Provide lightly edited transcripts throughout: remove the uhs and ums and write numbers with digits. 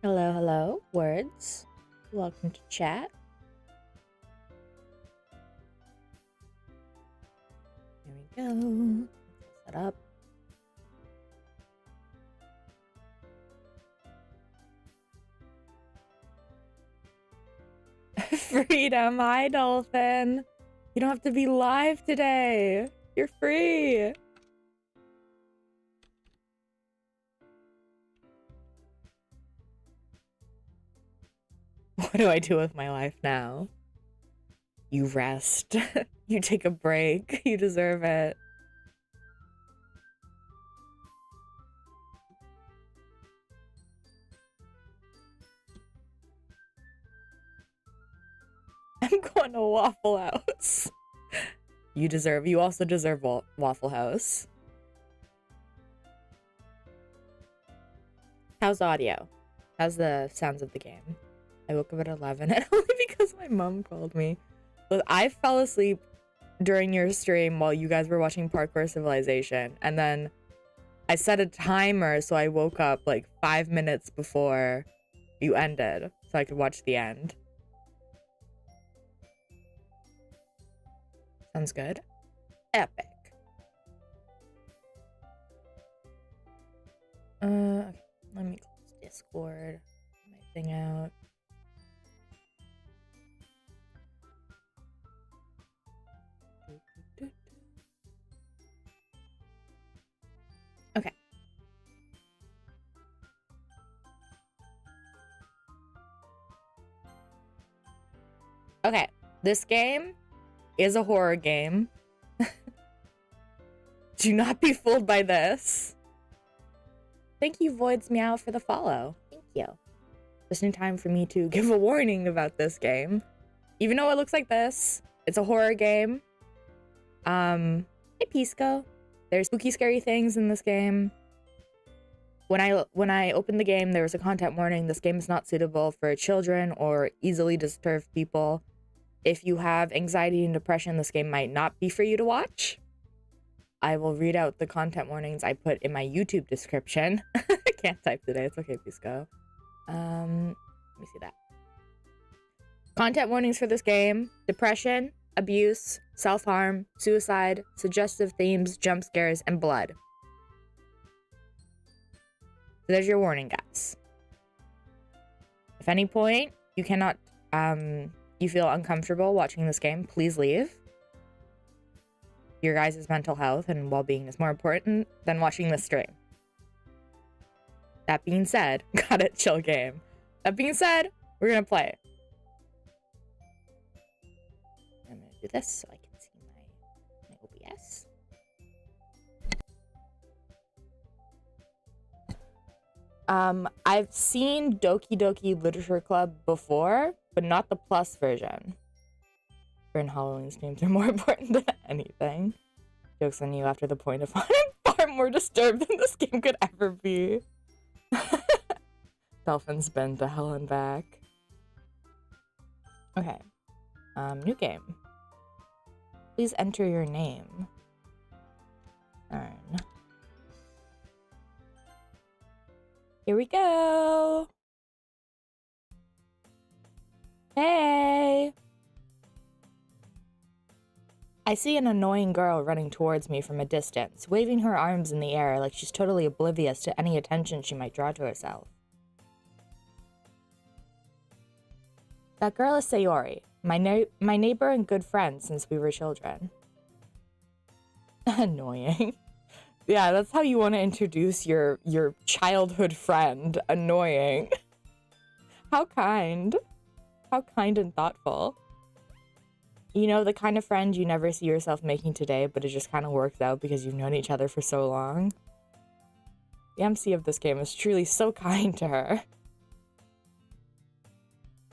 Hello, hello, words. Welcome to chat. There we go. Set up. Freedom, hi, Dolphin. You don't have to be live today. You're free. What do I do with my life now? You rest. You take a break. You deserve it. I'm going to Waffle House. You also deserve Waffle House. How's audio? How's the sounds of the game? I woke up at 11 and only because my mom called me. But I fell asleep during your stream while you guys were watching Parkour Civilization. And then I set a timer so I woke up like 5 minutes before you ended so I could watch the end. Sounds good. Epic. Okay. Let me close Discord. My thing out. Okay. Okay. This game is a horror game. Do not be fooled by this. Thank you, Voids Meow, for the follow. Thank you. Just in time for me to give a warning about this game. Even though it looks like this, it's a horror game. Hey, Pisco. There's spooky, scary things in this game. When I opened the game, there was a content warning. This game is not suitable for children or easily disturbed people. If you have anxiety and depression, this game might not be for you to watch. I will read out the content warnings I put in my YouTube description. I can't type today. It's okay, Pisco. Let me see that. Content warnings for this game: depression, abuse, self-harm, suicide, suggestive themes, jump scares, and blood. So there's your warning, guys. If at any point you cannot, you feel uncomfortable watching this game, please leave. Your guys' mental health and well-being is more important than watching this stream. That being said, got it, chill game. That being said, we're gonna play. I'm gonna do this so I can see my OBS. I've seen Doki Doki Literature Club before, but not the plus version. And Halloween streams are more important than anything. Joke's on you after the point of I'm far more disturbed than this game could ever be. Dolphin's been to hell and back. Okay. New game. Please enter your name. Earn. Here we go. Hey. I see an annoying girl running towards me from a distance, waving her arms in the air like she's totally oblivious to any attention she might draw to herself. That girl is Sayori, my neighbor and good friend since we were children. Annoying. Yeah, that's how you want to introduce your childhood friend. Annoying. How kind. How kind and thoughtful. You know, the kind of friend you never see yourself making today, but it just kind of works out because you've known each other for so long. The MC of this game is truly so kind to her.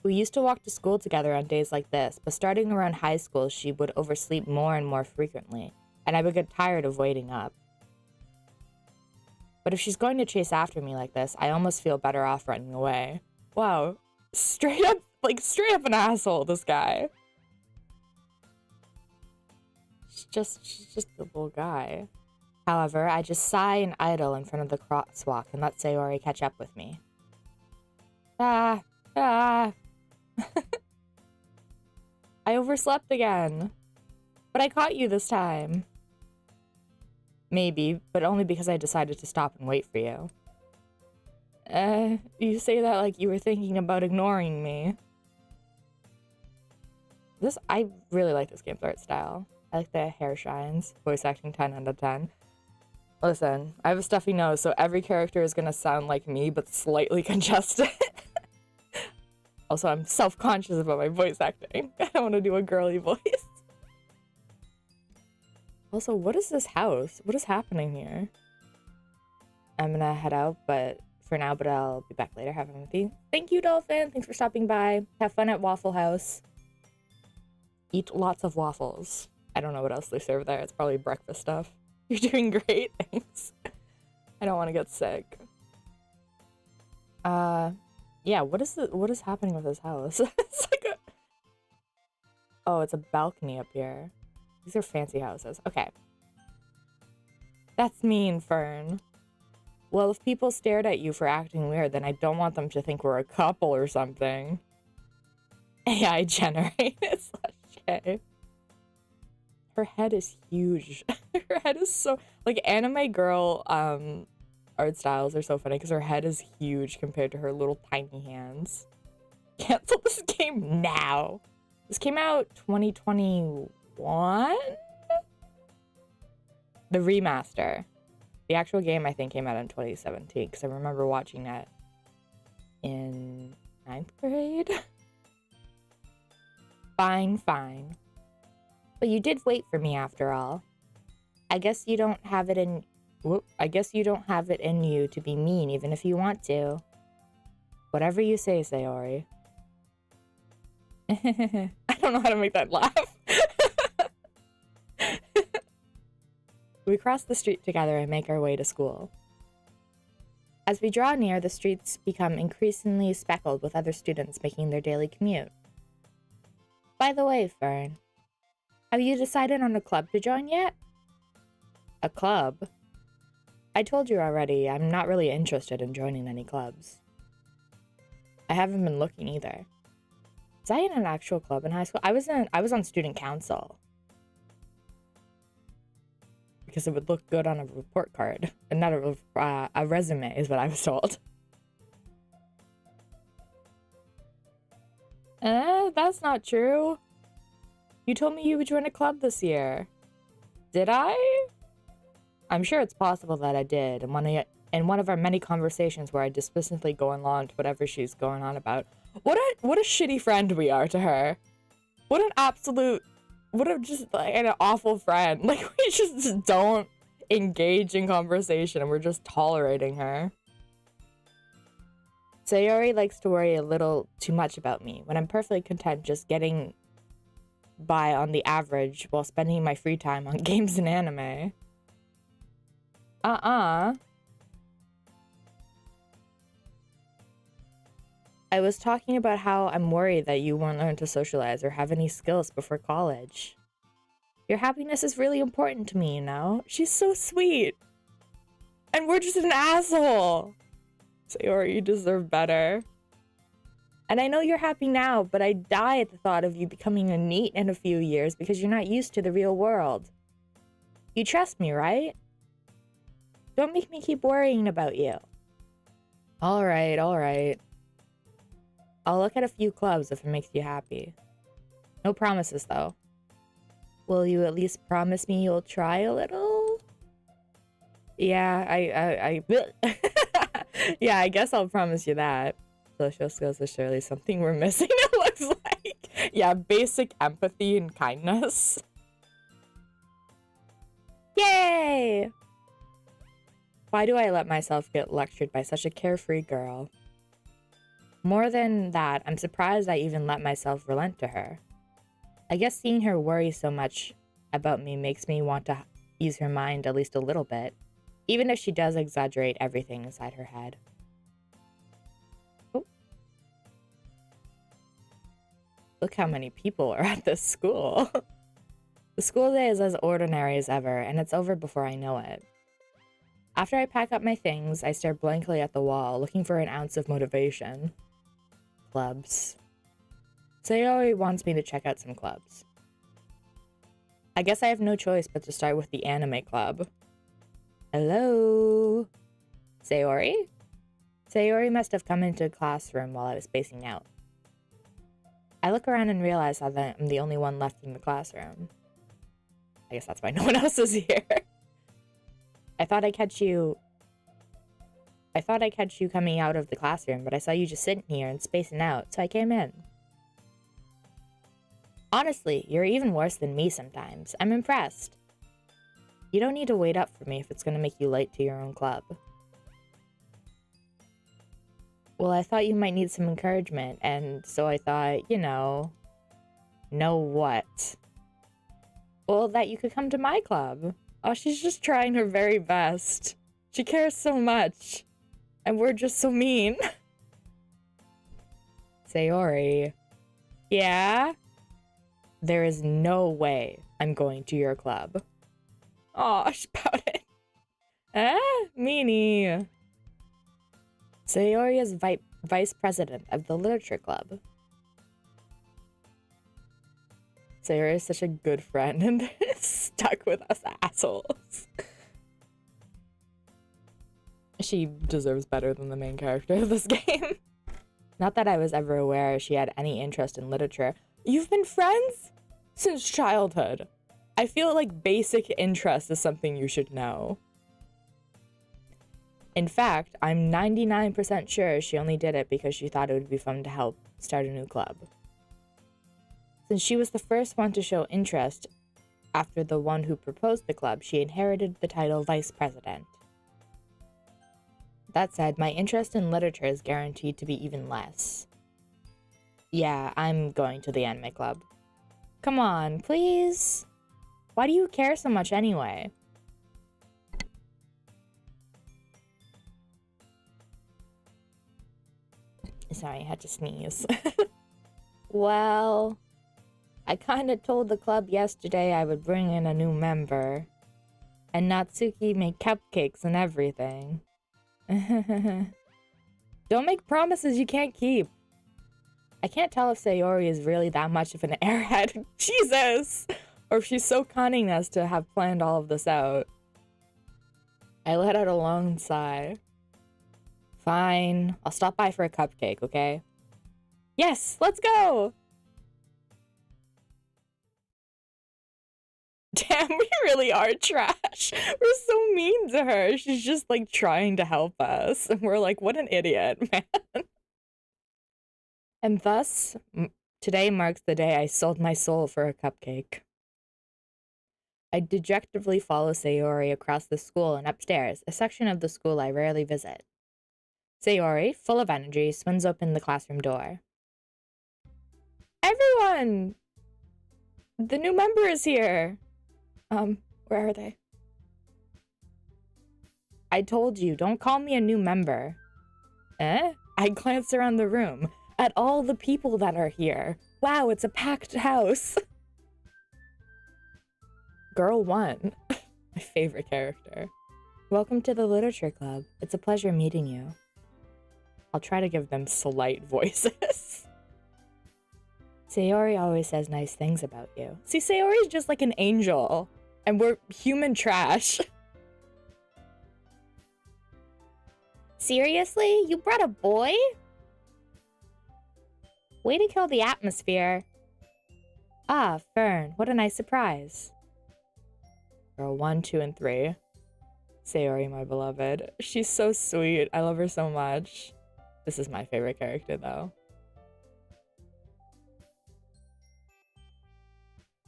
We used to walk to school together on days like this, but starting around high school, she would oversleep more and more frequently, and I would get tired of waiting up. But if she's going to chase after me like this, I almost feel better off running away. Wow. Straight up an asshole, this guy. She's just a little guy. However, I just sigh and idle in front of the crosswalk and let Sayori catch up with me. Ah, ah. I overslept again. But I caught you this time. Maybe, but only because I decided to stop and wait for you. You say that like you were thinking about ignoring me. I really like this game's art style. I like the hair shines. Voice acting 10 out of 10. Listen, I have a stuffy nose, so every character is gonna sound like me, but slightly congested. Also, I'm self-conscious about my voice acting. I don't want to do a girly voice. Also, what is this house? What is happening here? I'm gonna head out, but for now, I'll be back later. Have fun with you. Thank you, Dolphin. Thanks for stopping by. Have fun at Waffle House. Eat lots of waffles. I don't know what else they serve there. It's probably breakfast stuff. You're doing great. Thanks. I don't want to get sick. Yeah, what is happening with this house? It's like a... Oh, it's a balcony up here. These are fancy houses. Okay. That's mean, Fern. Well, if people stared at you for acting weird, then I don't want them to think we're a couple or something. AI generated slash K. Her head is huge. Her head is so... Like, anime girl art styles are so funny because her head is huge compared to her little tiny hands. Cancel this game now. This came out 2021? The remaster. The actual game, I think, came out in 2017 because I remember watching that in 9th grade. Fine. But you did wait for me after all. I guess you don't have it in... I guess you don't have it in you to be mean even if you want to. Whatever you say, Sayori. I don't know how to make that laugh. We cross the street together and make our way to school. As we draw near, the streets become increasingly speckled with other students making their daily commute. By the way, Fern, have you decided on a club to join yet? A club? I told you already, I'm not really interested in joining any clubs. I haven't been looking either. Was I in an actual club in high school? I was on student council. Because it would look good on a report card. And not a resume is what I was told. That's not true. You told me you would join a club this year. Did I? I'm sure it's possible that I did. In one of our many conversations where I dismissively go along to whatever she's going on about. What a shitty friend we are to her. What a just like an awful friend. Like, we just don't engage in conversation and we're just tolerating her. Sayori likes to worry a little too much about me when I'm perfectly content just getting by on the average while spending my free time on games and anime. I was talking about how I'm worried that you won't learn to socialize or have any skills before college. Your happiness is really important to me, you know? She's so sweet. And we're just an asshole. Sayori, you deserve better. And I know you're happy now, but I die at the thought of you becoming a NEET in a few years because you're not used to the real world. You trust me, right? Don't make me keep worrying about you. All right. I'll look at a few clubs if it makes you happy. No promises, though. Will you at least promise me you'll try a little? Yeah, I yeah, I guess I'll promise you that. Social skills is surely something we're missing, it looks like. Yeah, basic empathy and kindness. Yay! Why do I let myself get lectured by such a carefree girl? More than that, I'm surprised I even let myself relent to her. I guess seeing her worry so much about me makes me want to use her mind at least a little bit, even if she does exaggerate everything inside her head. Oh. Look how many people are at this school. The school day is as ordinary as ever, and it's over before I know it. After I pack up my things, I stare blankly at the wall, looking for an ounce of motivation. clubs. Sayori wants me to check out some clubs. I guess I have no choice but to start with the anime club. Hello? Sayori? Sayori must have come into the classroom while I was spacing out. I look around and realize that I'm the only one left in the classroom. I guess that's why no one else is here. I thought I'd catch you coming out of the classroom, but I saw you just sitting here and spacing out, so I came in. Honestly, you're even worse than me sometimes. I'm impressed. You don't need to wait up for me if it's gonna make you late to your own club. Well, I thought you might need some encouragement, and so I thought, you know what? Well, that you could come to my club. Oh, she's just trying her very best. She cares so much. And we're just so mean. Sayori. Yeah? There is no way I'm going to your club. Aw, she pouted. Meanie. Sayori is vice president of the literature club. Sayori is such a good friend and stuck with us assholes. She deserves better than the main character of this game. Not that I was ever aware she had any interest in literature. You've been friends since childhood. I feel like basic interest is something you should know. In fact, I'm 99% sure she only did it because she thought it would be fun to help start a new club. Since she was the first one to show interest after the one who proposed the club, she inherited the title vice president. That said, my interest in literature is guaranteed to be even less. Yeah, I'm going to the anime club. Come on, please? Why do you care so much anyway? Sorry, I had to sneeze. Well, I kinda told the club yesterday I would bring in a new member. And Natsuki made cupcakes and everything. Don't make promises you can't keep. I can't tell if Sayori is really that much of an airhead. Jesus! Or if she's so cunning as to have planned all of this out. I let out a long sigh. Fine, I'll stop by for a cupcake, okay? Yes, let's go! Damn, we really are trash. We're so mean to her. She's just like trying to help us. And we're like, what an idiot, man. And thus, today marks the day I sold my soul for a cupcake. I dejectively follow Sayori across the school and upstairs, a section of the school I rarely visit. Sayori, full of energy, swings open the classroom door. Everyone! The new member is here! Where are they? I told you, don't call me a new member. Eh? I glanced around the room, at all the people that are here. Wow, it's a packed house. Girl 1. My favorite character. Welcome to the Literature Club. It's a pleasure meeting you. I'll try to give them slight voices. Sayori always says nice things about you. See, Sayori's just like an angel. And we're human trash. Seriously? You brought a boy? Way to kill the atmosphere. Ah, Fern, what a nice surprise. Girl 1, 2, and 3. Sayori, my beloved. She's so sweet. I love her so much. This is my favorite character, though.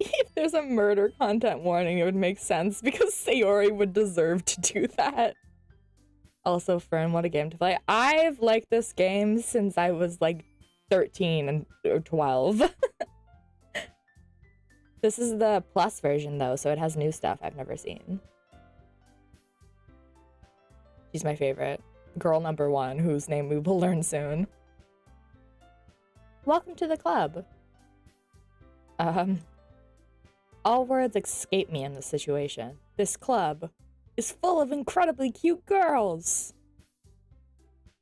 If there's a murder content warning, it would make sense because Sayori would deserve to do that. Also, Fern, what a game to play. I've liked this game since I was like 13 or 12. This is the plus version though, so it has new stuff I've never seen. She's my favorite. Girl number 1, whose name we will learn soon. Welcome to the club. All words escape me in this situation. This club is full of incredibly cute girls.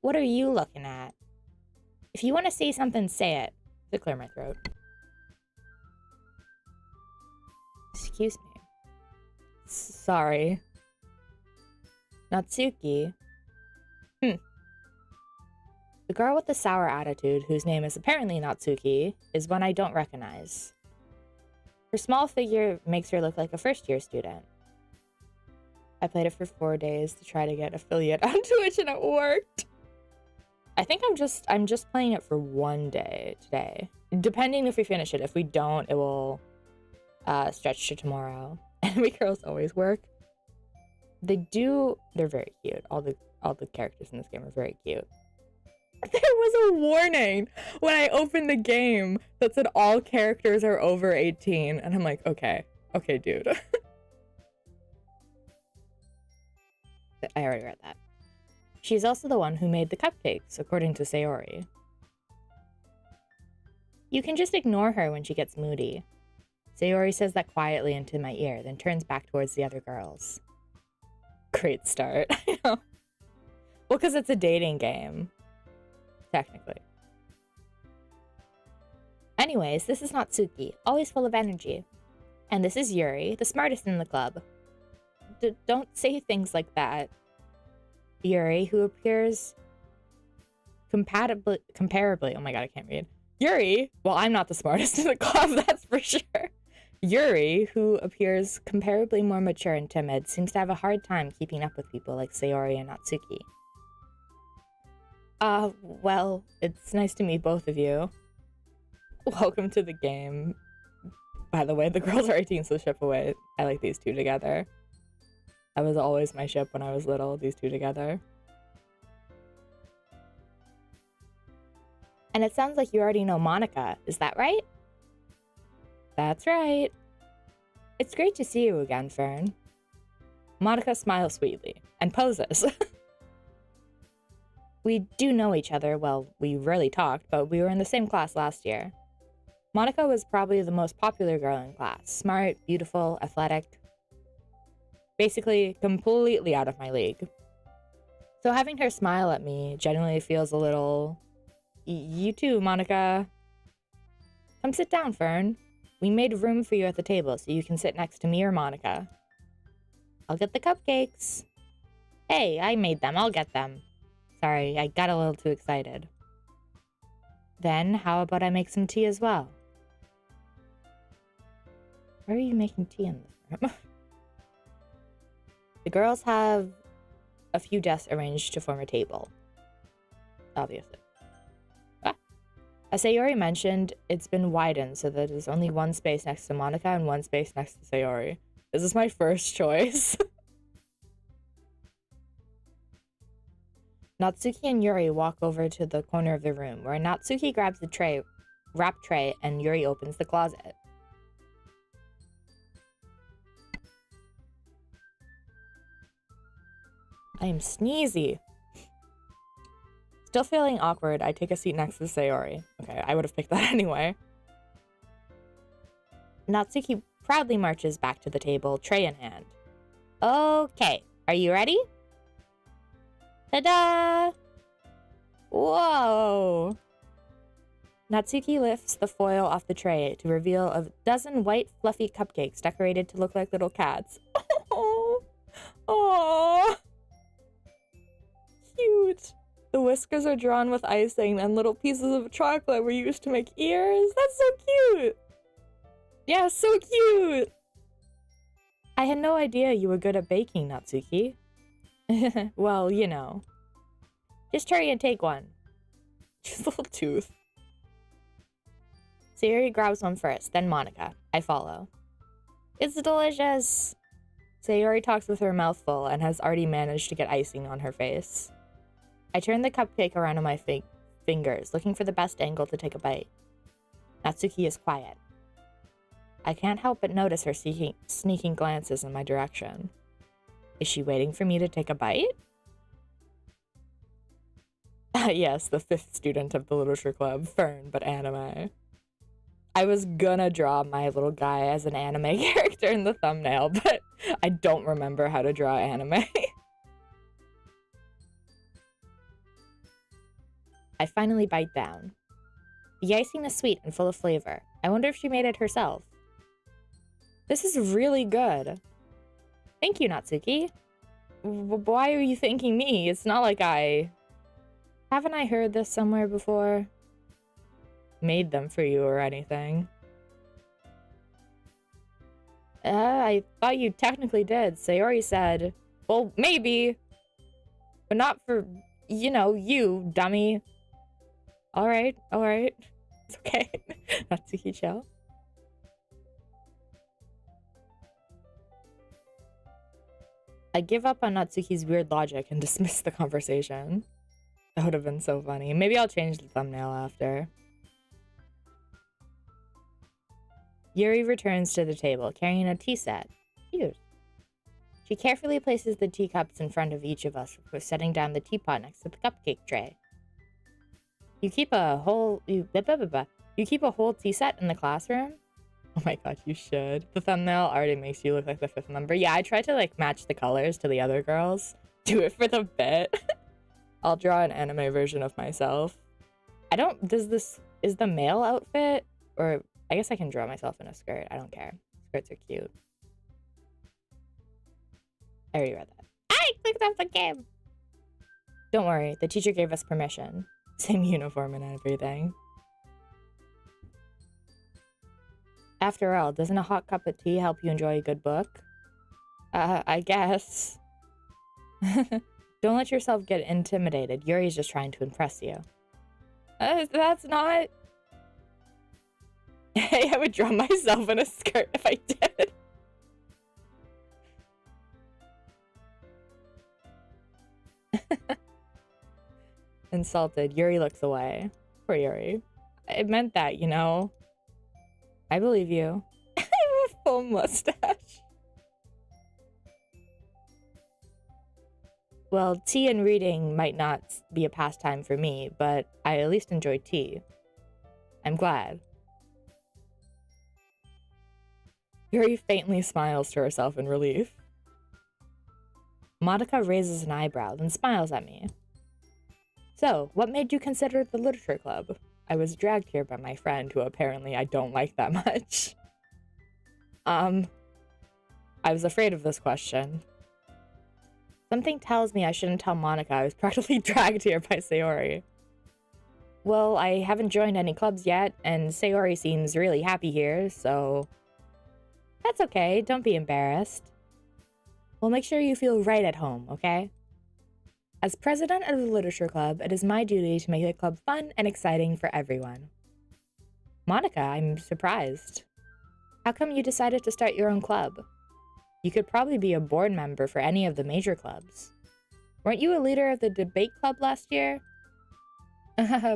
What are you looking at? If you want to say something, say it. To clear my throat. Excuse me. Sorry. Natsuki. The girl with the sour attitude, whose name is apparently Natsuki, is one I don't recognize. Her small figure makes her look like a first-year student. I played it for 4 days to try to get affiliate on Twitch, and it worked. I think I'm just playing it for 1 day today. Depending if we finish it. If we don't, it will stretch to tomorrow. Anime girls always work. They're very cute. All the characters in this game are very cute. There was a warning when I opened the game that said all characters are over 18, and I'm like, okay, dude. I already read that. She's also the one who made the cupcakes, according to Sayori. You can just ignore her when she gets moody. Sayori says that quietly into my ear, then turns back towards the other girls. Great start. I know. Well, because it's a dating game. Technically. Anyways, this is Natsuki, always full of energy. And this is Yuri, the smartest in the club. Don't say things like that. Yuri, who appears comparably, oh my god, I can't read. Yuri, well, I'm not the smartest in the club, that's for sure. Yuri, who appears comparably more mature and timid, seems to have a hard time keeping up with people like Sayori and Natsuki. Well, it's nice to meet both of you. Welcome to the game. By the way, the girls are 18, so ship away. I like these two together. That was always my ship when I was little, these two together. And it sounds like you already know Monica, is that right? That's right. It's great to see you again, Fern. Monica smiles sweetly and poses. We do know each other, well, we rarely talked, but we were in the same class last year. Monica was probably the most popular girl in class. Smart, beautiful, athletic. Basically, completely out of my league. So having her smile at me genuinely feels a little... You too, Monica. Come sit down, Fern. We made room for you at the table so you can sit next to me or Monica. I'll get the cupcakes. Hey, I made them. I'll get them. Sorry, I got a little too excited. Then, how about I make some tea as well? Why are you making tea in this room? The girls have a few desks arranged to form a table. Obviously. As Sayori mentioned, it's been widened so that there's only one space next to Monica and one space next to Sayori. This is my first choice. Natsuki and Yuri walk over to the corner of the room, where Natsuki grabs the wrap tray, and Yuri opens the closet. I am sneezy. Still feeling awkward, I take a seat next to Sayori. Okay, I would have picked that anyway. Natsuki proudly marches back to the table, tray in hand. Okay, are you ready? Ta-da! Whoa! Natsuki lifts the foil off the tray to reveal a dozen white, fluffy cupcakes decorated to look like little cats. Oh, oh, cute. The whiskers are drawn with icing and little pieces of chocolate were used to make ears. That's so cute. Yeah, so cute. I had no idea you were good at baking, Natsuki. Well, you know. Just hurry and take one. Just a little tooth. Sayori grabs one first, then Monica. I follow. It's delicious. Sayori talks with her mouth full and has already managed to get icing on her face. I turn the cupcake around on my fingers, looking for the best angle to take a bite. Natsuki is quiet. I can't help but notice her sneaking glances in my direction. Is she waiting for me to take a bite? Yes, the 5th student of the literature club, Fern, but anime. I was gonna draw my little guy as an anime character in the thumbnail, but I don't remember how to draw anime. I finally bite down. The icing is sweet and full of flavor. I wonder if she made it herself. This is really good. Thank you, Natsuki. Why are you thanking me? It's not like I... Haven't I heard this somewhere before? Made them for you or anything. I thought you technically did. Sayori said, well, maybe. But not for, you know, you, dummy. Alright. It's okay. Natsuki, chill. I give up on Natsuki's weird logic and dismiss the conversation. That would have been so funny. Maybe I'll change the thumbnail after. Yuri returns to the table, carrying a tea set. Cute. She carefully places the teacups in front of each of us before setting down the teapot next to the cupcake tray. You keep a whole tea set in the classroom? Oh my god, you should. The thumbnail already makes you look like the fifth member. Yeah, I tried to like match the colors to the other girls. Do it for the bit. I'll draw an anime version of myself. Is the male outfit, or I guess I can draw myself in a skirt. I don't care. Skirts are cute. I already read that. I clicked off the game. Don't worry, the teacher gave us permission. Same uniform and everything. After all, doesn't a hot cup of tea help you enjoy a good book? I guess. Don't let yourself get intimidated. Yuri's just trying to impress you. That's not... Hey, I would draw myself in a skirt if I did. Insulted, Yuri looks away. Poor Yuri. I meant that, you know. I believe you. I have a full mustache. Well, tea and reading might not be a pastime for me, but I at least enjoy tea. I'm glad. Yuri faintly smiles to herself in relief. Monica raises an eyebrow, then smiles at me. So, what made you consider the literature club? I was dragged here by my friend, who apparently I don't like that much. I was afraid of this question. Something tells me I shouldn't tell Monica I was practically dragged here by Sayori. Well, I haven't joined any clubs yet, and Sayori seems really happy here, so... That's okay, don't be embarrassed. We'll make sure you feel right at home, okay? As president of the Literature Club, it is my duty to make the club fun and exciting for everyone. Monica, I'm surprised. How come you decided to start your own club? You could probably be a board member for any of the major clubs. Weren't you a leader of the debate club last year?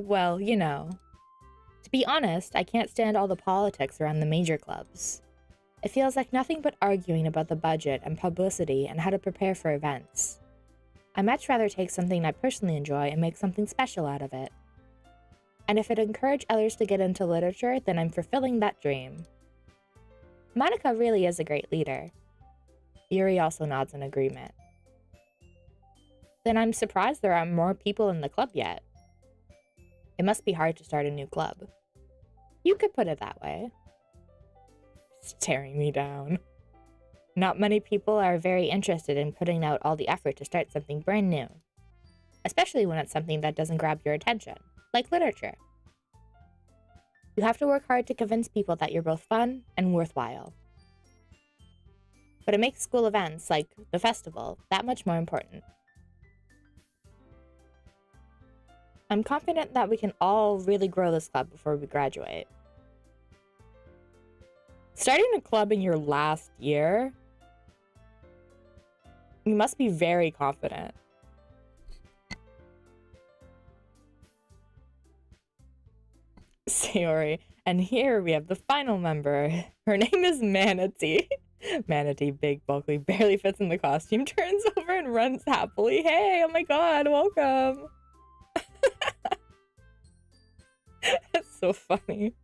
Well, you know. To be honest, I can't stand all the politics around the major clubs. It feels like nothing but arguing about the budget and publicity and how to prepare for events. I'd much rather take something I personally enjoy and make something special out of it. And if it encouraged others to get into literature, then I'm fulfilling that dream. Monica really is a great leader. Yuri also nods in agreement. Then I'm surprised there aren't more people in the club yet. It must be hard to start a new club. You could put it that way. Staring me down. Not many people are very interested in putting out all the effort to start something brand new. Especially when it's something that doesn't grab your attention, like literature. You have to work hard to convince people that you're both fun and worthwhile. But it makes school events, like the festival, that much more important. I'm confident that we can all really grow this club before we graduate. Starting a club in your last year? You must be very confident. Sayori. And here we have the final member. Her name is Manatee. Manatee, big, bulky, barely fits in the costume, turns over and runs happily. Hey, oh my god, welcome. That's so funny.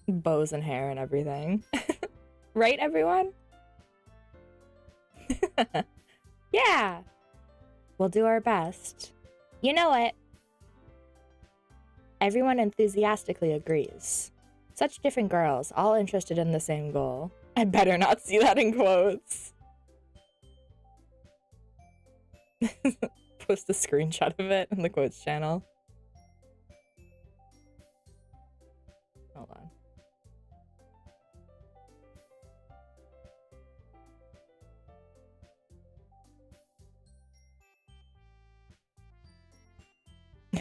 Bows and hair and everything. Right, everyone? Yeah, we'll do our best. You know it. Everyone enthusiastically agrees. Such different girls, all interested in the same goal. I better not see that in quotes. Post a screenshot of it in the quotes channel. Hold on.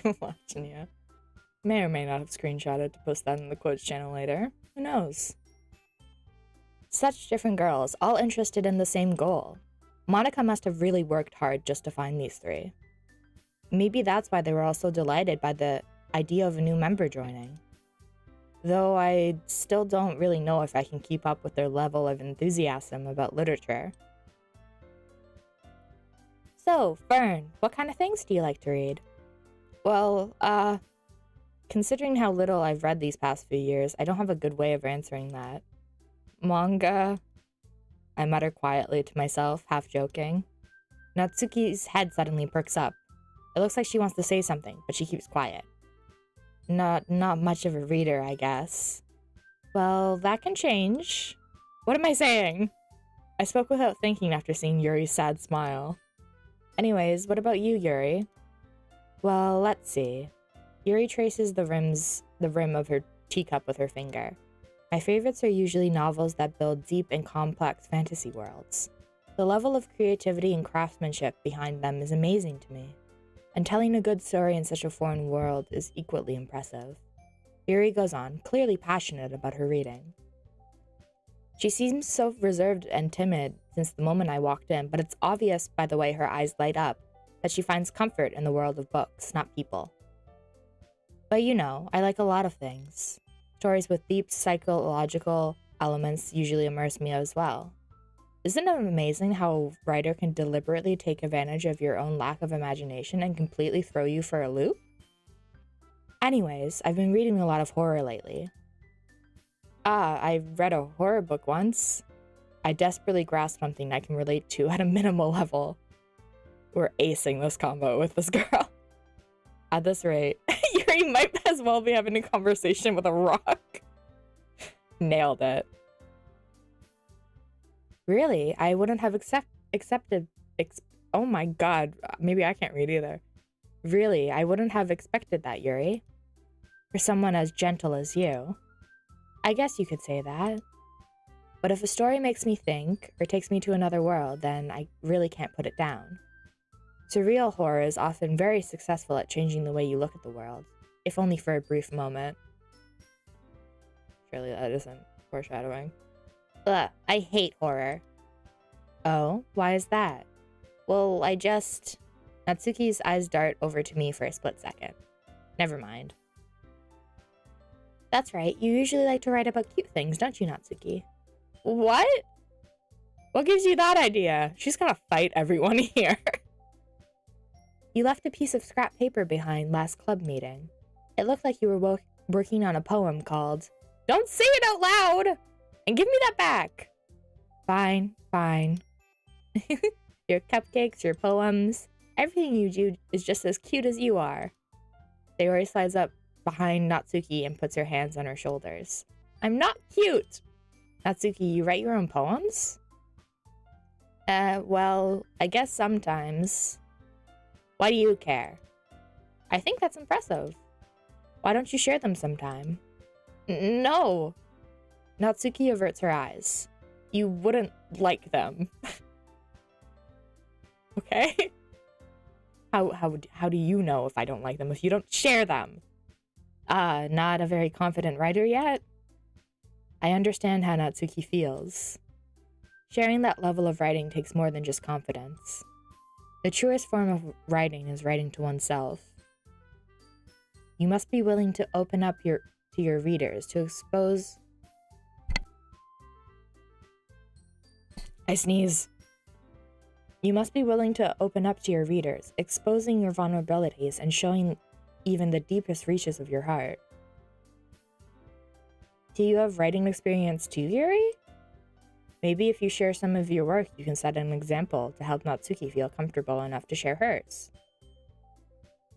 I'm watching you. May or may not have screenshotted to post that in the quotes channel later. Who knows? Such different girls, all interested in the same goal. Monica must have really worked hard just to find these three. Maybe that's why they were all so delighted by the idea of a new member joining. Though I still don't really know if I can keep up with their level of enthusiasm about literature. So, Fern, what kind of things do you like to read? Well, considering how little I've read these past few years, I don't have a good way of answering that. Manga, I mutter quietly to myself, half joking. Natsuki's head suddenly perks up. It looks like she wants to say something, but she keeps quiet. Not much of a reader, I guess. Well, that can change. What am I saying? I spoke without thinking after seeing Yuri's sad smile. Anyways, what about you, Yuri? Well, let's see. Yuri traces the rim of her teacup with her finger. My favorites are usually novels that build deep and complex fantasy worlds. The level of creativity and craftsmanship behind them is amazing to me, and telling a good story in such a foreign world is equally impressive. Yuri goes on, clearly passionate about her reading. She seems so reserved and timid since the moment I walked in, but it's obvious by the way her eyes light up that she finds comfort in the world of books, not people. But you know, I like a lot of things. Stories with deep psychological elements usually immerse me as well. Isn't it amazing how a writer can deliberately take advantage of your own lack of imagination and completely throw you for a loop? Anyways, I've been reading a lot of horror lately. I read a horror book once. I desperately grasped something I can relate to at a minimal level. We're acing this combo with this girl. At this rate, Yuri might as well be having a conversation with a rock. Nailed it. Really, I wouldn't have accepted. Oh my god, maybe I can't read either. Really, I wouldn't have expected that, Yuri. For someone as gentle as you. I guess you could say that. But if a story makes me think, or takes me to another world, then I really can't put it down. Surreal horror is often very successful at changing the way you look at the world, if only for a brief moment. Surely that isn't foreshadowing. Ugh, I hate horror. Oh, why is that? Well, Natsuki's eyes dart over to me for a split second. Never mind. That's right, you usually like to write about cute things, don't you, Natsuki? What? What gives you that idea? She's gonna fight everyone here. You left a piece of scrap paper behind last club meeting. It looked like you were working on a poem called, "Don't say it out loud! And give me that back!" Fine, fine. Your cupcakes, your poems, everything you do is just as cute as you are. Sayori slides up behind Natsuki and puts her hands on her shoulders. I'm not cute! Natsuki, you write your own poems? Well, I guess sometimes. Why do you care? I think that's impressive. Why don't you share them sometime? No! Natsuki averts her eyes. You wouldn't like them. Okay? How do you know if I don't like them if you don't share them? Not a very confident writer yet? I understand how Natsuki feels. Sharing that level of writing takes more than just confidence. The truest form of writing is writing to oneself. You must be willing to open up to your readers, to expose... I sneeze. You must be willing to open up to your readers, exposing your vulnerabilities and showing even the deepest reaches of your heart. Do you have writing experience too, Yuri? Maybe if you share some of your work, you can set an example to help Natsuki feel comfortable enough to share hers.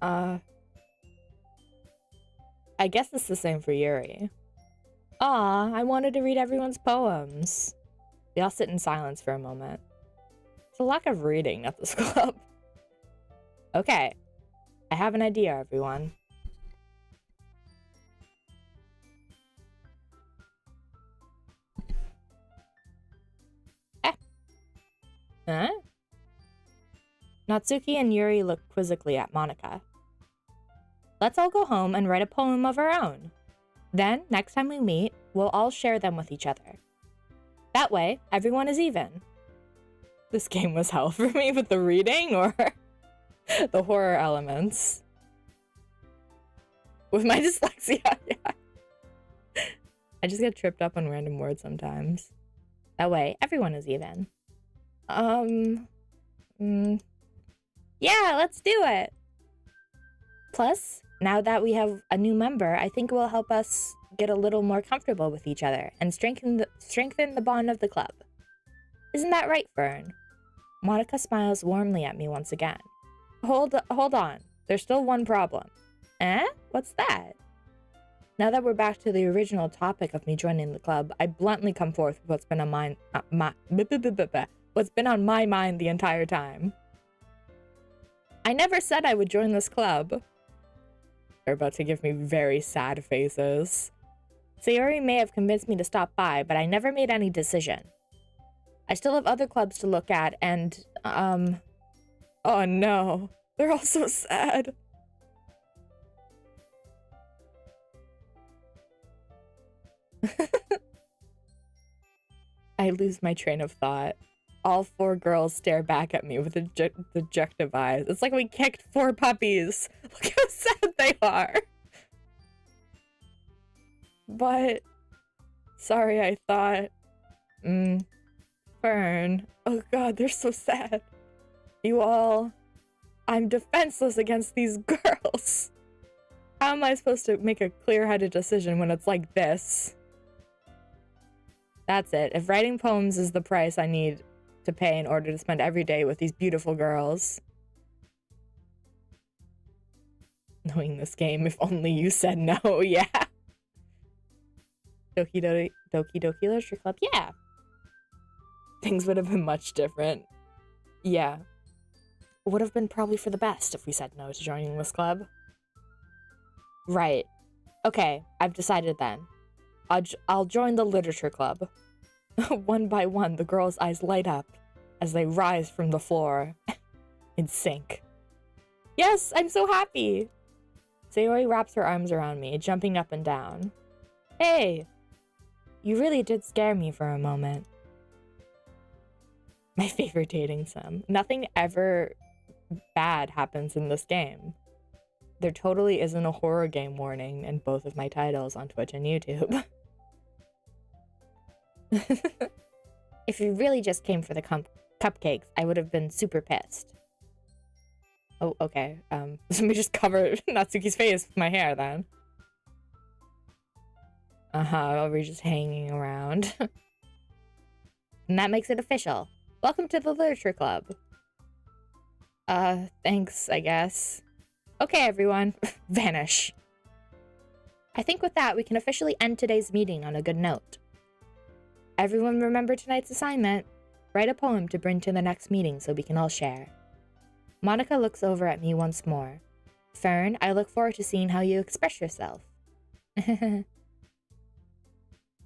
I guess it's the same for Yuri. Aw, I wanted to read everyone's poems. We all sit in silence for a moment. It's a lack of reading at this club. Okay, I have an idea, everyone. Huh? Natsuki and Yuri look quizzically at Monika. Let's all go home and write a poem of our own. Then, next time we meet, we'll all share them with each other. That way, everyone is even. This game was hell for me with the reading or the horror elements. With my dyslexia, yeah. I just get tripped up on random words sometimes. That way, everyone is even. Yeah, let's do it. Plus, now that we have a new member, I think it will help us get a little more comfortable with each other and strengthen the bond of the club. Isn't that right, Fern? Monika smiles warmly at me once again. Hold on. There's still one problem. Eh? What's that? Now that we're back to the original topic of me joining the club, I bluntly come forth with what's been on my mind the entire time. I never said I would join this club. They're about to give me very sad faces. Sayori may have convinced me to stop by, but I never made any decision. I still have other clubs to look at and, oh no. They're all so sad. I lose my train of thought. All 4 girls stare back at me with dejective eyes. It's like we kicked 4 puppies. Look how sad they are. But, sorry, I thought, Fern. Oh god, they're so sad. I'm defenseless against these girls. How am I supposed to make a clear-headed decision when it's like this? That's it. If writing poems is the price I need to pay in order to spend every day with these beautiful girls. Knowing this game, if only you said no, yeah. Doki Doki Literature Club, yeah. Things would have been much different. Yeah. Would have been probably for the best if we said no to joining this club. Right. Okay, I've decided then. I'll join the literature club. One by one, the girls' eyes light up as they rise from the floor in sync. Yes, I'm so happy! Sayori wraps her arms around me, jumping up and down. Hey! You really did scare me for a moment. My favorite dating sim. Nothing ever bad happens in this game. There totally isn't a horror game warning in both of my titles on Twitch and YouTube. If you really just came for the cupcakes, I would have been super pissed. Oh, okay. Let me just cover Natsuki's face with my hair then. We're just hanging around. And that makes it official. Welcome to the Literature Club. Thanks, I guess. Okay, everyone. Vanish. I think with that, we can officially end today's meeting on a good note. Everyone remember tonight's assignment. Write a poem to bring to the next meeting so we can all share. Monika looks over at me once more. Fern, I look forward to seeing how you express yourself.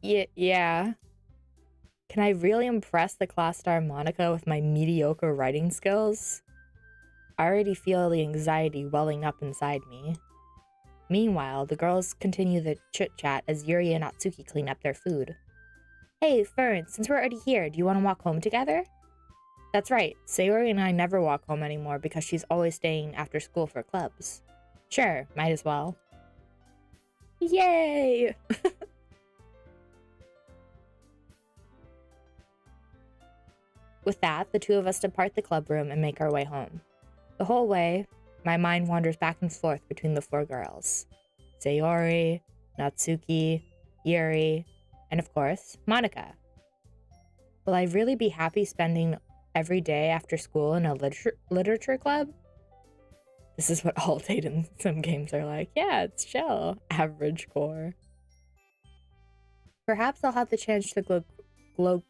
Yeah. Can I really impress the class star Monika with my mediocre writing skills? I already feel the anxiety welling up inside me. Meanwhile, the girls continue the chit-chat as Yuri and Natsuki clean up their food. Hey, Fern, since we're already here, do you want to walk home together? That's right, Sayori and I never walk home anymore because she's always staying after school for clubs. Sure, might as well. Yay! With that, the two of us depart the club room and make our way home. The whole way, my mind wanders back and forth between the 4 girls. Sayori, Natsuki, Yuri, and of course, Monika. Will I really be happy spending every day after school in a literature club? This is what all date in some games are like. Yeah, it's chill. Average core. Perhaps I'll have the chance to glow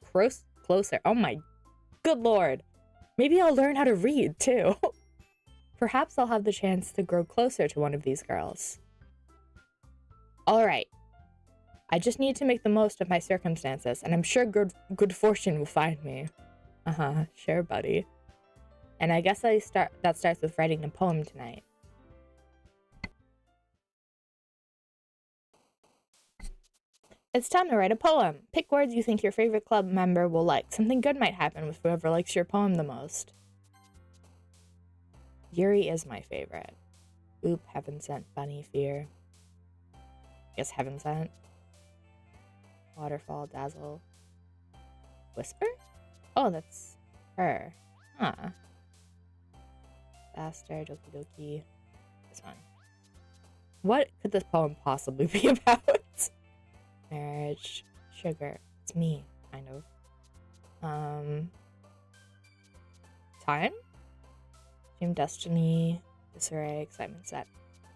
closer. Oh my good lord. Maybe I'll learn how to read too. Perhaps I'll have the chance to grow closer to one of these girls. Alright. I just need to make the most of my circumstances, and I'm sure good fortune will find me. Sure, buddy. And I guess that starts with writing a poem tonight. It's time to write a poem. Pick words you think your favorite club member will like. Something good might happen with whoever likes your poem the most. Yuri is my favorite. Oop, heaven sent, bunny, fear. Guess heaven sent. Waterfall, dazzle. Whisper? Oh, that's her. Huh. Faster, Doki Doki. This one. What could this poem possibly be about? Marriage. Sugar. It's me, kind of. Time? Dream destiny. Disarray. Excitement set.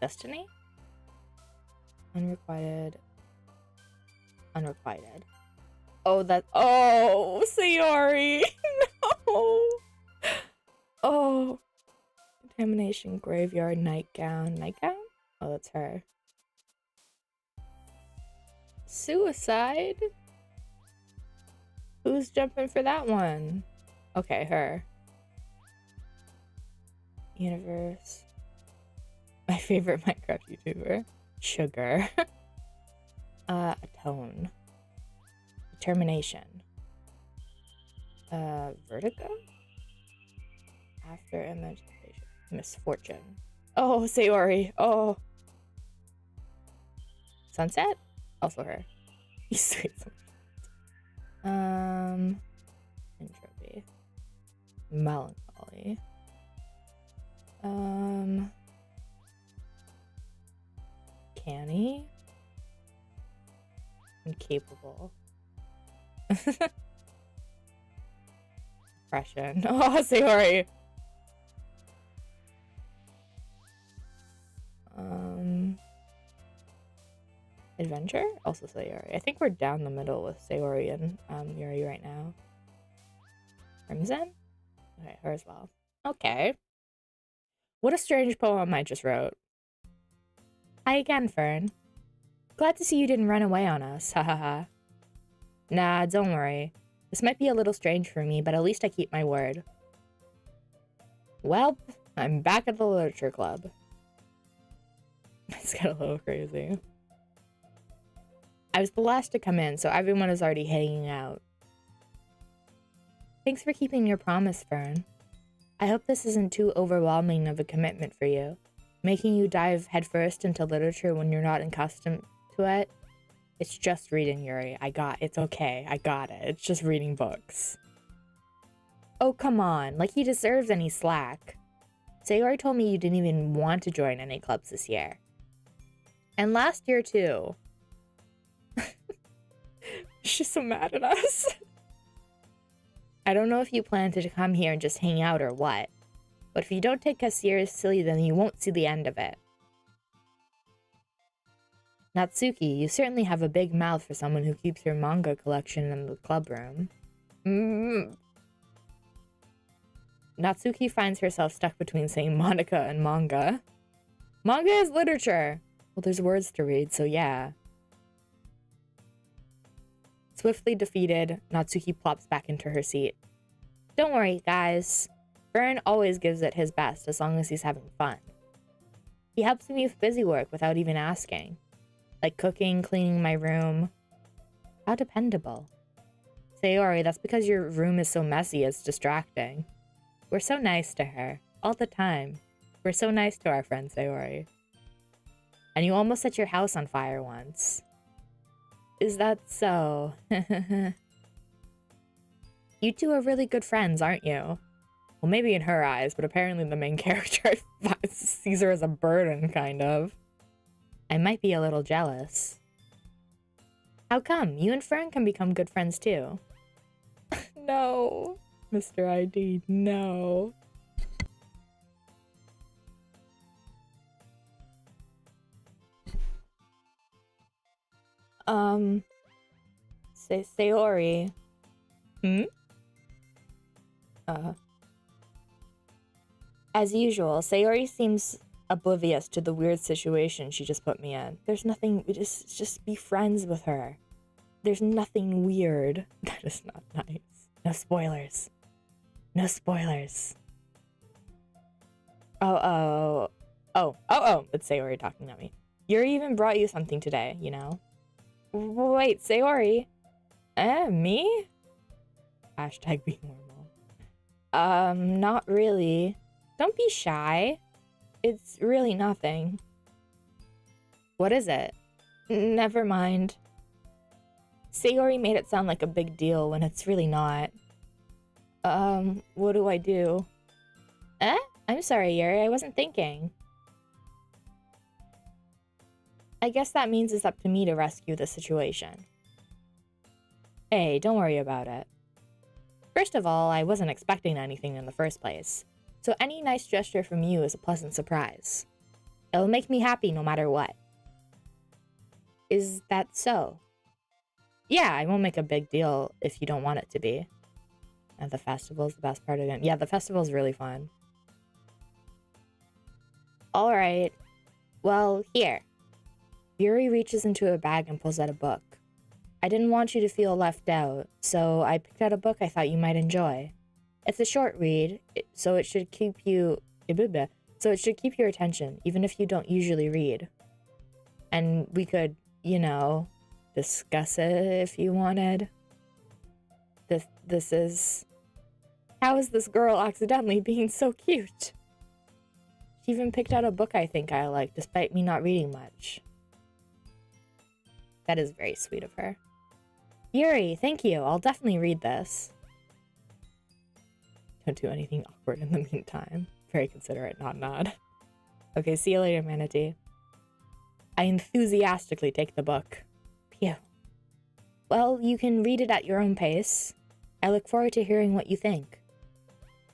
Destiny? Unrequited. Unrequited. Oh, that. Oh, Sayori! No! Oh. Contamination, graveyard, nightgown. Nightgown? Oh, that's her. Suicide? Who's jumping for that one? Okay, her. Universe. My favorite Minecraft YouTuber. Sugar. Atone. Determination. Vertigo? After image. Misfortune. Oh, Sayori. Oh. Sunset? Also her. You sweet. Entropy. Melancholy. Canny. Incapable. Depression. Oh, Sayori. Adventure? Also Sayori. I think we're down the middle with Sayori and Yuri right now. Crimson? Okay, her as well. Okay. What a strange poem I just wrote. Hi again, Fern. Glad to see you didn't run away on us, hahaha. Nah, don't worry. This might be a little strange for me, but at least I keep my word. Well, I'm back at the literature club. It's got a little crazy. I was the last to come in, so everyone is already hanging out. Thanks for keeping your promise, Fern. I hope this isn't too overwhelming of a commitment for you, making you dive headfirst into literature when you're not accustomed to it. It's just reading, Yuri. It's okay. I got it. It's just reading books. Oh, come on. Like he deserves any slack. Sayori told me you didn't even want to join any clubs this year. And last year, too. She's so mad at us. I don't know if you plan to come here and just hang out or what, but if you don't take us seriously, then you won't see the end of it. Natsuki, you certainly have a big mouth for someone who keeps your manga collection in the club room. Natsuki finds herself stuck between saying Monica and manga. Manga is literature! Well, there's words to read, so yeah. Swiftly defeated, Natsuki plops back into her seat. Don't worry, guys. Fern always gives it his best as long as he's having fun. He helps me with busy work without even asking. Like cooking, cleaning my room. How dependable. Sayori, that's because your room is so messy, it's distracting. We're so nice to her. All the time. We're so nice to our friend Sayori. And you almost set your house on fire once. Is that so? You two are really good friends, aren't you? Well, maybe in her eyes, but apparently the main character sees her as a burden, kind of. I might be a little jealous. How come? You and Fern can become good friends, too. No. Mr. ID, no. Sayori. Hmm? As usual, Sayori seems oblivious to the weird situation she just put me in. There's nothing, just be friends with her. There's nothing weird. That is not nice. No spoilers. No spoilers. Oh, it's Sayori talking to me. Yuri even brought you something today, you know? Wait, Sayori? Me? Hashtag be normal. Not really. Don't be shy. It's really nothing. What is it? Never mind. Sayori made it sound like a big deal when it's really not. What do I do? I'm sorry, Yuri, I wasn't thinking. I guess that means it's up to me to rescue the situation. Hey, don't worry about it. First of all, I wasn't expecting anything in the first place, so any nice gesture from you is a pleasant surprise. It'll make me happy no matter what. Is that so? Yeah, I won't make a big deal if you don't want it to be. And the festival's the best part of it. Yeah, the festival's really fun. Alright. Well, here. Yuri reaches into a bag and pulls out a book. I didn't want you to feel left out, so I picked out a book I thought you might enjoy. It's a short read, so it should keep your attention, even if you don't usually read. And we could, you know, discuss it if you wanted. This is... How is this girl accidentally being so cute? She even picked out a book I think I like, despite me not reading much. That is very sweet of her. Yuri, thank you. I'll definitely read this. Don't do anything awkward in the meantime. Very considerate, nod. Okay, see you later, Manatee. I enthusiastically take the book. Phew. Well, you can read it at your own pace. I look forward to hearing what you think.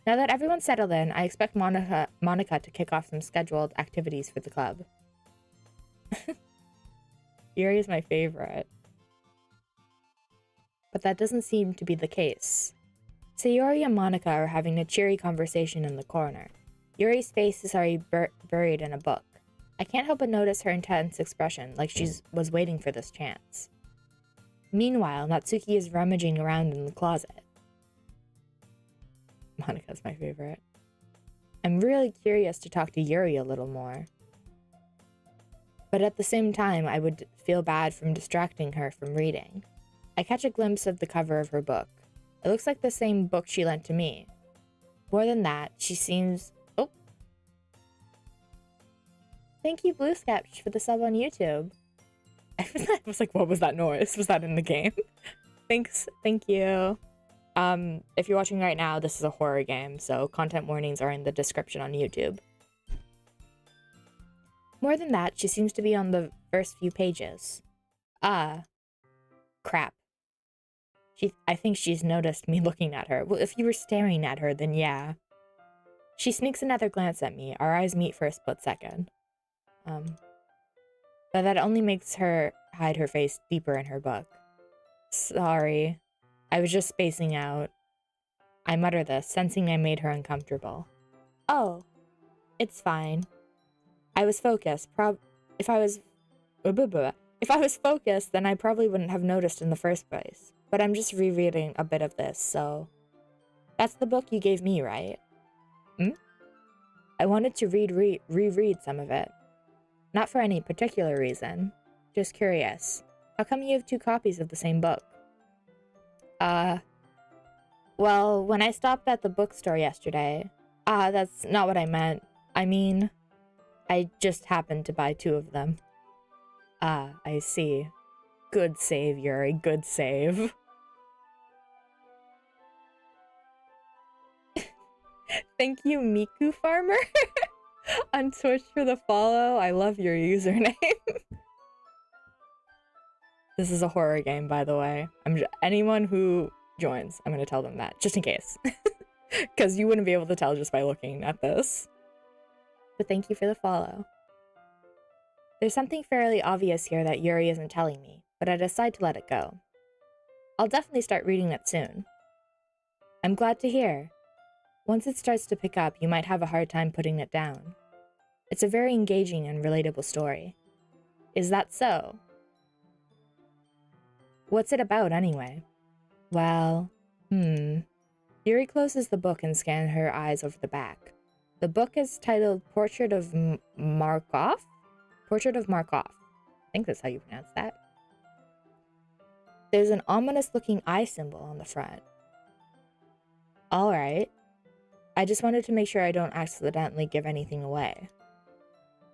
Now that everyone's settled in, I expect Monica to kick off some scheduled activities for the club. Yuri is my favorite. But that doesn't seem to be the case. Sayori and Monica are having a cheery conversation in the corner. Yuri's face is already buried in a book. I can't help but notice her intense expression, like she was waiting for this chance. Meanwhile, Natsuki is rummaging around in the closet. Monica's my favorite. I'm really curious to talk to Yuri a little more. But at the same time, I would feel bad from distracting her from reading. I catch a glimpse of the cover of her book. It looks like the same book she lent to me. More than that, she seems... Oh! Thank you, Blue Sketch, for the sub on YouTube. I was like, what was that noise? Was that in the game? Thanks, thank you. If you're watching right now, this is a horror game, so content warnings are in the description on YouTube. More than that, she seems to be on the first few pages. Crap. I think she's noticed me looking at her. Well, if you were staring at her, then yeah. She sneaks another glance at me. Our eyes meet for a split second. But that only makes her hide her face deeper in her book. Sorry. I was just spacing out. I mutter this, sensing I made her uncomfortable. Oh. It's fine. I was focused. If I was focused, then I probably wouldn't have noticed in the first place. But I'm just rereading a bit of this, so... That's the book you gave me, right? I wanted to reread some of it. Not for any particular reason. Just curious. How come you have 2 copies of the same book? Well, when I stopped at the bookstore yesterday... that's not what I meant. I mean... I just happened to buy 2 of them. I see. Good save, Yuri. Good save. Thank you, Miku Farmer, on Twitch for the follow. I love your username. This is a horror game, by the way. Anyone who joins. I'm going to tell them that, just in case. Because you wouldn't be able to tell just by looking at this. But thank you for the follow. There's something fairly obvious here that Yuri isn't telling me, but I decide to let it go. I'll definitely start reading it soon. I'm glad to hear. Once it starts to pick up, you might have a hard time putting it down. It's a very engaging and relatable story. Is that so? What's it about, anyway? Well, Yuri closes the book and scans her eyes over the back. The book is titled Portrait of Markov? Portrait of Markov. I think that's how you pronounce that. There's an ominous-looking eye symbol on the front. Alright. I just wanted to make sure I don't accidentally give anything away.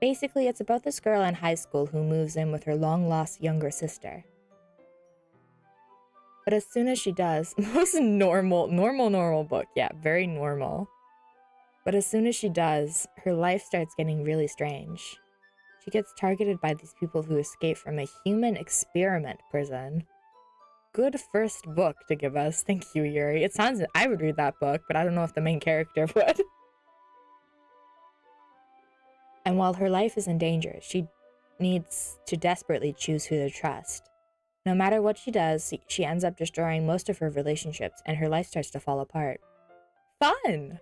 Basically, it's about this girl in high school who moves in with her long-lost younger sister. But as soon as she does, most normal book, yeah, very normal. But as soon as she does, her life starts getting really strange. She gets targeted by these people who escape from a human experiment prison. Good first book to give us. Thank you, Yuri. It sounds, I would read that book, but I don't know if the main character would. And while her life is in danger, she needs to desperately choose who to trust. No matter what she does, she ends up destroying most of her relationships, and her life starts to fall apart. Fun!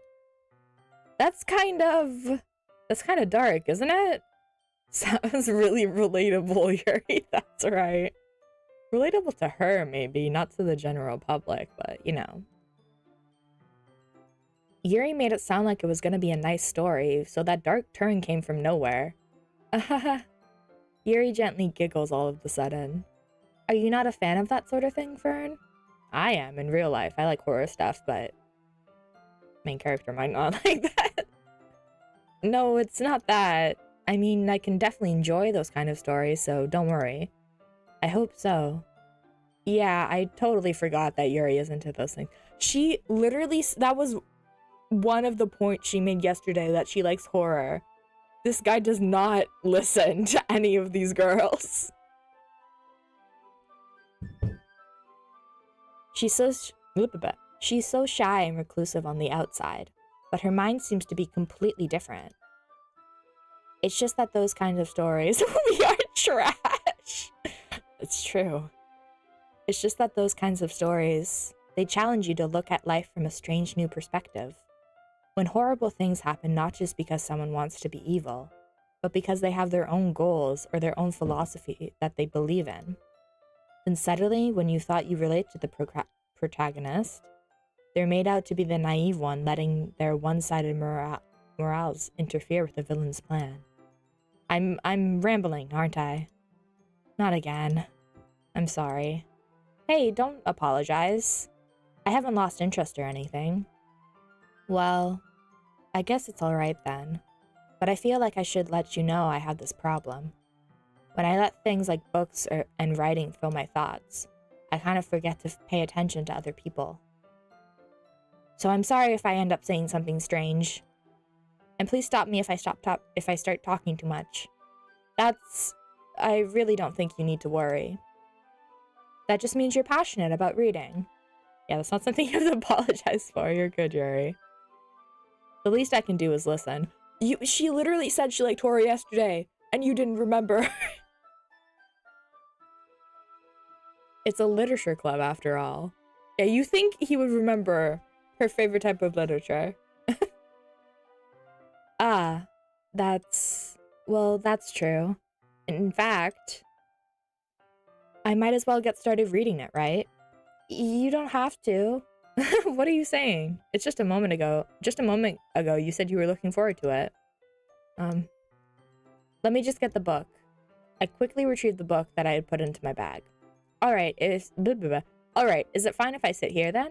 That's kind of dark, isn't it? Sounds really relatable, Yuri. That's right. Relatable to her, maybe, not to the general public, but, you know. Yuri made it sound like it was gonna be a nice story, so that dark turn came from nowhere. Ahaha. Yuri gently giggles all of a sudden. Are you not a fan of that sort of thing, Fern? I am, in real life. I like horror stuff, but main character might not like that. No, it's not that. I mean, I can definitely enjoy those kind of stories, so don't worry. I hope so. Yeah, I totally forgot that Yuri is into those things. She literally, that was one of the points she made yesterday, that she likes horror. This guy does not listen to any of these girls. She's so shy and reclusive on the outside, but her mind seems to be completely different. It's just that those kinds of stories, we are trash. It's true. It's just that those kinds of stories, they challenge you to look at life from a strange new perspective. When horrible things happen not just because someone wants to be evil, but because they have their own goals or their own philosophy that they believe in. Then suddenly, when you thought you relate to the protagonist, they're made out to be the naive one, letting their one-sided morals interfere with the villain's plan. I'm rambling, aren't I? Not again. I'm sorry. Hey, don't apologize. I haven't lost interest or anything. Well, I guess it's alright then. But I feel like I should let you know I have this problem. When I let things like books and writing fill my thoughts, I kind of forget to pay attention to other people. So I'm sorry if I end up saying something strange. And please stop me if I start talking too much. I really don't think you need to worry. That just means you're passionate about reading. Yeah, that's not something you have to apologize for. You're good, Yuri. The least I can do is listen. She literally said she liked horror yesterday, and you didn't remember. It's a literature club, after all. Yeah, you think he would remember her favorite type of literature. Ah, that's true. In fact, I might as well get started reading it, right? You don't have to. What are you saying? It's just a moment ago you said you were looking forward to it. Let me just get the book. I quickly retrieved the book that I had put into my bag. Alright, is it fine if I sit here then?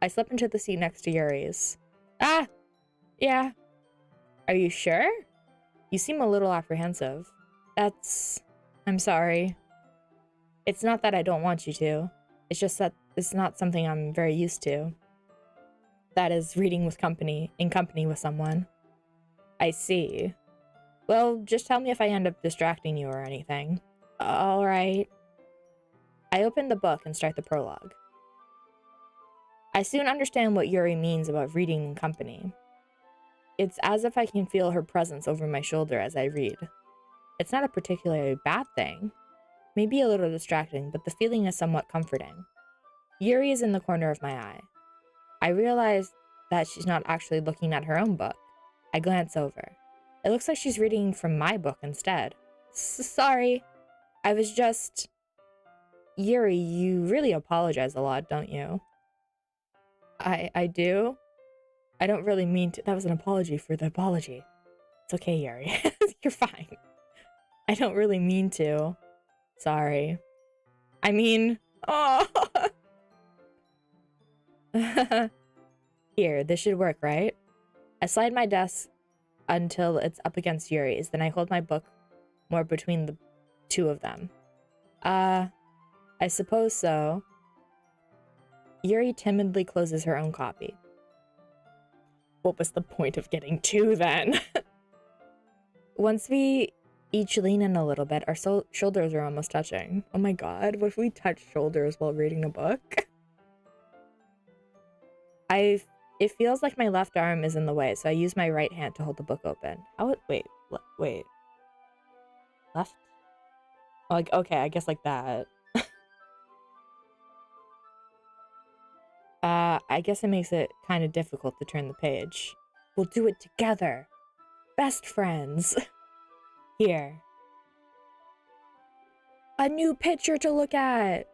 I slip into the seat next to Yuri's. Ah! Yeah. Are you sure? You seem a little apprehensive. I'm sorry. It's not that I don't want you to. It's just that it's not something I'm very used to. That is, reading in company with someone. I see. Well, just tell me if I end up distracting you or anything. Alright. I open the book and start the prologue. I soon understand what Yuri means about reading in company. It's as if I can feel her presence over my shoulder as I read. It's not a particularly bad thing. Maybe a little distracting, but the feeling is somewhat comforting. Yuri is in the corner of my eye. I realize that she's not actually looking at her own book. I glance over. It looks like she's reading from my book instead. Sorry. I was just... Yuri, you really apologize a lot, don't you? I do? I don't really mean to... That was an apology for the apology. It's okay, Yuri. You're fine. I don't really mean to. Sorry. I mean... Oh! Here, this should work, right? I slide my desk until it's up against Yuri's, then I hold my book more between the two of them. I suppose so. Yuri timidly closes her own copy. What was the point of getting two, then? Once we each lean in a little bit, our shoulders are almost touching. Oh my god, what if we touch shoulders while reading a book? It feels like my left arm is in the way, so I use my right hand to hold the book open. Wait. Left? Like, okay, I guess like that. I guess it makes it kind of difficult to turn the page. We'll do it together. Best friends. Here. A new picture to look at!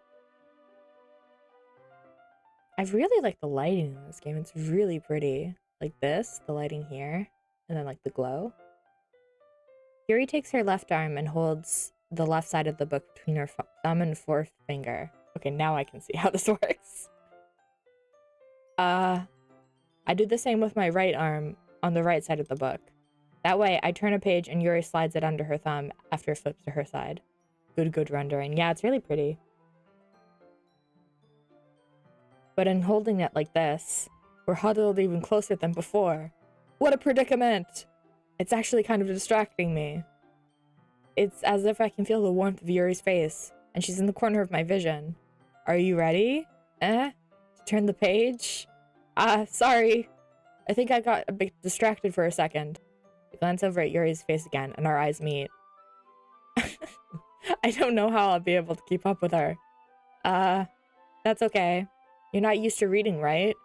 I really like the lighting in this game. It's really pretty. Like this, the lighting here, and then like the glow. Yuri takes her left arm and holds the left side of the book between her thumb and fourth finger. Okay, now I can see how this works. I do the same with my right arm on the right side of the book. That way, I turn a page and Yuri slides it under her thumb after it flips to her side. Good rendering. Yeah, it's really pretty. But in holding it like this, we're huddled even closer than before. What a predicament! It's actually kind of distracting me. It's as if I can feel the warmth of Yuri's face, and she's in the corner of my vision. Are you ready? To turn the page? Sorry. I think I got a bit distracted for a second. I glance over at Yuri's face again, and our eyes meet. I don't know how I'll be able to keep up with her. That's okay. You're not used to reading, right?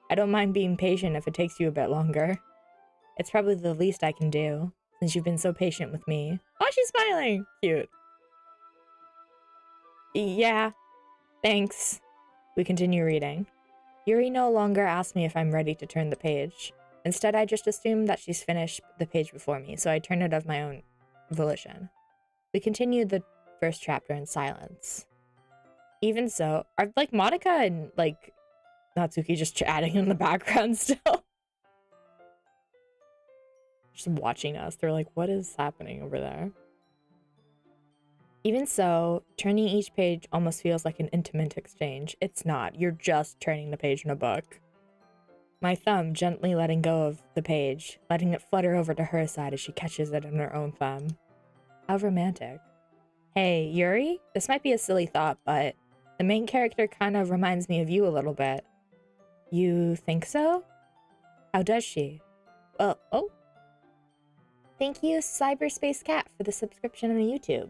I don't mind being patient if it takes you a bit longer. It's probably the least I can do, since you've been so patient with me. Oh, she's smiling! Cute. Yeah, thanks. We continue reading. Yuri no longer asks me if I'm ready to turn the page. Instead, I just assume that she's finished the page before me, so I turn it of my own volition. We continue the first chapter in silence. Even so, are like Monica and like Natsuki just chatting in the background still? Just watching us. They're like, what is happening over there? Even so, turning each page almost feels like an intimate exchange. It's not. You're just turning the page in a book. My thumb gently letting go of the page, letting it flutter over to her side as she catches it in her own thumb. How romantic. Hey, Yuri? This might be a silly thought, but the main character kind of reminds me of you a little bit. You think so? How does she? Well, oh. Thank you, Cyberspace Cat, for the subscription on YouTube.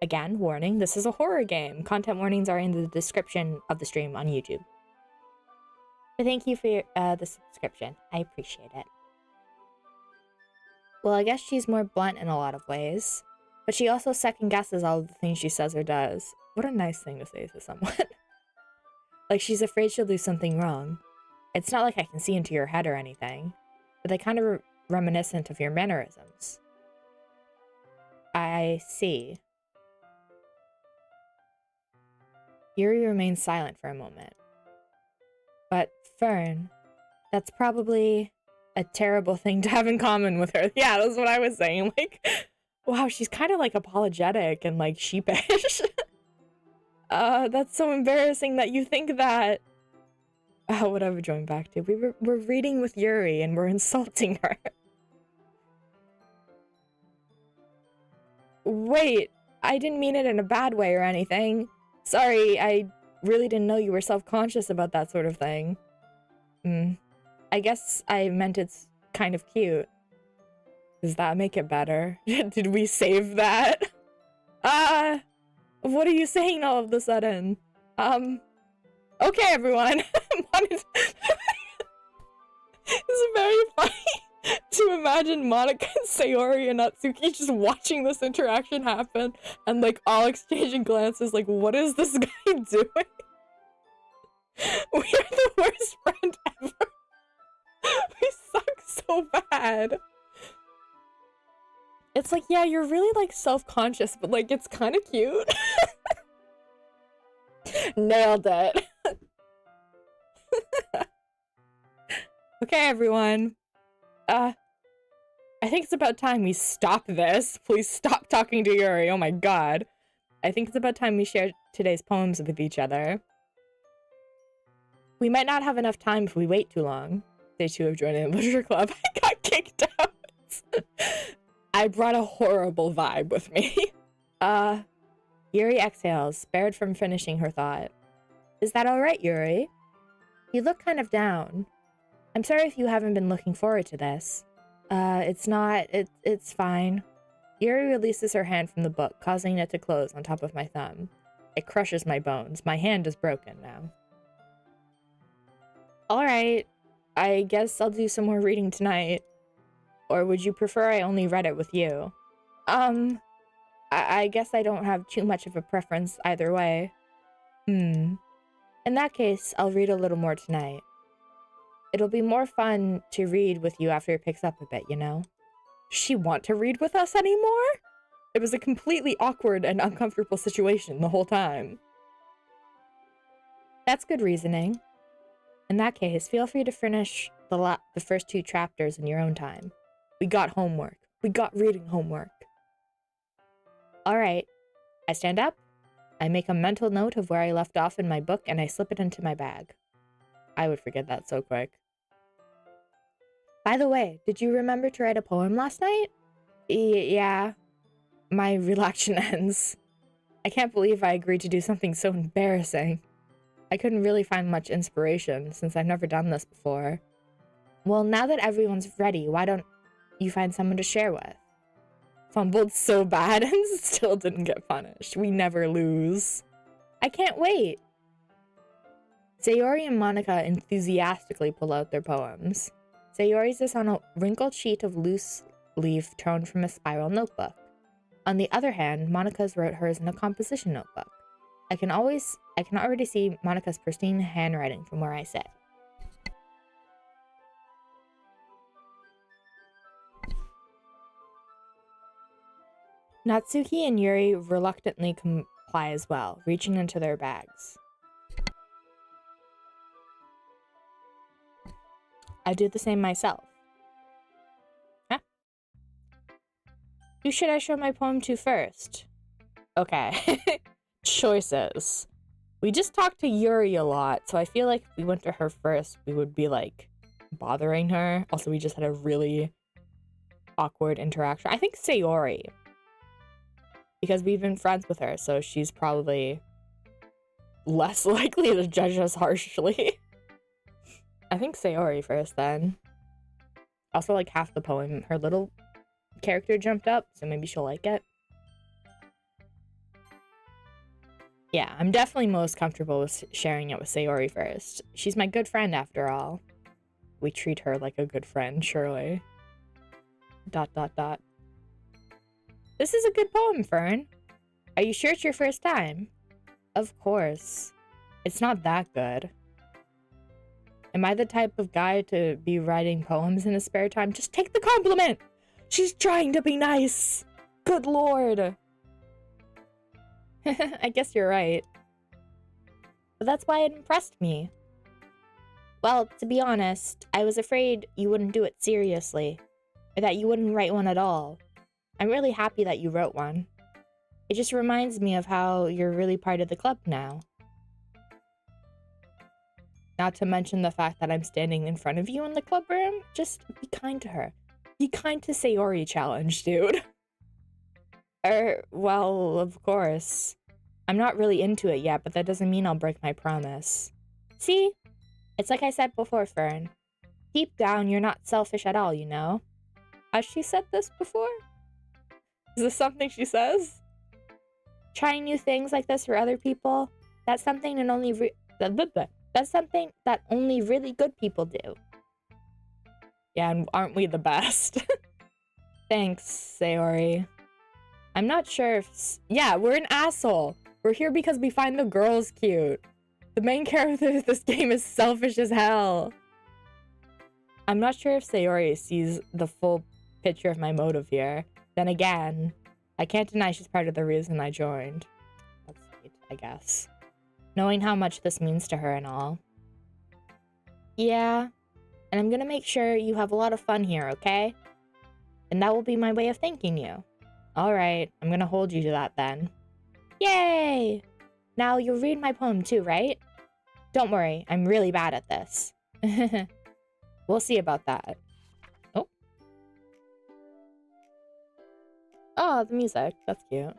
Again, warning, this is a horror game. Content warnings are in the description of the stream on YouTube. But thank you for the subscription. I appreciate it. Well, I guess she's more blunt in a lot of ways, but she also second guesses all of the things she says or does. What a nice thing to say to someone. Like she's afraid she'll do something wrong. It's not like I can see into your head or anything, but they kind of reminiscent of your mannerisms. I see. Yuri remains silent for a moment. But Fern, that's probably a terrible thing to have in common with her. Yeah, that's what I was saying. Like, wow, she's kind of like apologetic and like sheepish. That's so embarrassing that you think that. Oh, what are we going back to? We're reading with Yuri and we're insulting her. Wait, I didn't mean it in a bad way or anything. Sorry, really didn't know you were self-conscious about that sort of thing. I guess I meant it's kind of cute. Does that make it better? Did we save that? What are you saying all of a sudden? Okay, everyone. It's very funny to imagine Monica and Sayori and Natsuki just watching this interaction happen and like all exchanging glances like, what is this guy doing? We are the worst friend ever. We suck so bad. It's like, yeah, you're really like self-conscious, but like it's kind of cute. Nailed it. Okay, everyone. I think it's about time we stop this. Please stop talking to Yuri. Oh my god. I think it's about time we share today's poems with each other. We might not have enough time if we wait too long. Day 2 of joining the literature club. I got kicked out. I brought a horrible vibe with me. Yuri exhales, spared from finishing her thought. Is that alright, Yuri? You look kind of down. I'm sorry if you haven't been looking forward to this. It's fine. Yuri releases her hand from the book, causing it to close on top of my thumb. It crushes my bones. My hand is broken now. Alright, I guess I'll do some more reading tonight. Or would you prefer I only read it with you? I guess I don't have too much of a preference either way. In that case, I'll read a little more tonight. It'll be more fun to read with you after it picks up a bit, you know? Does she want to read with us anymore? It was a completely awkward and uncomfortable situation the whole time. That's good reasoning. In that case, feel free to finish the first 2 chapters in your own time. We got homework. We got reading homework. Alright. I stand up. I make a mental note of where I left off in my book and I slip it into my bag. I would forget that so quick. By the way, did you remember to write a poem last night? Yeah. My reaction ends. I can't believe I agreed to do something so embarrassing. I couldn't really find much inspiration since I've never done this before. Well, now that everyone's ready, why don't you find someone to share with? Fumbled so bad and still didn't get punished. We never lose. I can't wait. Sayori and Monica enthusiastically pull out their poems. Sayori's is on a wrinkled sheet of loose leaf torn from a spiral notebook. On the other hand, Monica's wrote hers in a composition notebook. I can already see Monica's pristine handwriting from where I sit. Natsuki and Yuri reluctantly comply as well, reaching into their bags. I do the same myself. Huh? Who should I show my poem to first? Okay. Choices. We just talked to Yuri a lot, so I feel like if we went to her first, we would be, like, bothering her. Also, we just had a really awkward interaction. I think Sayori. Because we've been friends with her, so she's probably less likely to judge us harshly. I think Sayori first, then. Also, like, half the poem, her little character jumped up, so maybe she'll like it. Yeah, I'm definitely most comfortable with sharing it with Sayori first. She's my good friend, after all. We treat her like a good friend, surely. ... This is a good poem, Fern. Are you sure it's your first time? Of course. It's not that good. Am I the type of guy to be writing poems in his spare time? Just take the compliment! She's trying to be nice! Good lord! I guess you're right. But that's why it impressed me. Well, to be honest, I was afraid you wouldn't do it seriously. Or that you wouldn't write one at all. I'm really happy that you wrote one. It just reminds me of how you're really part of the club now. Not to mention the fact that I'm standing in front of you in the club room. Just be kind to her. Be kind to Sayori challenge, dude. Well, of course. I'm not really into it yet, but that doesn't mean I'll break my promise. See? It's like I said before, Fern. Deep down, you're not selfish at all, you know? Has she said this before? Is this something she says? Trying new things like this for other people, that's something that only really good people do. Yeah, and aren't we the best? Thanks, Sayori. I'm not sure if... Yeah, we're an asshole. We're here because we find the girls cute. The main character of this game is selfish as hell. I'm not sure if Sayori sees the full picture of my motive here. Then again, I can't deny she's part of the reason I joined. That's sweet, I guess. Knowing how much this means to her and all. Yeah, and I'm gonna make sure you have a lot of fun here, okay? And that will be my way of thanking you. Alright, I'm gonna hold you to that then. Yay! Now you'll read my poem too, right? Don't worry, I'm really bad at this. We'll see about that. Oh. Oh, the music. That's cute.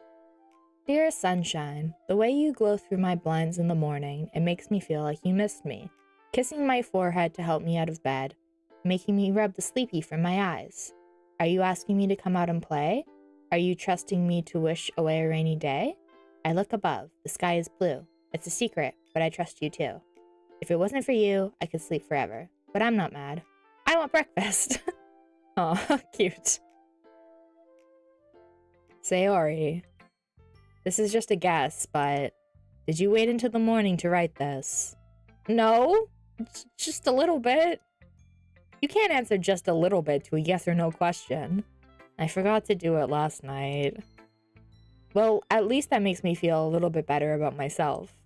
Dear sunshine, the way you glow through my blinds in the morning, it makes me feel like you missed me. Kissing my forehead to help me out of bed, making me rub the sleepy from my eyes. Are you asking me to come out and play? Are you trusting me to wish away a rainy day? I look above. The sky is blue. It's a secret, but I trust you too. If it wasn't for you, I could sleep forever. But I'm not mad. I want breakfast. Aw, cute. Sayori. This is just a guess, but did you wait until the morning to write this? No, just a little bit. You can't answer just a little bit to a yes or no question. I forgot to do it last night. Well, at least that makes me feel a little bit better about myself.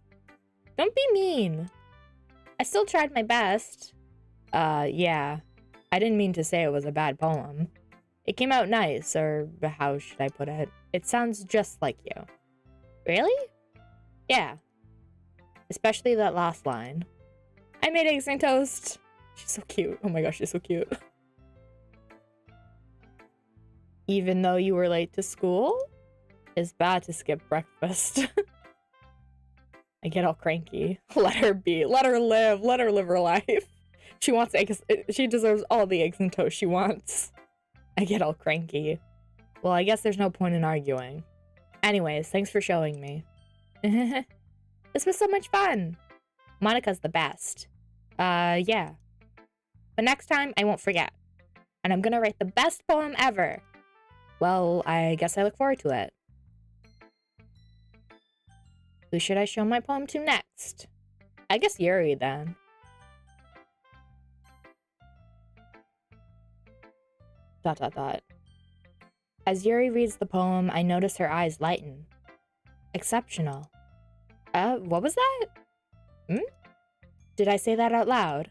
Don't be mean. I still tried my best. Yeah. I didn't mean to say it was a bad poem. It came out nice, or how should I put it? It sounds just like you. Really? Yeah. Especially that last line. I made eggs and toast. She's so cute. Oh my gosh, she's so cute. Even though you were late to school? It's bad to skip breakfast. I get all cranky. Let her be. Let her live. Let her live her life. She wants eggs. She deserves all the eggs and toast she wants. I get all cranky. Well, I guess there's no point in arguing. Anyways, thanks for showing me. This was so much fun. Monica's the best. Yeah. But next time, I won't forget. And I'm gonna write the best poem ever. Well, I guess I look forward to it. Who should I show my poem to next? I guess Yuri, then. ... As Yuri reads the poem, I notice her eyes lighten. Exceptional. What was that? Did I say that out loud?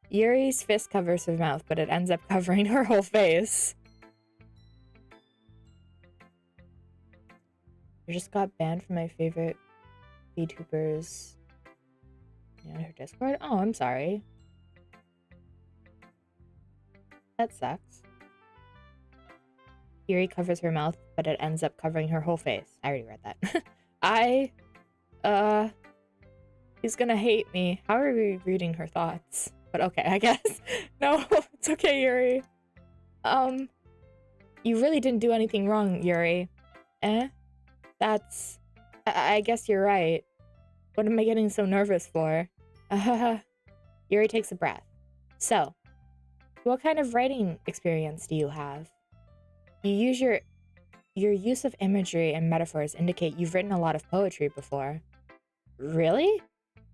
Yuri's fist covers her mouth, but it ends up covering her whole face. I just got banned from my favorite VTubers on her Discord. Oh, I'm sorry. That sucks. Yuri covers her mouth, but it ends up covering her whole face. I already read that. He's gonna hate me. How are we reading her thoughts? But okay, I guess. No, it's okay, Yuri. You really didn't do anything wrong, Yuri. That's... I guess you're right. What am I getting so nervous for? Yuri takes a breath. So, what kind of writing experience do you have? You use your use of imagery and metaphors indicate you've written a lot of poetry before. Really?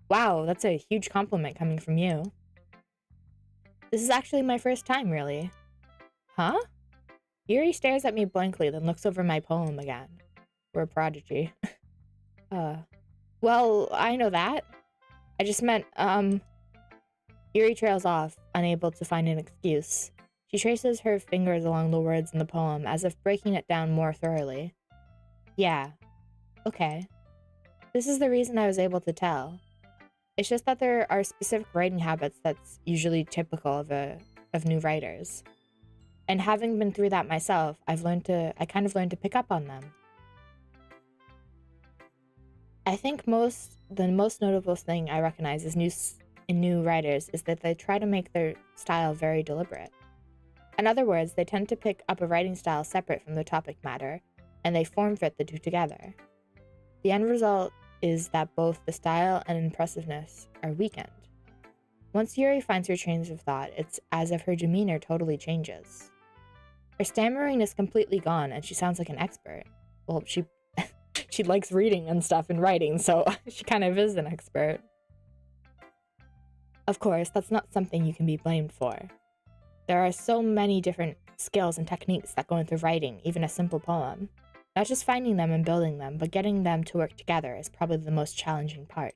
Wow, that's a huge compliment coming from you. This is actually my first time, really. Huh? Yuri stares at me blankly, then looks over my poem again. We're a prodigy. Well, I know that. I just meant, Yuri trails off, unable to find an excuse. She traces her fingers along the words in the poem, as if breaking it down more thoroughly. Yeah. Okay. This is the reason I was able to tell. It's just that there are specific writing habits that's usually typical of new writers. And having been through that myself, I kind of learned to pick up on them. I think the most notable thing I recognize in new writers is that they try to make their style very deliberate. In other words, they tend to pick up a writing style separate from the topic matter, and they form fit the two together. The end result is that both the style and impressiveness are weakened. Once Yuri finds her trains of thought, it's as if her demeanor totally changes. Her stammering is completely gone, and she sounds like an expert. Well, she likes reading and stuff and writing, so she kind of is an expert. Of course, that's not something you can be blamed for. There are so many different skills and techniques that go into writing, even a simple poem. Not just finding them and building them, but getting them to work together is probably the most challenging part.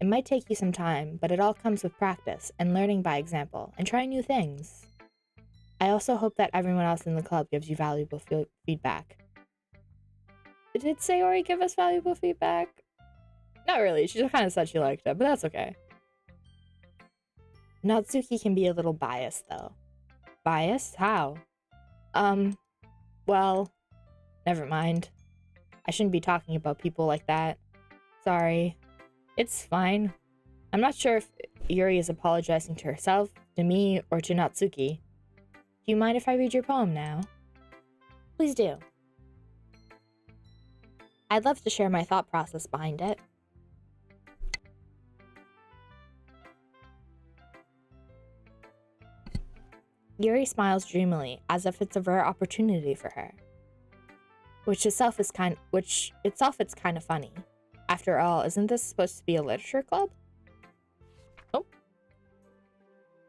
It might take you some time, but it all comes with practice and learning by example and trying new things. I also hope that everyone else in the club gives you valuable feedback. Did Sayori give us valuable feedback? Not really, she just kind of said she liked it, but that's okay. Natsuki can be a little biased, though. Biased? How? Well, never mind. I shouldn't be talking about people like that. Sorry. It's fine. I'm not sure if Yuri is apologizing to herself, to me, or to Natsuki. Do you mind if I read your poem now? Please do. I'd love to share my thought process behind it. Yuri smiles dreamily, as if it's a rare opportunity for her. Which itself is kind of funny. After all, isn't this supposed to be a literature club? Oh.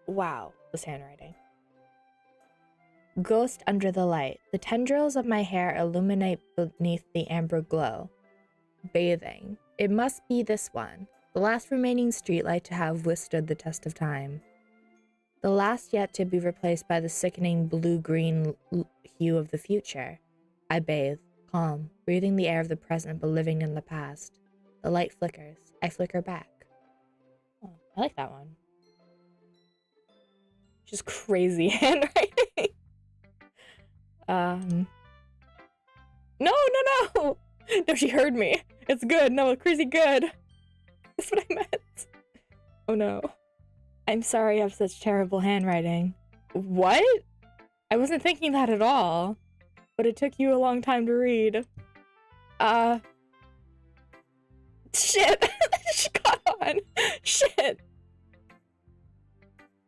Wow, this handwriting. Ghost under the light. The tendrils of my hair illuminate beneath the amber glow. Bathing. It must be this one, the last remaining streetlight to have withstood the test of time. The last yet to be replaced by the sickening blue-green hue of the future. I bathe, calm, breathing the air of the present but living in the past. The light flickers. I flicker back. Oh, I like that one. Just crazy handwriting. No! No, she heard me. It's good. No, crazy good. That's what I meant. Oh no. I'm sorry I have such terrible handwriting. What? I wasn't thinking that at all. But it took you a long time to read. Shit! She caught on! Shit!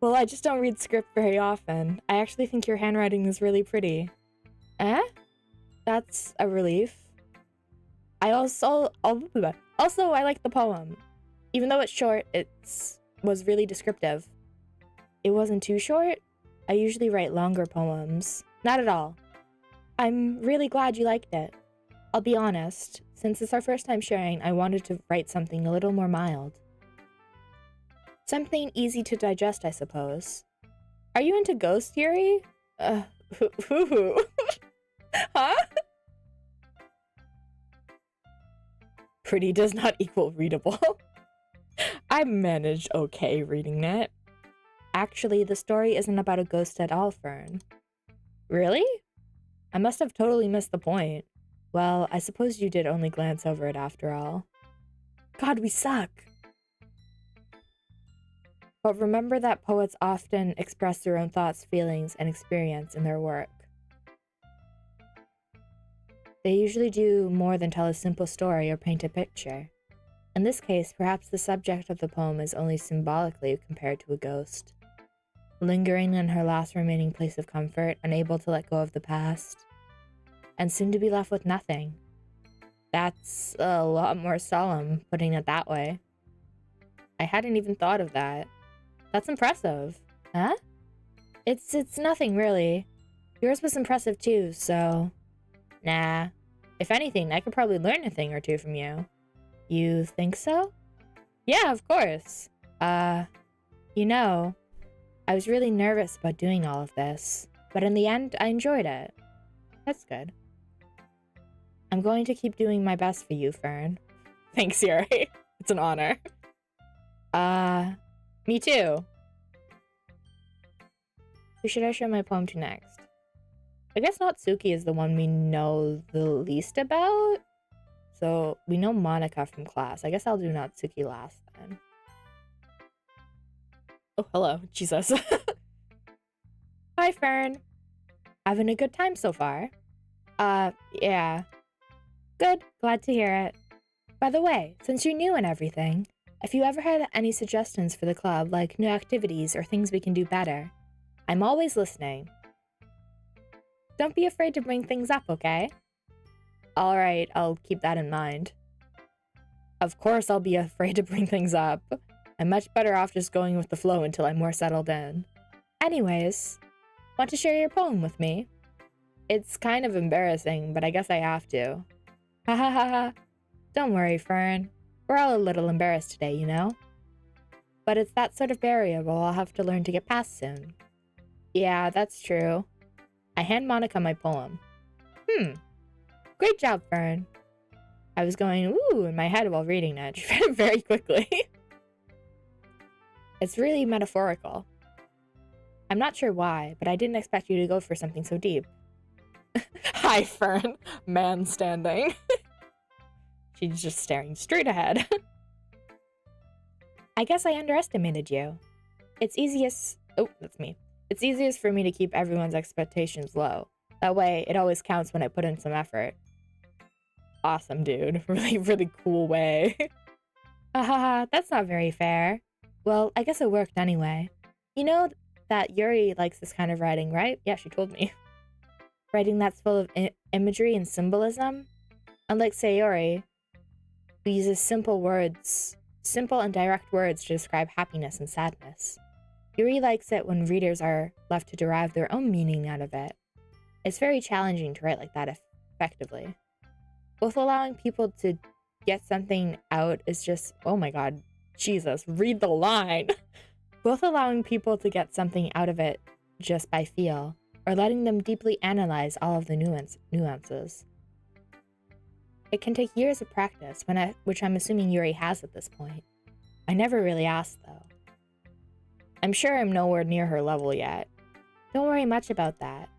Well, I just don't read script very often. I actually think your handwriting is really pretty. Eh? That's a relief. I also I like the poem. Even though it's short, was really descriptive. It wasn't too short. I usually write longer poems. Not at all. I'm really glad you liked it. I'll be honest, since it's our first time sharing, I wanted to write something a little more mild. Something easy to digest, I suppose. Are you into ghost theory? Who? Huh? Pretty does not equal readable. I managed okay reading it. Actually, the story isn't about a ghost at all, Fern. Really? I must have totally missed the point. Well, I suppose you did only glance over it after all. God, we suck. But remember that poets often express their own thoughts, feelings, and experience in their work. They usually do more than tell a simple story or paint a picture. In this case, perhaps the subject of the poem is only symbolically compared to a ghost, lingering in her last remaining place of comfort, unable to let go of the past, and soon to be left with nothing. That's a lot more solemn, putting it that way. I hadn't even thought of that. That's impressive. Huh? It's nothing, really. Yours was impressive too, so... Nah. If anything, I could probably learn a thing or two from you. You think so? Yeah, of course. You know, I was really nervous about doing all of this, but in the end, I enjoyed it. That's good. I'm going to keep doing my best for you, Fern. Thanks, Yuri. It's an honor. Me too. Who should I show my poem to next? I guess Natsuki is the one we know the least about, So we know Monica from class. I guess I'll do Natsuki last then. Oh, hello. Jesus. Hi, Fern. Having a good time so far? Yeah. Good. Glad to hear it. By the way, since you're new and everything, if you ever had any suggestions for the club, like new activities or things we can do better, I'm always listening. Don't be afraid to bring things up, okay? Alright, I'll keep that in mind. Of course I'll be afraid to bring things up. I'm much better off just going with the flow until I'm more settled in. Anyways, want to share your poem with me? It's kind of embarrassing, but I guess I have to. Ha ha ha ha. Don't worry, Fern. We're all a little embarrassed today, you know? But it's that sort of barrier I'll have to learn to get past soon. Yeah, that's true. I hand Monica my poem. Great job, Fern. I was going, ooh, in my head while reading it. She read it very quickly. It's really metaphorical. I'm not sure why, but I didn't expect you to go for something so deep. Hi, Fern. Man standing. She's just staring straight ahead. I guess I underestimated you. It's easiest... Oh, that's me. It's easiest for me to keep everyone's expectations low. That way, it always counts when I put in some effort. Awesome, dude. Really, really cool way. Haha, that's not very fair. Well, I guess it worked anyway. You know that Yuri likes this kind of writing, right? Yeah, she told me. Writing that's full of imagery and symbolism? Unlike Sayori, who uses simple and direct words to describe happiness and sadness. Yuri likes it when readers are left to derive their own meaning out of it. It's very challenging to write like that effectively. Both allowing people to get something out is just, oh my god, Jesus, read the line! Both allowing people to get something out of it just by feel, or letting them deeply analyze all of the nuances. It can take years of practice, which I'm assuming Yuri has at this point. I never really asked, though. I'm sure I'm nowhere near her level yet. Don't worry much about that.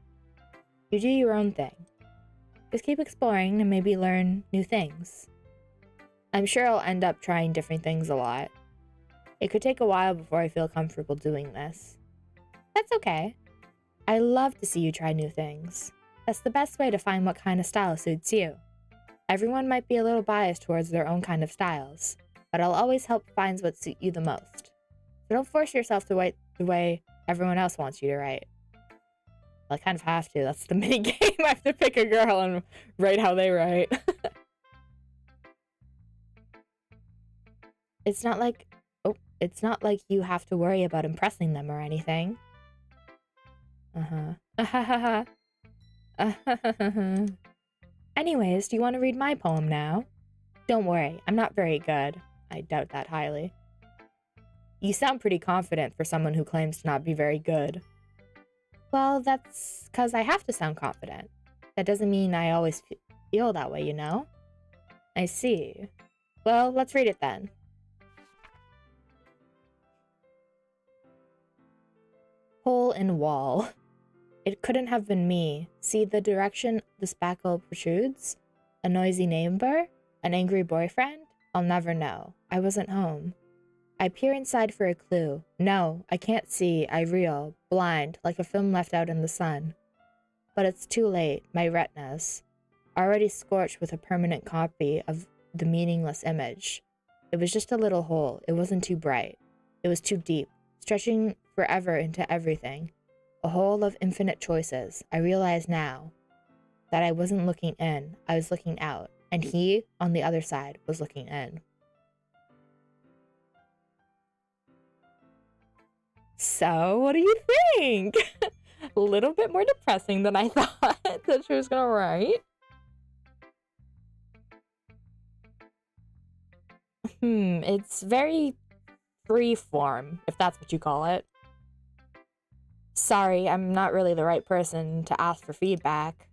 You do your own thing. Just keep exploring and maybe learn new things. I'm sure I'll end up trying different things a lot. It could take a while before I feel comfortable doing this. That's okay. I love to see you try new things. That's the best way to find what kind of style suits you. Everyone might be a little biased towards their own kind of styles, but I'll always help find what suits you the most. So don't force yourself to write the way everyone else wants you to write. Well, I kind of have to. That's the mini game. I have to pick a girl and write how they write. It's not like you have to worry about impressing them or anything. Anyways, do you want to read my poem now? Don't worry, I'm not very good. I doubt that highly. You sound pretty confident for someone who claims to not be very good. Well, that's because I have to sound confident. That doesn't mean I always feel that way, you know? I see. Well, let's read it then. Hole in wall. It couldn't have been me. See the direction the spackle protrudes? A noisy neighbor? An angry boyfriend? I'll never know. I wasn't home. I peer inside for a clue. No, I can't see. I reel, blind, like a film left out in the sun. But it's too late. My retinas, already scorched with a permanent copy of the meaningless image. It was just a little hole. It wasn't too bright. It was too deep, stretching forever into everything. A hole of infinite choices. I realize now that I wasn't looking in. I was looking out. And he, on the other side, was looking in. So, what do you think? A little bit more depressing than I thought that she was gonna write. It's very free-form, if that's what you call it. Sorry, I'm not really the right person to ask for feedback.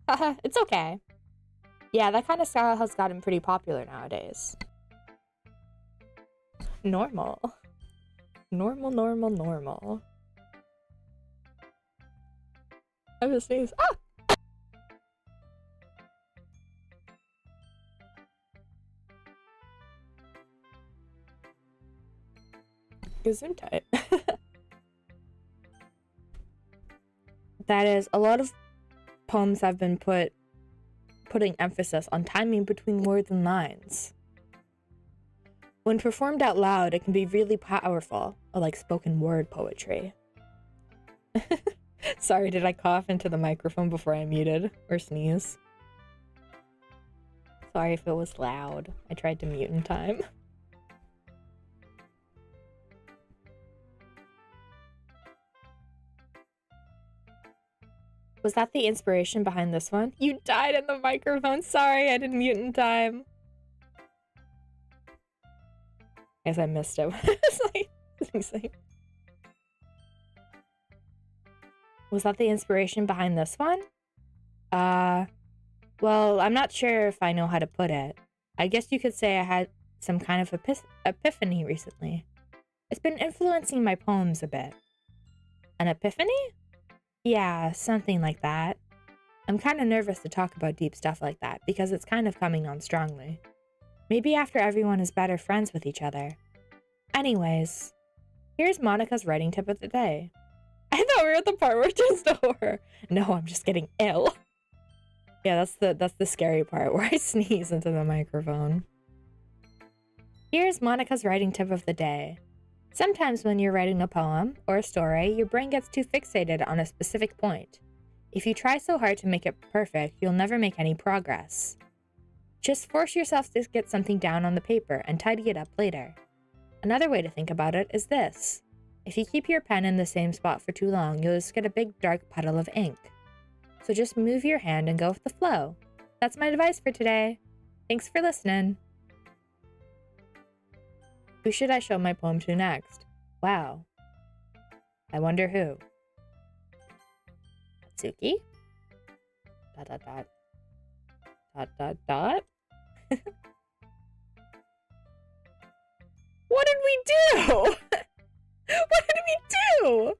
Haha, it's okay. Yeah, that kind of style has gotten pretty popular nowadays. Normal. Normal. I have a sneeze. Ah! Gesundheit. That is, a lot of poems have been putting emphasis on timing between words and lines. When performed out loud, it can be really powerful, like spoken word poetry. Sorry, did I cough into the microphone before I muted or sneeze? Sorry if it was loud. I tried to mute in time. Was that the inspiration behind this one? You died in the microphone. Sorry, I didn't mute in time. I guess I missed it. It's like, was that the inspiration behind this one? Well, I'm not sure if I know how to put it. I guess you could say I had some kind of epiphany recently. It's been influencing my poems a bit. An epiphany? Yeah, something like that. I'm kind of nervous to talk about deep stuff like that because it's kind of coming on strongly. Maybe after everyone is better friends with each other. Anyways, here's Monica's writing tip of the day. I thought we were at the part where it turns to horror. No, I'm just getting ill. Yeah, that's the scary part where I sneeze into the microphone. Here's Monica's writing tip of the day. Sometimes when you're writing a poem or a story, your brain gets too fixated on a specific point. If you try so hard to make it perfect, you'll never make any progress. Just force yourself to get something down on the paper and tidy it up later. Another way to think about it is this. If you keep your pen in the same spot for too long, you'll just get a big dark puddle of ink. So just move your hand and go with the flow. That's my advice for today. Thanks for listening. Who should I show my poem to next? Wow. I wonder who. Natsuki? ... What did we do? What did we do?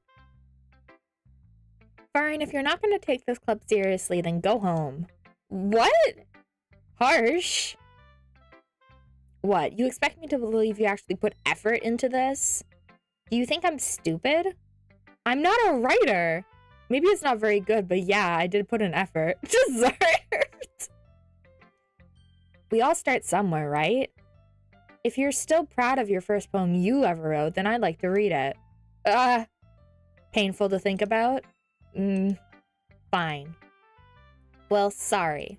Fine, if you're not going to take this club seriously, then go home. What? Harsh. What, you expect me to believe you actually put effort into this? Do you think I'm stupid? I'm not a writer. Maybe it's not very good, but yeah, I did put an effort. Deserved. We all start somewhere, right? If you're still proud of your first poem you ever wrote, then I'd like to read it. Painful to think about? Fine. Well, sorry.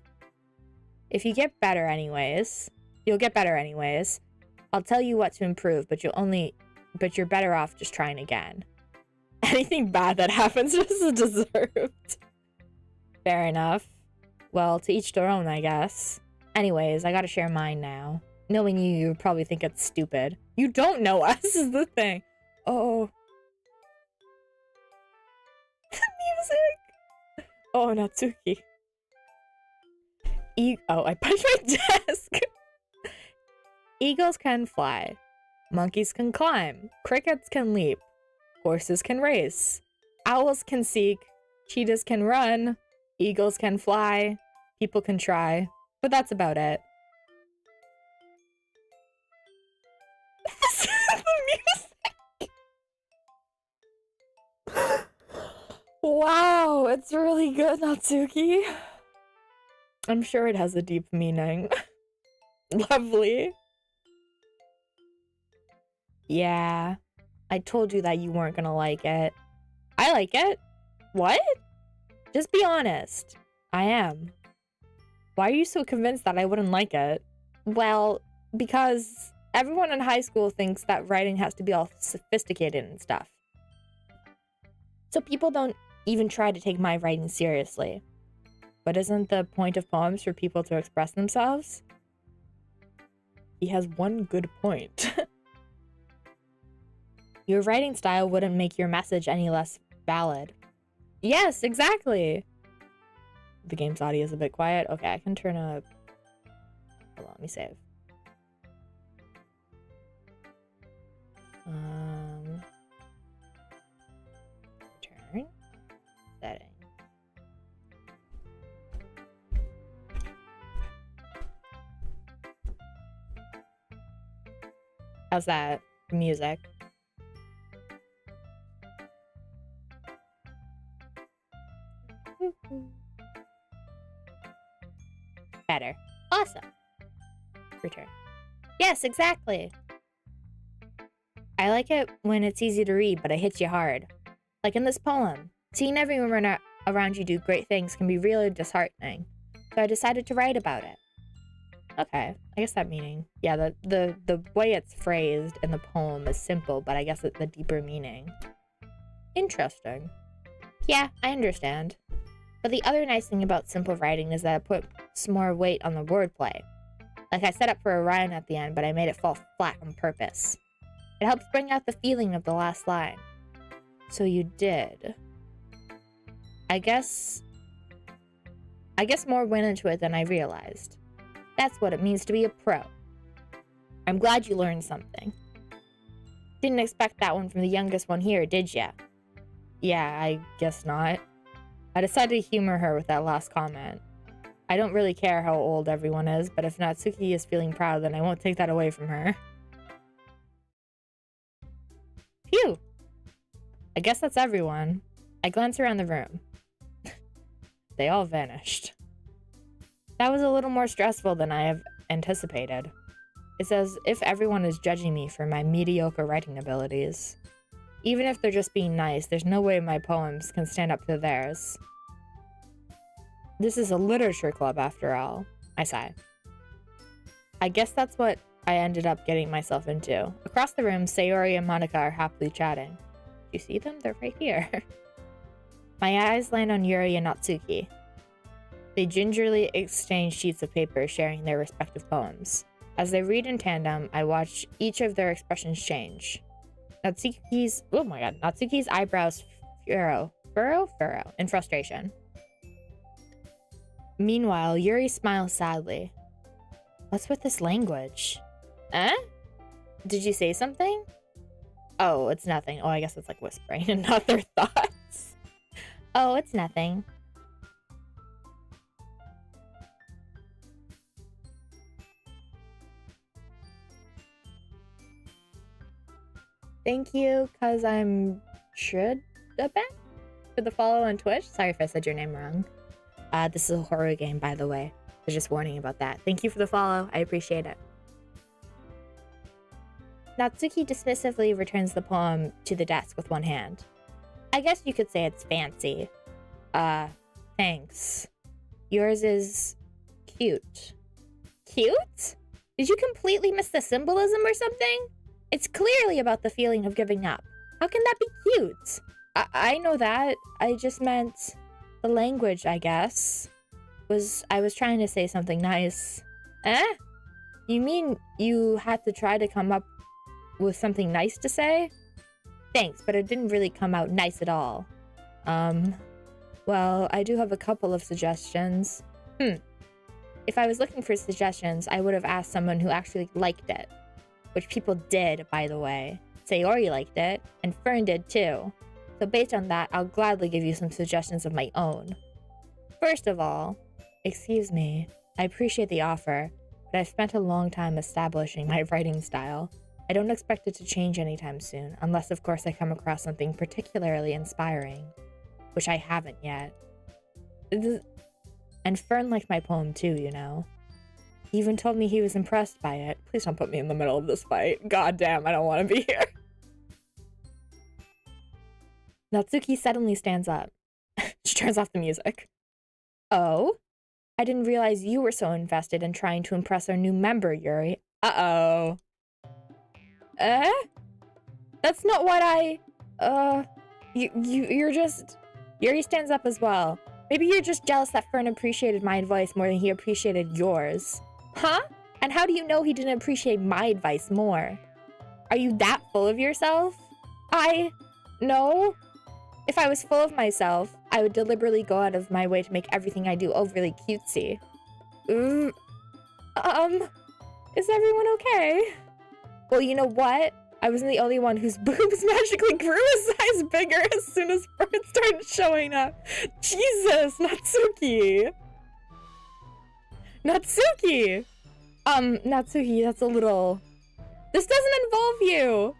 If you get better anyways, you'll get better anyways. I'll tell you what to improve, but you're better off just trying again. Anything bad that happens is deserved. Fair enough. Well, to each their own, I guess. Anyways, I gotta share mine now. Knowing you would probably think it's stupid. You don't know us, is the thing. Oh. The music! Oh, Natsuki. Oh, I punched my desk! Eagles can fly. Monkeys can climb. Crickets can leap. Horses can race. Owls can seek. Cheetahs can run. Eagles can fly. People can try. But that's about it. The music! Wow, it's really good, Natsuki. I'm sure it has a deep meaning. Lovely. Yeah, I told you that you weren't gonna like it. I like it. What? Just be honest. I am. Why are you so convinced that I wouldn't like it? Well, because everyone in high school thinks that writing has to be all sophisticated and stuff. So people don't even try to take my writing seriously. But isn't the point of poems for people to express themselves? He has one good point. Your writing style wouldn't make your message any less valid. Yes, exactly. The game's audio is a bit quiet. Okay, I can turn up. Hold on, let me save. Turn. Setting. How's that? Music. Better. Awesome. Return. Yes, exactly. I like it when it's easy to read, but it hits you hard. Like in this poem. Seeing everyone around you do great things can be really disheartening. So I decided to write about it. Okay, I guess that meaning. Yeah, the way it's phrased in the poem is simple, but I guess it's the deeper meaning. Interesting. Yeah, I understand. But the other nice thing about simple writing is that it puts more weight on the wordplay. Like I set up for a rhyme at the end, but I made it fall flat on purpose. It helps bring out the feeling of the last line. So you did. I guess more went into it than I realized. That's what it means to be a pro. I'm glad you learned something. Didn't expect that one from the youngest one here, did ya? Yeah, I guess not. I decided to humor her with that last comment. I don't really care how old everyone is, but if Natsuki is feeling proud, then I won't take that away from her. Phew! I guess that's everyone. I glance around the room. They all vanished. That was a little more stressful than I have anticipated. It's as if everyone is judging me for my mediocre writing abilities. Even if they're just being nice, there's no way my poems can stand up to theirs. This is a literature club after all, I sigh. I guess that's what I ended up getting myself into. Across the room, Sayori and Monica are happily chatting. Do you see them? They're right here. My eyes land on Yuri and Natsuki. They gingerly exchange sheets of paper, sharing their respective poems. As they read in tandem, I watch each of their expressions change. Natsuki's eyebrows furrow in frustration. Meanwhile, Yuri smiles sadly. What's with this language? Eh? Did you say something? Oh, it's nothing. Oh, I guess it's like whispering and not their thoughts. Oh, it's nothing. Thank you, cause I'm should a bit for the follow on Twitch. Sorry if I said your name wrong. This is a horror game, by the way. So just warning about that. Thank you for the follow. I appreciate it. Natsuki dismissively returns the poem to the desk with one hand. I guess you could say it's fancy. Thanks. Yours is cute. Cute? Did you completely miss the symbolism or something? It's clearly about the feeling of giving up. How can that be cute? I know that. I just meant the language, I guess. I was trying to say something nice. Eh? You mean you had to try to come up with something nice to say? Thanks, but it didn't really come out nice at all. Well, I do have a couple of suggestions. If I was looking for suggestions, I would have asked someone who actually liked it. Which people did, by the way. Sayori liked it, and Fern did too. So based on that, I'll gladly give you some suggestions of my own. First of all, excuse me, I appreciate the offer, but I've spent a long time establishing my writing style. I don't expect it to change anytime soon, unless of course I come across something particularly inspiring, which I haven't yet. And Fern liked my poem too, you know. He even told me he was impressed by it. Please don't put me in the middle of this fight. God damn, I don't want to be here. Natsuki suddenly stands up. She turns off the music. Oh? I didn't realize you were so invested in trying to impress our new member, Yuri. Uh-oh. Eh? That's not what you're just... Yuri stands up as well. Maybe you're just jealous that Fern appreciated my advice more than he appreciated yours. Huh? And how do you know he didn't appreciate my advice more? Are you that full of yourself? No. If I was full of myself, I would deliberately go out of my way to make everything I do overly cutesy. Is everyone okay? Well, you know what? I wasn't the only one whose boobs magically grew a size bigger as soon as Fern started showing up. Jesus, Natsuki! Natsuki, that's a little... This doesn't involve you!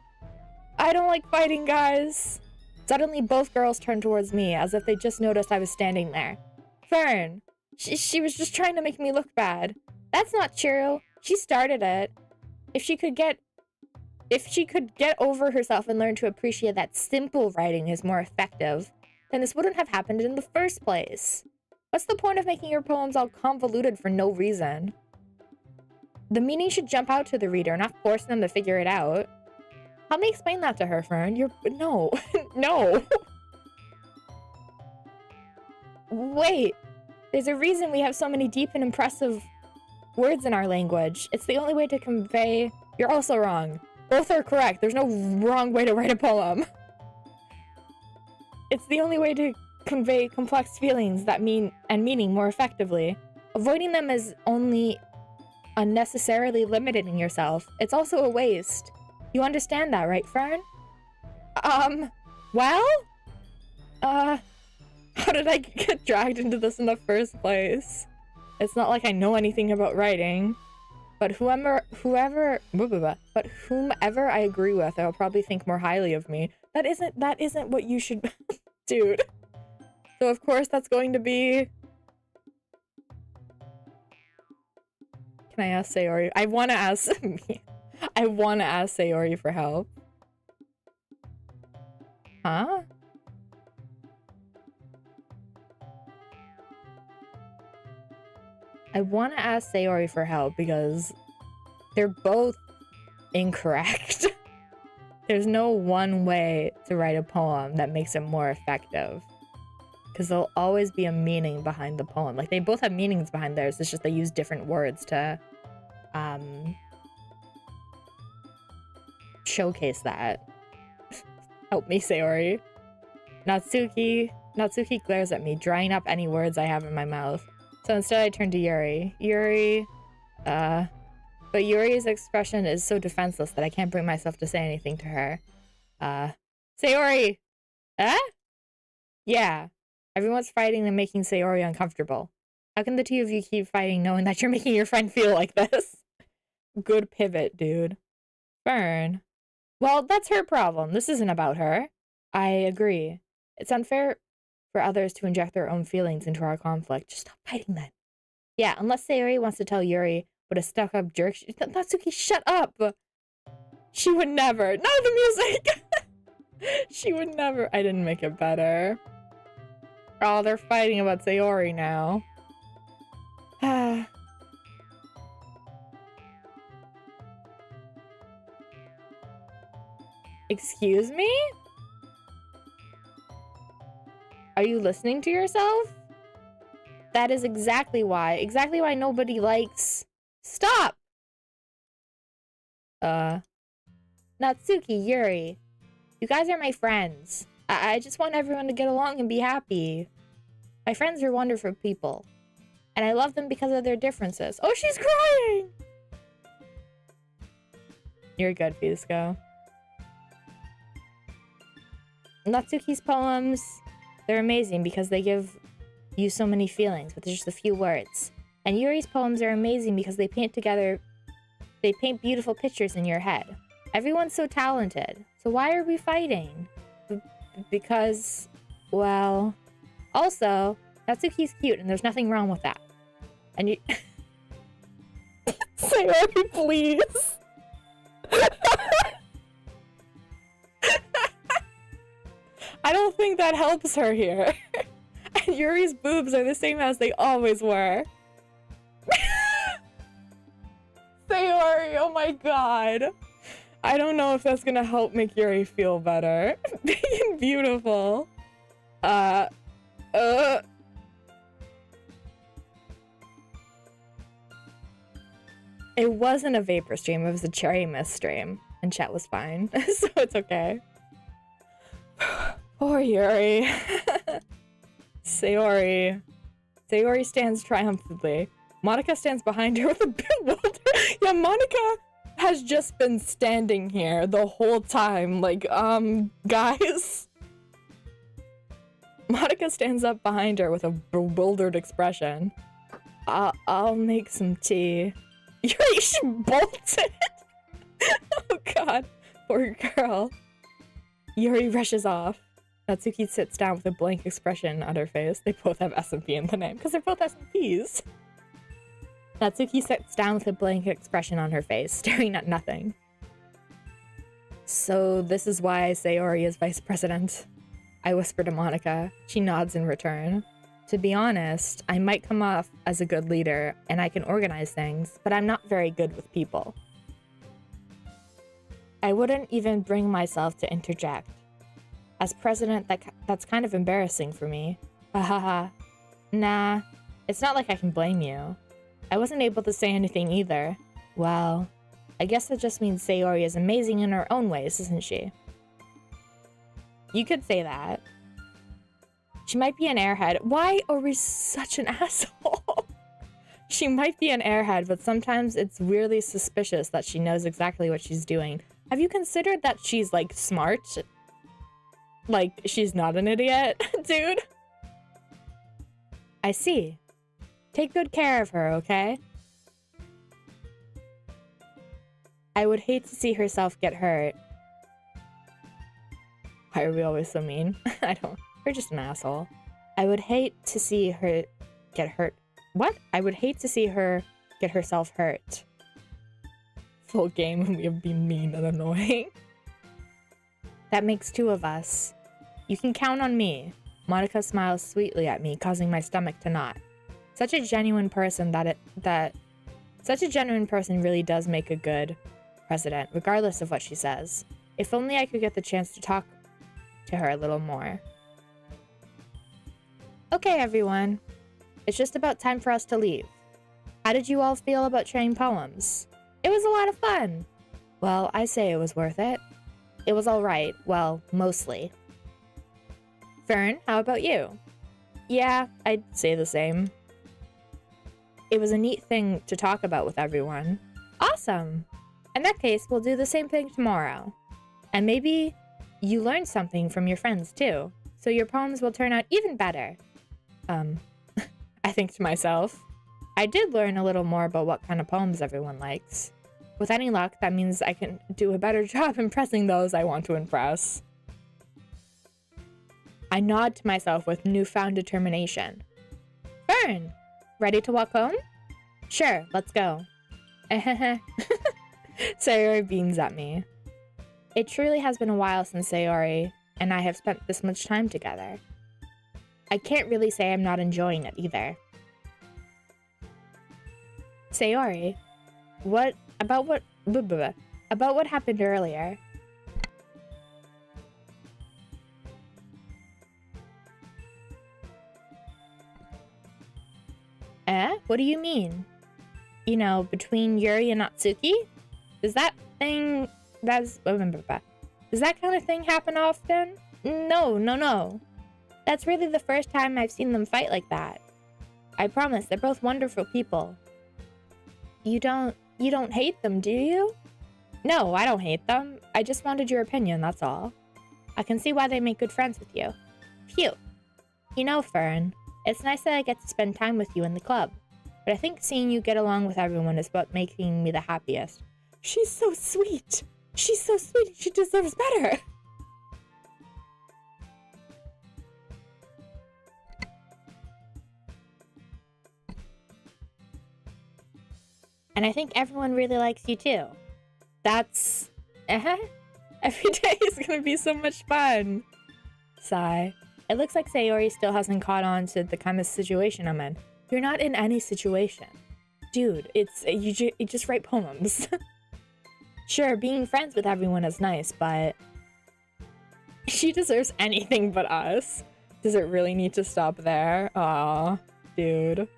I don't like fighting, guys. Suddenly, both girls turned towards me, as if they just noticed I was standing there. Fern, She was just trying to make me look bad. That's not true. She started it. If she could get over herself and learn to appreciate that simple writing is more effective, then this wouldn't have happened in the first place. What's the point of making your poems all convoluted for no reason? The meaning should jump out to the reader, not force them to figure it out. Help me explain that to her, Fern. No. No. Wait. There's a reason we have so many deep and impressive words in our language. It's the only way to convey... You're also wrong. Both are correct. There's no wrong way to write a poem. It's the only way to convey complex feelings that meaning more effectively. Avoiding them is only unnecessarily limiting yourself. It's also a waste. You understand that, right, Fern? Well? How did I get dragged into this in the first place? It's not like I know anything about writing. But whomever I agree with, they'll probably think more highly of me. That isn't what you should... Dude. So of course that's going to be... Can I ask Sayori? I want to ask Sayori for help. Huh? I want to ask Sayori for help because they're both incorrect. There's no one way to write a poem that makes it more effective. Because there'll always be a meaning behind the poem. Like, they both have meanings behind theirs. It's just they use different words to showcase that. Help me, Sayori. Natsuki glares at me, drying up any words I have in my mouth. So instead I turn to Yuri. But Yuri's expression is so defenseless that I can't bring myself to say anything to her. Sayori! Yeah. Everyone's fighting and making Sayori uncomfortable. How can the two of you keep fighting knowing that you're making your friend feel like this? Good pivot, dude. Fern. Well, that's her problem. This isn't about her. I agree. It's unfair for others to inject their own feelings into our conflict. Just stop fighting then. Yeah, unless Sayori wants to tell Yuri what a stuck-up jerk Natsuki, shut up! She would never. No, the music! She would never. I didn't make it better. Oh, they're fighting about Sayori now. Excuse me? Are you listening to yourself? That is exactly why nobody likes... Stop! Natsuki, Yuri. You guys are my friends. I just want everyone to get along and be happy. My friends are wonderful people. And I love them because of their differences. Oh, she's crying! You're good, Fusco. Natsuki's poems, they're amazing because they give you so many feelings with just a few words. And Yuri's poems are amazing because they paint beautiful pictures in your head. Everyone's so talented. So why are we fighting? Because, well... Also, Natsuki's cute and there's nothing wrong with that. And you... Sayori, please! I don't think that helps her here. And Yuri's boobs are the same as they always were. Sayori, oh my god. I don't know if that's gonna help make Yuri feel better. Being beautiful. It wasn't a vapor stream, it was a cherry mist stream. And chat was fine, so it's okay. Poor Yuri. Sayori. Sayori stands triumphantly. Monica stands behind her with a bewildered... Yeah, Monica has just been standing here the whole time. Like, guys. Monica stands up behind her with a bewildered expression. I'll make some tea. Yuri, she bolted! Oh god. Poor girl. Yuri rushes off. Natsuki sits down with a blank expression on her face. They both have SMP in the name because they're both SMPs. Natsuki sits down with a blank expression on her face, staring at nothing. So this is why Sayori is vice president. I whisper to Monika. She nods in return. To be honest, I might come off as a good leader and I can organize things, but I'm not very good with people. I wouldn't even bring myself to interject. As president, that's kind of embarrassing for me. Hahaha. Nah, it's not like I can blame you. I wasn't able to say anything either. Well, I guess that just means Sayori is amazing in her own ways, isn't she? You could say that. She might be an airhead. Why are we such an asshole? She might be an airhead, but sometimes it's weirdly suspicious that she knows exactly what she's doing. Have you considered that she's, like, smart? Like, she's not an idiot, dude? I see. Take good care of her, okay? I would hate to see herself get hurt. Why are we always so mean? I don't... You're just an asshole. I would hate to see her get hurt. What? I would hate to see her get herself hurt. Full game and we have been mean and annoying. That makes two of us. You can count on me. Monika smiles sweetly at me, causing my stomach to knot. Such a genuine person such a genuine person really does make a good president, regardless of what she says. If only I could get the chance to talk to her a little more. Okay, everyone. It's just about time for us to leave. How did you all feel about trying poems? It was a lot of fun. Well, I say it was worth it. It was all right. Well, mostly. Fern, how about you? Yeah, I'd say the same. It was a neat thing to talk about with everyone. Awesome. In that case, we'll do the same thing tomorrow. And maybe you learned something from your friends too, so your poems will turn out even better. I think to myself, I did learn a little more about what kind of poems everyone likes. With any luck, that means I can do a better job impressing those I want to impress. I nod to myself with newfound determination. Fern, ready to walk home? Sure, let's go. Sayori beams at me. It truly has been a while since Sayori and I have spent this much time together. I can't really say I'm not enjoying it either. Sayori, about what happened earlier? What do you mean? You know, between Yuri and Natsuki? Does that kind of thing happen often? No. That's really the first time I've seen them fight like that. I promise, they're both wonderful people. You don't hate them, do you? No, I don't hate them. I just wanted your opinion, that's all. I can see why they make good friends with you. Phew. You know, Fern, it's nice that I get to spend time with you in the club. But I think seeing you get along with everyone is what making me the happiest. She's so sweet. She's so sweet. She deserves better. And I think everyone really likes you too. That's... Every day is gonna be so much fun. Sigh. It looks like Sayori still hasn't caught on to the kind of situation I'm in. You're not in any situation. Dude, you just write poems. Sure, being friends with everyone is nice, but... She deserves anything but us. Does it really need to stop there? Aw, dude.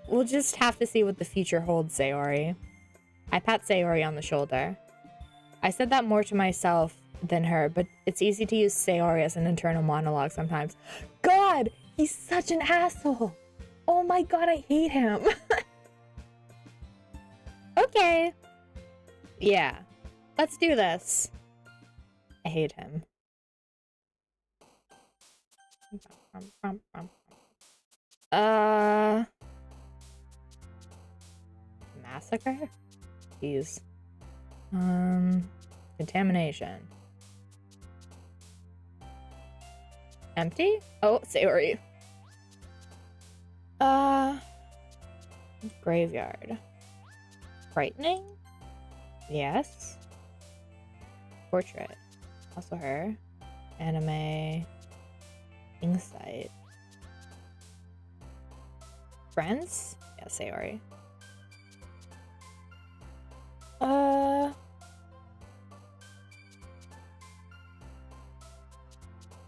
We'll just have to see what the future holds, Sayori. I pat Sayori on the shoulder. I said that more to myself than her, but it's easy to use Sayori as an internal monologue sometimes. God, he's such an asshole. Oh my god, I hate him. Okay. Yeah, let's do this. I hate him. Massacre? Jeez. Contamination. Empty? Oh, Sayori. Graveyard. Frightening? Yes. Portrait. Also her. Anime. Insight. Friends? Yeah, Sayori.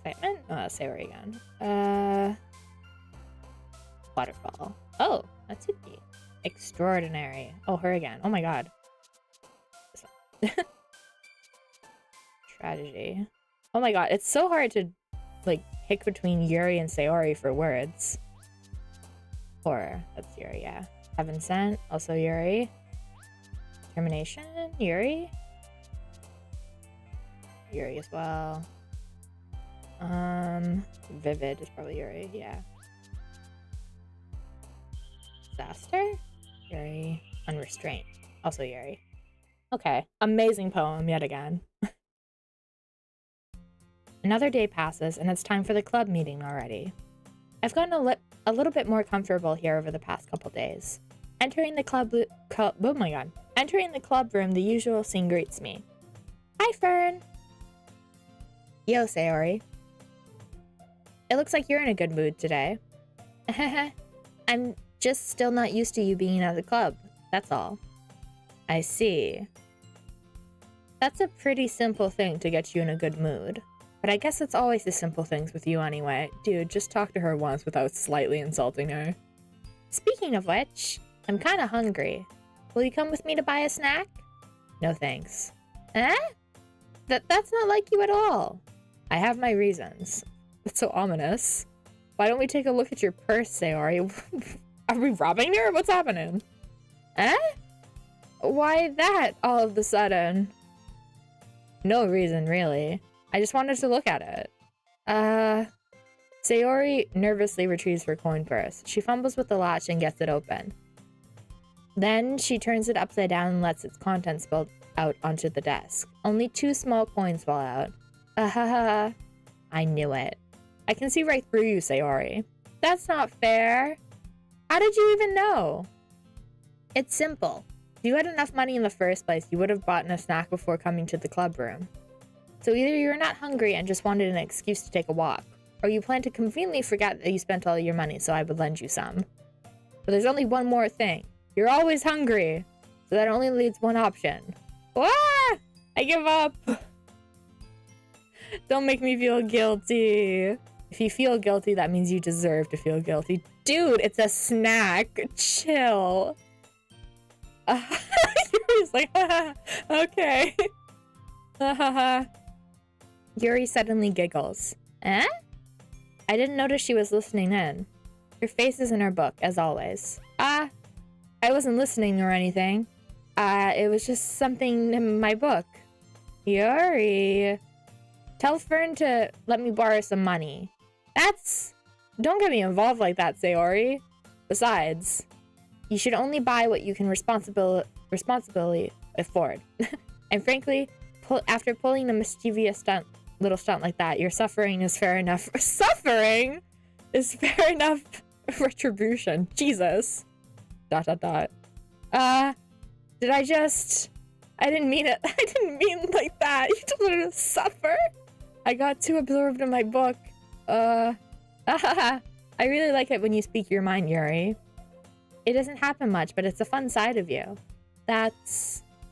Excitement? Oh, Sayori again. Waterfall. Oh, that's it. Extraordinary. Oh, her again. Oh my god. Tragedy. Oh my god, it's so hard to, like, pick between Yuri and Sayori for words. Horror. That's Yuri, yeah. Heaven Sent. Also Yuri. Termination. Yuri. Yuri as well. Vivid is probably Yuri, yeah. Disaster? Yuri. Unrestrained. Also Yuri. Okay. Amazing poem yet again. Another day passes, and it's time for the club meeting already. I've gotten a little bit more comfortable here over the past couple days. Entering the club room, the usual scene greets me. Hi, Fern. Yo, Sayori. It looks like you're in a good mood today. I'm just still not used to you being at the club, that's all. I see. That's a pretty simple thing to get you in a good mood. But I guess it's always the simple things with you anyway. Dude, just talk to her once without slightly insulting her. Speaking of which, I'm kinda hungry. Will you come with me to buy a snack? No thanks. Eh? That's not like you at all. I have my reasons. It's so ominous. Why don't we take a look at your purse, Sayori? Are we robbing her? What's happening? Eh? Why that all of a sudden? No reason, really. I just wanted to look at it. Sayori nervously retrieves her coin purse. She fumbles with the latch and gets it open. Then she turns it upside down and lets its contents spill out onto the desk. Only 2 small coins fall out. I knew it. I can see right through you, Sayori. That's not fair. How did you even know? It's simple. If you had enough money in the first place, you would have bought a snack before coming to the club room. So either you're not hungry and just wanted an excuse to take a walk, or you plan to conveniently forget that you spent all your money, so I would lend you some. But there's only one more thing. You're always hungry, so that only leaves one option. Ah! I give up! Don't make me feel guilty. If you feel guilty, that means you deserve to feel guilty. Dude, it's a snack. Chill. Yuri's like, okay. Yuri suddenly giggles. Eh? I didn't notice she was listening in. Her face is in her book, as always. I wasn't listening or anything. It was just something in my book. Yuri. Tell Fern to let me borrow some money. Don't get me involved like that, Sayori. Besides, you should only buy what you can responsibly afford. And frankly, after pulling a mischievous little stunt like that, your suffering is fair enough. Suffering is fair enough retribution. Jesus. ... I didn't mean it. I didn't mean like that. You told her to suffer. I got too absorbed in my book. I really like it when you speak your mind, Yuri. It doesn't happen much, but it's a fun side of you.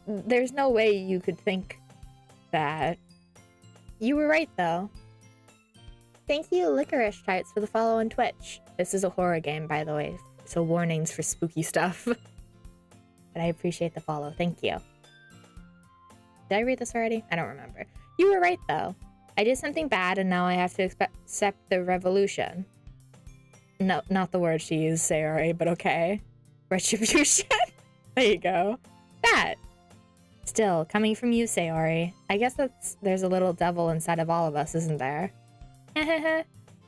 There's no way you could think that. You were right, though. Thank you, Licorice Tights, for the follow on Twitch. This is a horror game, by the way, so warnings for spooky stuff. But I appreciate the follow. Thank you. Did I read this already? I don't remember. You were right, though. I did something bad, and now I have to accept the revolution. No, not the word she used, Sayori, but okay. Retribution? There you go. That. Still, coming from you, Sayori. I guess there's a little devil inside of all of us, isn't there?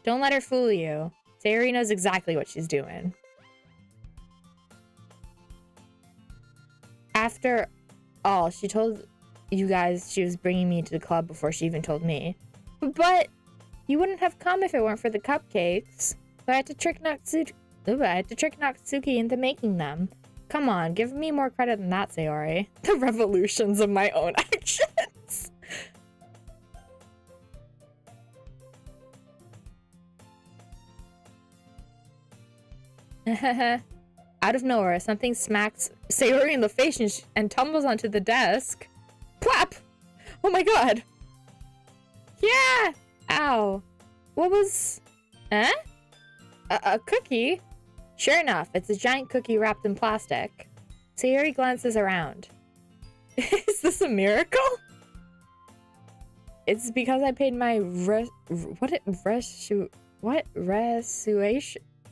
Don't let her fool you. Sayori knows exactly what she's doing. After all, she told you guys she was bringing me to the club before she even told me. But You wouldn't have come if it weren't for the cupcakes. So I had to trick Natsuki into making them. Come on, give me more credit than that, Sayori. The revolutions of my own actions. Out of nowhere, something smacks Sayori in the face and tumbles onto the desk. Plap! Oh my god! Yeah! Ow. What was... Eh? A cookie? Sure enough, it's a giant cookie wrapped in plastic. Sayori glances around. Is this a miracle? It's because I paid my resuation?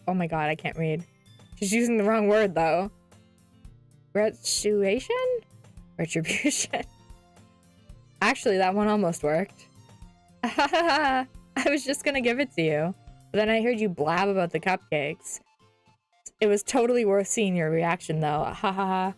Oh my god, I can't read. She's using the wrong word, though. Resuation? Retribution. Actually, that one almost worked. I was just gonna give it to you. But then I heard you blab about the cupcakes. It was totally worth seeing your reaction, though. Ha ha ha.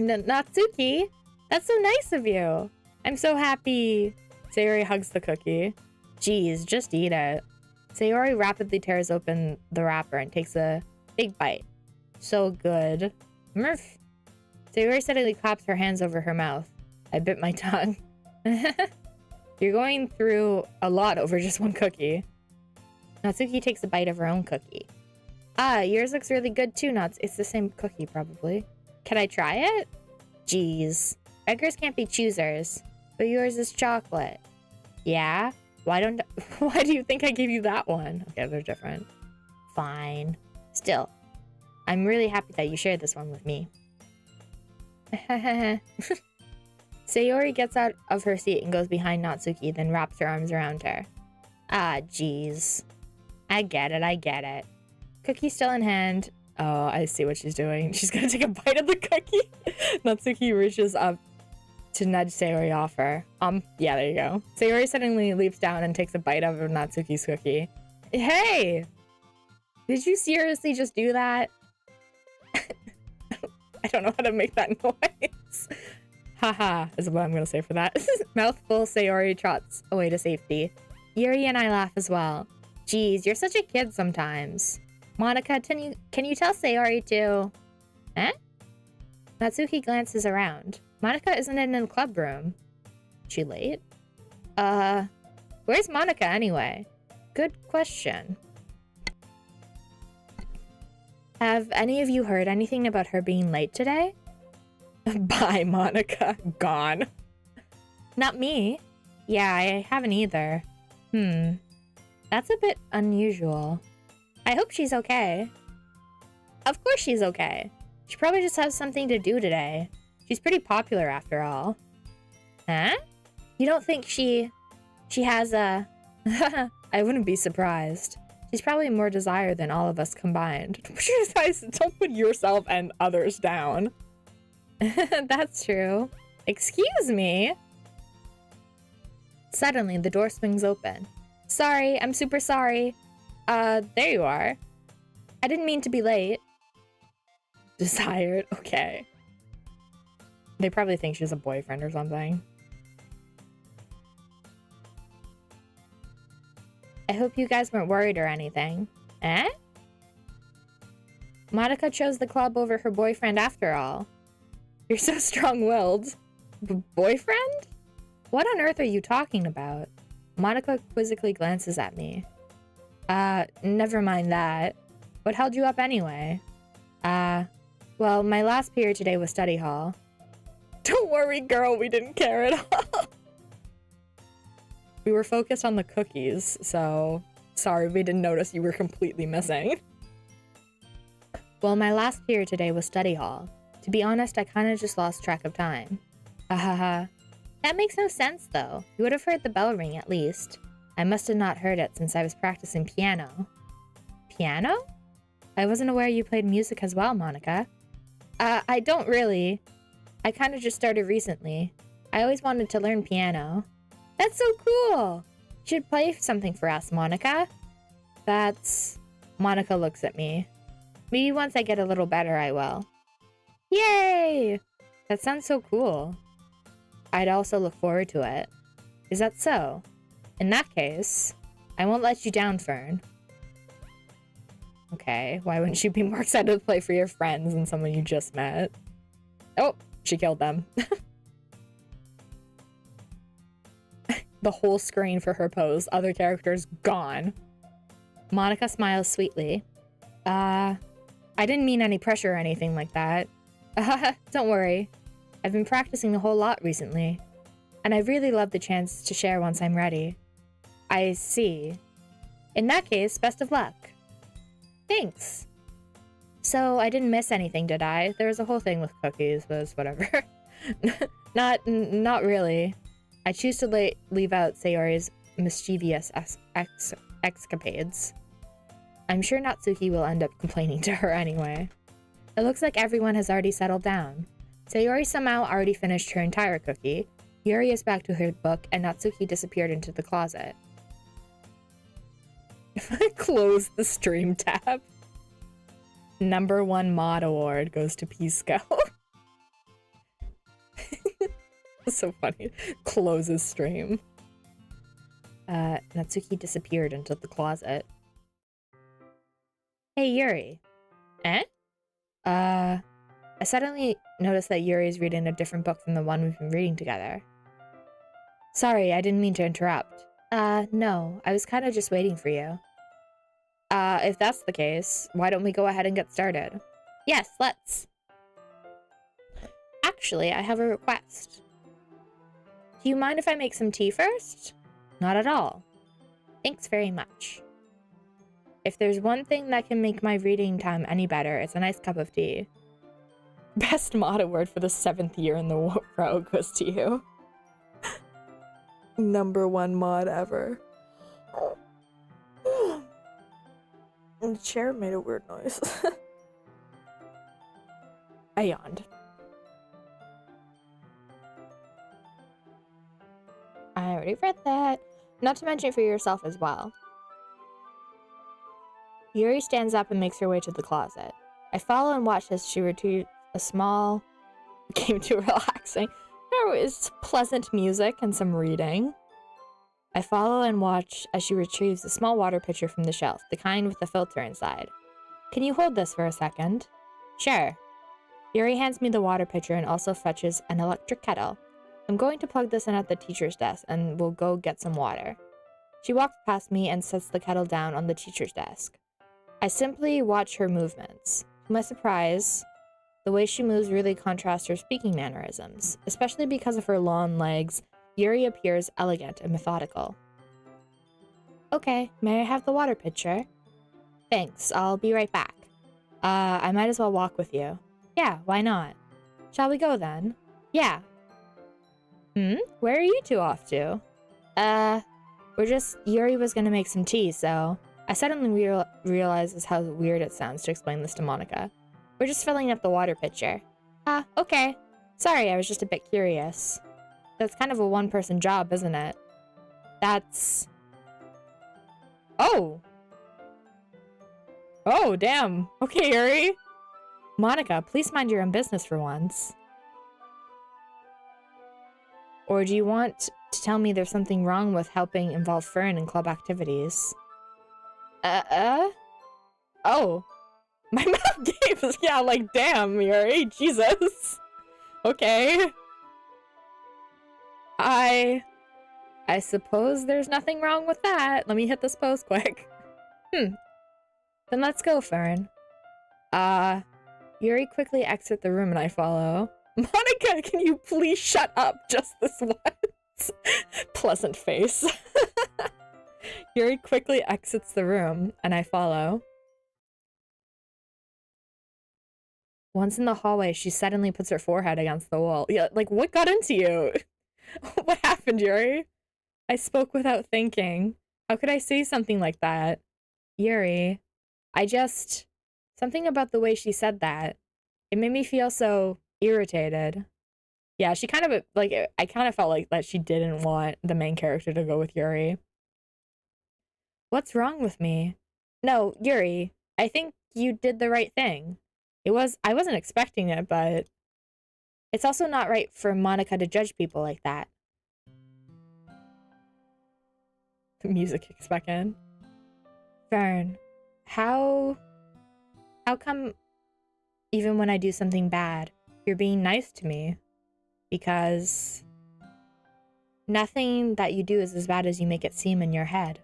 Natsuki, that's so nice of you. I'm so happy. Sayori hugs the cookie. Geez, just eat it. Sayori rapidly tears open the wrapper and takes a big bite. So good. Murph. Sayori suddenly claps her hands over her mouth. I bit my tongue. You're going through a lot over just one cookie. Natsuki takes a bite of her own cookie. Ah, yours looks really good too, Nats. It's the same cookie, probably. Can I try it? Jeez. Beggars can't be choosers. But yours is chocolate. Yeah? Why do you think I gave you that one? Okay, they're different. Fine. Still, I'm really happy that you shared this one with me. Sayori gets out of her seat and goes behind Natsuki, then wraps her arms around her. Ah, jeez. I get it. Cookie still in hand. Oh, I see what she's doing. She's gonna take a bite of the cookie. Natsuki reaches up to nudge Sayori off her. Yeah, there you go. Sayori suddenly leaps down and takes a bite of Natsuki's cookie. Hey! Did you seriously just do that? I don't know how to make that noise. Haha, is what I'm gonna say for that. Mouthful, Sayori trots away to safety. Yuri and I laugh as well. Geez, you're such a kid sometimes. Monica, can you tell Sayori to... Eh? Natsuki glances around. Monica isn't in the club room. She late? Where's Monica anyway? Good question. Have any of you heard anything about her being late today? Bye, Monica. Gone. Not me. Yeah, I haven't either. That's a bit unusual. I hope she's okay. Of course she's okay. She probably just has something to do today. She's pretty popular after all. Huh? You don't think she has a... I wouldn't be surprised. She's probably more desire than all of us combined. Don't put yourself and others down. That's true. Excuse me? Suddenly, the door swings open. Sorry, I'm super sorry. There you are. I didn't mean to be late. Desired, okay. They probably think she has a boyfriend or something. I hope you guys weren't worried or anything. Eh? Monica chose the club over her boyfriend after all. You're so strong-willed. Boyfriend? What on earth are you talking about? Monica quizzically glances at me. Never mind that. What held you up anyway? Well, my last period today was study hall. Don't worry, girl, we didn't care at all. We were focused on the cookies, so sorry we didn't notice you were completely missing. Well, my last period today was study hall. To be honest, I kind of just lost track of time. Ahaha. That makes no sense, though. You would have heard the bell ring, at least. I must have not heard it since I was practicing piano. Piano? I wasn't aware you played music as well, Monica. I don't really. I kind of just started recently. I always wanted to learn piano. That's so cool! You should play something for us, Monica. That's... Monica looks at me. Maybe once I get a little better, I will. Yay! That sounds so cool. I'd also look forward to it. Is that so? In that case, I won't let you down, Fern. Okay, why wouldn't you be more excited to play for your friends than someone you just met? Oh, she killed them. The whole screen for her pose. Other characters gone. Monica smiles sweetly. I didn't mean any pressure or anything like that. Don't worry. I've been practicing a whole lot recently, and I really love the chance to share once I'm ready. I see. In that case, best of luck. Thanks. So, I didn't miss anything, did I? There was a whole thing with cookies, but it's whatever. Not really. I choose to leave out Sayori's mischievous escapades. I'm sure Natsuki will end up complaining to her anyway. It looks like everyone has already settled down. Sayori somehow already finished her entire cookie, Yuri is back to her book, and Natsuki disappeared into the closet. If I close the stream tab, #1 mod award goes to Pisco. That's so funny. Closes stream. Natsuki disappeared into the closet. Hey, Yuri. Eh? I suddenly noticed that Yuri is reading a different book from the one we've been reading together. Sorry, I didn't mean to interrupt. No, I was kind of just waiting for you. If that's the case, why don't we go ahead and get started? Yes, let's. Actually, I have a request. Do you mind if I make some tea first? Not at all. Thanks very much. If there's one thing that can make my reading time any better, it's a nice cup of tea. Best mod award for the 7th year in the row goes to you. #1 mod ever. And the chair made a weird noise. I yawned. I already read that. Not to mention for yourself as well. Yuri stands up and makes her way to the closet. I follow and watch as she retrieves a small... Came to relaxing. There is pleasant music and some reading. I follow and watch as she retrieves a small water pitcher from the shelf, the kind with the filter inside. Can you hold this for a second? Sure. Yuri hands me the water pitcher and also fetches an electric kettle. I'm going to plug this in at the teacher's desk and we'll go get some water. She walks past me and sets the kettle down on the teacher's desk. I simply watch her movements. To my surprise, the way she moves really contrasts her speaking mannerisms. Especially because of her long legs, Yuri appears elegant and methodical. Okay, may I have the water pitcher? Thanks, I'll be right back. I might as well walk with you. Yeah, why not? Shall we go then? Yeah. Where are you two off to? Yuri was gonna make some tea, so... I suddenly realizes how weird it sounds to explain this to Monica. We're just filling up the water pitcher. Okay. Sorry, I was just a bit curious. That's kind of a one-person job, isn't it? That's... Oh! Oh, damn. Okay, Yuri. Monica, please mind your own business for once. Or do you want to tell me there's something wrong with helping involve Fern in club activities? Oh. My mouth games. Yeah, like, damn, Yuri. Jesus. Okay. I suppose there's nothing wrong with that. Let me hit this pose quick. Then let's go, Fern. Yuri quickly exits the room and I follow. Monica, can you please shut up just this once? Pleasant face. Yuri quickly exits the room and I follow. Once in the hallway, she suddenly puts her forehead against the wall. Yeah, like, what got into you? What happened, Yuri? I spoke without thinking. How could I say something like that? Yuri, something about the way she said that. It made me feel so irritated. Yeah, she kind of, like, I kind of felt like that she didn't want the main character to go with Yuri. What's wrong with me? No, Yuri, I think you did the right thing. I wasn't expecting it, but it's also not right for Monica to judge people like that. The music kicks back in. Fern, how come even when I do something bad, you're being nice to me? Because nothing that you do is as bad as you make it seem in your head.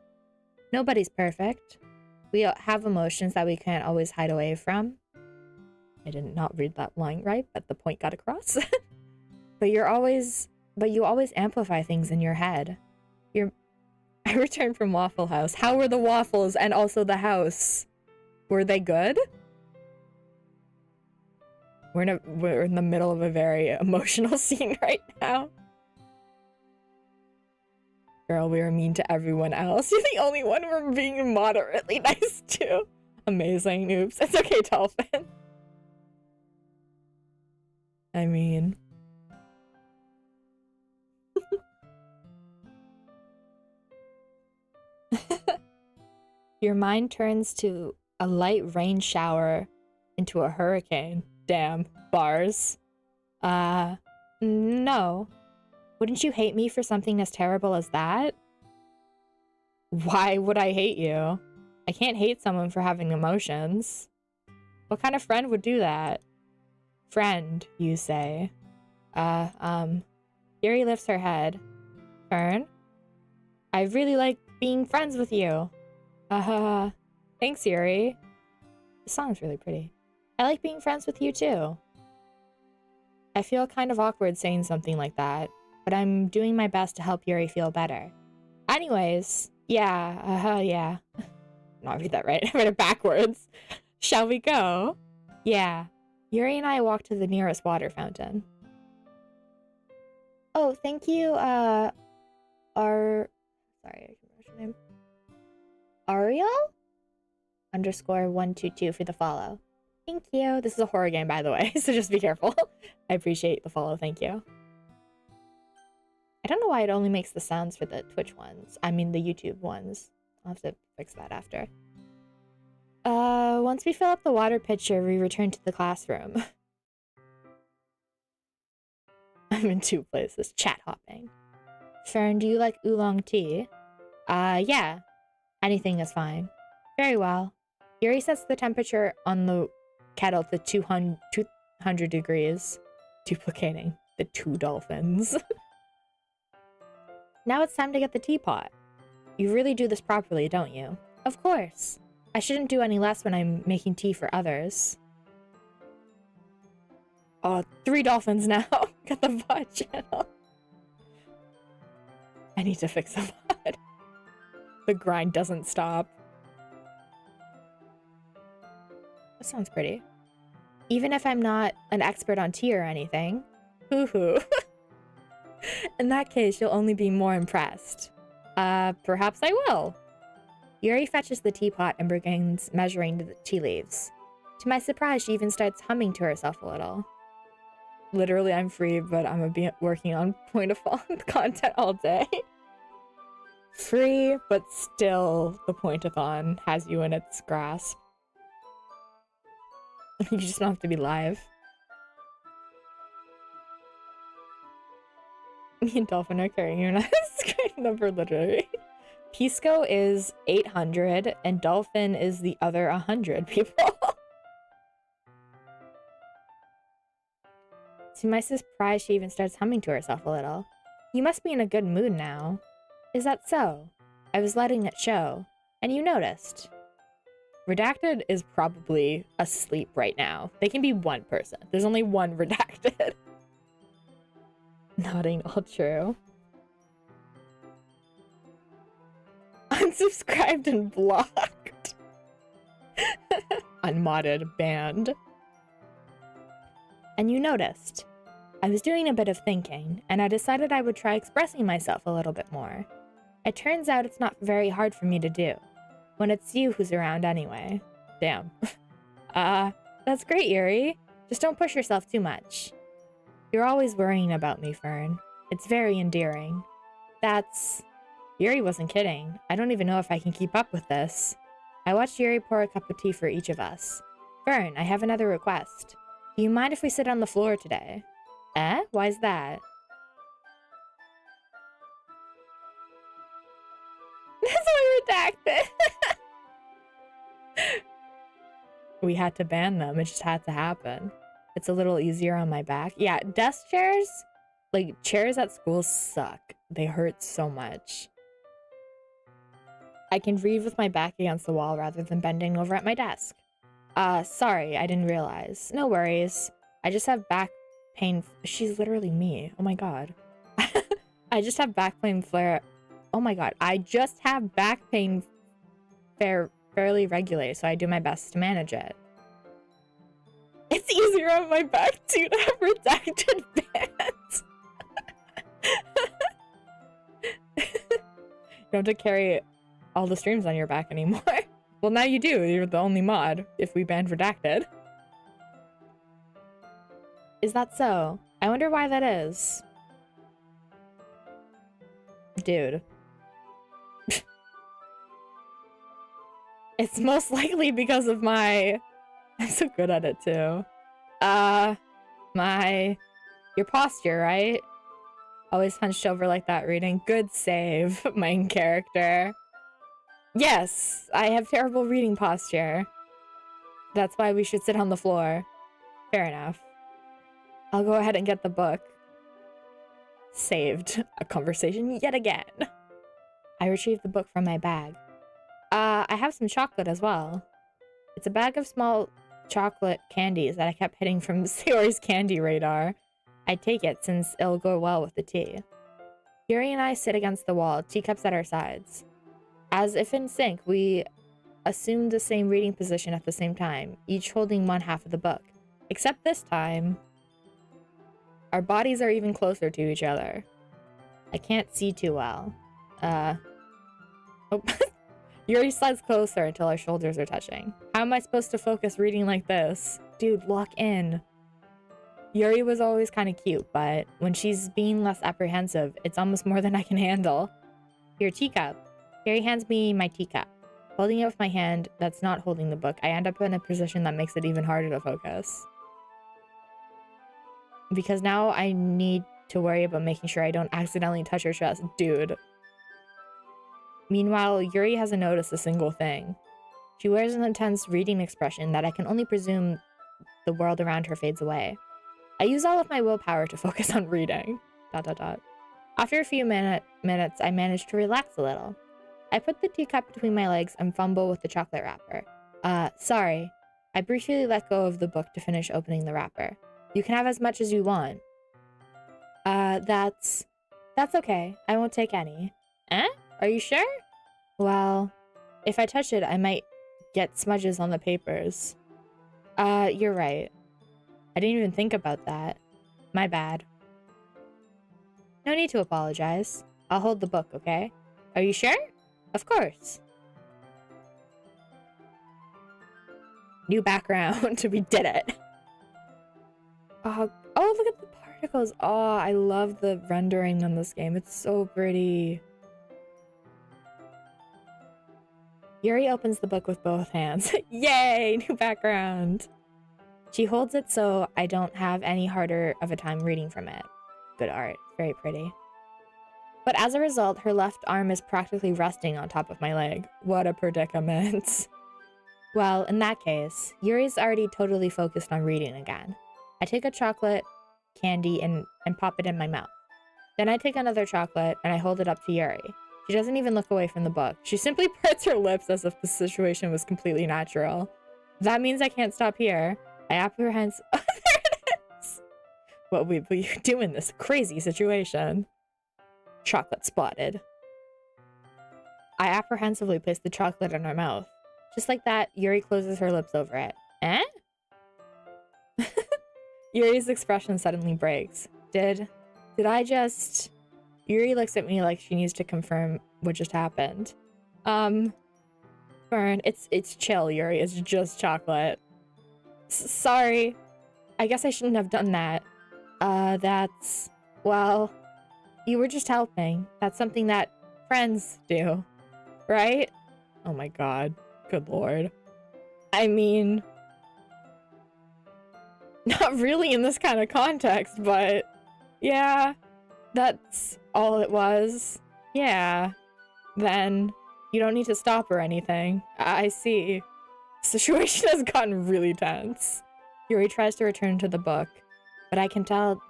Nobody's perfect. We have emotions that we can't always hide away from. I did not read that line right, but the point got across. But you always amplify things in your head. I returned from Waffle House. How were the waffles and also the house? Were they good? We're in the middle of a very emotional scene right now. Girl, we were mean to everyone else. You're the only one we're being moderately nice to. Amazing. Oops. It's okay, Dolphin. I mean... Your mind turns to a light rain shower into a hurricane. Damn. Bars. No. Wouldn't you hate me for something as terrible as that? Why would I hate you? I can't hate someone for having emotions. What kind of friend would do that? Friend, you say. Yuri lifts her head. Fern? I really like being friends with you. Thanks, Yuri. The song's really pretty. I like being friends with you, too. I feel kind of awkward saying something like that, but I'm doing my best to help Yuri feel better. Anyways, yeah. Not read that right. I read it backwards. Shall we go? Yeah. Yuri and I walked to the nearest water fountain. Oh, thank you, sorry, I can't remember your name. Ariel? _122 for the follow. Thank you. This is a horror game, by the way, so just be careful. I appreciate the follow, thank you. I don't know why it only makes the sounds for the Twitch ones. I mean, the YouTube ones. I'll have to fix that after. Once we fill up the water pitcher, we return to the classroom. I'm in two places. Chat hopping. Fern, do you like oolong tea? Yeah. Anything is fine. Very well. Yuri sets the temperature on the kettle to 200 degrees, duplicating the two dolphins. Now it's time to get the teapot. You really do this properly, don't you? Of course. I shouldn't do any less when I'm making tea for others. Oh, 3 dolphins now. Got the VOD channel. I need to fix the VOD. The grind doesn't stop. That sounds pretty. Even if I'm not an expert on tea or anything. Hoo-hoo. In that case, you'll only be more impressed. Perhaps I will. Yuri fetches the teapot and begins measuring the tea leaves. To my surprise, she even starts humming to herself a little. Literally, I'm free, but I'm gonna be working on point of font content all day. Free, but still the point-a-thon has you in its grasp. You just don't have to be live. Me and Dolphin are carrying your screen number, literally. Pisco is 800, and Dolphin is the other 100 people. To my surprise, she even starts humming to herself a little. You must be in a good mood now. Is that so? I was letting it show, and you noticed. Redacted is probably asleep right now. They can be one person. There's only one redacted. Nodding all true. Unsubscribed and blocked. Unmodded, banned. And you noticed. I was doing a bit of thinking, and I decided I would try expressing myself a little bit more. It turns out it's not very hard for me to do, when it's you who's around anyway. Damn. That's great, Yuri. Just don't push yourself too much. You're always worrying about me, Fern. It's very endearing. That's... Yuri wasn't kidding. I don't even know if I can keep up with this. I watched Yuri pour a cup of tea for each of us. Fern, I have another request. Do you mind if we sit on the floor today? Eh? Why's that? redacted. We had to ban them. It just had to happen. It's a little easier on my back. Yeah, desk chairs, like chairs at school suck. They hurt so much. I can read with my back against the wall rather than bending over at my desk. Sorry, I didn't realize. No worries. I just have back pain. She's literally me. Oh my god. I just have back pain flare. Oh my god. I just have back pain fairly regularly, so I do my best to manage it. It's easier on my back too to have redacted bands. You don't have to carry all the streams on your back anymore. Well, now you do. You're the only mod if we banned redacted. Is that so? I wonder why that is. Dude. It's most likely because of my... I'm so good at it too. Your posture, right? Always hunched over like that reading. Good save, main character. Yes, I have terrible reading posture. That's why we should sit on the floor. Fair enough. I'll go ahead and get the book. Saved a conversation yet again. I retrieved the book from my bag. I have some chocolate as well. It's a bag of small chocolate candies that I kept hitting from Sayori's candy radar. I take it since it'll go well with the tea. Yuri and I sit against the wall, teacups at our sides. As if in sync, we assume the same reading position at the same time, each holding one half of the book. Except this time, our bodies are even closer to each other. I can't see too well. Oh. Yuri slides closer until our shoulders are touching. How am I supposed to focus reading like this? Dude, lock in. Yuri was always kind of cute, but when she's being less apprehensive, it's almost more than I can handle. Your teacup. Yuri hands me my teacup. Holding it with my hand that's not holding the book, I end up in a position that makes it even harder to focus. Because now I need to worry about making sure I don't accidentally touch her chest. Dude. Meanwhile, Yuri hasn't noticed a single thing. She wears an intense reading expression that I can only presume the world around her fades away. I use all of my willpower to focus on reading. ... After a few minutes, I manage to relax a little. I put the teacup between my legs and fumble with the chocolate wrapper. Sorry. I briefly let go of the book to finish opening the wrapper. You can have as much as you want. That's okay. I won't take any. Eh? Are you sure? Well, if I touch it, I might get smudges on the papers. You're right. I didn't even think about that. My bad. No need to apologize. I'll hold the book, okay? Are you sure? Of course. New background. We did it. Oh, look at the particles. Oh, I love the rendering on this game. It's so pretty. Yuri opens the book with both hands. Yay! New background. She holds it so I don't have any harder of a time reading from it. Good art. Very pretty. But as a result, her left arm is practically resting on top of my leg. What a predicament. Well, in that case, Yuri's already totally focused on reading again. I take a chocolate candy and pop it in my mouth. Then I take another chocolate and I hold it up to Yuri. She doesn't even look away from the book. She simply parts her lips as if the situation was completely natural. That means I can't stop here. I apprehend... Oh, there it is! What would you do in this crazy situation? Chocolate spotted. I apprehensively place the chocolate in her mouth. Just like that, Yuri closes her lips over it. Eh? Yuri's expression suddenly breaks. Did I just... Yuri looks at me like she needs to confirm what just happened. Burn, it's chill, Yuri. It's just chocolate. Sorry. I guess I shouldn't have done that. Well, you were just helping. That's something that friends do, right? Oh my god. Good lord. I mean... Not really in this kind of context, but... Yeah. That's all it was. Yeah. Then... You don't need to stop or anything. I see. The situation has gotten really tense. Yuri tries to return to the book, but I can tell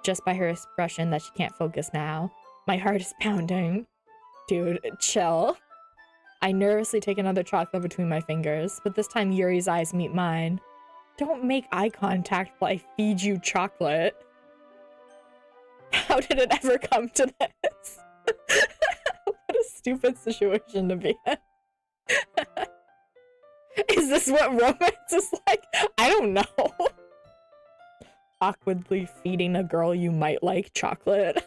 just by her expression that she can't focus now. My heart is pounding. Dude, chill. I nervously take another chocolate between my fingers, but this time Yuri's eyes meet mine. Don't make eye contact while I feed you chocolate. How did it ever come to this? What a stupid situation to be in. Is this what romance is like? I don't know. Awkwardly feeding a girl you might like chocolate.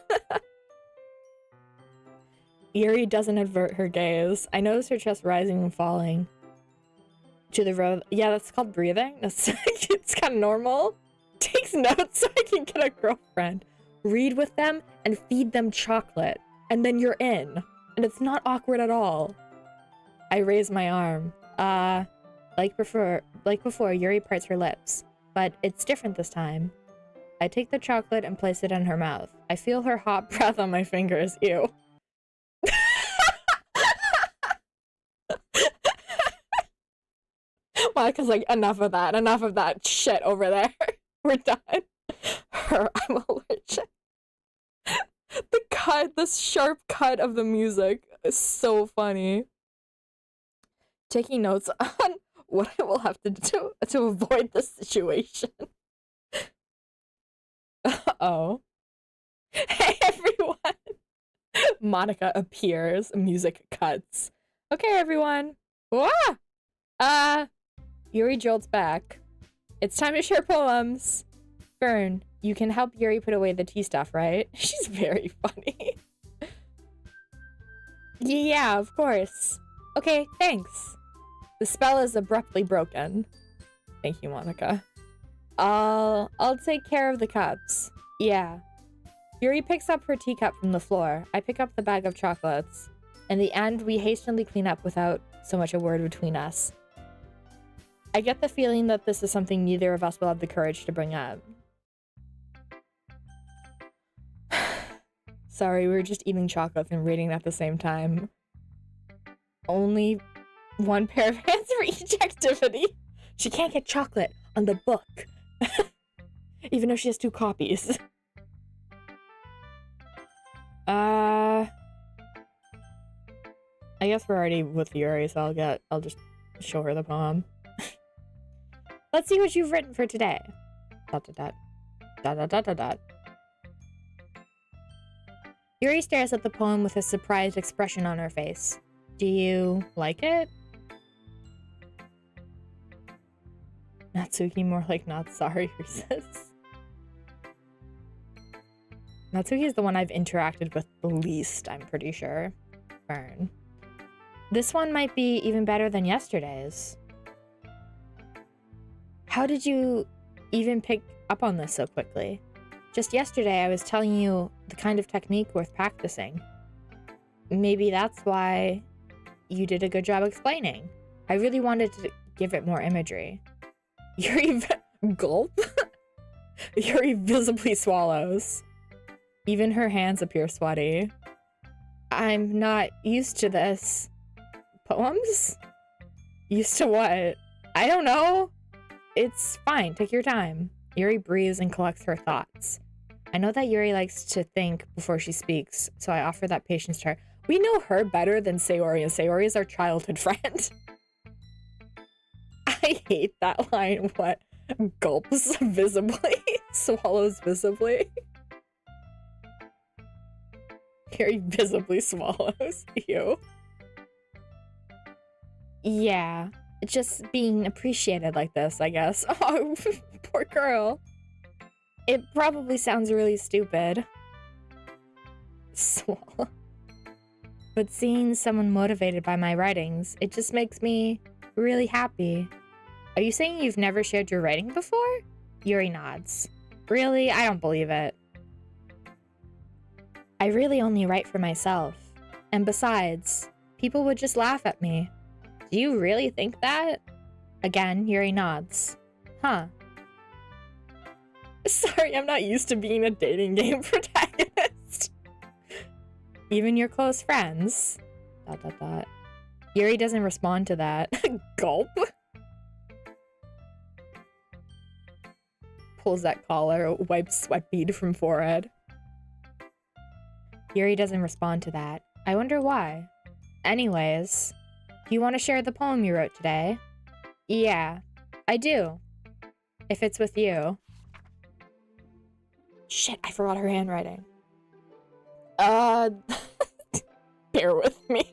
Yuri doesn't avert her gaze. I notice her chest rising and falling. To the road. Yeah, that's called breathing. That's it's kind of normal. Takes notes so I can get a girlfriend. Read with them and feed them chocolate. And then you're in. And it's not awkward at all. I raise my arm. Like before, Yuri parts her lips. But it's different this time. I take the chocolate and place it in her mouth. I feel her hot breath on my fingers. Ew. Monica's like, enough of that shit over there. We're done. I'm allergic. The sharp cut of the music is so funny. Taking notes on what I will have to do to avoid this situation. Uh-oh. Hey, everyone. Monica appears. Music cuts. Okay, everyone. Yuri jolts back. It's time to share poems. Fern, you can help Yuri put away the tea stuff, right? She's very funny. Yeah, of course. Okay, thanks. The spell is abruptly broken. Thank you, Monica. I'll take care of the cups. Yeah. Yuri picks up her teacup from the floor. I pick up the bag of chocolates. In the end, we hastily clean up without so much a word between us. I get the feeling that this is something neither of us will have the courage to bring up. Sorry, we were just eating chocolates and reading at the same time. Only one pair of hands for each activity. She can't get chocolate on the book. Even though she has 2 copies. I guess we're already with Yuri, so I'll just show her the poem. Let's see what you've written for today. ... Yuri stares at the poem with a surprised expression on her face. Do you like it? Natsuki, more like not sorry, sis. Natsuki is the one I've interacted with the least, I'm pretty sure. Fern. This one might be even better than yesterday's. How did you even pick up on this so quickly? Just yesterday, I was telling you the kind of technique worth practicing. Maybe that's why you did a good job explaining. I really wanted to give it more imagery. Yuri gulp? Yuri visibly swallows. Even her hands appear sweaty. I'm not used to this. Poems? Used to what? I don't know. It's fine. Take your time. Yuri breathes and collects her thoughts. I know that Yuri likes to think before she speaks, so I offer that patience to her. We know her better than Sayori, and Sayori is our childhood friend. I hate that line. What? Gulps visibly? Swallows visibly? Yuri visibly swallows. Ew. Yeah. Just being appreciated like this, I guess. Oh, poor girl. It probably sounds really stupid. Swallow. But seeing someone motivated by my writings, it just makes me really happy. Are you saying you've never shared your writing before? Yuri nods. Really? I don't believe it. I really only write for myself. And besides, people would just laugh at me. Do you really think that? Again, Yuri nods. Huh. Sorry, I'm not used to being a dating game protagonist. Even your close friends... ... Yuri doesn't respond to that. Gulp. Pulls that collar, wipes sweat bead from forehead. Yuri doesn't respond to that. I wonder why. Anyways, do you want to share the poem you wrote today? Yeah, I do. If it's with you. Shit, I forgot her handwriting. Bear with me.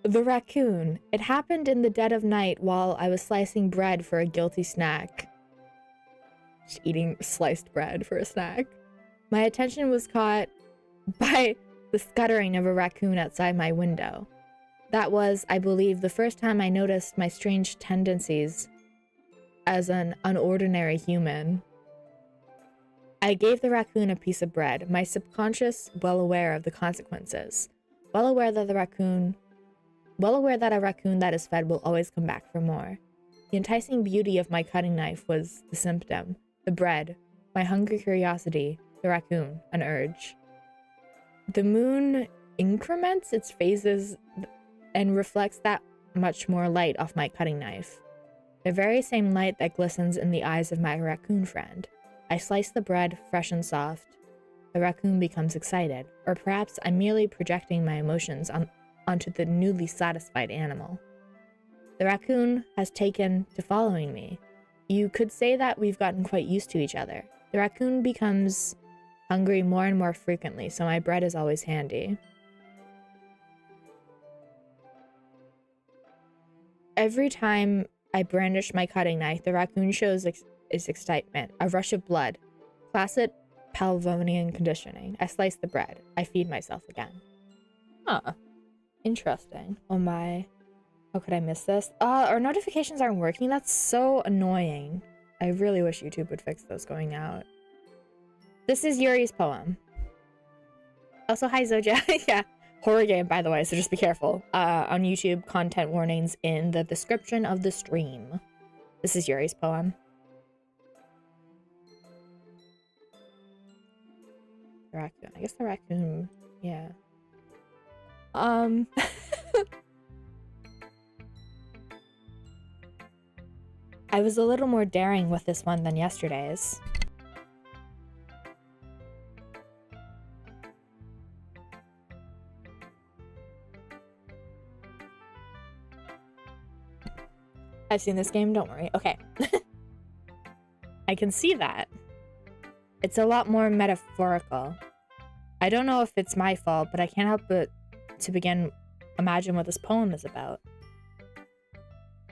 The raccoon. It happened in the dead of night while I was slicing bread for a guilty snack. Just eating sliced bread for a snack. My attention was caught by the scuttering of a raccoon outside my window. That was, I believe, the first time I noticed my strange tendencies as an unordinary human. I gave the raccoon a piece of bread, my subconscious well aware of the consequences, well aware that a raccoon that is fed will always come back for more. The enticing beauty of my cutting knife was the symptom, the bread, my hungry curiosity, the raccoon, an urge. The moon increments its phases and reflects that much more light off my cutting knife. The very same light that glistens in the eyes of my raccoon friend. I slice the bread, fresh and soft. The raccoon becomes excited, or perhaps I'm merely projecting my emotions onto the newly satisfied animal. The raccoon has taken to following me. You could say that we've gotten quite used to each other. The raccoon becomes hungry more and more frequently, so my bread is always handy. Every time I brandish my cutting knife, the raccoon shows its excitement, a rush of blood. Classic Pavlovian conditioning. I slice the bread. I feed myself again. Huh. Interesting. Oh my. How could I miss this? Our notifications aren't working. That's so annoying. I really wish YouTube would fix those going out. This is Yuri's poem. Also, hi Zoja. Yeah. Horror game, by the way, so just be careful. On YouTube, content warnings in the description of the stream. This is Yuri's poem. The raccoon. I guess the raccoon, yeah. I was a little more daring with this one than yesterday's. I've seen this game, don't worry. Okay. I can see that. It's a lot more metaphorical. I don't know if it's my fault, but I can't help but to begin imagine what this poem is about.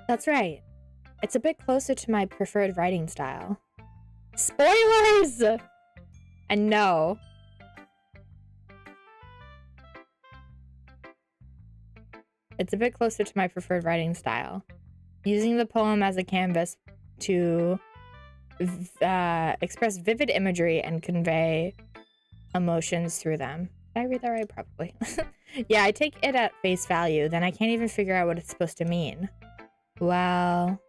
That's right. It's a bit closer to my preferred writing style. Spoilers! And no. It's a bit closer to my preferred writing style. Using the poem as a canvas to express vivid imagery and convey emotions through them. Did I read that right? Probably. Yeah, I take it at face value, then I can't even figure out what it's supposed to mean. Well,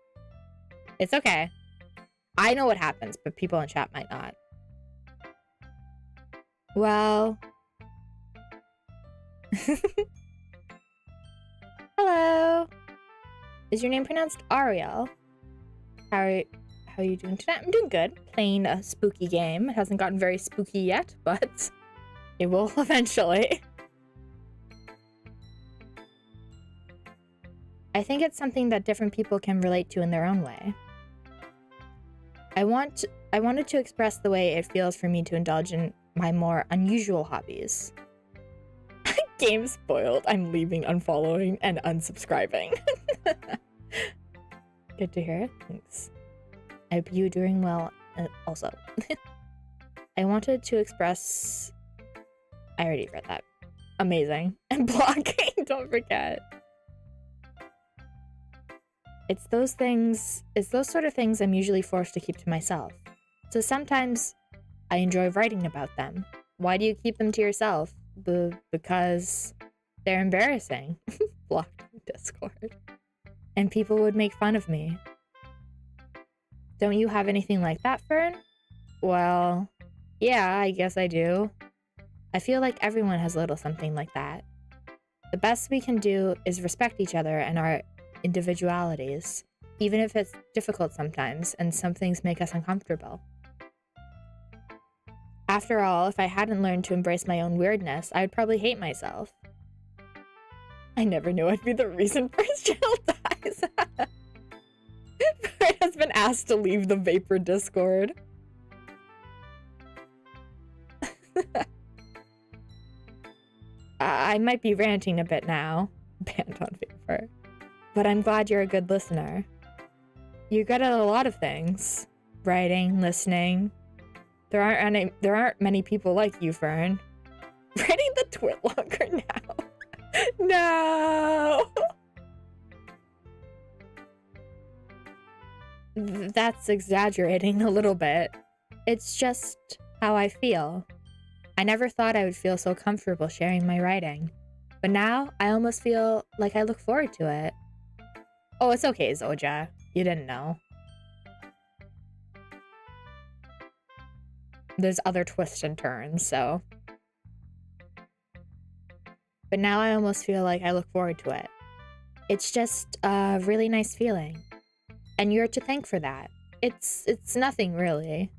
it's okay. I know what happens, but people in chat might not. Well. Hello. Is your name pronounced Ariel? How are you doing today? I'm doing good. Playing a spooky game. It hasn't gotten very spooky yet, but it will eventually. I think it's something that different people can relate to in their own way. I wanted to express the way it feels for me to indulge in my more unusual hobbies. Game spoiled. I'm leaving, unfollowing, and unsubscribing. Good to hear. Thanks. I hope you're doing well also. I wanted to express... I already read that. Amazing. And blocking, don't forget. It's those sort of things I'm usually forced to keep to myself. So sometimes I enjoy writing about them. Why do you keep them to yourself? Because they're embarrassing. Blocked Discord. And people would make fun of me. Don't you have anything like that, Fern? Well, yeah, I guess I do. I feel like everyone has a little something like that. The best we can do is respect each other and our individualities, even if it's difficult sometimes and some things make us uncomfortable. After all, if I hadn't learned to embrace my own weirdness, I would probably hate myself. I never knew I'd be the reason first child dies. Fern has been asked to leave the Vapor Discord. I might be ranting a bit now. Banned on Vapor. But I'm glad you're a good listener. You're good at a lot of things. Writing, listening. There aren't many people like you, Fern. Writing the twit longer now. No! That's exaggerating a little bit. It's just how I feel. I never thought I would feel so comfortable sharing my writing. But now, I almost feel like I look forward to it. Oh, it's okay, Zoja. You didn't know. There's other twists and turns, so. But now I almost feel like I look forward to it. It's just a really nice feeling. And you're to thank for that. It's nothing, really.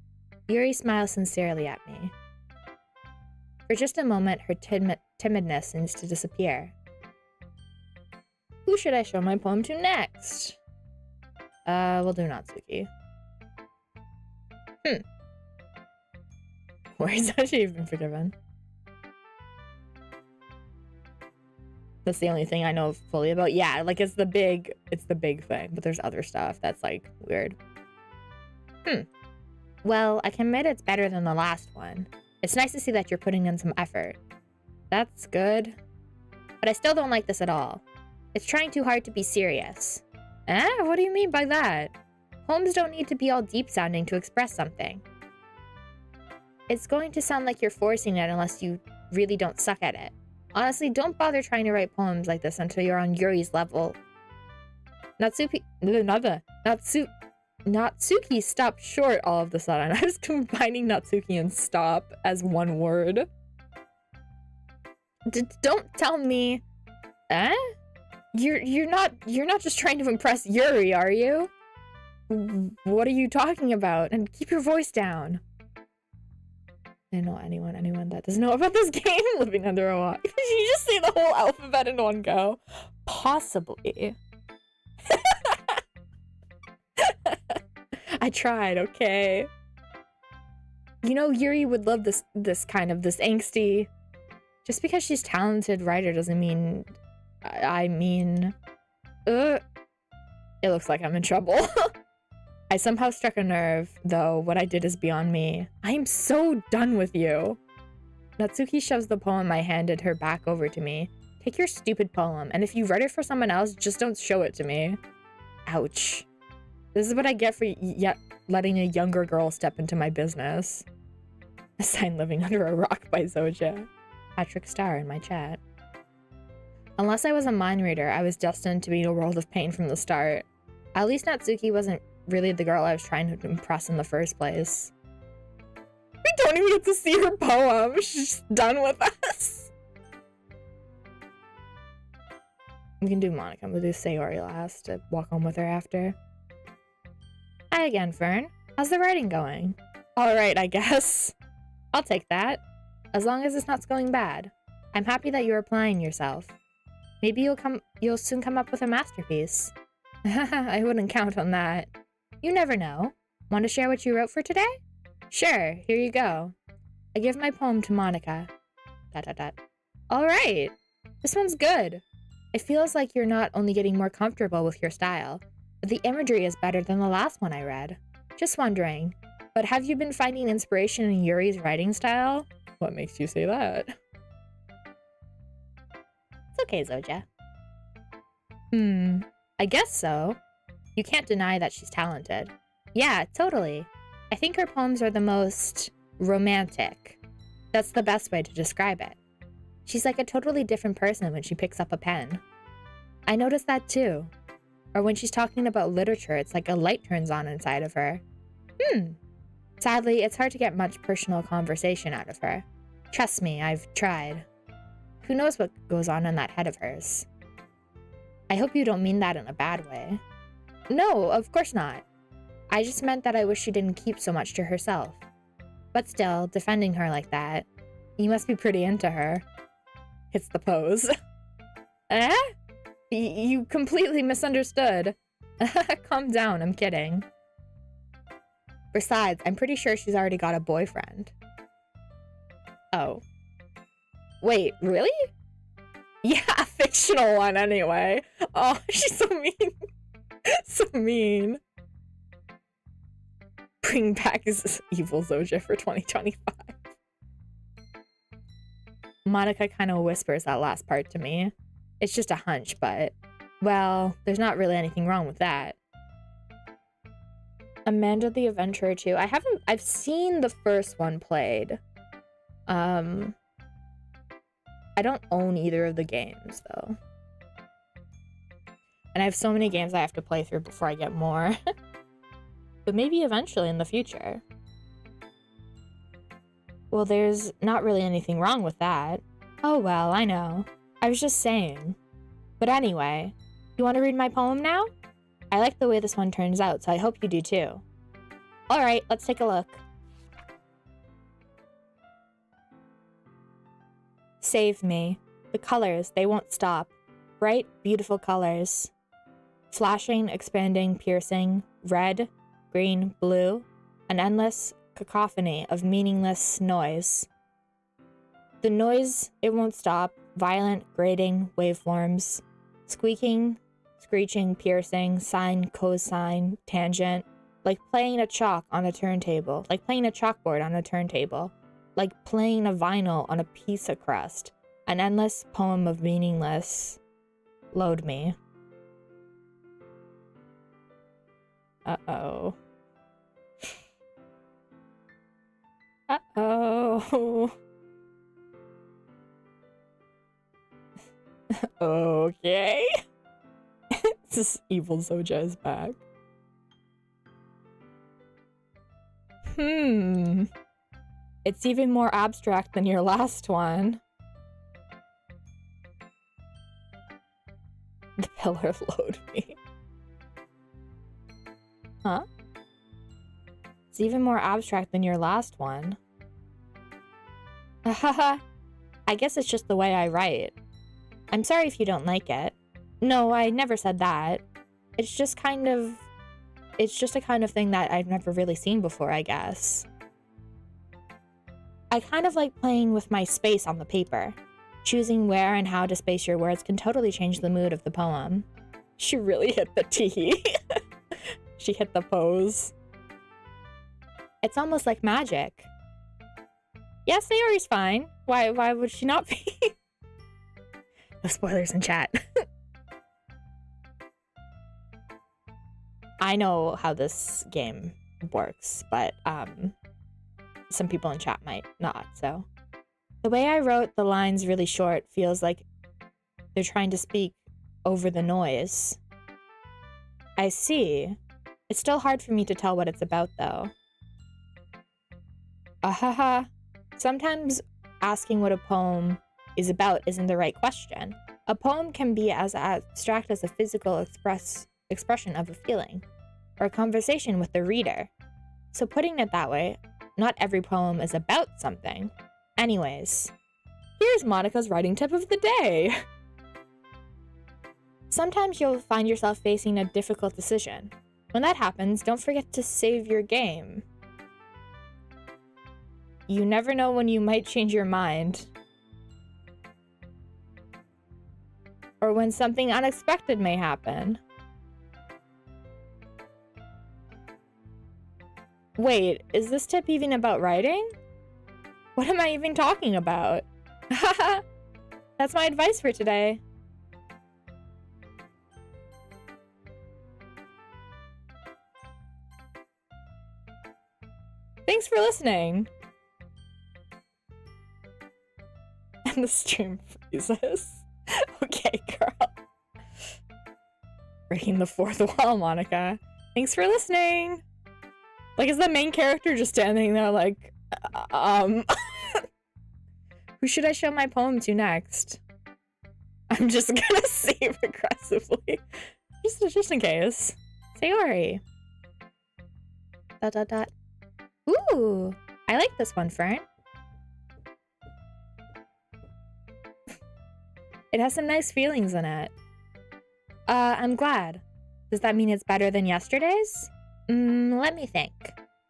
Yuri smiles sincerely at me. For just a moment, her timidness seems to disappear. Who should I show my poem to next? We'll do Natsuki. Where is that she even forgiven? That's the only thing I know fully about. Yeah, like it's the big thing, but there's other stuff that's like weird. Well, I can admit it's better than the last one. It's nice to see that you're putting in some effort. That's good. But I still don't like this at all. It's trying too hard to be serious. What do you mean by that? Poems don't need to be all deep sounding to express something. It's going to sound like you're forcing it unless you really don't suck at it. Honestly, don't bother trying to write poems like this until you're on Yuri's level. Natsuki stopped short all of a sudden. I was combining Natsuki and stop as one word. Don't tell me, You're not just trying to impress Yuri, are you? What are you talking about? And keep your voice down. I don't know anyone that doesn't know about this game living under a rock. Did you just say the whole alphabet in one go? Possibly. I tried, okay. You know, Yuri would love this angsty. Just because she's a talented writer doesn't mean... it looks like I'm in trouble. I somehow struck a nerve, though what I did is beyond me. I am so done with you. Natsuki shoves the poem I handed her back over to me. Take your stupid poem, and if you write it for someone else, just don't show it to me. Ouch. This is what I get for letting a younger girl step into my business. A sign living under a rock by Zoja. Patrick Star in my chat. Unless I was a mind reader, I was destined to be in a world of pain from the start. At least Natsuki wasn't really the girl I was trying to impress in the first place. We don't even get to see her poem. She's done with us. We can do Monica. We'll do Sayori last to walk home with her after. Hi again, Fern. How's the writing going? Alright, I guess. I'll take that. As long as it's not going bad. I'm happy that you're applying yourself. Maybe you'll soon come up with a masterpiece. I wouldn't count on that. You never know. Want to share what you wrote for today? Sure, here you go. I give my poem to Monica. ... Alright. This one's good. It feels like you're not only getting more comfortable with your style, but the imagery is better than the last one I read. Just wondering, but have you been finding inspiration in Yuri's writing style? What makes you say that? It's okay, Zoja. I guess so. You can't deny that she's talented. Yeah, totally. I think her poems are the most romantic. That's the best way to describe it. She's like a totally different person when she picks up a pen. I noticed that too. Or when she's talking about literature, it's like a light turns on inside of her. Sadly, it's hard to get much personal conversation out of her. Trust me, I've tried. Who knows what goes on in that head of hers? I hope you don't mean that in a bad way. No, of course not. I just meant that I wish she didn't keep so much to herself. But still, defending her like that, you must be pretty into her. Hits the pose. Eh? You completely misunderstood. Calm down, I'm kidding. Besides, I'm pretty sure she's already got a boyfriend. Oh. Wait, really? Yeah, a fictional one anyway. Oh, she's so mean. So mean. Bring back his evil Zoja for 2025. Monica kind of whispers that last part to me. It's just a hunch, but, well, there's not really anything wrong with that. Amanda the Adventurer 2. I've seen the first one played. I don't own either of the games, though. And I have so many games I have to play through before I get more. But maybe eventually in the future. Well, there's not really anything wrong with that. Oh well, I know. I was just saying. But anyway, you want to read my poem now? I like the way this one turns out, so I hope you do too. Alright, let's take a look. Save me. The colors, they won't stop. Bright, beautiful colors. Flashing, expanding, piercing. Red, green, blue. An endless cacophony of meaningless noise. The noise, it won't stop. Violent, grating, waveforms. Squeaking, screeching, piercing, sine, cosine, tangent. Like playing a chalk on a turntable. Like playing a chalkboard on a turntable. Like playing a vinyl on a pizza crust. An endless poem of meaningless. Load me. Uh-oh. Uh-oh. Okay. This evil Zoja is back. It's even more abstract than your last one. The pillar load me. Huh? It's even more abstract than your last one. Haha. I guess it's just the way I write. I'm sorry if you don't like it. No, I never said that. It's just a kind of thing that I've never really seen before, I guess. I kind of like playing with my space on the paper. Choosing where and how to space your words can totally change the mood of the poem. She really hit the T. She hit the pose. It's almost like magic. Yeah, Sayori's fine. Why would she not be? No spoilers in chat. I know how this game works, but some people in chat might not, so. The way I wrote the lines really short feels like they're trying to speak over the noise. I see. It's still hard for me to tell what it's about, though. Ahaha. Sometimes asking what a poem is about isn't the right question. A poem can be as abstract as a physical expression of a feeling, or a conversation with the reader. So putting it that way, not every poem is about something. Anyways, here's Monica's writing tip of the day. Sometimes you'll find yourself facing a difficult decision. When that happens, don't forget to save your game. You never know when you might change your mind. Or when something unexpected may happen. Wait, is this tip even about writing? What am I even talking about? Haha! That's my advice for today. Thanks for listening. And the stream freezes. Okay, girl. Breaking the fourth wall, Monica. Thanks for listening. Like, is the main character just standing there like, Who should I show my poem to next? I'm just gonna save aggressively. Just in case. Sayori. ... Ooh, I like this one, Fern. It has some nice feelings in it. I'm glad. Does that mean it's better than yesterday's? Let me think.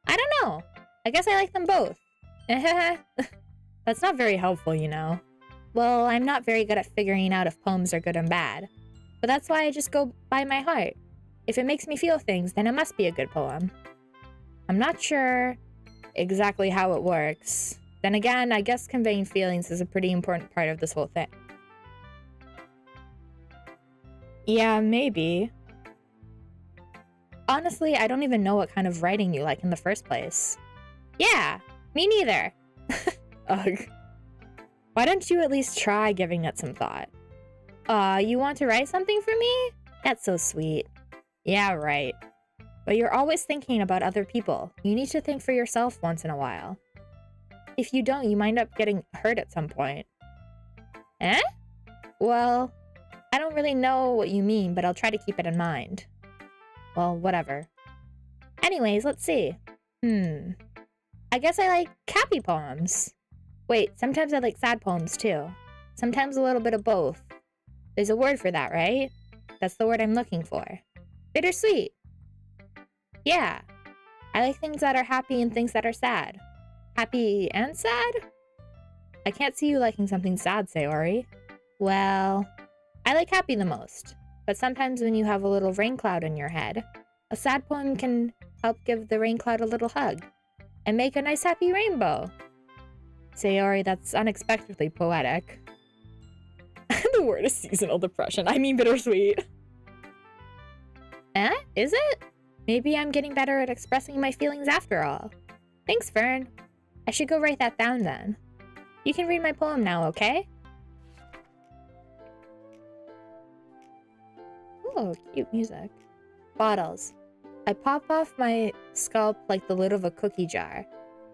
I don't know. I guess I like them both. That's not very helpful, you know. Well, I'm not very good at figuring out if poems are good and bad. But that's why I just go by my heart. If it makes me feel things, then it must be a good poem. I'm not sure exactly how it works. Then again, I guess conveying feelings is a pretty important part of this whole thing. Yeah, maybe. Honestly, I don't even know what kind of writing you like in the first place. Yeah, me neither. Ugh. Why don't you at least try giving it some thought? You want to write something for me? That's so sweet. Yeah, right. But you're always thinking about other people. You need to think for yourself once in a while. If you don't, you might end up getting hurt at some point. Eh? Well, I don't really know what you mean, but I'll try to keep it in mind. Well, whatever. Anyways, let's see. I guess I like happy poems. Wait, sometimes I like sad poems too. Sometimes a little bit of both. There's a word for that, right? That's the word I'm looking for. Bittersweet. Yeah. I like things that are happy and things that are sad. Happy and sad? I can't see you liking something sad, Sayori. Well, I like happy the most. But sometimes when you have a little rain cloud in your head, a sad poem can help give the rain cloud a little hug and make a nice happy rainbow. Sayori, that's unexpectedly poetic. The word is seasonal depression. I mean bittersweet. Eh? Is it? Maybe I'm getting better at expressing my feelings after all. Thanks, Fern. I should go write that down then. You can read my poem now, okay? Oh, cute music. Bottles. I pop off my scalp like the lid of a cookie jar.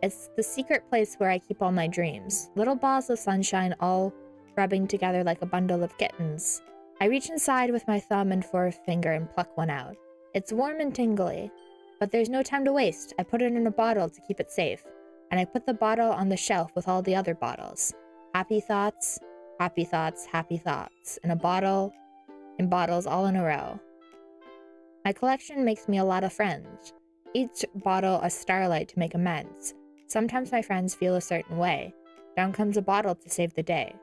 It's the secret place where I keep all my dreams. Little balls of sunshine all rubbing together like a bundle of kittens. I reach inside with my thumb and forefinger and pluck one out. It's warm and tingly, but there's no time to waste. I put it in a bottle to keep it safe, and I put the bottle on the shelf with all the other bottles. Happy thoughts, happy thoughts, happy thoughts. In bottles all in a row. My collection makes me a lot of friends. Each bottle a starlight to make amends. Sometimes my friends feel a certain way. Down comes a bottle to save the day.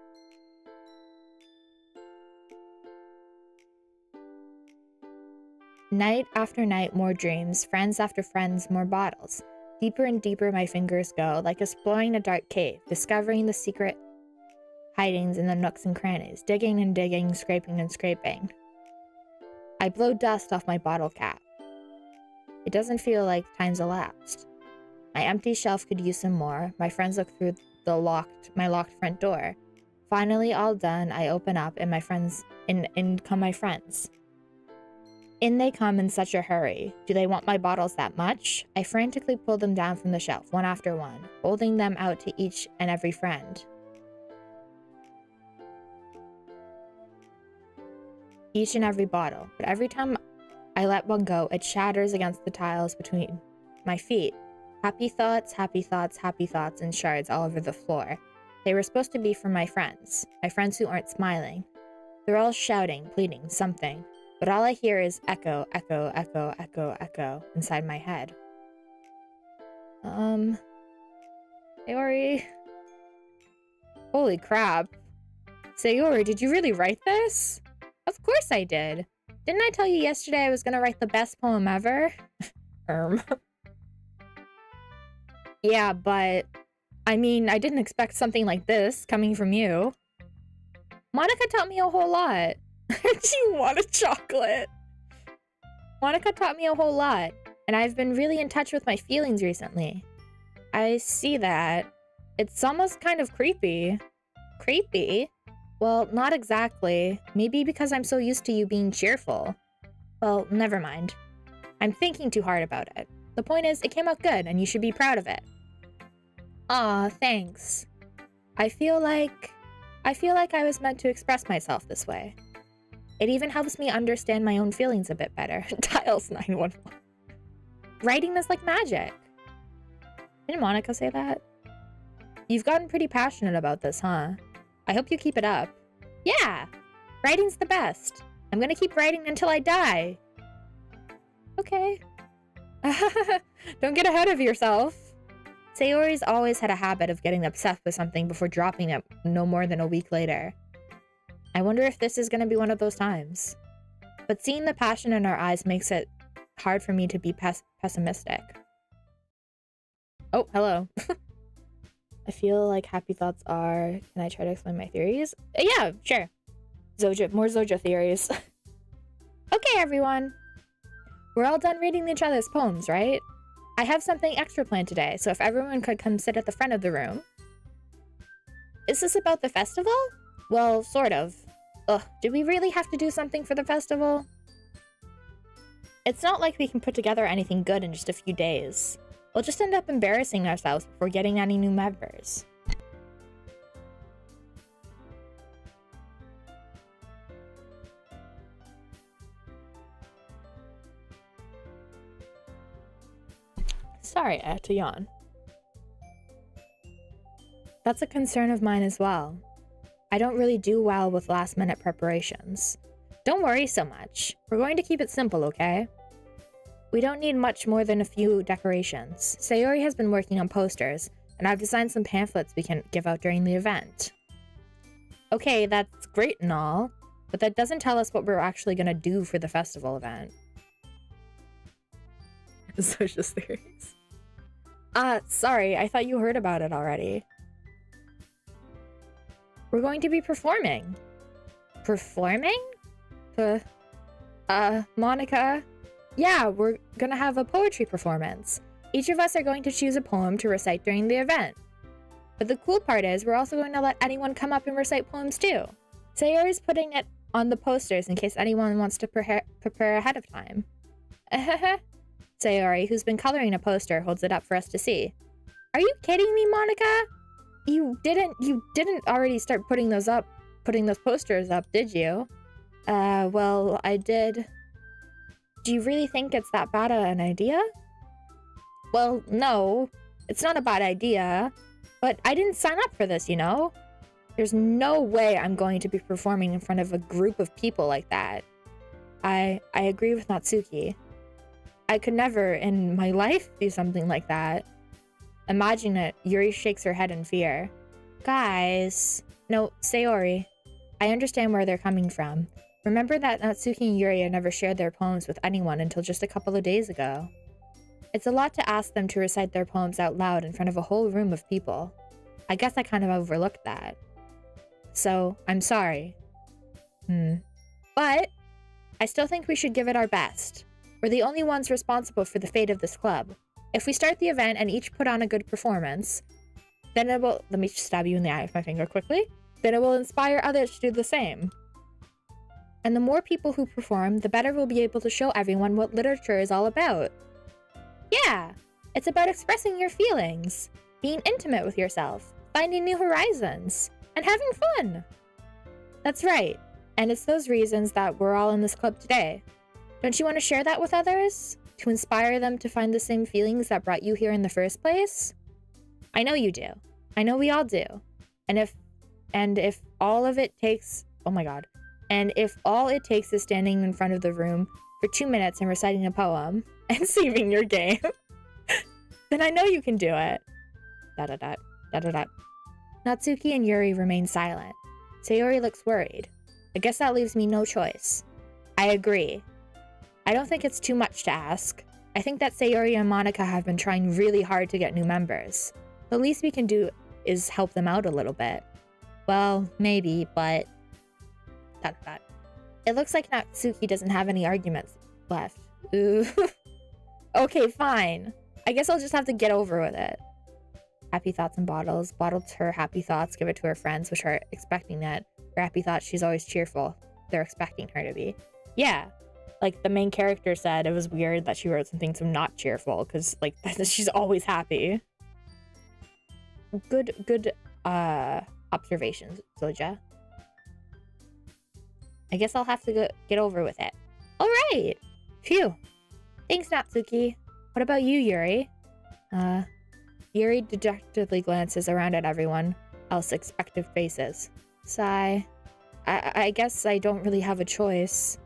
Night after night, more dreams. Friends after friends, more bottles. Deeper and deeper my fingers go, like exploring a dark cave, discovering the secret hidings in the nooks and crannies, digging and digging, scraping and scraping. I blow dust off my bottle cap. It doesn't feel like time's elapsed. My empty shelf could use some more. My friends look through my locked front door. Finally, all done, I open up and in come my friends. In they come in such a hurry. Do they want my bottles that much? I frantically pull them down from the shelf, one after one, holding them out to each and every friend. Each and every bottle, but every time I let one go, it shatters against the tiles between my feet. Happy thoughts, happy thoughts, happy thoughts, and shards all over the floor. They were supposed to be for my friends who aren't smiling. They're all shouting, pleading, something. But all I hear is echo, echo, echo, echo, echo inside my head. Sayori. Holy crap. Sayori, did you really write this? Of course I did. Didn't I tell you yesterday I was gonna write the best poem ever? Yeah, but I mean, I didn't expect something like this coming from you. Monica taught me a whole lot. Do you want a chocolate? Monica taught me a whole lot, and I've been really in touch with my feelings recently. I see that. It's almost kind of creepy. Creepy? Well, not exactly. Maybe because I'm so used to you being cheerful. Well, never mind. I'm thinking too hard about it. The point is, it came out good, and you should be proud of it. Aw, thanks. I feel like I was meant to express myself this way. It even helps me understand my own feelings a bit better. Tiles 911. Writing is like magic. Didn't Monica say that? You've gotten pretty passionate about this, huh? I hope you keep it up. Yeah! Writing's the best. I'm gonna keep writing until I die. Okay. Don't get ahead of yourself. Sayori's always had a habit of getting obsessed with something before dropping it no more than a week later. I wonder if this is gonna be one of those times. But seeing the passion in our eyes makes it hard for me to be pessimistic. Oh, hello. I feel like happy thoughts are... Can I try to explain my theories? Yeah, sure. More Zoja theories. Okay, everyone. We're all done reading each other's poems, right? I have something extra planned today, so if everyone could come sit at the front of the room. Is this about the festival? Well, sort of. Ugh, do we really have to do something for the festival? It's not like we can put together anything good in just a few days. We'll just end up embarrassing ourselves before getting any new members. Sorry, I had to yawn. That's a concern of mine as well. I don't really do well with last-minute preparations. Don't worry so much. We're going to keep it simple, okay? We don't need much more than a few decorations. Sayori has been working on posters, and I've designed some pamphlets we can give out during the event. Okay, that's great and all, but that doesn't tell us what we're actually gonna do for the festival event. Social theories. Sorry, I thought you heard about it already. We're going to be performing. Performing? Monica? Yeah, we're gonna have a poetry performance. Each of us are going to choose a poem to recite during the event. But the cool part is, we're also going to let anyone come up and recite poems too. Sayori's putting it on the posters in case anyone wants to prepare ahead of time. Sayori, who's been coloring a poster, holds it up for us to see. Are you kidding me, Monica? You didn't already start putting those posters up, did you? Well, I did. Do you really think it's that bad an idea? Well, no, it's not a bad idea, but I didn't sign up for this, you know? There's no way I'm going to be performing in front of a group of people like that. I agree with Natsuki. I could never in my life do something like that. Imagine it. Yuri shakes her head in fear. Guys. No, Sayori. I understand where they're coming from. Remember that Natsuki and Yuri had never shared their poems with anyone until just a couple of days ago. It's a lot to ask them to recite their poems out loud in front of a whole room of people. I guess I kind of overlooked that. So, I'm sorry. But, I still think we should give it our best. We're the only ones responsible for the fate of this club. If we start the event and each put on a good performance, then it will— let me stab you in the eye with my finger quickly. Then it will inspire others to do the same. And the more people who perform, the better we'll be able to show everyone what literature is all about. Yeah, it's about expressing your feelings, being intimate with yourself, finding new horizons, and having fun. That's right, and it's those reasons that we're all in this club today. Don't you want to share that with others? To inspire them to find the same feelings that brought you here in the first place? I know you do. I know we all do. And if all of it takes— oh my god. And if all it takes is standing in front of the room for 2 minutes and reciting a poem and saving your game, then I know you can do it. Natsuki and Yuri remain silent. Sayori looks worried. I guess that leaves me no choice. I agree. I don't think it's too much to ask. I think that Sayori and Monica have been trying really hard to get new members. The least we can do is help them out a little bit. Well, maybe, but... It looks like Natsuki doesn't have any arguments left. Ooh. Okay, fine. I guess I'll just have to get over with it. Happy thoughts in bottles. Bottled her happy thoughts, give it to her friends, which are expecting it. Her happy thoughts, she's always cheerful. They're expecting her to be. Yeah. Like, the main character said it was weird that she wrote something so not cheerful, because, like, she's always happy. Good observations, Zoja. I guess I'll have to get over with it. All right. Phew. Thanks, Natsuki. What about you, Yuri? Yuri dejectedly glances around at everyone else expectant faces. Sigh. I guess I don't really have a choice.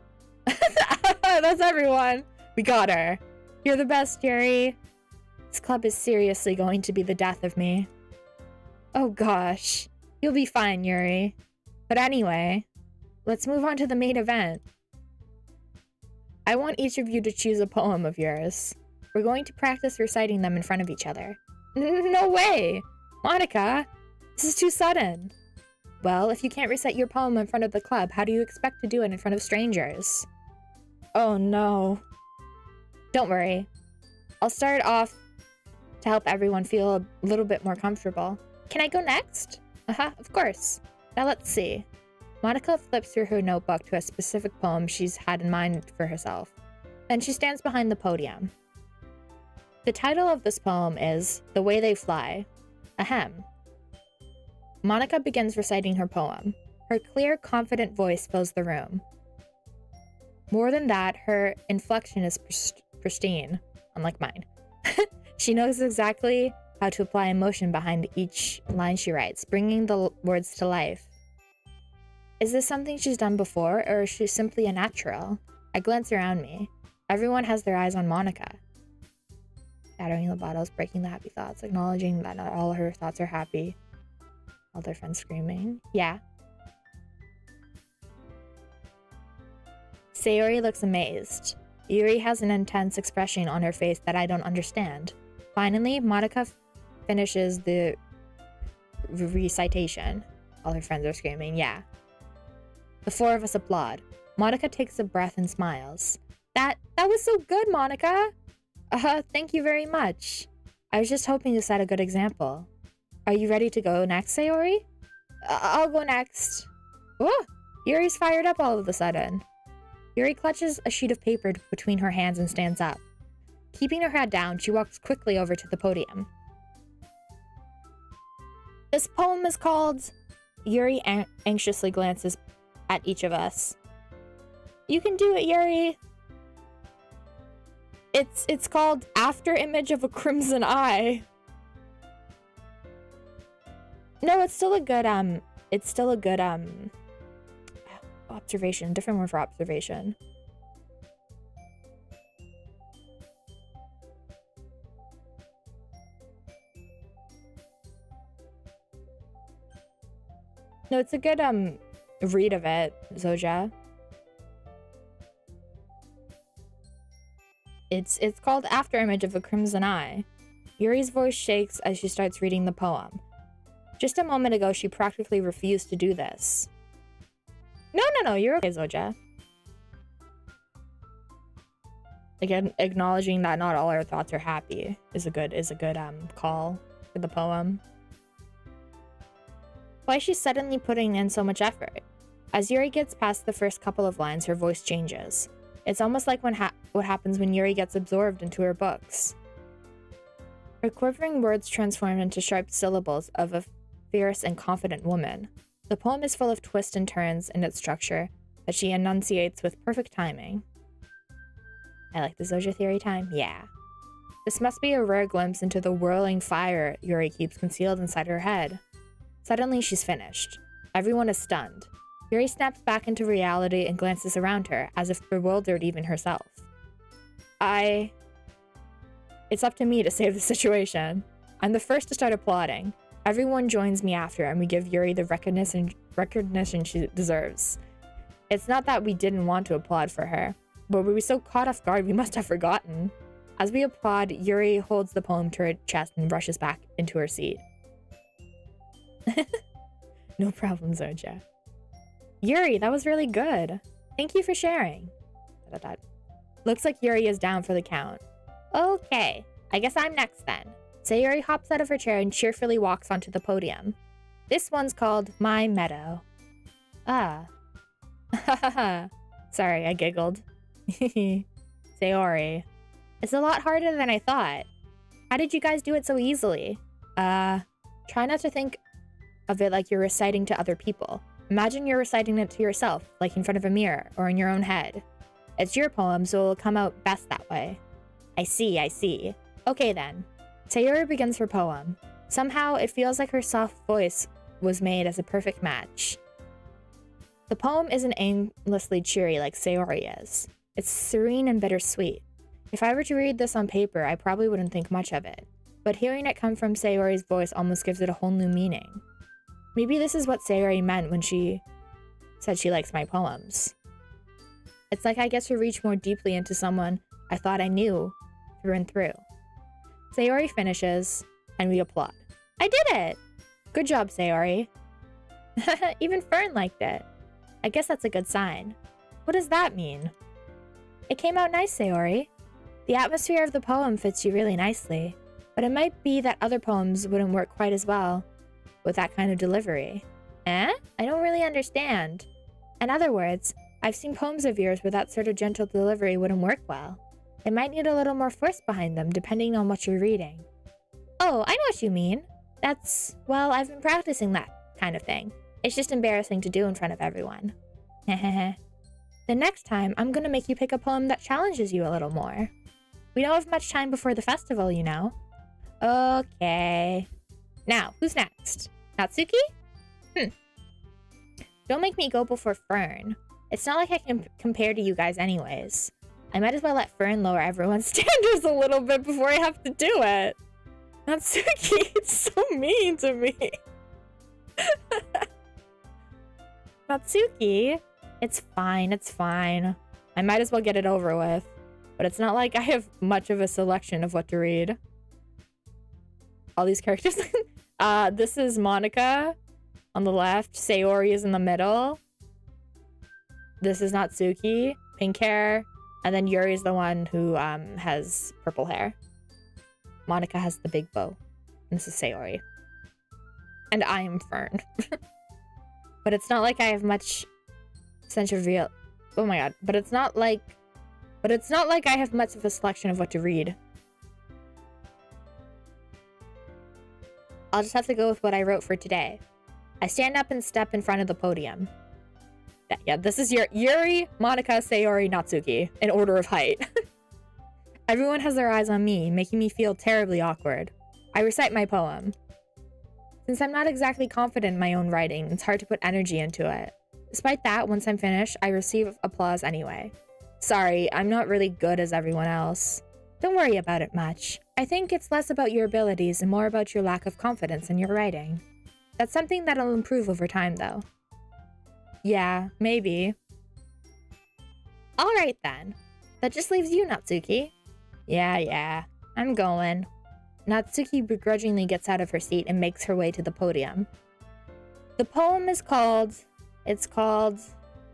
That's everyone. We got her. You're the best, Yuri. This club is seriously going to be the death of me. Oh gosh. You'll be fine, Yuri. But anyway, let's move on to the main event. I want each of you to choose a poem of yours. We're going to practice reciting them in front of each other. No way! Monica, this is too sudden. Well, if you can't recite your poem in front of the club, how do you expect to do it in front of strangers? Oh no. Don't worry. I'll start off to help everyone feel a little bit more comfortable. Can I go next? Of course. Now let's see. Monica flips through her notebook to a specific poem she's had in mind for herself. Then she stands behind the podium. The title of this poem is The Way They Fly. Ahem. Monica begins reciting her poem. Her clear, confident voice fills the room. More than that, her inflection is pristine, unlike mine. She knows exactly how to apply emotion behind each line she writes, bringing the words to life. Is this something she's done before, or is she simply a natural? I glance around me. Everyone has their eyes on Monica. Shattering the bottles, breaking the happy thoughts, acknowledging that not all her thoughts are happy. All their friends screaming. Yeah. Sayori looks amazed. Yuri has an intense expression on her face that I don't understand. Finally, Monica finishes the recitation. All her friends are screaming, yeah. The four of us applaud. Monica takes a breath and smiles. That was so good, Monica! Thank you very much. I was just hoping to set a good example. Are you ready to go next, Sayori? I'll go next. Oh, Yuri's fired up all of a sudden. Yuri clutches a sheet of paper between her hands and stands up. Keeping her head down, she walks quickly over to the podium. This poem is called... Yuri anxiously glances at each of us. You can do it, Yuri. It's called After Image of a Crimson Eye. No, it's still a good observation. Different word for observation. No, it's a good read of it, Zoja. It's called After Image of a Crimson Eye. Yuri's voice shakes as she starts reading the poem. Just a moment ago, she practically refused to do this. No, you're okay, Zoja. Again, acknowledging that not all our thoughts are happy is a good call for the poem. Why is she suddenly putting in so much effort? As Yuri gets past the first couple of lines, her voice changes. It's almost like what happens when Yuri gets absorbed into her books. Her quivering words transform into sharp syllables of a fierce and confident woman. The poem is full of twists and turns in its structure that she enunciates with perfect timing. I like the Zoja theory time, yeah. This must be a rare glimpse into the whirling fire Yuri keeps concealed inside her head. Suddenly, she's finished. Everyone is stunned. Yuri snaps back into reality and glances around her, as if bewildered even herself. It's up to me to save the situation. I'm the first to start applauding. Everyone joins me after, and we give Yuri the recognition she deserves. It's not that we didn't want to applaud for her, but we were so caught off guard we must have forgotten. As we applaud, Yuri holds the poem to her chest and rushes back into her seat. No problem, Zoja. Yuri, that was really good. Thank you for sharing. Looks like Yuri is down for the count. Okay, I guess I'm next then. Sayori hops out of her chair and cheerfully walks onto the podium. This one's called My Meadow. Ah. Sorry, I giggled. Sayori. It's a lot harder than I thought. How did you guys do it so easily? Try not to think of it like you're reciting to other people. Imagine you're reciting it to yourself, like in front of a mirror or in your own head. It's your poem, so it'll come out best that way. I see. Okay then. Sayori begins her poem. Somehow, it feels like her soft voice was made as a perfect match. The poem isn't aimlessly cheery like Sayori is. It's serene and bittersweet. If I were to read this on paper, I probably wouldn't think much of it. But hearing it come from Sayori's voice almost gives it a whole new meaning. Maybe this is what Sayori meant when she said she likes my poems. It's like I get to reach more deeply into someone I thought I knew through and through. Sayori finishes, and we applaud. I did it! Good job, Sayori. Even Fern liked it. I guess that's a good sign. What does that mean? It came out nice, Sayori. The atmosphere of the poem fits you really nicely, but it might be that other poems wouldn't work quite as well with that kind of delivery. Eh? I don't really understand. In other words, I've seen poems of yours where that sort of gentle delivery wouldn't work well. It might need a little more force behind them, depending on what you're reading. Oh, I know what you mean. Well, I've been practicing that kind of thing. It's just embarrassing to do in front of everyone. Hehehe. The next time, I'm gonna make you pick a poem that challenges you a little more. We don't have much time before the festival, you know. Okay. Now, who's next? Natsuki? Don't make me go before Fern. It's not like I can compare to you guys anyways. I might as well let Fern lower everyone's standards a little bit before I have to do it. Natsuki, it's so mean to me. Natsuki, it's fine. I might as well get it over with. But it's not like I have much of a selection of what to read. All these characters. This is Monica on the left. Sayori is in the middle. This is Natsuki, pink hair. And then Yuri is the one who has purple hair. Monica has the big bow. And this is Sayori. And I am Fern. But it's not like I have much sense of real... Oh my god. But it's not like I have much of a selection of what to read. I'll just have to go with what I wrote for today. I stand up and step in front of the podium. Yeah, this is your Yuri, Monica, Sayori, Natsuki, in order of height. Everyone has their eyes on me, making me feel terribly awkward. I recite my poem. Since I'm not exactly confident in my own writing, it's hard to put energy into it. Despite that, once I'm finished, I receive applause anyway. Sorry, I'm not really good as everyone else. Don't worry about it much. I think it's less about your abilities and more about your lack of confidence in your writing. That's something that'll improve over time, though. Yeah, maybe. Alright then. That just leaves you, Natsuki. Yeah, I'm going. Natsuki begrudgingly gets out of her seat and makes her way to the podium. The poem is called...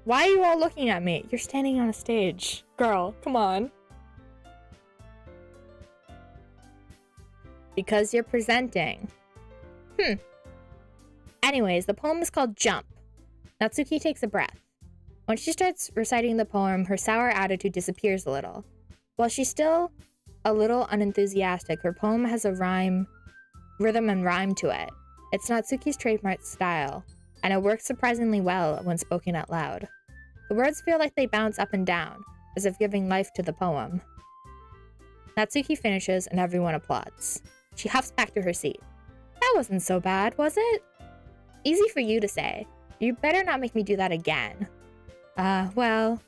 Why are you all looking at me? You're standing on a stage. Girl, come on. Because you're presenting. Anyways, the poem is called Jump. Natsuki takes a breath. When she starts reciting the poem, her sour attitude disappears a little. While she's still a little unenthusiastic, her poem has a rhythm and rhyme to it. It's Natsuki's trademark style, and it works surprisingly well when spoken out loud. The words feel like they bounce up and down, as if giving life to the poem. Natsuki finishes and everyone applauds. She huffs back to her seat. That wasn't so bad, was it? Easy for you to say. You better not make me do that again. Well,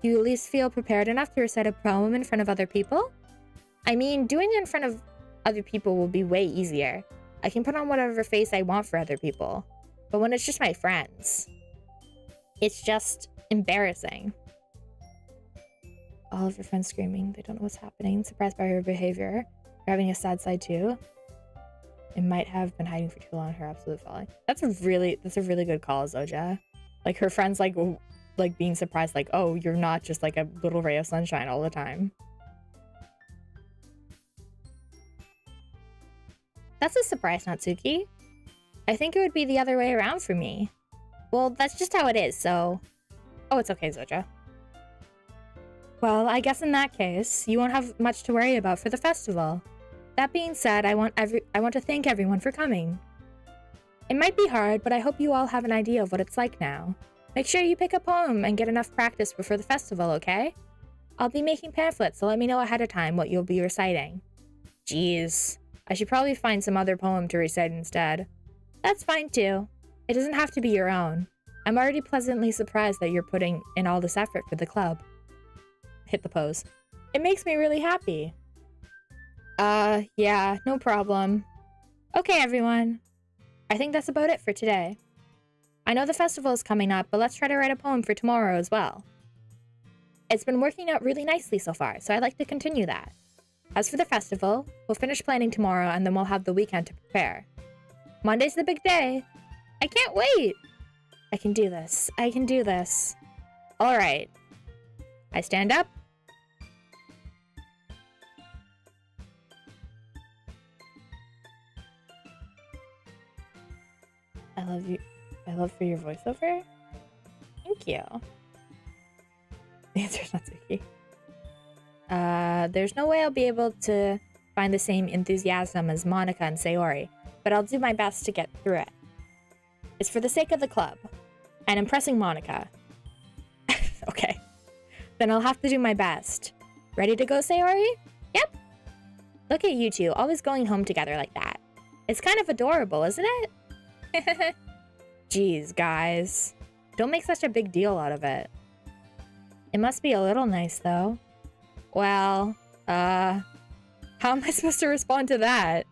do you at least feel prepared enough to recite a poem in front of other people? I mean, doing it in front of other people will be way easier. I can put on whatever face I want for other people. But when it's just my friends, it's just embarrassing. All of her friends screaming. They don't know what's happening. Surprised by her behavior. They're having a sad side too. It might have been hiding for too long. Her absolute falling. That's a really good call, Zoja. Like her friends like being surprised, like, oh, you're not just like a little ray of sunshine all the time. That's a surprise, Natsuki. I think it would be the other way around for me. Well, that's just how it is, so... Oh, it's okay, Zoja. Well, I guess in that case, you won't have much to worry about for the festival. That being said, I want to thank everyone for coming. It might be hard, but I hope you all have an idea of what it's like now. Make sure you pick a poem and get enough practice before the festival, okay? I'll be making pamphlets, so let me know ahead of time what you'll be reciting. Jeez. I should probably find some other poem to recite instead. That's fine too. It doesn't have to be your own. I'm already pleasantly surprised that you're putting in all this effort for the club. Hit the pose. It makes me really happy. Yeah, no problem. Okay, everyone. I think that's about it for today. I know the festival is coming up, but let's try to write a poem for tomorrow as well. It's been working out really nicely so far, so I'd like to continue that. As for the festival, we'll finish planning tomorrow and then we'll have the weekend to prepare. Monday's the big day. I can't wait. I can do this. I can do this. All right. I stand up. I love you. I love for your voiceover. Thank you. The answer's not Doki. There's no way I'll be able to find the same enthusiasm as Monica and Sayori, but I'll do my best to get through it. It's for the sake of the club, and impressing Monica. Okay. Then I'll have to do my best. Ready to go, Sayori? Yep. Look at you two, always going home together like that. It's kind of adorable, isn't it? Jeez, guys. Don't make such a big deal out of it. It must be a little nice, though. Well, how am I supposed to respond to that?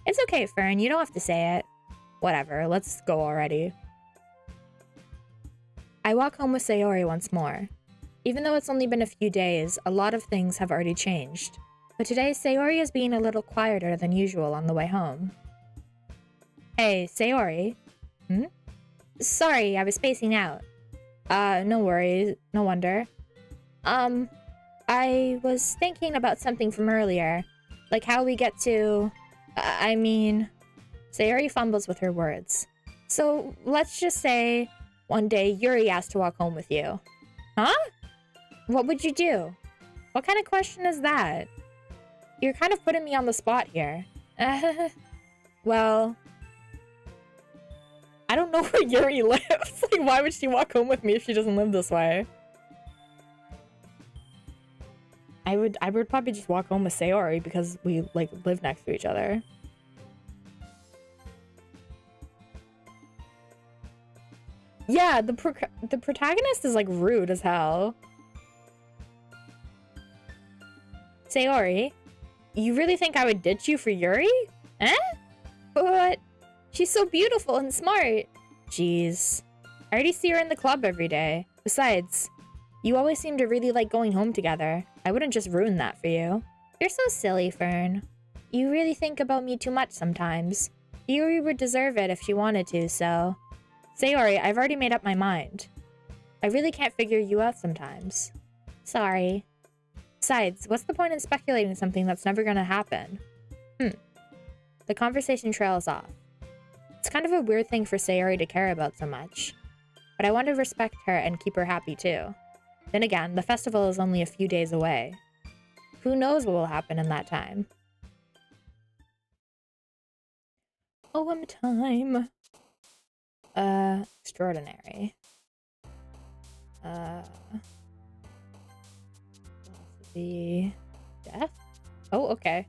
It's okay, Fern, you don't have to say it. Whatever, let's go already. I walk home with Sayori once more. Even though it's only been a few days, a lot of things have already changed. But today, Sayori is being a little quieter than usual on the way home. Hey, Sayori. Sorry, I was spacing out. No worries, no wonder. I was thinking about something from earlier. Like how we get to... Sayori fumbles with her words. So, let's just say, one day Yuri asked to walk home with you. Huh? What would you do? What kind of question is that? You're kind of putting me on the spot here. Well... I don't know where Yuri lives. Like, why would she walk home with me if she doesn't live this way? I would probably just walk home with Sayori because we, like, live next to each other. Yeah, the protagonist is, like, rude as hell. Sayori, you really think I would ditch you for Yuri? Eh? But... she's so beautiful and smart. Jeez. I already see her in the club every day. Besides, you always seem to really like going home together. I wouldn't just ruin that for you. You're so silly, Fern. You really think about me too much sometimes. Yuri would deserve it if she wanted to, so... Sayori, I've already made up my mind. I really can't figure you out sometimes. Sorry. Besides, what's the point in speculating something that's never gonna happen? The conversation trails off. It's kind of a weird thing for Sayori to care about so much. But I want to respect her and keep her happy too. Then again, the festival is only a few days away. Who knows what will happen in that time? Poem time! Extraordinary. Philosophy... Death? Oh, okay.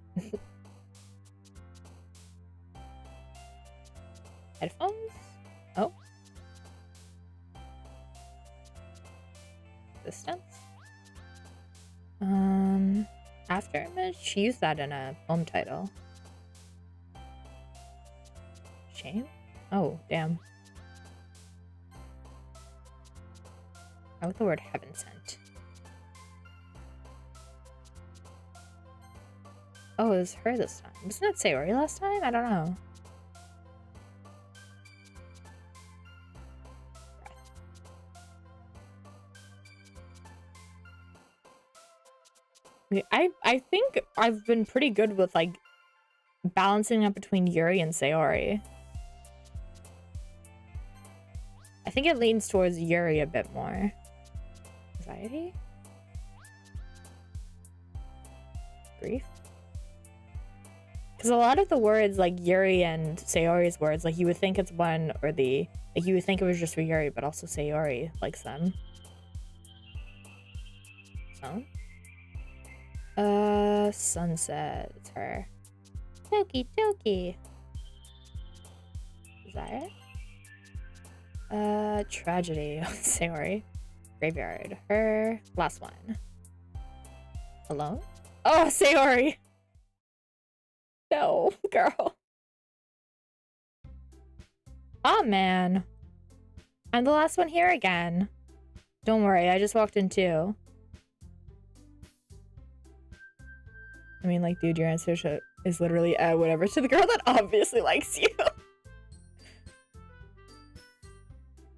Headphones? Oh. Distance? After image? She used that in a poem title. Shame? Oh, damn. I wrote the word heaven sent. Oh, it was her this time. Wasn't it Sayori last time? I don't know. I think I've been pretty good with, like, balancing up between Yuri and Sayori. I think it leans towards Yuri a bit more. Anxiety? Grief? Because a lot of the words, like Yuri and Sayori's words, like you would think it's one or the... Like you would think it was just for Yuri, but also Sayori likes them. So... sunset. It's her. Doki, Doki. Is that it? Tragedy. Sayori. Graveyard. Her. Last one. Alone? Oh, Sayori! No, girl. Oh, man. I'm the last one here again. Don't worry, I just walked in too. I mean, like, dude, your answer is literally whatever to the girl that obviously likes you.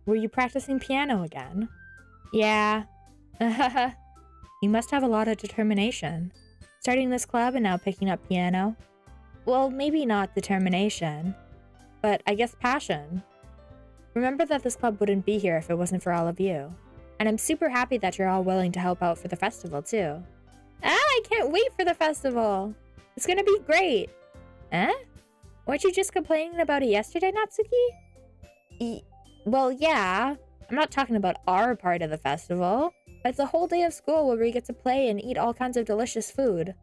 Were you practicing piano again? Yeah. You must have a lot of determination. Starting this club and now picking up piano. Well, maybe not determination, but I guess passion. Remember that this club wouldn't be here if it wasn't for all of you. And I'm super happy that you're all willing to help out for the festival, too. I can't wait for the festival. It's gonna be great. Weren't you just complaining about it yesterday, Natsuki? Well, yeah. I'm not talking about our part of the festival. It's a whole day of school where we get to play and eat all kinds of delicious food.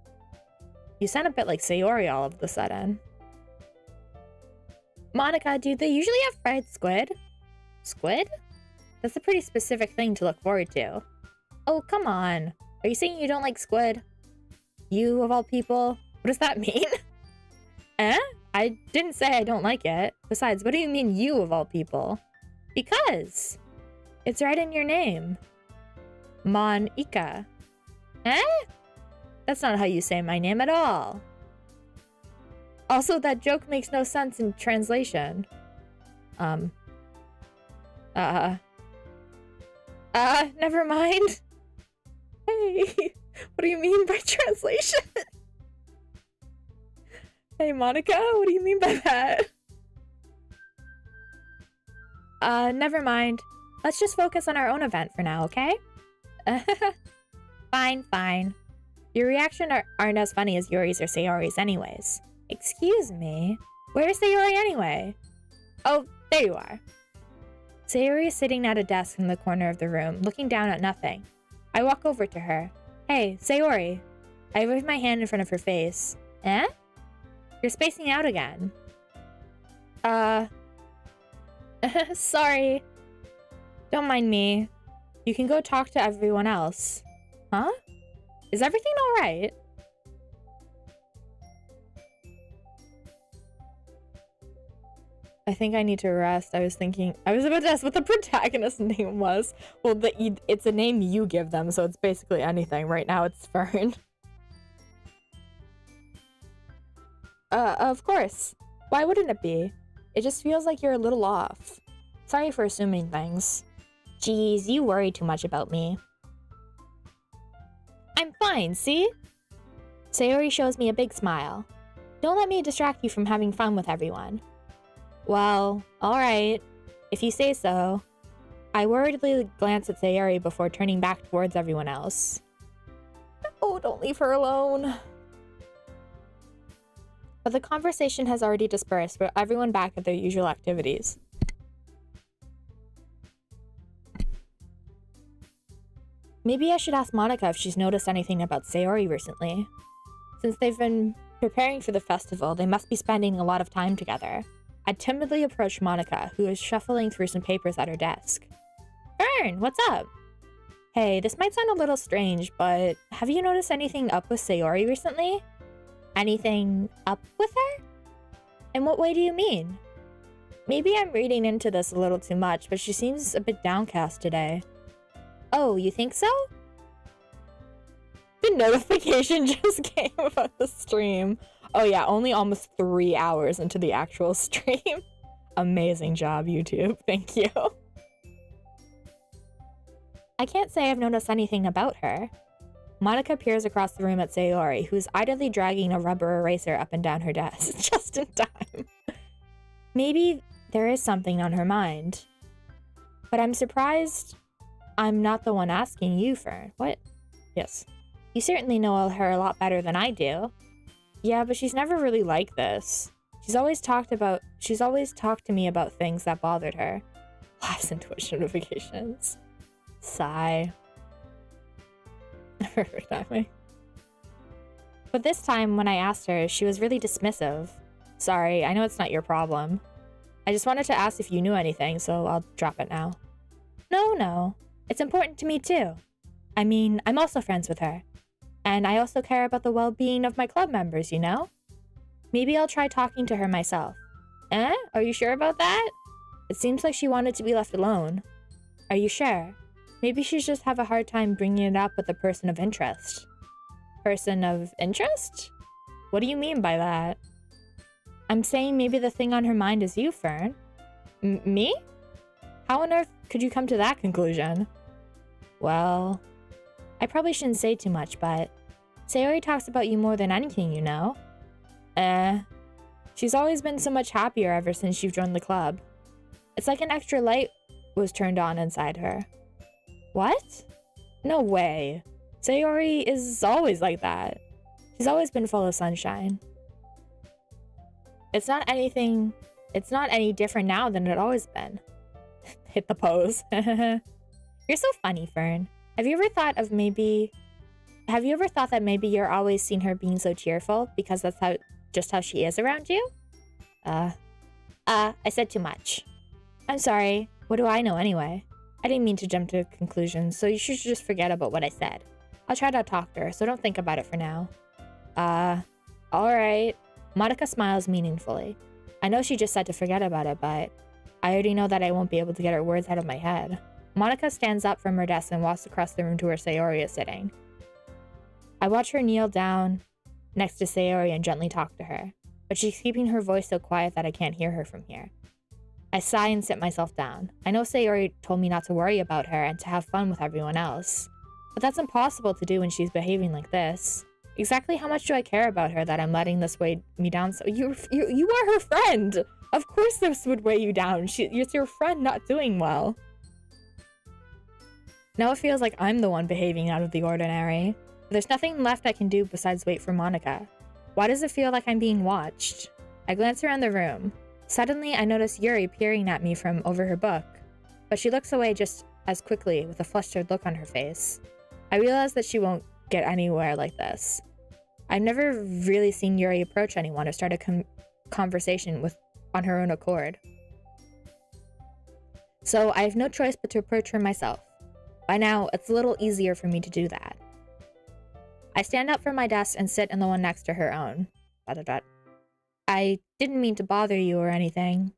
You sound a bit like Sayori all of a sudden. Monica, do they usually have fried squid? Squid? That's a pretty specific thing to look forward to. Oh, come on. Are you saying you don't like squid? You, of all people? What does that mean? I didn't say I don't like it. Besides, what do you mean you, of all people? Because it's right in your name. Mon-ika. That's not how you say my name at all. Also, that joke makes no sense in translation. Never mind. Hey, what do you mean by translation? Hey, Monica, what do you mean by that? Never mind. Let's just focus on our own event for now, okay? Fine. Your reactions aren't as funny as Yuri's or Sayori's anyways. Excuse me? Where's Sayori anyway? Oh, there you are. Sayori is sitting at a desk in the corner of the room, looking down at nothing. I walk over to her. Hey, Sayori. I wave my hand in front of her face. You're spacing out again. Sorry. Don't mind me. You can go talk to everyone else. Huh? Is everything alright? I think I need to rest. I was about to ask what the protagonist's name was. Well, it's a name you give them, so it's basically anything. Right now it's Fern. Of course. Why wouldn't it be? It just feels like you're a little off. Sorry for assuming things. Jeez, you worry too much about me. I'm fine, see? Sayori shows me a big smile. Don't let me distract you from having fun with everyone. Well, alright. If you say so. I worriedly glance at Sayori before turning back towards everyone else. Oh, don't leave her alone. But the conversation has already dispersed, with everyone back at their usual activities. Maybe I should ask Monica if she's noticed anything about Sayori recently. Since they've been preparing for the festival, they must be spending a lot of time together. I timidly approached Monica, who is shuffling through some papers at her desk. Fern, what's up? Hey, this might sound a little strange, but have you noticed anything up with Sayori recently? Anything up with her? In what way do you mean? Maybe I'm reading into this a little too much, but she seems a bit downcast today. Oh, you think so? The notification just came about the stream. Oh yeah, only almost 3 hours into the actual stream. Amazing job, YouTube. Thank you. I can't say I've noticed anything about her. Monica peers across the room at Sayori, who's idly dragging a rubber eraser up and down her desk, just in time. Maybe there is something on her mind. But I'm surprised I'm not the one asking you, Fern. What? Yes. You certainly know her a lot better than I do. Yeah, but she's never really like this. She's always talked to me about things that bothered her. Laughs and Twitch notifications. Sigh. Never heard that way. But this time, when I asked her, she was really dismissive. Sorry, I know it's not your problem. I just wanted to ask if you knew anything, so I'll drop it now. No. It's important to me too. I mean, I'm also friends with her. And I also care about the well-being of my club members, you know? Maybe I'll try talking to her myself. Are you sure about that? It seems like she wanted to be left alone. Are you sure? Maybe she's just have a hard time bringing it up with a person of interest. Person of interest? What do you mean by that? I'm saying maybe the thing on her mind is you, Fern. Me? How on earth could you come to that conclusion? Well, I probably shouldn't say too much, but Sayori talks about you more than anything, you know? She's always been so much happier ever since you've joined the club. It's like an extra light was turned on inside her. What? No way. Sayori is always like that. She's always been full of sunshine. It's not any different now than it always been. Hit the pose. You're so funny, Fern. Have you ever thought that maybe you're always seen her being so cheerful because that's just how she is around you? I said too much. I'm sorry. What do I know anyway? I didn't mean to jump to conclusions, so you should just forget about what I said. I'll try to talk to her, so don't think about it for now. Alright. Monica smiles meaningfully. I know she just said to forget about it, but I already know that I won't be able to get her words out of my head. Monica stands up from her desk and walks across the room to where Sayori is sitting. I watch her kneel down next to Sayori and gently talk to her, but she's keeping her voice so quiet that I can't hear her from here. I sigh and sit myself down. I know Sayori told me not to worry about her and to have fun with everyone else, but that's impossible to do when she's behaving like this. Exactly how much do I care about her that I'm letting this weigh me down? So you are her friend. Of course this would weigh you down. It's your friend not doing well. Now it feels like I'm the one behaving out of the ordinary. There's nothing left I can do besides wait for Monica. Why does it feel like I'm being watched? I glance around the room. Suddenly, I notice Yuri peering at me from over her book, but she looks away just as quickly with a flustered look on her face. I realize that she won't get anywhere like this. I've never really seen Yuri approach anyone or start a conversation on her own accord. So I have no choice but to approach her myself. By now, it's a little easier for me to do that. I stand up from my desk and sit in the one next to her own. I didn't mean to bother you or anything.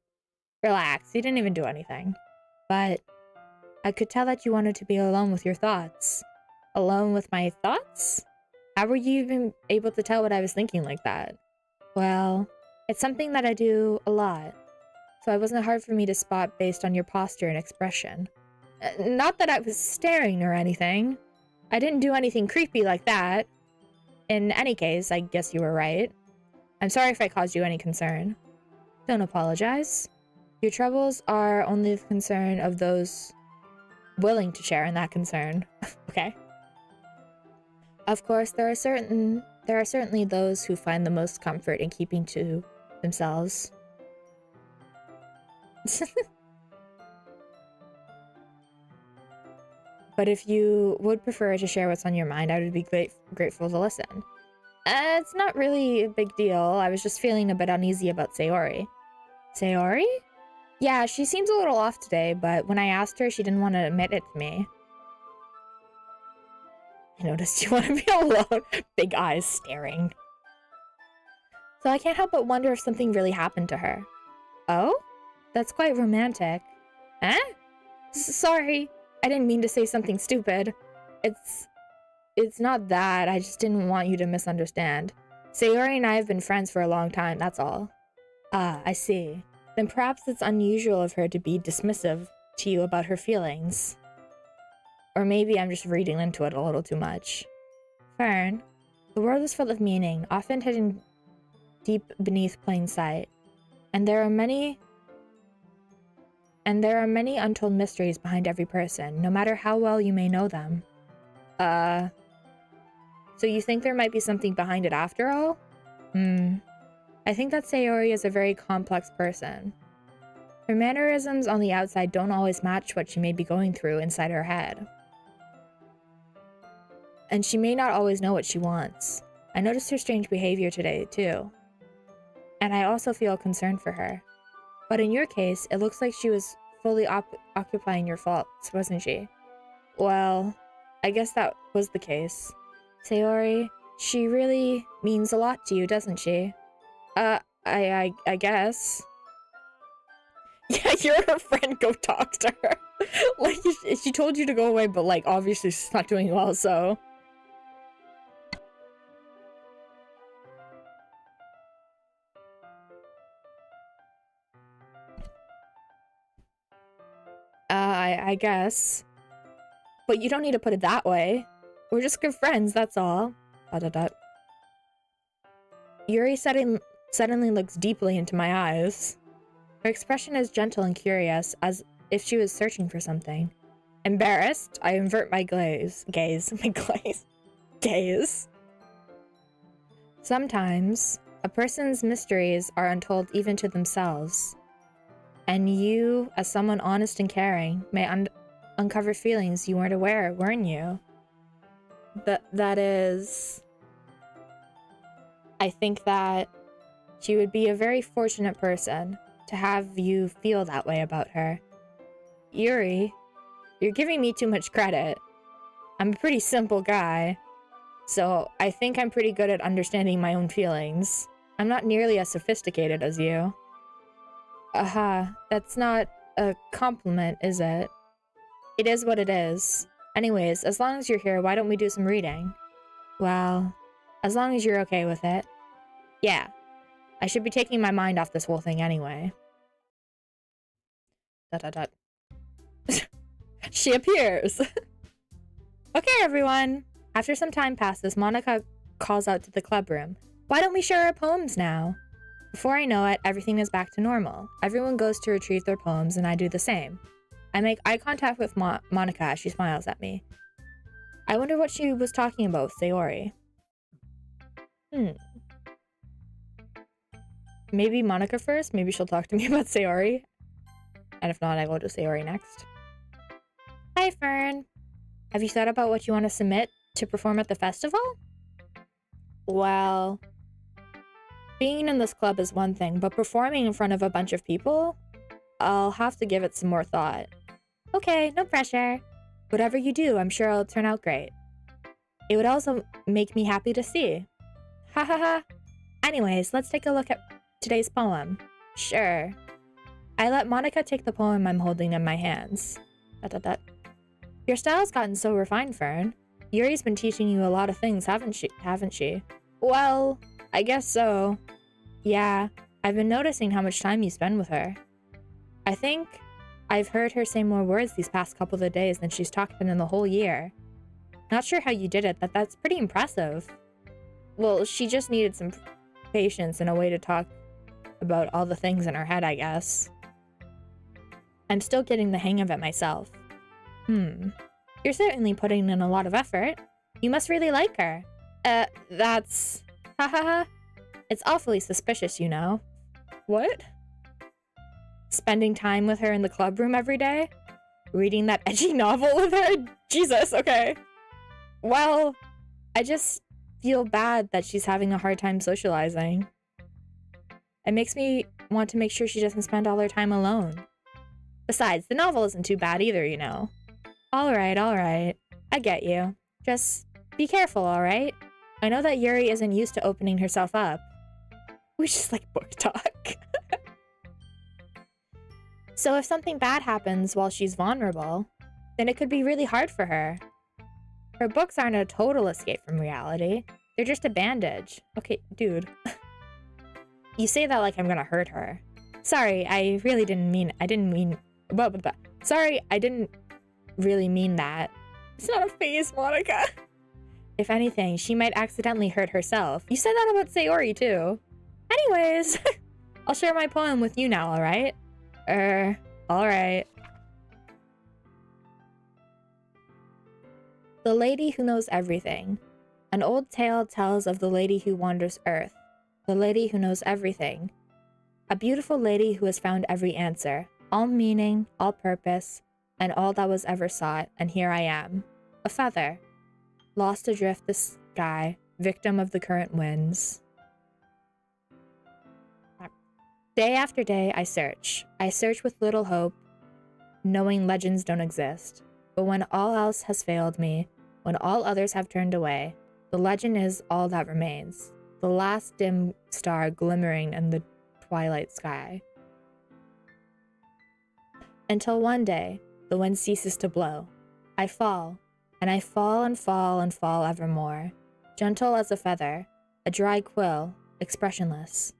Relax, you didn't even do anything. But I could tell that you wanted to be alone with your thoughts. Alone with my thoughts? How were you even able to tell what I was thinking like that? Well, it's something that I do a lot, so it wasn't hard for me to spot based on your posture and expression. Not that I was staring or anything. I didn't do anything creepy like that. In any case, I guess you were right. I'm sorry if I caused you any concern. Don't apologize. Your troubles are only the concern of those willing to share in that concern. Okay. Of course, there are certainly those who find the most comfort in keeping to themselves. But if you would prefer to share what's on your mind, I would be grateful to listen. It's not really a big deal. I was just feeling a bit uneasy about Sayori. Sayori? Yeah, she seems a little off today, but when I asked her, she didn't want to admit it to me. I noticed you want to be alone. Big eyes staring. So I can't help but wonder if something really happened to her. Oh? That's quite romantic. Eh? Sorry. I didn't mean to say something stupid. It's not that. I just didn't want you to misunderstand. Sayori and I have been friends for a long time, that's all. Ah, I see. Then perhaps it's unusual of her to be dismissive to you about her feelings. Or maybe I'm just reading into it a little too much. Fern, the world is full of meaning, often hidden deep beneath plain sight. And there are many untold mysteries behind every person, no matter how well you may know them. So you think there might be something behind it after all? I think that Sayori is a very complex person. Her mannerisms on the outside don't always match what she may be going through inside her head. And she may not always know what she wants. I noticed her strange behavior today, too. And I also feel concerned for her. But in your case, it looks like she was fully occupying your faults, wasn't she? Well, I guess that was the case. Sayori, she really means a lot to you, doesn't she? I guess. Yeah, you're her friend, go talk to her. Like, she told you to go away, but, like, obviously she's not doing well, so... I guess. But you don't need to put it that way. We're just good friends, that's all. Yuri suddenly looks deeply into my eyes. Her expression is gentle and curious, as if she was searching for something. Embarrassed, I invert my gaze. Sometimes, a person's mysteries are untold even to themselves. And you, as someone honest and caring, may uncover feelings you weren't aware, weren't you? That is... I think that she would be a very fortunate person to have you feel that way about her. Yuri, you're giving me too much credit. I'm a pretty simple guy, so I think I'm pretty good at understanding my own feelings. I'm not nearly as sophisticated as you. That's not a compliment, is it? It is what it is. Anyways, as long as you're here, why don't we do some reading? Well, as long as you're okay with it. Yeah. I should be taking my mind off this whole thing anyway. ... She appears! Okay, everyone. After some time passes, Monica calls out to the club room. Why don't we share our poems now? Before I know it, everything is back to normal. Everyone goes to retrieve their poems, and I do the same. I make eye contact with Monica as she smiles at me. I wonder what she was talking about with Sayori. Maybe Monica first? Maybe she'll talk to me about Sayori? And if not, I go to Sayori next. Hi, Fern. Have you thought about what you want to submit to perform at the festival? Well... being in this club is one thing, but performing in front of a bunch of people? I'll have to give it some more thought. Okay, no pressure. Whatever you do, I'm sure it'll turn out great. It would also make me happy to see. Ha ha ha. Anyways, let's take a look at today's poem. Sure. I let Monica take the poem I'm holding in my hands. Your style's gotten so refined, Fern. Yuri's been teaching you a lot of things, haven't she? Well... I guess so. Yeah, I've been noticing how much time you spend with her. I think I've heard her say more words these past couple of days than she's talked in the whole year. Not sure how you did it, but that's pretty impressive. Well, she just needed some patience and a way to talk about all the things in her head, I guess. I'm still getting the hang of it myself. You're certainly putting in a lot of effort. You must really like her. That's... Ha ha ha. It's awfully suspicious, you know. What? Spending time with her in the club room every day? Reading that edgy novel with her? Jesus, okay. Well, I just feel bad that she's having a hard time socializing. It makes me want to make sure she doesn't spend all her time alone. Besides, the novel isn't too bad either, you know. Alright. I get you. Just be careful, alright? I know that Yuri isn't used to opening herself up. We just like book talk. So if something bad happens while she's vulnerable, then it could be really hard for her. Her books aren't a total escape from reality. They're just a bandage. Okay, dude. You say that like I'm gonna hurt her. Sorry, I really didn't mean... Sorry, I didn't really mean that. It's not a phase, Monica. If anything, she might accidentally hurt herself. You said that about Sayori, too. Anyways, I'll share my poem with you now, alright? Alright. The Lady Who Knows Everything. An old tale tells of the lady who wanders Earth. the lady who knows everything. A beautiful lady who has found every answer, all meaning, all purpose, and all that was ever sought, and here I am, a feather, lost adrift the sky, victim of the current winds. Day after day, I search. I search with little hope, knowing legends don't exist. But when all else has failed me, when all others have turned away, the legend is all that remains, the last dim star glimmering in the twilight sky. Until one day, the wind ceases to blow. I fall, and I fall and fall and fall evermore, gentle as a feather, a dry quill, expressionless.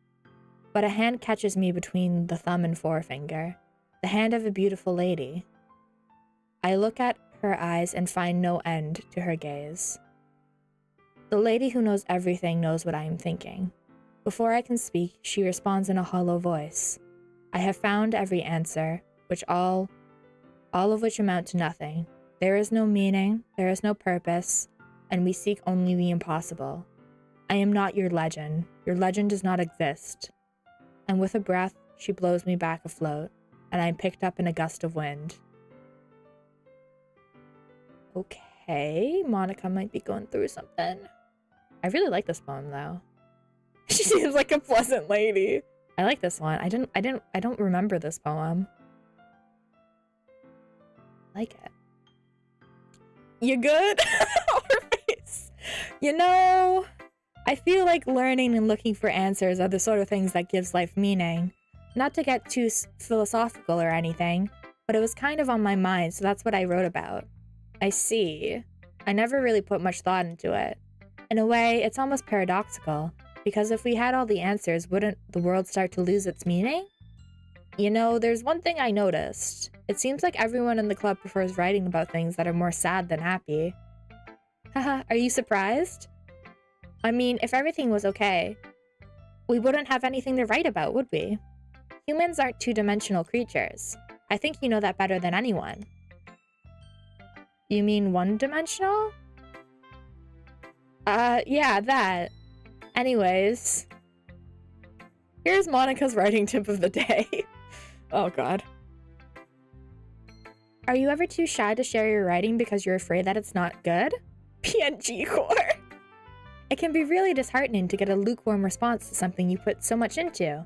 But a hand catches me between the thumb and forefinger, the hand of a beautiful lady. I look at her eyes and find no end to her gaze. The lady who knows everything knows what I am thinking. Before I can speak, she responds in a hollow voice. I have found every answer, which all of which amount to nothing. There is no meaning, there is no purpose, and we seek only the impossible. I am not your legend. Your legend does not exist. And with a breath, she blows me back afloat, and I am picked up in a gust of wind. Okay, Monica might be going through something. I really like this poem though. She seems like a pleasant lady. I like this one. I don't remember this poem. I like it. You good? Her face. You know, I feel like learning and looking for answers are the sort of things that gives life meaning. Not to get too philosophical or anything, but it was kind of on my mind, so that's what I wrote about. I see. I never really put much thought into it. In a way, it's almost paradoxical, because if we had all the answers, wouldn't the world start to lose its meaning? You know, there's one thing I noticed. It seems like everyone in the club prefers writing about things that are more sad than happy. Haha, are you surprised? I mean, if everything was okay, we wouldn't have anything to write about, would we? Humans aren't two-dimensional creatures. I think you know that better than anyone. You mean one-dimensional? Yeah, that. Anyways, here's Monica's writing tip of the day. Oh god. Are you ever too shy to share your writing because you're afraid that it's not good? PNG core. It can be really disheartening to get a lukewarm response to something you put so much into.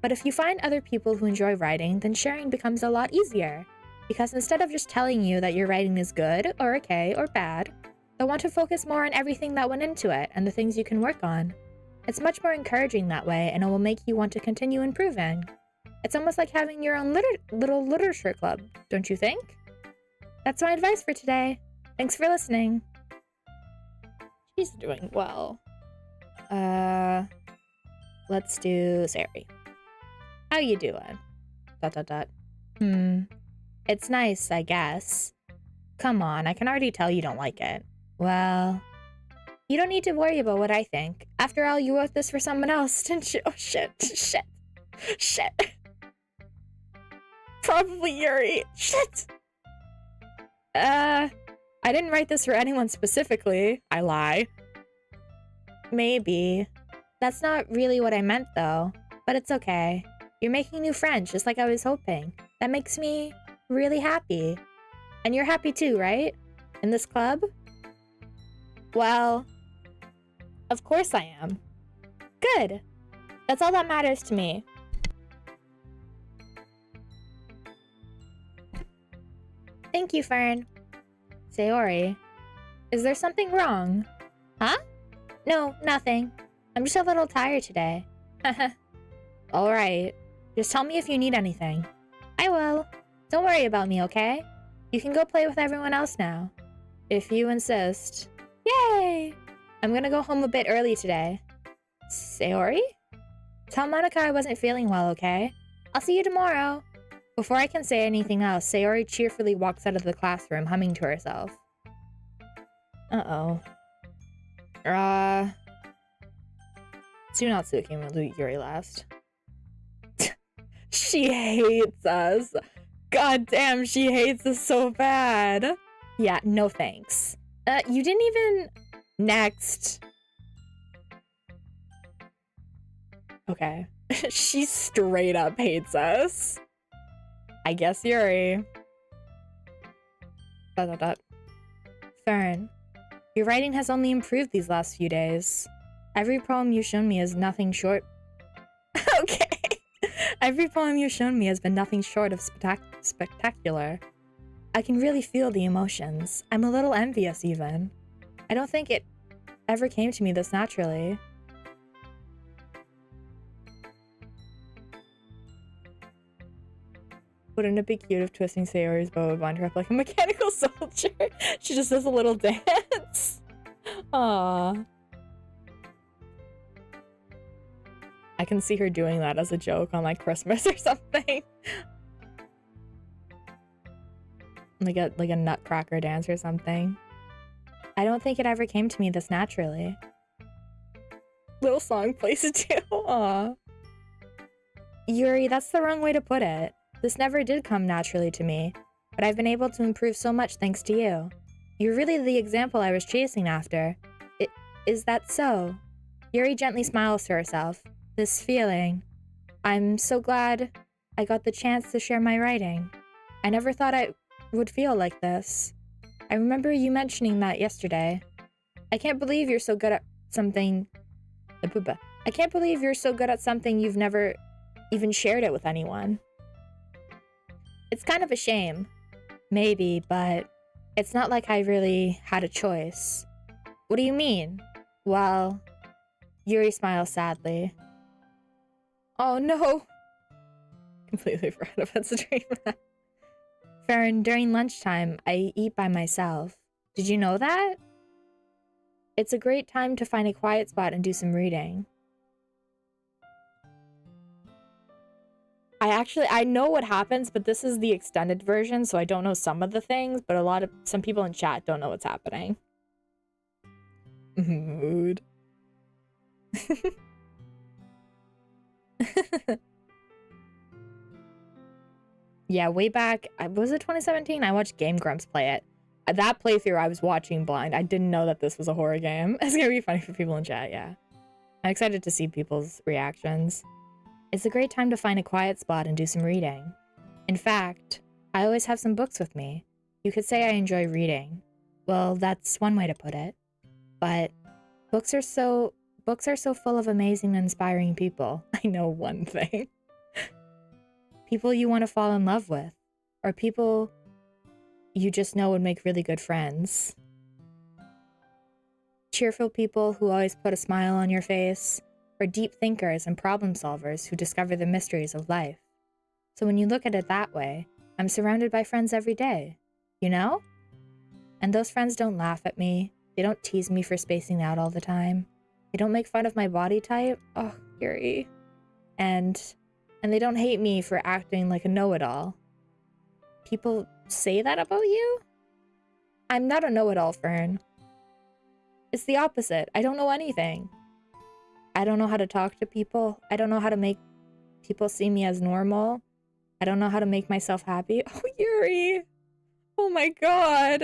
But if you find other people who enjoy writing, then sharing becomes a lot easier. Because instead of just telling you that your writing is good, or okay, or bad, they'll want to focus more on everything that went into it and the things you can work on. It's much more encouraging that way, and it will make you want to continue improving. It's almost like having your own little literature club, don't you think? That's my advice for today. Thanks for listening. She's doing well. Let's do Sari. How you doing? ... It's nice, I guess. Come on, I can already tell you don't like it. Well, you don't need to worry about what I think. After all, you wrote this for someone else, didn't you? Oh, shit. Probably Yuri. Shit! I didn't write this for anyone specifically. I lie. Maybe. That's not really what I meant, though. But it's okay. You're making new friends, just like I was hoping. That makes me really happy. And you're happy too, right? In this club? Well, of course I am. Good. That's all that matters to me. Thank you, Fern. Sayori, is there something wrong? Huh? No, nothing. I'm just a little tired today. Alright. Just tell me if you need anything. I will. Don't worry about me, okay? You can go play with everyone else now. If you insist. Yay! I'm gonna go home a bit early today. Sayori? Tell Monica I wasn't feeling well, okay? I'll see you tomorrow. Before I can say anything else, Sayori cheerfully walks out of the classroom, humming to herself. Uh-oh. Tsunatsuki will do Yuri last. She hates us. God damn, she hates us so bad. Yeah, no thanks. You didn't even... Next. Okay. She straight up hates us. I guess Yuri. ... Fern, your writing has only improved these last few days. Every poem you've shown me is nothing short... Okay. Every poem you've shown me has been nothing short of spectacular. I can really feel the emotions. I'm a little envious, even. I don't think it ever came to me this naturally. Wouldn't it be cute if twisting Sayori's bow would wind her up like a mechanical soldier? She just does a little dance. Aww. I can see her doing that as a joke on like Christmas or something. like a nutcracker dance or something. I don't think it ever came to me this naturally. Little song plays it too. Aww. Yuri, that's the wrong way to put it. This never did come naturally to me, but I've been able to improve so much thanks to you. You're really the example I was chasing after. Is that so? Yuri gently smiles to herself. This feeling. I'm so glad I got the chance to share my writing. I never thought I would feel like this. I remember you mentioning that yesterday. I can't believe you're so good at something... I can't believe you're so good at something you've never even shared it with anyone. It's kind of a shame. Maybe, but it's not like I really had a choice. What do you mean? Well... Yuri smiles sadly. Oh no! Completely forgot about the dream. Farron, during lunchtime, I eat by myself. Did you know that? It's a great time to find a quiet spot and do some reading. I know what happens, but this is the extended version, so I don't know some of the things, but some people in chat don't know what's happening. Mood. Yeah, way back, was it 2017? I watched Game Grumps play it. That playthrough I was watching blind. I didn't know that this was a horror game. It's gonna be funny for people in chat, yeah. I'm excited to see people's reactions. It's a great time to find a quiet spot and do some reading. In fact, I always have some books with me. You could say I enjoy reading. Well, that's one way to put it. But books are so full of amazing and inspiring people. I know one thing. People you want to fall in love with, or people you just know would make really good friends. Cheerful people who always put a smile on your face, or deep thinkers and problem solvers who discover the mysteries of life. So when you look at it that way, I'm surrounded by friends every day, you know? And those friends don't laugh at me, they don't tease me for spacing out all the time, they don't make fun of my body type, oh, Yuri, and they don't hate me for acting like a know-it-all. People say that about you? I'm not a know-it-all, Fern. It's the opposite. I don't know anything. I don't know how to talk to people. I don't know how to make people see me as normal. I don't know how to make myself happy. Oh, Yuri! Oh my god!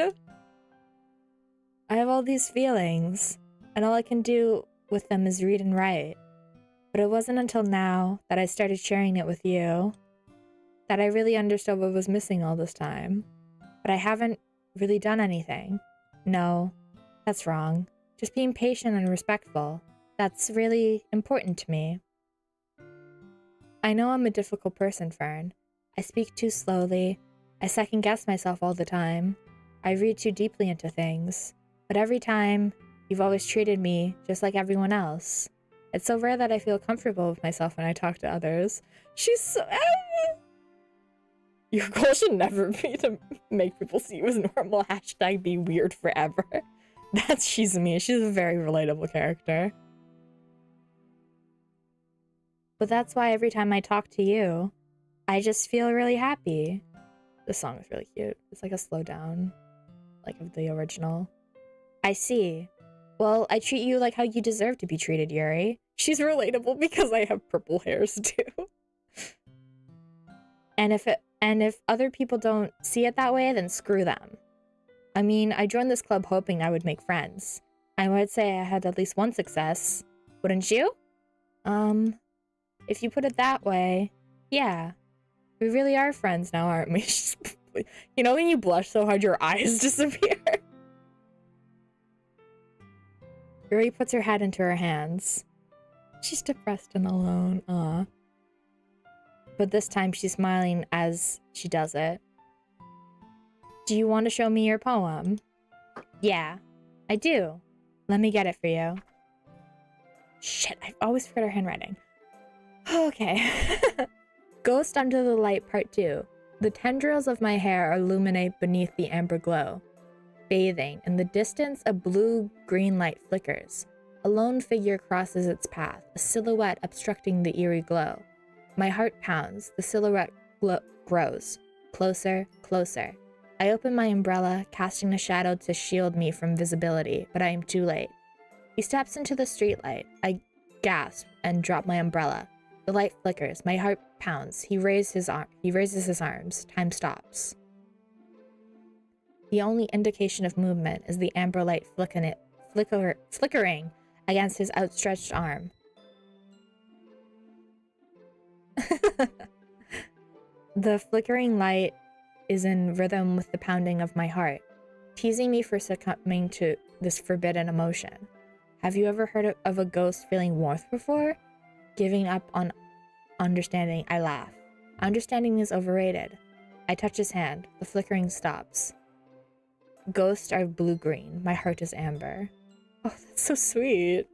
I have all these feelings, and all I can do with them is read and write. But it wasn't until now that I started sharing it with you that I really understood what was missing all this time. But I haven't really done anything. No, that's wrong. Just being patient and respectful. That's really important to me. I know I'm a difficult person, Fern. I speak too slowly. I second-guess myself all the time. I read too deeply into things. But every time, you've always treated me just like everyone else. It's so rare that I feel comfortable with myself when I talk to others. She's so... Your goal should never be to make people see you as normal. Hashtag be weird forever. She's me. She's a very relatable character. But that's why every time I talk to you, I just feel really happy. This song is really cute. It's like a slow down, like of the original. I see. Well, I treat you like how you deserve to be treated, Yuri. She's relatable because I have purple hairs too. And if other people don't see it that way, then screw them. I mean, I joined this club hoping I would make friends. I would say I had at least one success. Wouldn't you? if you put it that way, yeah. We really are friends now, aren't we? You know when you blush so hard your eyes disappear? Yuri puts her head into her hands. She's depressed and alone, but this time she's smiling as she does it. Do you want to show me your poem? Yeah, I do. Let me get it for you. Shit, I always forget her handwriting. Okay. Ghost Under the Light Part 2. The tendrils of my hair illuminate beneath the amber glow. Bathing. In the distance, a blue-green light flickers. A lone figure crosses its path, a silhouette obstructing the eerie glow. My heart pounds. The silhouette grows. Closer, closer. I open my umbrella, casting a shadow to shield me from visibility, but I am too late. He steps into the streetlight. I gasp and drop my umbrella. The light flickers. My heart pounds. He raises his arms. Time stops. The only indication of movement is the amber light flickering against his outstretched arm. The flickering light is in rhythm with the pounding of my heart, teasing me for succumbing to this forbidden emotion. Have you ever heard of a ghost feeling warmth before? Giving up on understanding, I laugh. Understanding is overrated. I touch his hand. The flickering stops. Ghosts are blue-green. My heart is amber. Oh, that's so sweet.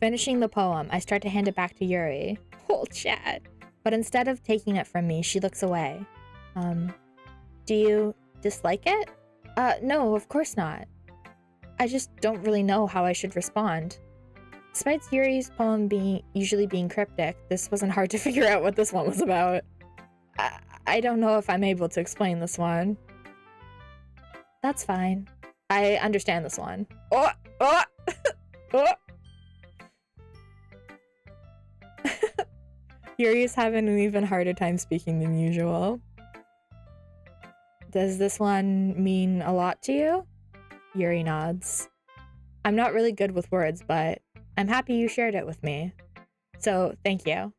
Finishing the poem, I start to hand it back to Yuri. Oh, Chad. But instead of taking it from me, she looks away. Do you dislike it? No, of course not. I just don't really know how I should respond. Despite Yuri's poem usually being cryptic, this wasn't hard to figure out what this one was about. I don't know if I'm able to explain this one. That's fine. I understand this one. Oh! Oh! Oh! Yuri's having an even harder time speaking than usual. Does this one mean a lot to you? Yuri nods. I'm not really good with words, but I'm happy you shared it with me. So, thank you.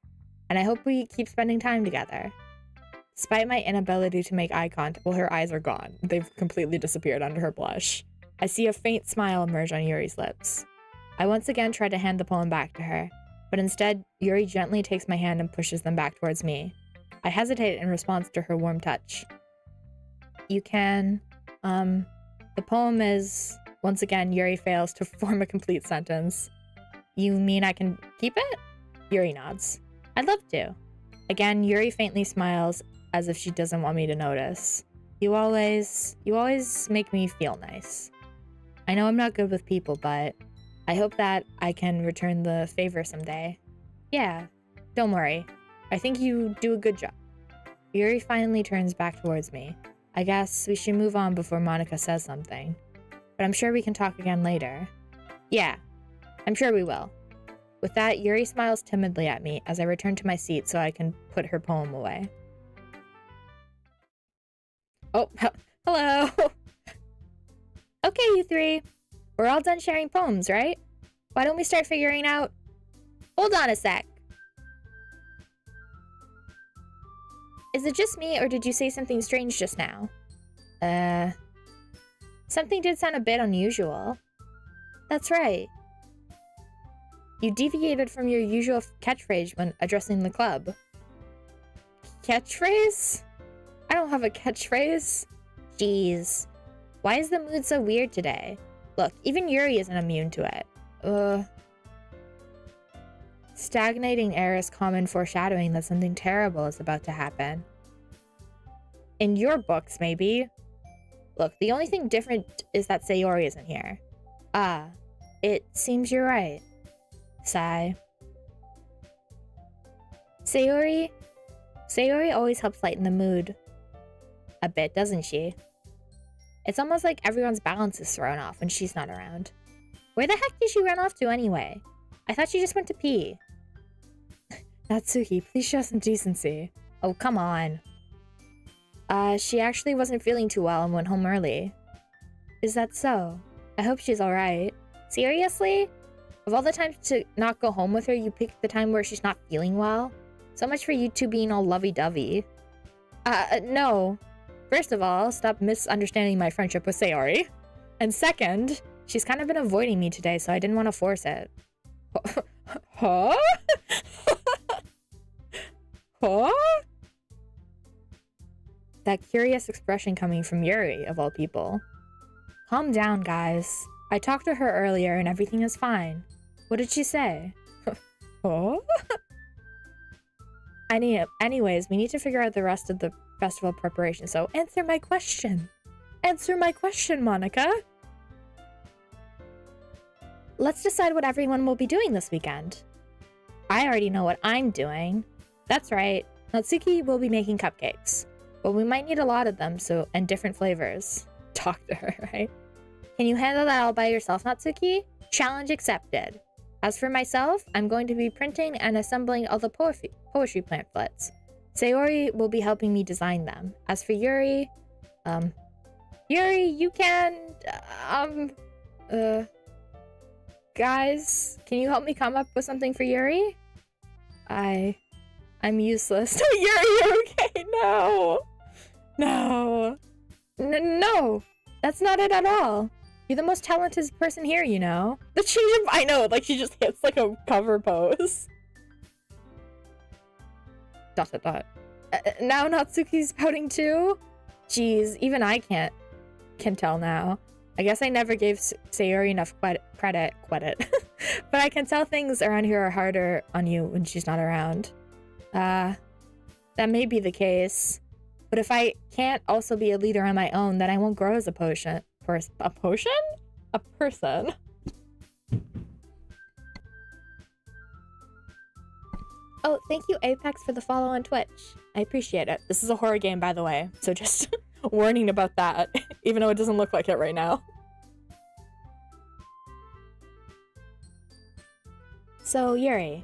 And I hope we keep spending time together. Despite my inability to make eye contact, well, her eyes are gone. They've completely disappeared under her blush. I see a faint smile emerge on Yuri's lips. I once again try to hand the poem back to her, but instead, Yuri gently takes my hand and pushes them back towards me. I hesitate in response to her warm touch. You can, the poem is, once again, Yuri fails to form a complete sentence. You mean I can keep it? Yuri nods. I'd love to. Again, Yuri faintly smiles as if she doesn't want me to notice. You always make me feel nice. I know I'm not good with people, but I hope that I can return the favor someday. Yeah, don't worry. I think you do a good job. Yuri finally turns back towards me. I guess we should move on before Monica says something. But I'm sure we can talk again later. Yeah, I'm sure we will. With that, Yuri smiles timidly at me as I return to my seat so I can put her poem away. Oh, hello! Okay, you three. We're all done sharing poems, right? Why don't we start figuring out... Hold on a sec. Is it just me, or did you say something strange just now? Something did sound a bit unusual. That's right. You deviated from your usual catchphrase when addressing the club. Catchphrase? I don't have a catchphrase. Jeez. Why is the mood so weird today? Look, even Yuri isn't immune to it. Stagnating air is common foreshadowing that something terrible is about to happen. In your books, maybe. Look, the only thing different is that Sayori isn't here. Ah, it seems you're right. Sigh. Sayori always helps lighten the mood. A bit, doesn't she? It's almost like everyone's balance is thrown off when she's not around. Where the heck did she run off to anyway? I thought she just went to pee. Natsuki, please show some decency. Oh, come on. She actually wasn't feeling too well and went home early. Is that so? I hope she's alright. Seriously? Of all the times to not go home with her, you picked the time where she's not feeling well? So much for you two being all lovey-dovey. No. First of all, stop misunderstanding my friendship with Sayori. And second, she's kind of been avoiding me today, so I didn't want to force it. Huh? Huh? That curious expression coming from Yuri, of all people. Calm down, guys. I talked to her earlier and everything is fine. What did she say? Huh? Anyways, we need to figure out the rest of the festival preparation, so answer my question. Answer my question, Monica. Let's decide what everyone will be doing this weekend. I already know what I'm doing. That's right, Natsuki will be making cupcakes. But we might need a lot of them, and different flavors. Talk to her, right? Can you handle that all by yourself, Natsuki? Challenge accepted. As for myself, I'm going to be printing and assembling all the poetry pamphlets. Sayori will be helping me design them. As for Yuri, Yuri, you can, guys, can you help me come up with something for Yuri? I'm useless. Yuri, okay, no. No. No, that's not it at all. You're the most talented person here, you know? The change of— I know, like she just hits like a cover pose. ... Now Natsuki's pouting too? Jeez, even I can tell now. I guess I never gave Sayori enough credit. But I can tell things around here are harder on you when she's not around. That may be the case. But if I can't also be a leader on my own, then I won't grow as a person. A person? Oh, thank you, Apex, for the follow on Twitch. I appreciate it. This is a horror game, by the way, so just warning about that, even though it doesn't look like it right now. So, Yuri.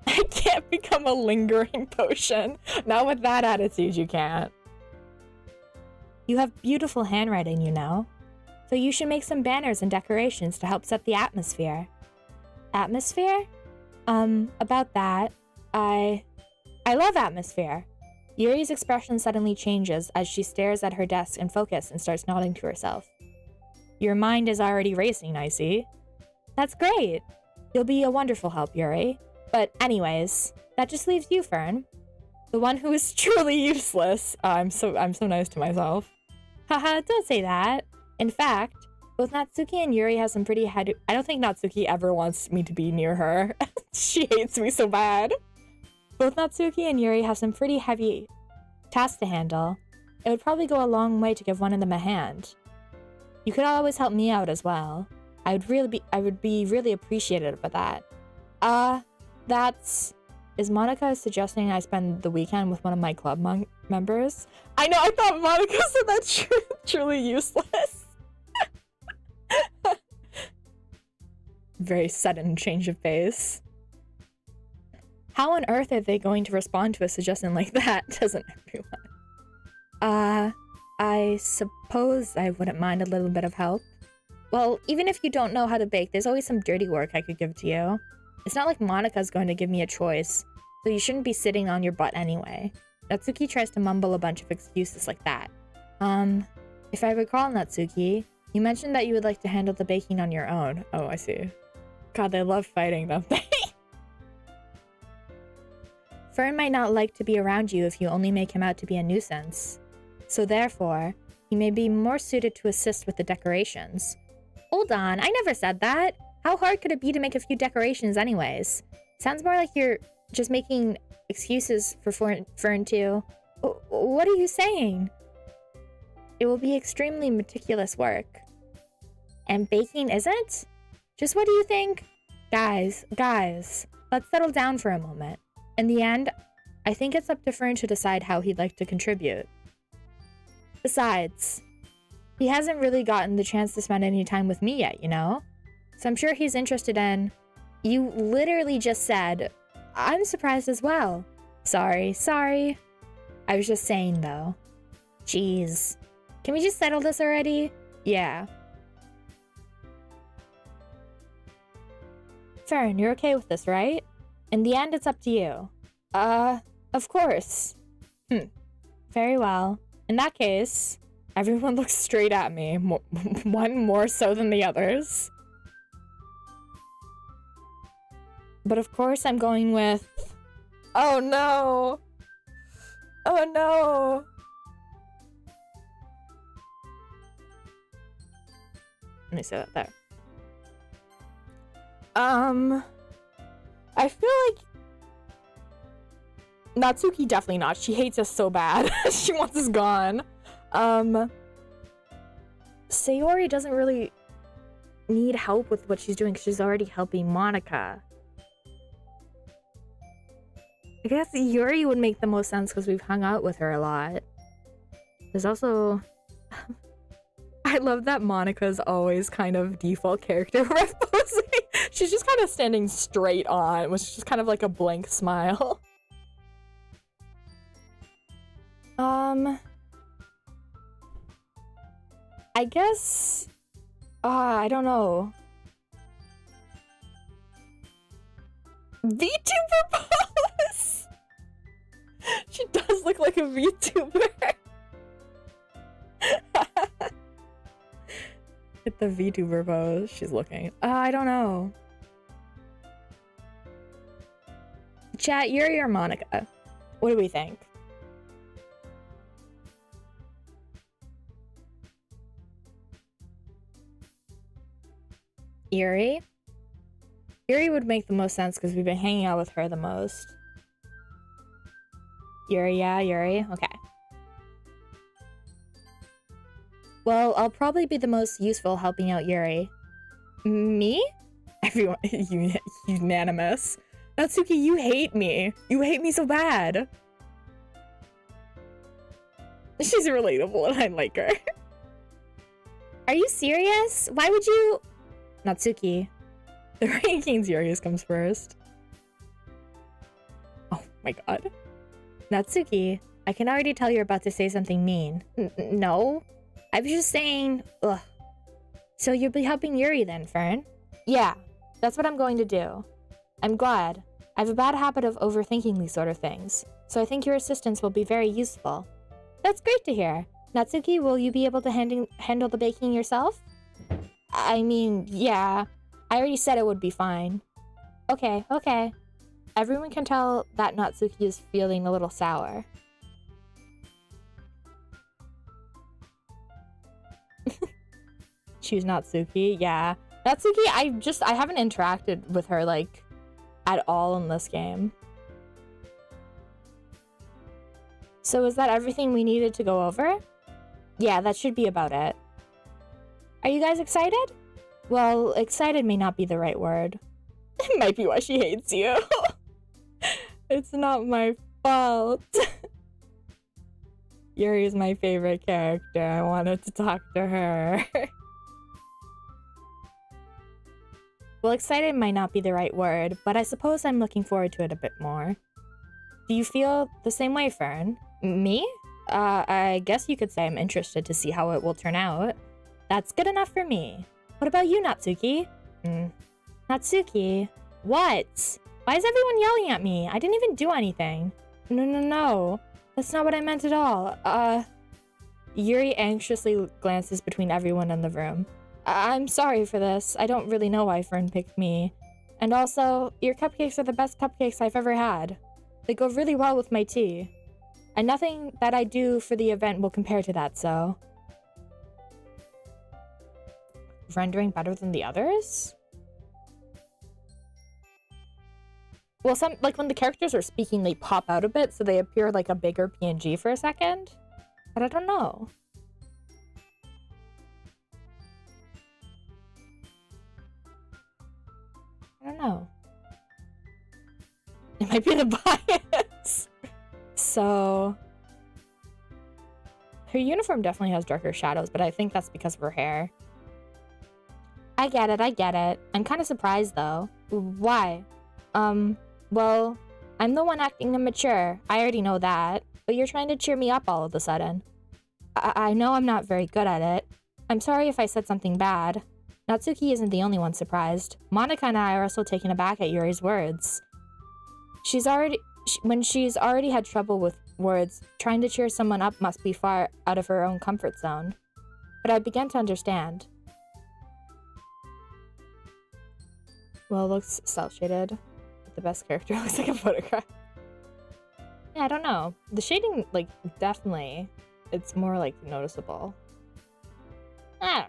I can't become a lingering potion. Not with that attitude, you can't. You have beautiful handwriting, you know. So you should make some banners and decorations to help set the atmosphere. Atmosphere? About that, I love atmosphere. Yuri's expression suddenly changes as she stares at her desk in focus and starts nodding to herself. Your mind is already racing, I see. That's great. You'll be a wonderful help, Yuri. But anyways, that just leaves you, Fern. The one who is truly useless. I'm so nice to myself. Haha, don't say that. In fact, both Natsuki and Yuri have some pretty heavy— I don't think Natsuki ever wants me to be near her. She hates me so bad. Both Natsuki and Yuri have some pretty heavy tasks to handle. It would probably go a long way to give one of them a hand. You could always help me out as well. I would be really appreciative of that. Is Monica suggesting I spend the weekend with one of my club members? I know, I thought Monica said that's truly useless. Very sudden change of pace. How on earth are they going to respond to a suggestion like that? Doesn't everyone? I suppose I wouldn't mind a little bit of help. Well, even if you don't know how to bake, there's always some dirty work I could give to you. It's not like Monica's going to give me a choice, so you shouldn't be sitting on your butt anyway. Natsuki tries to mumble a bunch of excuses like that. If I recall, Natsuki, you mentioned that you would like to handle the baking on your own. Oh, I see. God, they love fighting, don't they? Fern might not like to be around you if you only make him out to be a nuisance. So therefore, he may be more suited to assist with the decorations. Hold on, I never said that. How hard could it be to make a few decorations anyways? Sounds more like you're just making excuses for Fern to— What are you saying? It will be extremely meticulous work. And baking isn't? Just what do you think? Guys, let's settle down for a moment. In the end, I think it's up to Fern to decide how he'd like to contribute. Besides, he hasn't really gotten the chance to spend any time with me yet, you know? So I'm sure he's interested in— You literally just said— I'm surprised as well. Sorry. I was just saying, though. Jeez. Can we just settle this already? Yeah. Farron, you're okay with this, right? In the end, it's up to you. Of course. Very well. In that case, everyone looks straight at me, one more so than the others. But of course, I'm going with... Oh no! Oh no! Let me say that there. I feel like Natsuki definitely not. She hates us so bad. She wants us gone. Sayori doesn't really need help with what she's doing because she's already helping Monica. I guess Yuri would make the most sense because we've hung out with her a lot. There's also... I love that Monica's always kind of default character ref posing. She's just kind of standing straight on, which is just kind of like a blank smile. I guess... I don't know. VTuber pose! She does look like a VTuber. Hit the VTuber pose. She's looking. I don't know. Chat, Yuri or Monica? What do we think? Yuri? Yuri would make the most sense because we've been hanging out with her the most. Yuri, yeah, Yuri. Okay. Well, I'll probably be the most useful helping out Yuri. Me? Everyone, unanimous. Natsuki, you hate me. You hate me so bad. She's relatable and I like her. Are you serious? Why would you... Natsuki. The rankings Yuri's comes first. Oh my god. Natsuki, I can already tell you're about to say something mean. No. I was just saying... Ugh. So you'll be helping Yuri then, Fern? Yeah, that's what I'm going to do. I'm glad. I have a bad habit of overthinking these sort of things, so I think your assistance will be very useful. That's great to hear. Natsuki, will you be able to handle the baking yourself? I mean, yeah. I already said it would be fine. Okay, okay. Everyone can tell that Natsuki is feeling a little sour. Choose Natsuki, yeah. Natsuki, I haven't interacted with her, like, at all in this game. So is that everything we needed to go over? Yeah, that should be about it. Are you guys excited? Well, excited may not be the right word. It might be why she hates you. It's not my fault. Yuri is my favorite character. I wanted to talk to her. Well, excited might not be the right word, but I suppose I'm looking forward to it a bit more. Do you feel the same way, Fern? Me? I guess you could say I'm interested to see how it will turn out. That's good enough for me. What about you, Natsuki? Natsuki? What? Why is everyone yelling at me? I didn't even do anything. No. That's not what I meant at all. Yuri anxiously glances between everyone in the room. I'm sorry for this. I don't really know why Fern picked me. And also, your cupcakes are the best cupcakes I've ever had. They go really well with my tea. And nothing that I do for the event will compare to that, so... Rendering better than the others? Well, like when the characters are speaking, they pop out a bit, so they appear like a bigger PNG for a second. But I don't know. I don't know. It might be the bias. So... Her uniform definitely has darker shadows, but I think that's because of her hair. I get it. I'm kind of surprised, though. Why? Well, I'm the one acting immature. I already know that. But you're trying to cheer me up all of a sudden. I know I'm not very good at it. I'm sorry if I said something bad. Natsuki isn't the only one surprised. Monica and I are also taken aback at Yuri's words. When she's already had trouble with words, trying to cheer someone up must be far out of her own comfort zone. But I began to understand. Well, it looks cel-shaded. The best character looks like a photograph. Yeah, I don't know. The shading, like, definitely, it's more, like, noticeable. I don't know.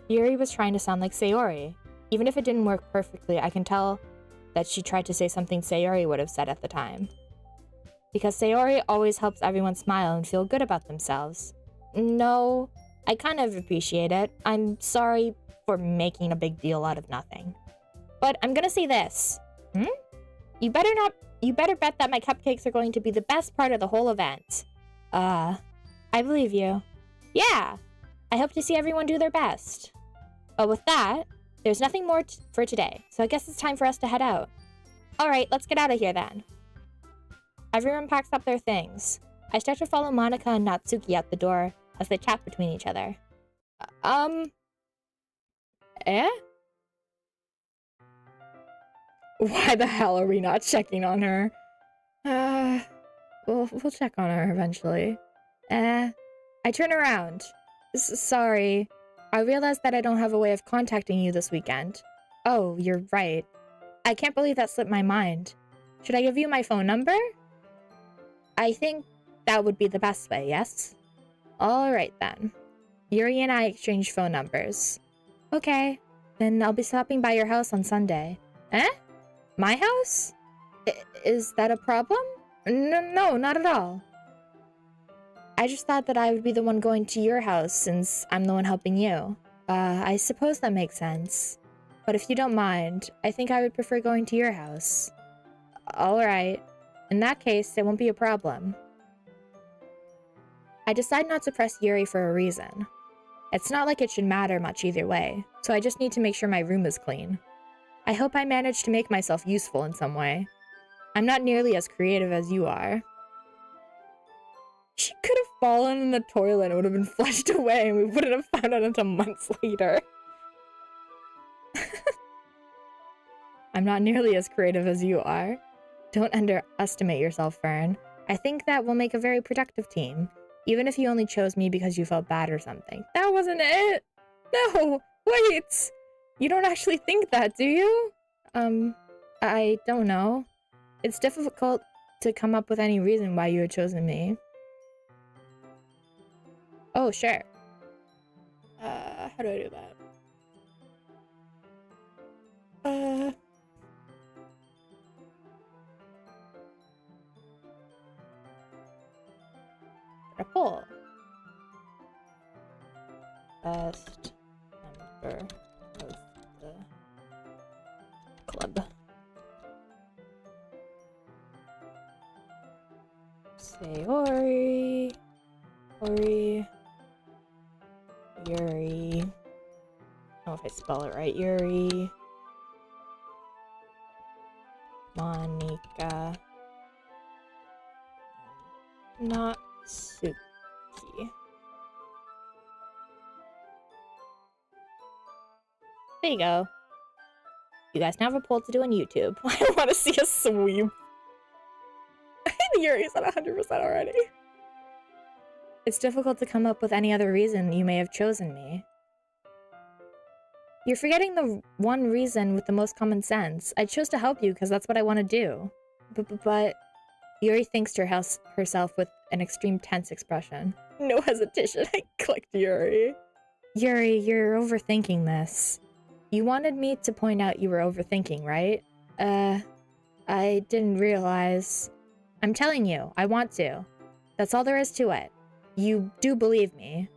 Yuri was trying to sound like Sayori. Even if it didn't work perfectly, I can tell that she tried to say something Sayori would have said at the time. Because Sayori always helps everyone smile and feel good about themselves. No, I kind of appreciate it. I'm sorry for making a big deal out of nothing. But I'm gonna say this. You better bet that my cupcakes are going to be the best part of the whole event. I believe you. Yeah, I hope to see everyone do their best. But with that, there's nothing more for today, so I guess it's time for us to head out. Alright, let's get out of here then. Everyone packs up their things. I start to follow Monica and Natsuki out the door as they chat between each other. Eh? Why the hell are we not checking on her? We'll check on her eventually. I turn around. Sorry. I realized that I don't have a way of contacting you this weekend. Oh, you're right. I can't believe that slipped my mind. Should I give you my phone number? I think that would be the best way, yes? Alright then. Yuri and I exchanged phone numbers. Okay, then I'll be stopping by your house on Sunday. Eh? My house? Is that a problem? No, not at all. I just thought that I would be the one going to your house since I'm the one helping you. I suppose that makes sense. But if you don't mind, I think I would prefer going to your house. Alright. In that case, it won't be a problem. I decide not to press Yuri for a reason. It's not like it should matter much either way, so I just need to make sure my room is clean. I hope I manage to make myself useful in some way. I'm not nearly as creative as you are. She could have fallen in the toilet and it would have been flushed away and we wouldn't have found out until months later. I'm not nearly as creative as you are. Don't underestimate yourself, Fern. I think that we'll make a very productive team, even if you only chose me because you felt bad or something. That wasn't it! No! Wait! You don't actually think that, do you? I don't know. It's difficult to come up with any reason why you had chosen me. Oh, sure. How do I do that? Triple. Best member of the club. Sayori. Ori. Yuri. I don't know if I spell it right. Yuri. Monica. Natsuki. There you go. You guys now have a poll to do on YouTube. I want to see a sweep. Yuri's at 100% already. It's difficult to come up with any other reason you may have chosen me. You're forgetting the one reason with the most common sense. I chose to help you because that's what I want to do. But Yuri thinks to herself with an extreme tense expression. No hesitation, I clicked Yuri. Yuri, you're overthinking this. You wanted me to point out you were overthinking, right? I didn't realize. I'm telling you, I want to. That's all there is to it. You do believe me.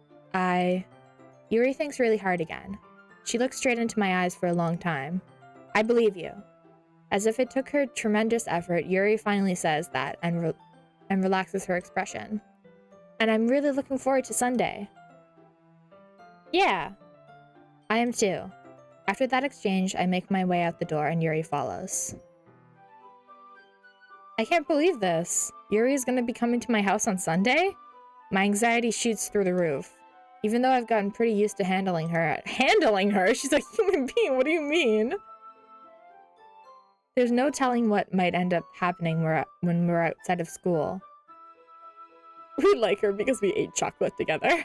Yuri thinks really hard again. She looks straight into my eyes for a long time. I believe you. As if it took her tremendous effort, Yuri finally says that and relaxes her expression. And I'm really looking forward to Sunday. Yeah, I am too. After that exchange, I make my way out the door and Yuri follows. I can't believe this. Yuri is going to be coming to my house on Sunday? My anxiety shoots through the roof. Even though I've gotten pretty used to handling her. Handling her? She's a human being, what do you mean? There's no telling what might end up happening when we're outside of school. We like her because we ate chocolate together.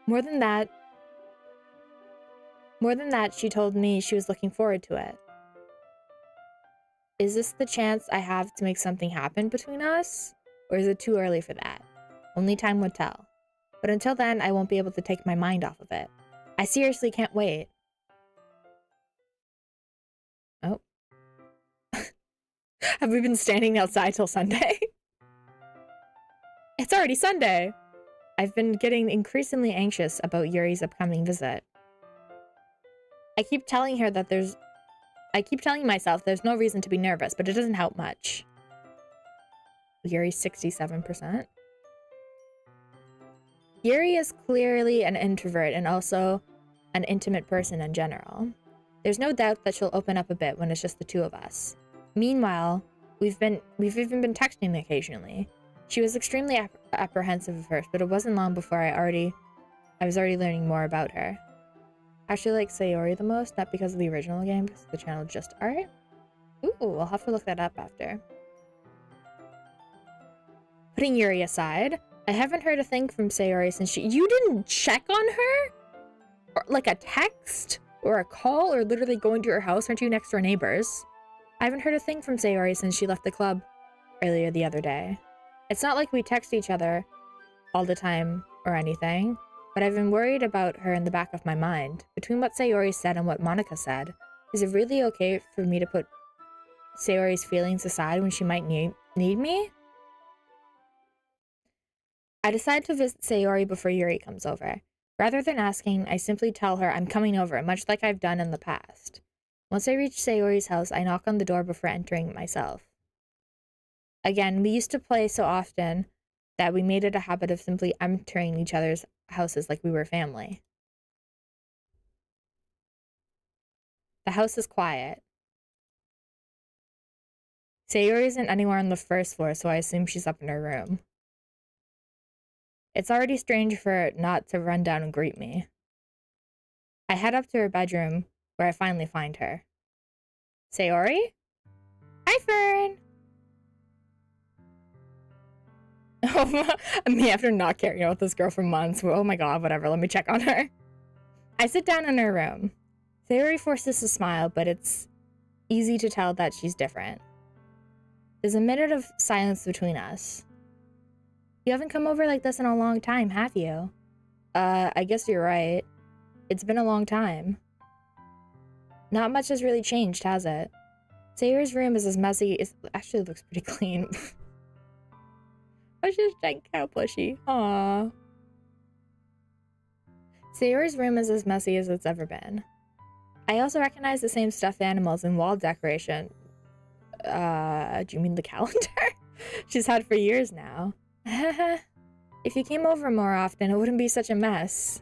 More than that, she told me she was looking forward to it. Is this the chance I have to make something happen between us? Or is it too early for that? Only time would tell. But until then, I won't be able to take my mind off of it. I seriously can't wait. Oh. Have we been standing outside till Sunday? It's already Sunday! I've been getting increasingly anxious about Yuri's upcoming visit. I keep telling myself there's no reason to be nervous, but it doesn't help much. Yuri's 67%. Yuri is clearly an introvert and also an intimate person in general. There's no doubt that she'll open up a bit when it's just the two of us. Meanwhile, we've even been texting occasionally. She was extremely apprehensive at first, but it wasn't long before I was already learning more about her. I actually like Sayori the most, not because of the original game, because the channel just art. Ooh, I'll have to look that up after. Putting Yuri aside, I haven't heard a thing from Sayori since you didn't check on her? Or like a text? Or a call? Or literally going to her house? Aren't you next door neighbors? I haven't heard a thing from Sayori since she left the club earlier the other day. It's not like we text each other all the time or anything, but I've been worried about her in the back of my mind. Between what Sayori said and what Monica said, is it really okay for me to put Sayori's feelings aside when she might need me? I decide to visit Sayori before Yuri comes over. Rather than asking, I simply tell her I'm coming over, much like I've done in the past. Once I reach Sayori's house, I knock on the door before entering myself. Again, we used to play so often that we made it a habit of simply entering each other's houses like we were family. The house is quiet. Sayori isn't anywhere on the first floor, so I assume she's up in her room. It's already strange for her not to run down and greet me. I head up to her bedroom, where I finally find her. Sayori? Hi, Fern! Me after not caring about this girl for months. Oh my god, whatever, let me check on her. I sit down in her room. Sayori forces a smile, but it's easy to tell that she's different. There's a minute of silence between us. You haven't come over like this in a long time, have you? I guess you're right. It's been a long time. Not much has really changed, has it? Sayori's room is as messy. It actually looks pretty clean. Oh, she's a giant cow plushie. Aww. Sayori's room is as messy as it's ever been. I also recognize the same stuffed animals and wall decoration. Do you mean the calendar? She's had for years now. If you came over more often, it wouldn't be such a mess.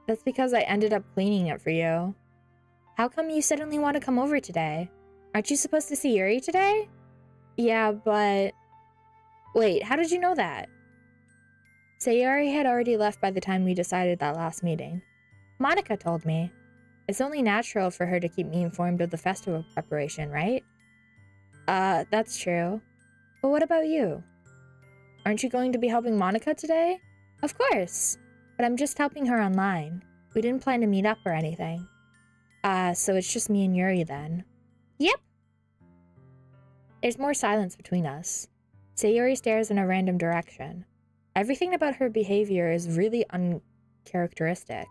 That's because I ended up cleaning it for you. How come you suddenly want to come over today? Aren't you supposed to see Yuri today? Yeah, but... Wait, how did you know that? Sayori had already left by the time we decided that last meeting. Monica told me. It's only natural for her to keep me informed of the festival preparation, right? That's true. But what about you? Aren't you going to be helping Monica today? Of course. But I'm just helping her online. We didn't plan to meet up or anything. So it's just me and Yuri then. Yep. There's more silence between us. Sayori stares in a random direction. Everything about her behavior is really uncharacteristic.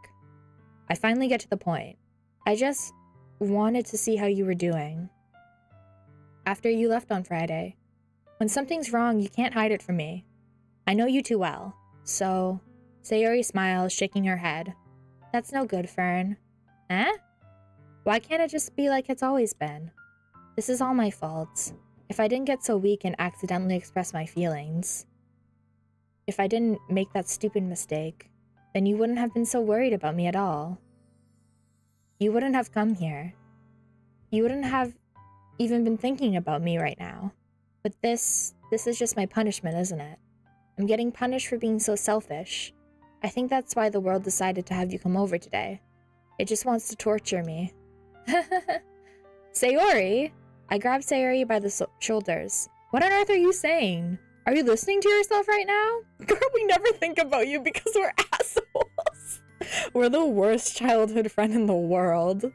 I finally get to the point. I just wanted to see how you were doing. After you left on Friday. When something's wrong, you can't hide it from me. I know you too well. So, Sayori smiles, shaking her head. That's no good, Fern. Eh? Why can't it just be like it's always been? This is all my fault. If I didn't get so weak and accidentally express my feelings, if I didn't make that stupid mistake, then you wouldn't have been so worried about me at all. You wouldn't have come here. You wouldn't have even been thinking about me right now. But this is just my punishment, isn't it? I'm getting punished for being so selfish. I think that's why the world decided to have you come over today. It just wants to torture me. Sayori? I grabbed Sayori by the shoulders. What on earth are you saying? Are you listening to yourself right now? Girl, we never think about you because we're assholes. We're the worst childhood friend in the world.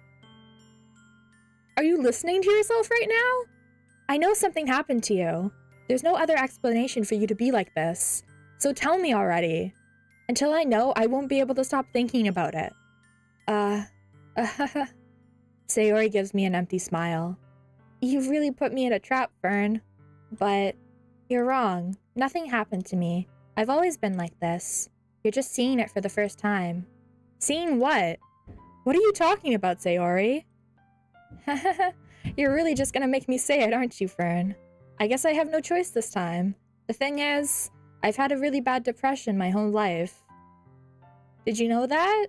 Are you listening to yourself right now? I know something happened to you. There's no other explanation for you to be like this. So tell me already. Until I know, I won't be able to stop thinking about it. Sayori gives me an empty smile. You've really put me in a trap, Fern. But you're wrong. Nothing happened to me. I've always been like this. You're just seeing it for the first time. Seeing what? What are you talking about, Sayori? You're really just gonna make me say it, aren't you, Fern? I guess I have no choice this time. The thing is, I've had a really bad depression my whole life. Did you know that?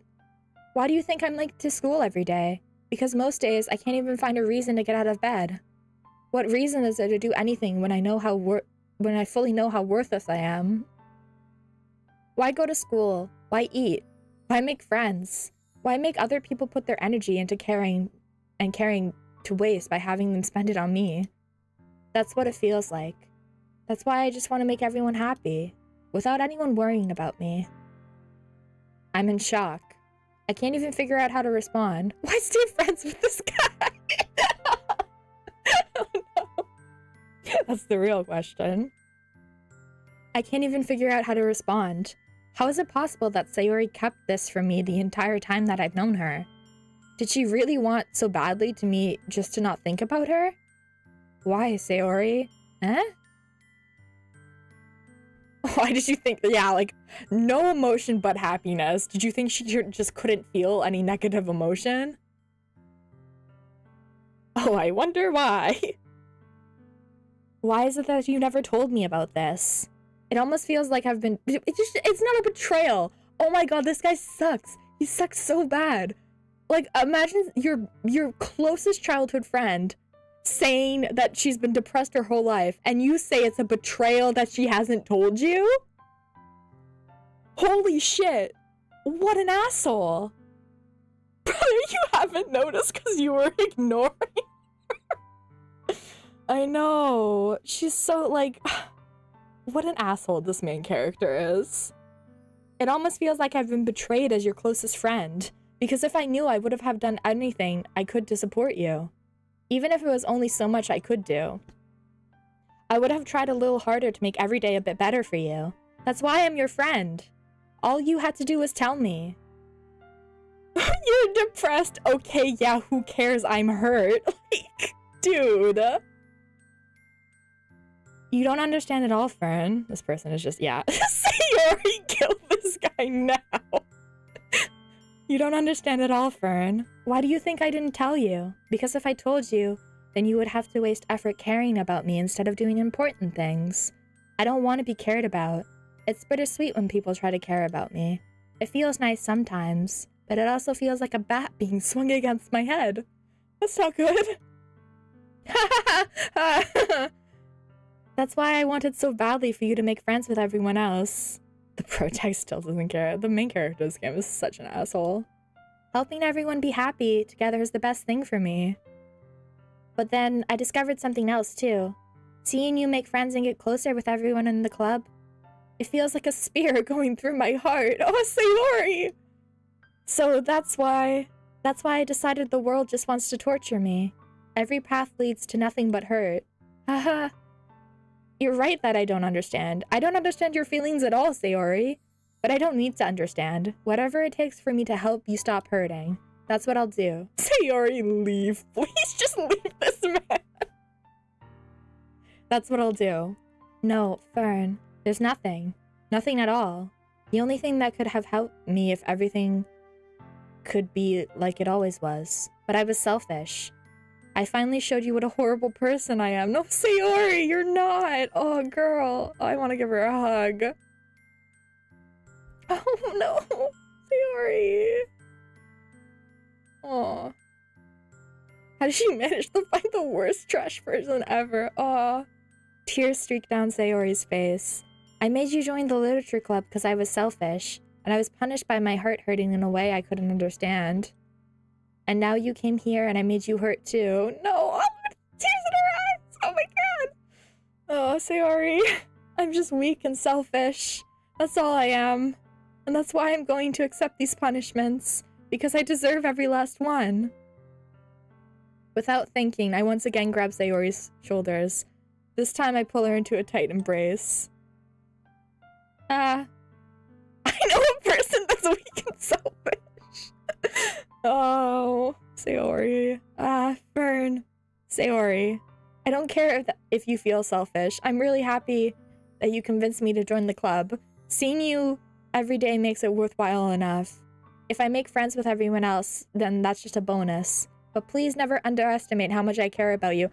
Why do you think I'm late to school every day? Because most days, I can't even find a reason to get out of bed. What reason is there to do anything when I fully know how worthless I am? Why go to school? Why eat? Why make friends? Why make other people put their energy into caring to waste by having them spend it on me? That's what it feels like. That's why I just want to make everyone happy, without anyone worrying about me. I'm in shock. I can't even figure out how to respond. Why stay friends with this guy? Oh no. That's the real question. I can't even figure out how to respond. How is it possible that Sayori kept this from me the entire time that I've known her? Did she really want so badly to me just to not think about her? Why, Sayori? Eh? Why did you think, yeah, like, no emotion but happiness. Did you think she just couldn't feel any negative emotion? Oh, I wonder why. Why is it that you never told me about this? It almost feels like it's not a betrayal. Oh my god, this guy sucks. He sucks so bad. Like, imagine your closest childhood friend saying that she's been depressed her whole life, and you say it's a betrayal that she hasn't told you? Holy shit. What an asshole. Brother, you haven't noticed because you were ignoring her. I know. She's so, like... What an asshole this main character is. It almost feels like I've been betrayed as your closest friend, because if I knew, I would have done anything I could to support you. Even if it was only so much I could do. I would have tried a little harder to make every day a bit better for you. That's why I'm your friend. All you had to do was tell me. You're depressed. Okay, yeah, who cares? I'm hurt. Like, dude. You don't understand at all, Fern. This person is just, yeah. Sayori, kill this guy now. You don't understand at all, Fern. Why do you think I didn't tell you? Because if I told you, then you would have to waste effort caring about me instead of doing important things. I don't want to be cared about. It's bittersweet when people try to care about me. It feels nice sometimes, but it also feels like a bat being swung against my head. That's not good. That's why I wanted so badly for you to make friends with everyone else. The protect still doesn't care. The main character of this game is such an asshole. Helping everyone be happy together is the best thing for me. But then I discovered something else too. Seeing you make friends and get closer with everyone in the club. It feels like a spear going through my heart. Oh, Sayori! So that's why I decided the world just wants to torture me. Every path leads to nothing but hurt. Haha. You're right that I don't understand. I don't understand your feelings at all, Sayori. But I don't need to understand. Whatever it takes for me to help you stop hurting. That's what I'll do. Sayori, leave. Please just leave this man. That's what I'll do. No, Fern. There's nothing. Nothing at all. The only thing that could have helped me if everything could be like it always was. But I was selfish. I finally showed you what a horrible person I am. No, Sayori, you're not. Oh, girl. I want to give her a hug. Oh, no. Sayori. Oh. How did she manage to find the worst trash person ever? Oh. Tears streaked down Sayori's face. I made you join the literature club because I was selfish, and I was punished by my heart hurting in a way I couldn't understand. And now you came here and I made you hurt too. No, oh, tears in her eyes! Oh my god! Oh, Sayori, I'm just weak and selfish. That's all I am. And that's why I'm going to accept these punishments, because I deserve every last one. Without thinking, I once again grab Sayori's shoulders. This time I pull her into a tight embrace. I know a person that's weak and selfish. Oh, Sayori. Fern. Sayori. I don't care if you feel selfish. I'm really happy that you convinced me to join the club. Seeing you every day makes it worthwhile enough. If I make friends with everyone else, then that's just a bonus. But please never underestimate how much I care about you.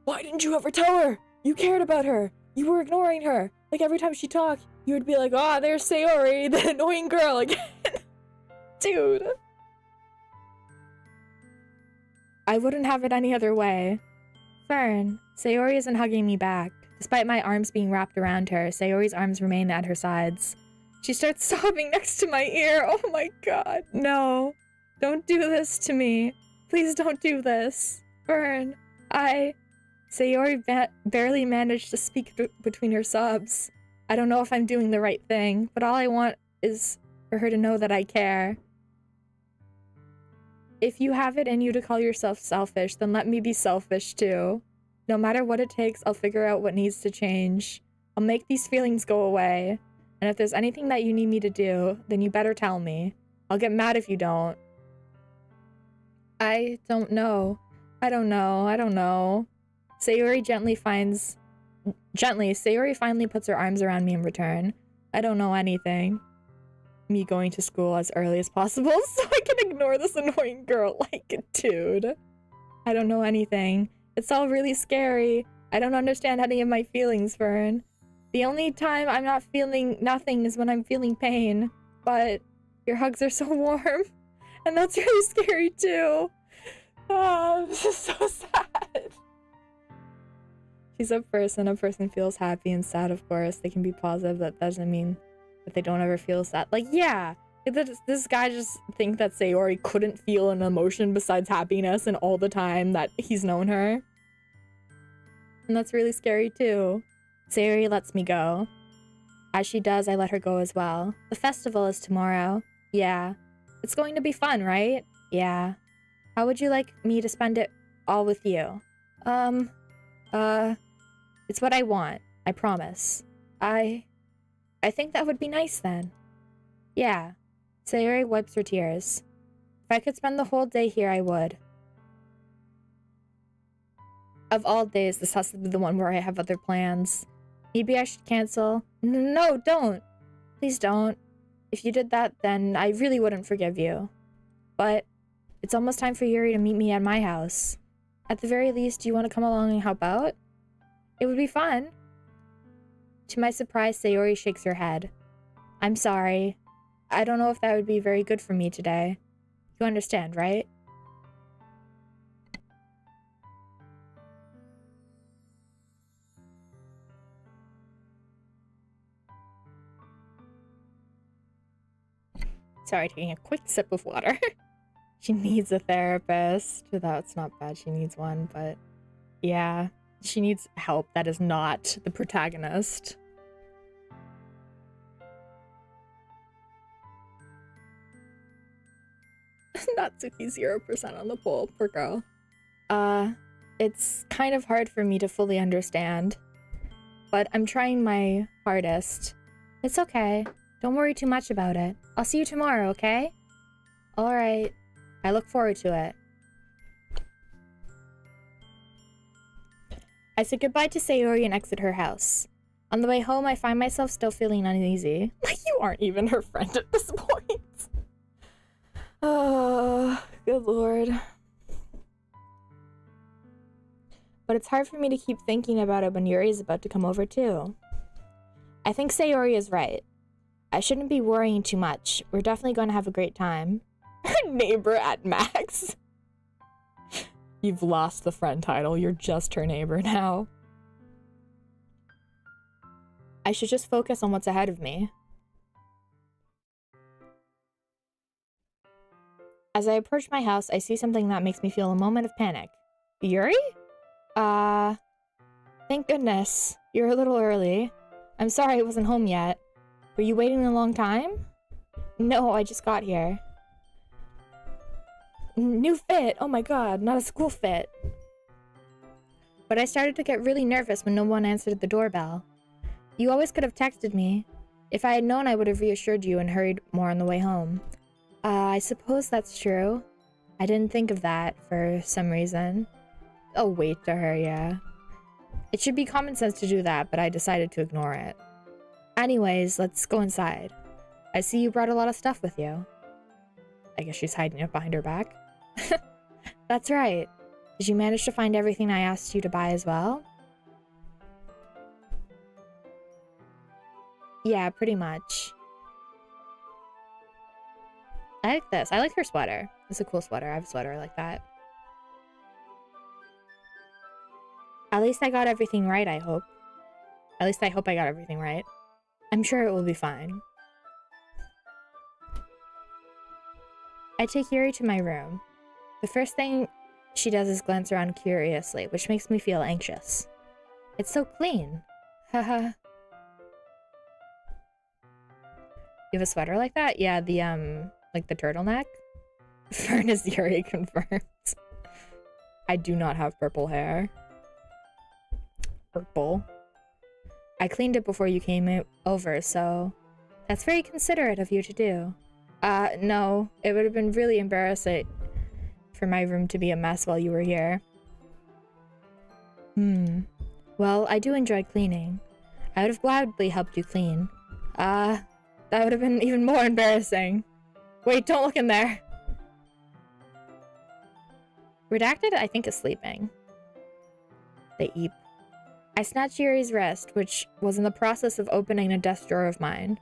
Why didn't you ever tell her? You cared about her. You were ignoring her. Like every time she talked, you would be like, oh, there's Sayori, the annoying girl again. Dude. I wouldn't have it any other way. Fern, Sayori isn't hugging me back. Despite my arms being wrapped around her, Sayori's arms remain at her sides. She starts sobbing next to my ear. Oh my god. No. Don't do this to me. Please don't do this. Fern, Sayori barely managed to speak between her sobs. I don't know if I'm doing the right thing, but all I want is for her to know that I care. If you have it in you to call yourself selfish, then let me be selfish too. No matter what it takes, I'll figure out what needs to change. I'll make these feelings go away. And if there's anything that you need me to do, then you better tell me. I'll get mad if you don't. I don't know. I don't know. Sayori Sayori finally puts her arms around me in return. I don't know anything. Me going to school as early as possible so I can ignore this annoying girl. Like, dude. I don't know anything. It's all really scary. I don't understand any of my feelings, Fern. The only time I'm not feeling nothing is when I'm feeling pain. But your hugs are so warm. And that's really scary too. Oh, this is so sad. She's a person. A person feels happy and sad, of course. They can be positive. That doesn't mean that they don't ever feel sad. Like, yeah. This guy just think that Sayori couldn't feel an emotion besides happiness and all the time that he's known her. And that's really scary too. Sayori lets me go. As she does, I let her go as well. The festival is tomorrow. Yeah. It's going to be fun, right? Yeah. How would you like me to spend it all with you? It's what I want. I promise. I think that would be nice then. Yeah. Sayori wipes her tears. If I could spend the whole day here, I would. Of all days, this has to be the one where I have other plans. Maybe I should cancel. No, don't. Please don't. If you did that, then I really wouldn't forgive you. But it's almost time for Yuri to meet me at my house. At the very least, do you want to come along and help out? It would be fun. To my surprise, Sayori shakes her head. I'm sorry. I don't know if that would be very good for me today. You understand, right? Sorry, taking a quick sip of water. She needs a therapist. That's not bad. She needs one, but yeah. She needs help that is not the protagonist. Natsuki 0% on the poll. Poor girl. It's kind of hard for me to fully understand. But I'm trying my hardest. It's okay. Don't worry too much about it. I'll see you tomorrow, okay? Alright. I look forward to it. I say goodbye to Sayori and exit her house. On the way home, I find myself still feeling uneasy. Like, you aren't even her friend at this point. Oh, good lord. But it's hard for me to keep thinking about it when Yuri's about to come over too. I think Sayori is right. I shouldn't be worrying too much. We're definitely going to have a great time. Her neighbor at max. You've lost the friend title. You're just her neighbor now. I should just focus on what's ahead of me. As I approach my house, I see something that makes me feel a moment of panic. Yuri? Thank goodness. You're a little early. I'm sorry I wasn't home yet. Were you waiting a long time? No, I just got here. New fit! Oh my god, not a school fit. But I started to get really nervous when no one answered the doorbell. You always could have texted me. If I had known, I would have reassured you and hurried more on the way home. I suppose that's true. I didn't think of that for some reason. Oh, wait to her, yeah. It should be common sense to do that, but I decided to ignore it. Anyways, let's go inside. I see you brought a lot of stuff with you. I guess she's hiding it behind her back. That's right. Did you manage to find everything I asked you to buy as well? Yeah, pretty much. I like this. I like her sweater. It's a cool sweater. I have a sweater like that. At least I got everything right, I hope. At least I hope I got everything right. I'm sure it will be fine. I take Yuri to my room. The first thing she does is glance around curiously, which makes me feel anxious. It's so clean. Haha. You have a sweater like that? Yeah, the, like the turtleneck? Furnace Yuri confirms. I do not have purple hair. Purple. I cleaned it before you came over, so that's very considerate of you to do. No, it would have been really embarrassing for my room to be a mess while you were here. Well, I do enjoy cleaning. I would have gladly helped you clean. That would have been even more embarrassing. Wait, don't look in there. Redacted, I think, is sleeping. They eep. I snatched Yuri's wrist, which was in the process of opening a desk drawer of mine.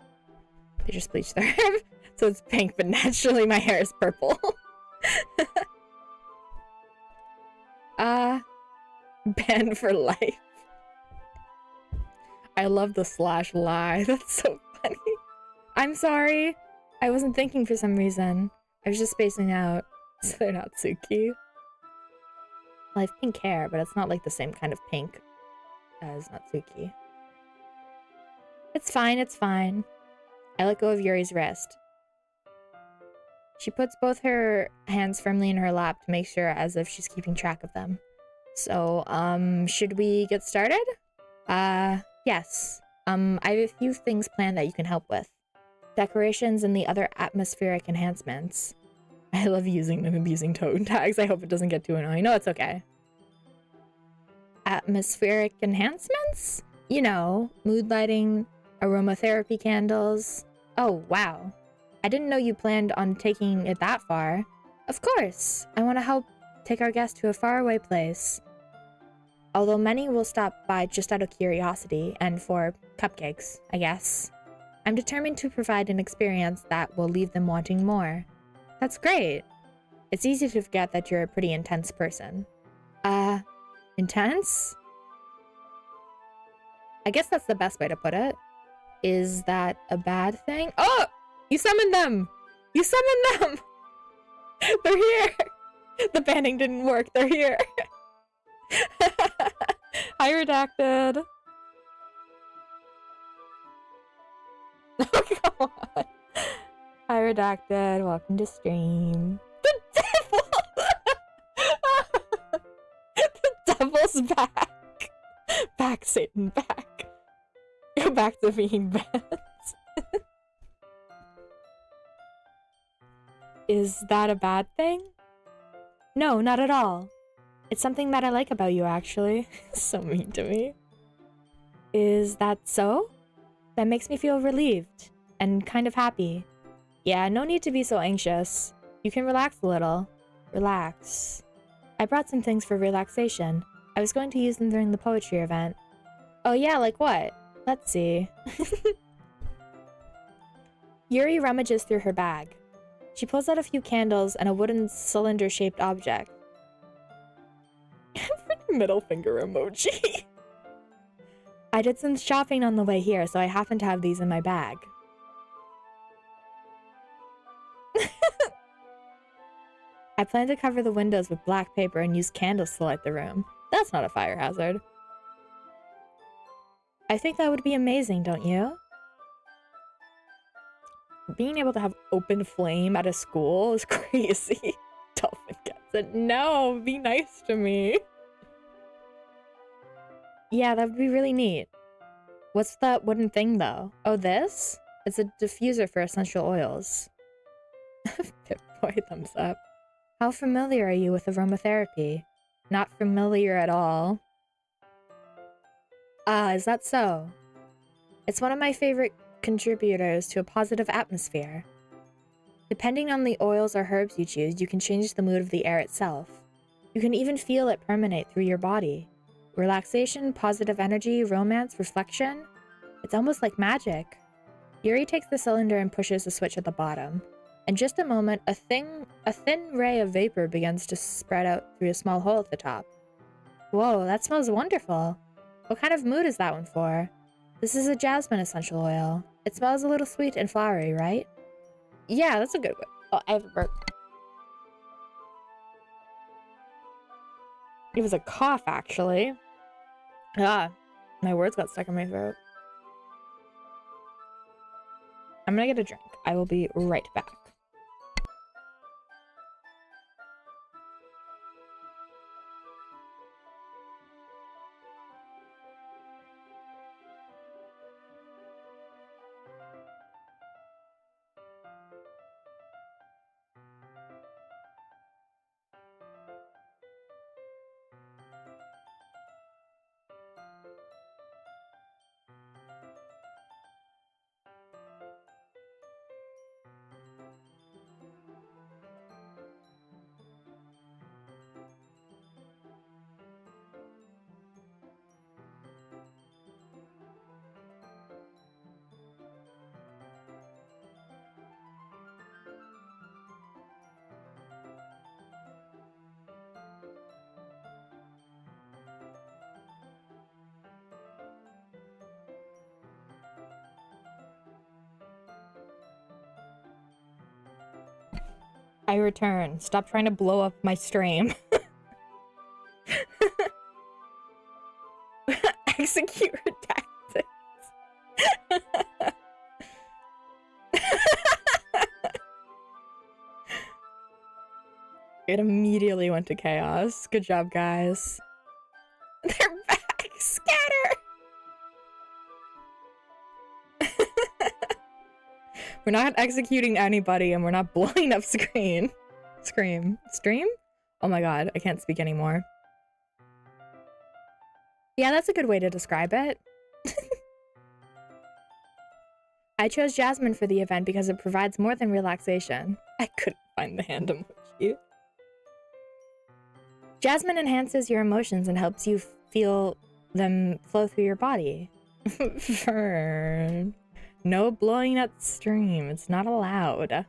They just bleached their hair, so it's pink, but naturally my hair is purple. Banned for life. I love the slash lie. That's so funny. I'm sorry. I wasn't thinking for some reason. I was just spacing out. So they're not Suki. Well, I have pink hair, but it's not like the same kind of pink as Natsuki. It's fine, it's fine. I let go of Yuri's wrist. She puts both her hands firmly in her lap to make sure as if she's keeping track of them. So, should we get started? Yes. I have a few things planned that you can help with. Decorations and the other atmospheric enhancements. I love using them and using tone tags. I hope it doesn't get too annoying. No, it's okay. Atmospheric enhancements? You know, mood lighting, aromatherapy candles. Oh, wow. I didn't know you planned on taking it that far. Of course. I want to help take our guests to a faraway place. Although many will stop by just out of curiosity and for cupcakes, I guess. I'm determined to provide an experience that will leave them wanting more. That's great. It's easy to forget that you're a pretty intense person. Intense? I guess that's the best way to put it. Is that a bad thing? Oh! You summoned them! You summoned them! They're here! The banning didn't work. They're here. Hi, Redacted. Oh, come on. Hi, Redacted. Welcome to stream. The devil! The devil's back. Back, Satan, back. Go back to being bad. Is that a bad thing? No, not at all. It's something that I like about you, actually. So mean to me. Is that so? That makes me feel relieved and kind of happy. Yeah, no need to be so anxious. You can relax a little. Relax. I brought some things for relaxation. I was going to use them during the poetry event. Oh yeah, like what? Let's see. Yuri rummages through her bag. She pulls out a few candles and a wooden cylinder-shaped object. Middle finger emoji. I did some shopping on the way here, so I happen to have these in my bag. I plan to cover the windows with black paper and use candles to light the room. That's not a fire hazard. I think that would be amazing, don't you? Being able to have open flame at a school is crazy. Dolphin gets it. No, be nice to me. Yeah, that would be really neat. What's that wooden thing, though? Oh, this? It's a diffuser for essential oils. Pip-boy, thumbs up. How familiar are you with aromatherapy? Not familiar at all. Ah, is that so? It's one of my favorite contributors to a positive atmosphere. Depending on the oils or herbs you choose, you can change the mood of the air itself. You can even feel it permeate through your body. Relaxation, positive energy, romance, reflection. It's almost like magic. Yuri takes the cylinder and pushes the switch at the bottom. In just a moment, a thin ray of vapor begins to spread out through a small hole at the top. Whoa, that smells wonderful. What kind of mood is that one for? This is a jasmine essential oil. It smells a little sweet and flowery, right? Yeah, that's a good one. Oh, I have a burp. It was a cough, actually. Ah, my words got stuck in my throat. I'm gonna get a drink. I will be right back. I return. Stop trying to blow up my stream. Execute tactics. It immediately went to chaos. Good job, guys. They're back. Scatter. We're not executing anybody and we're not blowing up Stream? Oh my god, I can't speak anymore. Yeah, that's a good way to describe it. I chose Jasmine for the event because it provides more than relaxation. I couldn't find the hand emoji. Jasmine enhances your emotions and helps you feel them flow through your body. Fern. No blowing up stream. It's not allowed. I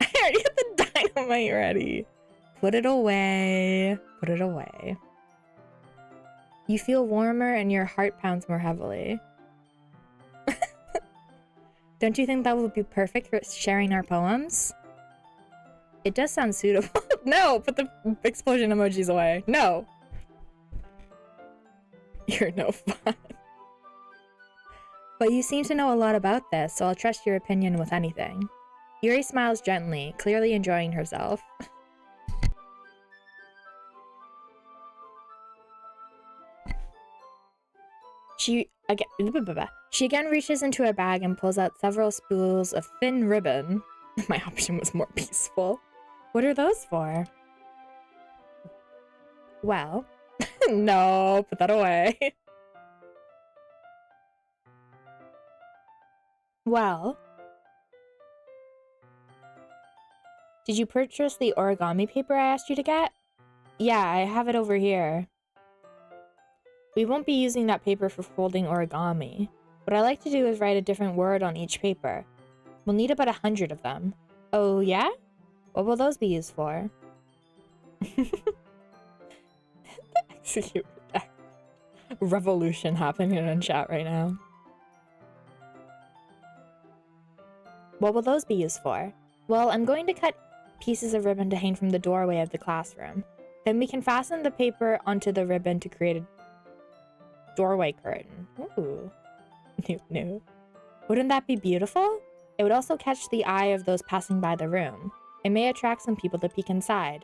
already have the dynamite ready. Put it away. Put it away. You feel warmer and your heart pounds more heavily. Don't you think that would be perfect for sharing our poems? It does sound suitable. No, put the explosion emojis away. No. You're no fun. But you seem to know a lot about this, so I'll trust your opinion with anything. Yuri smiles gently, clearly enjoying herself. She again reaches into her bag and pulls out several spools of thin ribbon. My option was more peaceful. What are those for? Well, no, put that away. Well, did you purchase the origami paper I asked you to get? Yeah, I have it over here. We won't be using that paper for folding origami. What I like to do is write a different word on each paper. We'll need about 100 of them. Oh, yeah? What will those be used for? Execute. revolution happening in chat right now. What will those be used for? Well, I'm going to cut pieces of ribbon to hang from the doorway of the classroom. Then we can fasten the paper onto the ribbon to create a doorway curtain. Ooh. New. Wouldn't that be beautiful? It would also catch the eye of those passing by the room. It may attract some people to peek inside.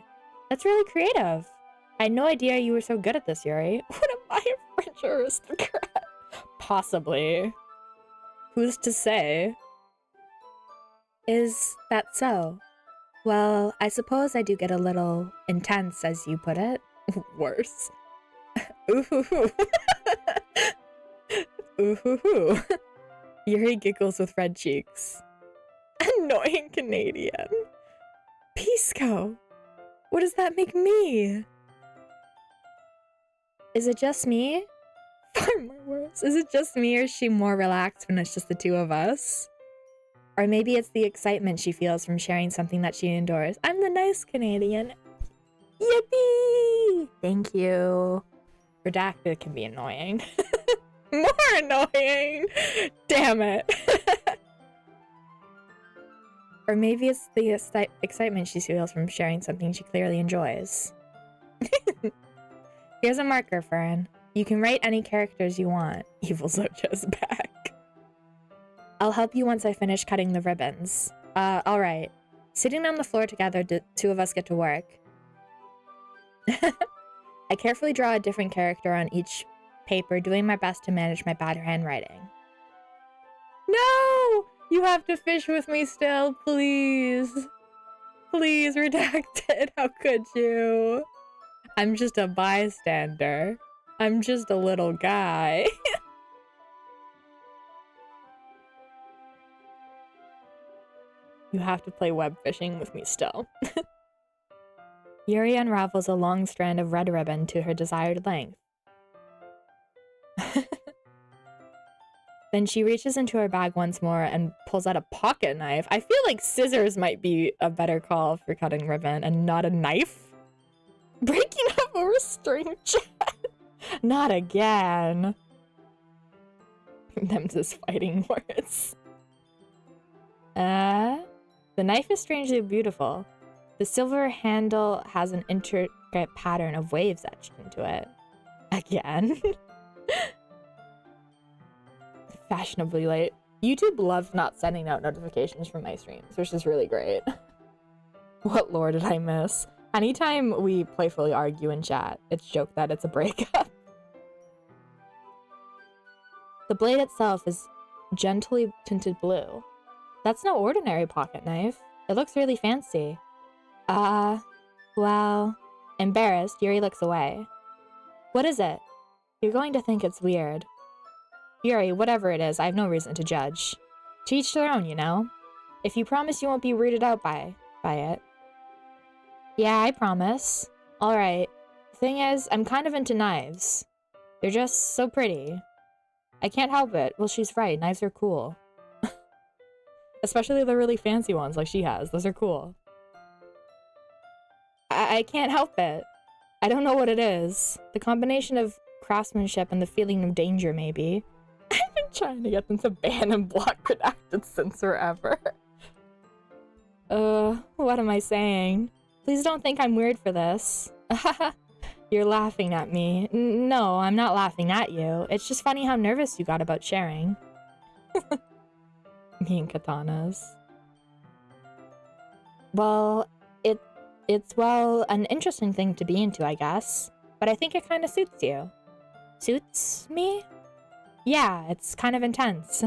That's really creative. I had no idea you were so good at this, Yuri. What am I, a French aristocrat? Possibly. Who's to say? Is that so? Well, I suppose I do get a little intense, as you put it. Worse. Ooh-hoo-hoo. Ooh-hoo-hoo. Yuri giggles with red cheeks. Annoying Canadian. Pisco. What does that make me? Is it just me? Far more words. Is it just me, or is she more relaxed when it's just the two of us? Or maybe it's the excitement she feels from sharing something that she adores. I'm the nice Canadian. Yippee! Thank you. Redacted can be annoying. More annoying! Damn it. Or maybe it's the excitement she feels from sharing something she clearly enjoys. Here's a marker, Fern. You can write any characters you want. Evil Zoja's back. I'll help you once I finish cutting the ribbons. Alright. Sitting on the floor together, the two of us get to work. I carefully draw a different character on each paper, doing my best to manage my bad handwriting. No! You have to fish with me still, please. Please, redacted. How could you? I'm just a bystander. I'm just a little guy. You have to play web fishing with me still. Yuri unravels a long strand of red ribbon to her desired length. Then she reaches into her bag once more and pulls out a pocket knife. I feel like scissors might be a better call for cutting ribbon and not a knife. Breaking up over string chat. Not again. Them just fighting words. The knife is strangely beautiful. The silver handle has an intricate pattern of waves etched into it. Again. Fashionably late. YouTube loves not sending out notifications from my streams, which is really great. What lore did I miss? Anytime we playfully argue in chat, it's joked that it's a breakup. The blade itself is gently tinted blue. That's no ordinary pocket knife. It looks really fancy. Well... Embarrassed, Yuri looks away. What is it? You're going to think it's weird. Yuri, whatever it is, I have no reason to judge. To each their own, you know? If you promise you won't be weirded out by it. Yeah, I promise. Alright. The thing is, I'm kind of into knives. They're just so pretty. I can't help it. Well, she's right. Knives are cool. Especially the really fancy ones like she has. Those are cool. I can't help it. I don't know what it is. The combination of craftsmanship and the feeling of danger, maybe. I've been trying to get them to ban and block redacted since forever. What am I saying? Please don't think I'm weird for this. You're laughing at me. No, I'm not laughing at you. It's just funny how nervous you got about sharing. Me and katanas. Well, it's an interesting thing to be into, I guess. But I think it kind of suits you. Suits me? Yeah, it's kind of intense.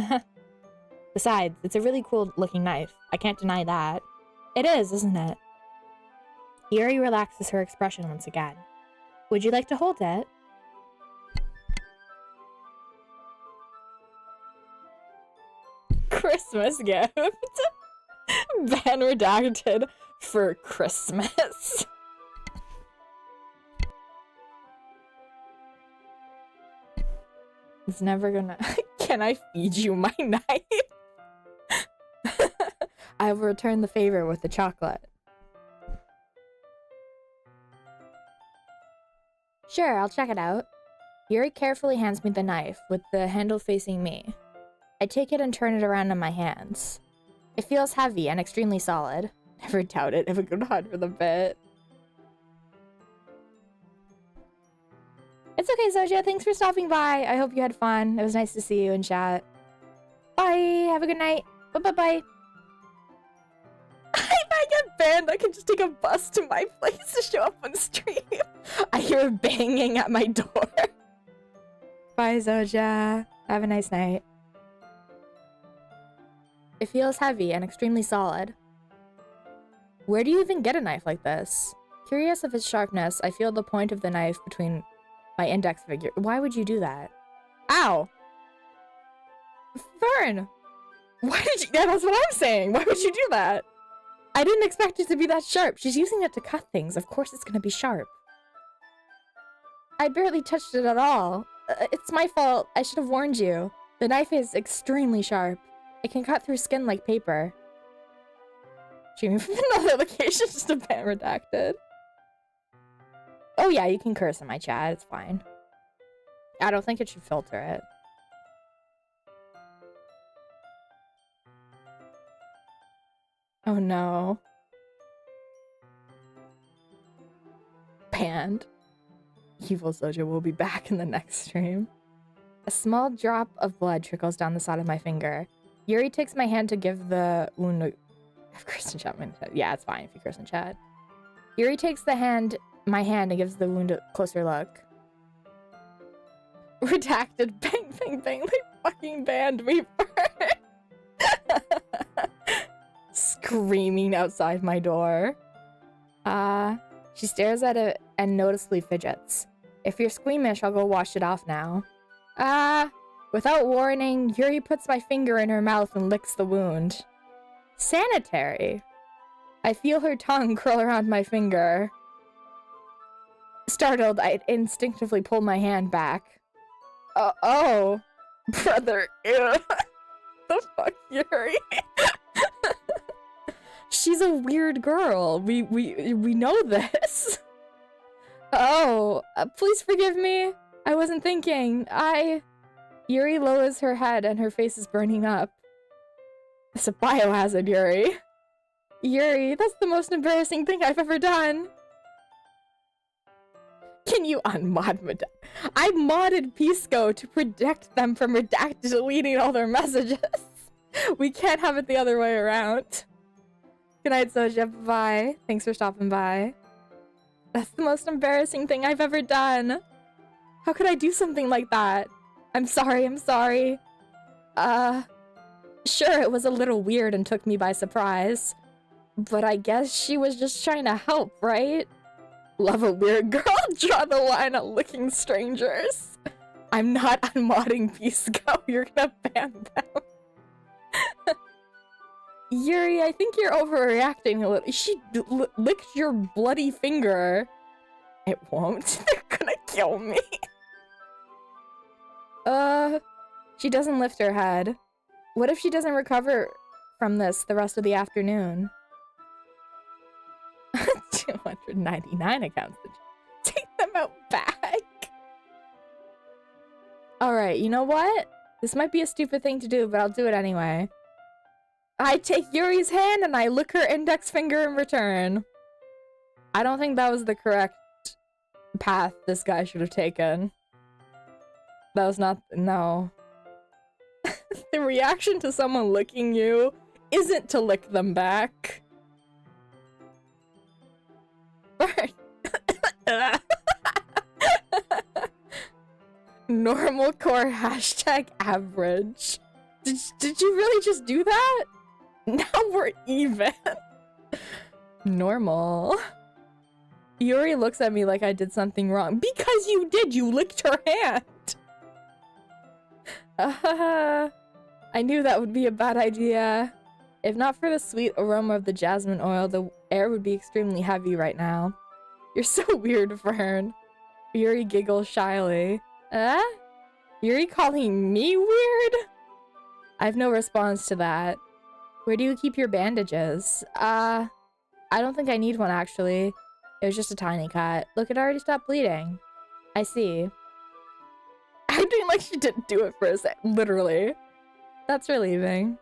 Besides, it's a really cool looking knife. I can't deny that. It is, isn't it? Yuri relaxes her expression once again. Would you like to hold it? Christmas gift. Ban redacted for Christmas. It's never gonna... Can I feed you my knife? I will return the favor with the chocolate. Sure, I'll check it out. Yuri carefully hands me the knife, with the handle facing me. I take it and turn it around in my hands. It feels heavy and extremely solid. Never doubt it, have a good heart for the bit. It's okay, Soja. Thanks for stopping by. I hope you had fun. It was nice to see you in chat. Bye. Have a good night. Bye-bye-bye. If I get banned, I can just take a bus to my place to show up on stream. I hear banging at my door. Bye, Zoja. Have a nice night. It feels heavy and extremely solid. Where do you even get a knife like this? Curious of its sharpness, I feel the point of the knife between my index finger. Why would you do that? Ow! Fern! Why did you- Yeah, that's what I'm saying. Why would you do that? I didn't expect it to be that sharp. She's using it to cut things. Of course it's gonna be sharp. I barely touched it at all. It's my fault. I should have warned you. The knife is extremely sharp. It can cut through skin like paper. Streaming from another location, just a ban redacted. Oh yeah, you can curse in my chat. It's fine. I don't think it should filter it. Oh no. Banned. Evil Soja will be back in the next stream. A small drop of blood trickles down the side of my finger. Yuri takes my hand to give the wound a... Yeah, it's fine if you curse in chat. Yuri takes my hand and gives the wound a closer look. Redacted. Bang, bang, bang. They fucking banned me for screaming outside my door. She stares at it and noticeably fidgets. If you're squeamish, I'll go wash it off now. Without warning, Yuri puts my finger in her mouth and licks the wound. Sanitary. I feel her tongue curl around my finger. Startled, I instinctively pull my hand back. Oh. Brother, ew. The fuck, Yuri? She's a weird girl. We know this. Oh, please forgive me. I wasn't thinking. Yuri lowers her head and her face is burning up. It's a biohazard, Yuri. Yuri, that's the most embarrassing thing I've ever done. Can you unmod me? I modded Pisco to protect them from deleting all their messages. We can't have it the other way around. Good night, Soja. Bye. Thanks for stopping by. That's the most embarrassing thing I've ever done. How could I do something like that? I'm sorry, I'm sorry. Sure, it was a little weird and took me by surprise. But I guess she was just trying to help, right? Love a weird girl, draw the line at licking strangers. I'm not unmodding Pisco, you're gonna ban them. Yuri, I think you're overreacting a little. She licked your bloody finger. It won't. They're gonna kill me. She doesn't lift her head. What if she doesn't recover from this the rest of the afternoon? 299 accounts. Take them out back. Alright, you know what? This might be a stupid thing to do, but I'll do it anyway. I take Yuri's hand and I lick her index finger in return. I don't think that was the correct path this guy should have taken. That was not... no. The reaction to someone licking you isn't to lick them back. Normal core hashtag average. Did you really just do that? Now we're even. Normal. Yuri looks at me like I did something wrong. Because you did! You licked her hand! I knew that would be a bad idea. If not for the sweet aroma of the jasmine oil, the air would be extremely heavy right now. You're so weird, Fern. Yuri giggles shyly. Yuri calling me weird? I have no response to that. Where do you keep your bandages? I don't think I need one, actually. It was just a tiny cut. Look, it already stopped bleeding. I see. pretending like she didn't do it for a sec. Literally. That's relieving.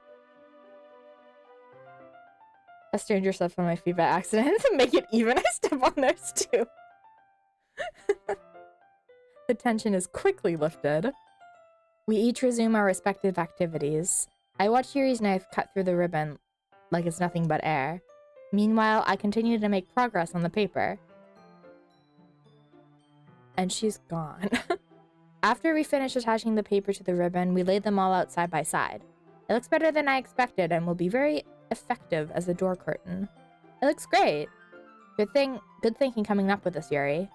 A stranger slept on my feet by accident. To make it even, I step on theirs too. The tension is quickly lifted. We each resume our respective activities. I watch Yuri's knife cut through the ribbon like it's nothing but air. Meanwhile, I continue to make progress on the paper. And she's gone. After we finish attaching the paper to the ribbon, we lay them all out side by side. It looks better than I expected and will be very effective as a door curtain. It looks great. Good thinking coming up with this, Yuri.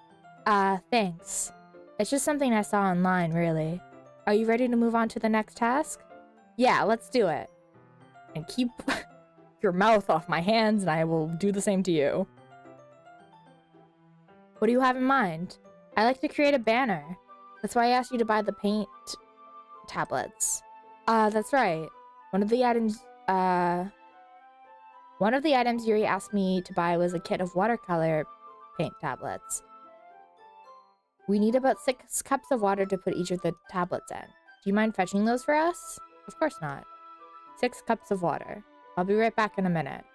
Thanks. It's just something I saw online, really. Are you ready to move on to the next task? Yeah, let's do it. And keep your mouth off my hands and I will do the same to you. What do you have in mind? I like to create a banner. That's why I asked you to buy the paint tablets. That's right. One of the items Yuri asked me to buy was a kit of watercolor paint tablets. We need about 6 cups of water to put each of the tablets in. Do you mind fetching those for us? Of course not. 6 cups of water. I'll be right back in a minute.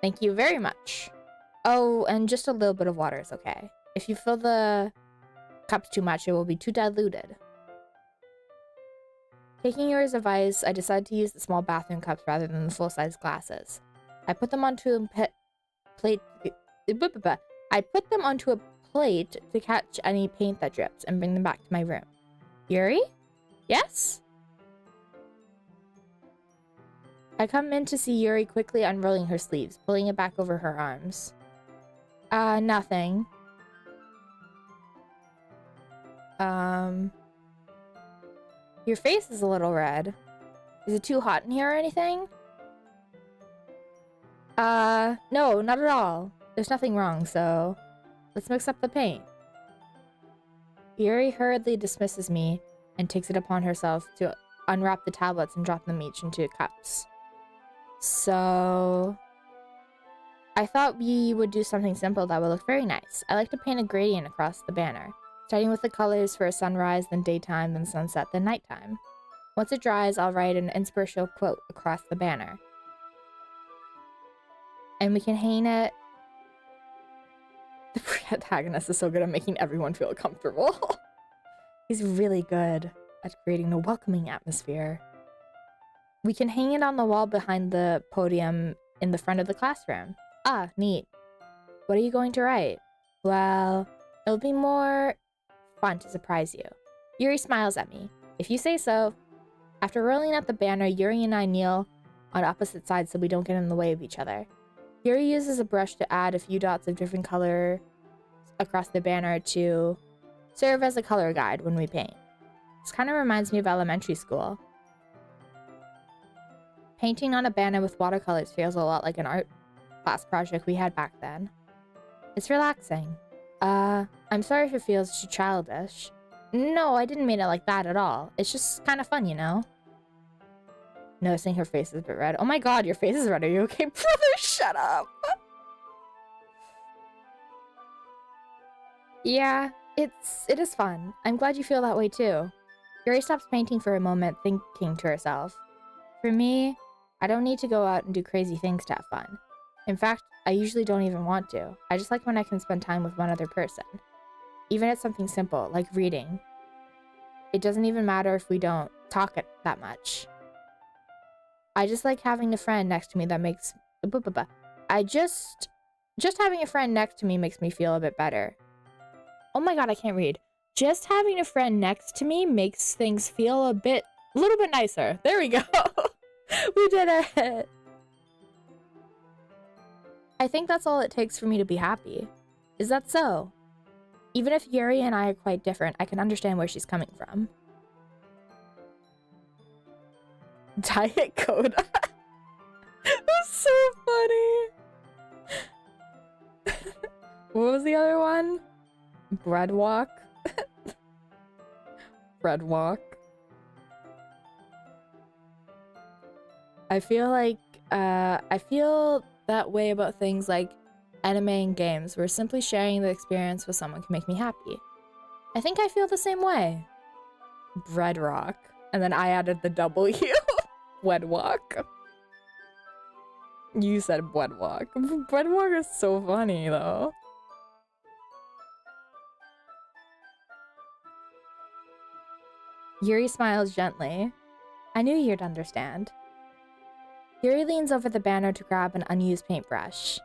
Thank you very much. Oh, and just a little bit of water is okay. If you fill the cups too much, it will be too diluted. Taking Yuri's advice, I decided to use the small bathroom cups rather than the full-size glasses. I put them onto a plate to catch any paint that drips and bring them back to my room. Yuri? Yes? I come in to see Yuri quickly unrolling her sleeves, pulling it back over her arms. Nothing. Your face is a little red. Is it too hot in here or anything? No, not at all. There's nothing wrong, so let's mix up the paint. Yuri hurriedly dismisses me and takes it upon herself to unwrap the tablets and drop them each into cups. So I thought we would do something simple that would look very nice. I like to paint a gradient across the banner, starting with the colors for a sunrise, then daytime, then sunset, then nighttime. Once it dries, I'll write an inspirational quote across the banner. And we can hang it. The protagonist is so good at making everyone feel comfortable. He's really good at creating a welcoming atmosphere. We can hang it on the wall behind the podium in the front of the classroom. Ah, neat. What are you going to write? Well, it'll be more fun to surprise you. Yuri smiles at me. If you say so. After rolling out the banner, Yuri and I kneel on opposite sides so we don't get in the way of each other. Yuri uses a brush to add a few dots of different color across the banner to serve as a color guide when we paint. This kind of reminds me of elementary school. Painting on a banner with watercolors feels a lot like an art class project we had back then. It's relaxing. I'm sorry if it feels too childish. No, I didn't mean it like that at all. It's just kind of fun, you know? Noticing her face is a bit red. Oh my god, your face is red. Are you okay? Brother, shut up! Yeah, it is fun. I'm glad you feel that way too. Yuri stops painting for a moment, thinking to herself. For me, I don't need to go out and do crazy things to have fun. In fact, I usually don't even want to. I just like when I can spend time with one other person. Even at something simple, like reading. It doesn't even matter if we don't talk that much. I just like having a friend next to me that makes... Just having a friend next to me makes me feel a bit better. Oh my god, I can't read. Just having a friend next to me makes things feel a little bit nicer. There we go. We did it. I think that's all it takes for me to be happy. Is that so? Even if Yuri and I are quite different, I can understand where she's coming from. Diet Coda. That's so funny. What was the other one? Bread Walk. Bread Walk. I feel that way about things like anime and games, where simply sharing the experience with someone can make me happy. I think I feel the same way. Bread rock. And then I added the W. Wedwalk. You said breadwalk. Breadwalk is so funny, though. Yuri smiles gently. I knew you'd understand. Yuri leans over the banner to grab an unused paintbrush.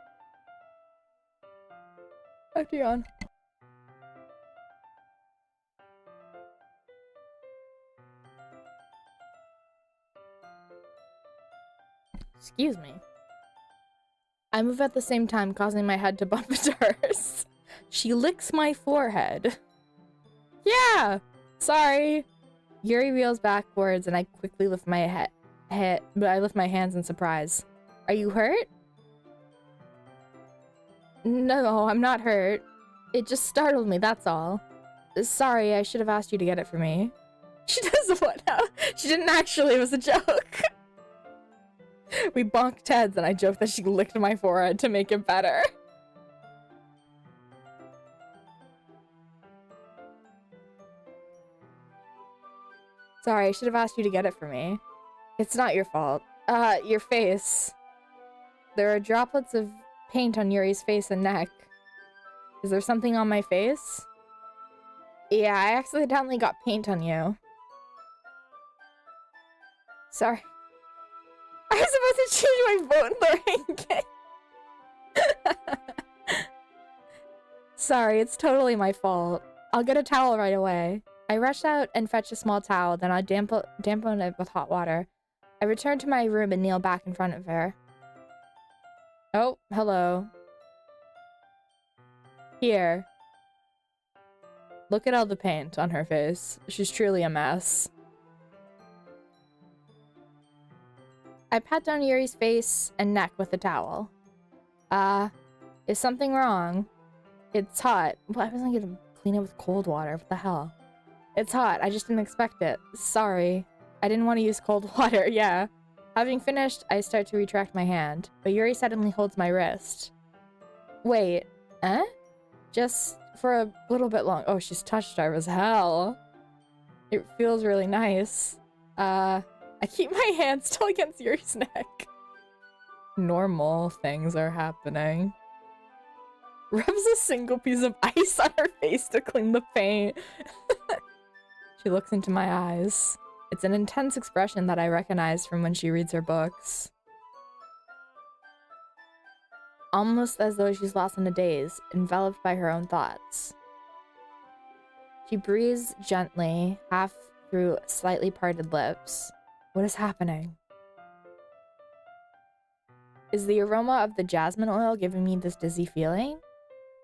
Dion. Excuse me. I move at the same time, causing my head to bump into hers. She licks my forehead. Yeah! Sorry. Yuri reels backwards and I quickly lift my head, but I lift my hands in surprise. Are you hurt? No, I'm not hurt. It just startled me, that's all. Sorry, I should have asked you to get it for me. She does what now? She didn't actually, it was a joke. We bonked heads and I joked that she licked my forehead to make it better. Sorry, I should have asked you to get it for me. It's not your fault. Your face. There are droplets of paint on Yuri's face and neck. Is there something on my face? Yeah, I accidentally got paint on you. Sorry. I was supposed to change my vote in the ranking. Sorry, it's totally my fault. I'll get a towel right away. I rush out and fetch a small towel, then I dampen it with hot water. I return to my room and kneel back in front of her. Oh, hello. Here. Look at all the paint on her face. She's truly a mess. I pat down Yuri's face and neck with the towel. Is something wrong? It's hot. Well, I wasn't gonna clean it with cold water. What the hell? It's hot. I just didn't expect it. Sorry. I didn't want to use cold water. Yeah. Having finished, I start to retract my hand, but Yuri suddenly holds my wrist. Wait. Eh? Just for a little bit long. Oh, she's touch sharp as hell. It feels really nice. I keep my hand still against Yuri's neck. Normal things are happening. Rubs a single piece of ice on her face to clean the paint. She looks into my eyes. It's an intense expression that I recognize from when she reads her books. Almost as though she's lost in a daze, enveloped by her own thoughts. She breathes gently, half through slightly parted lips. What is happening? Is the aroma of the jasmine oil giving me this dizzy feeling?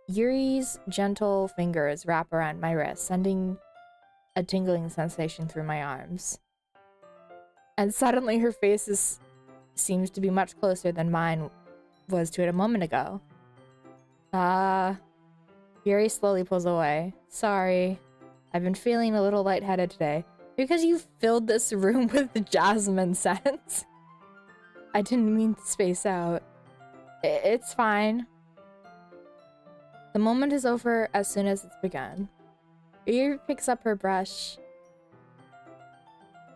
Yuri's gentle fingers wrap around my wrist, sending a tingling sensation through my arms. And suddenly her face seems to be much closer than mine was to it a moment ago. Yuri slowly pulls away. Sorry. I've been feeling a little lightheaded today. Because you filled this room with the jasmine scent. I didn't mean to space out. It's fine. The moment is over as soon as it's begun. Yuri picks up her brush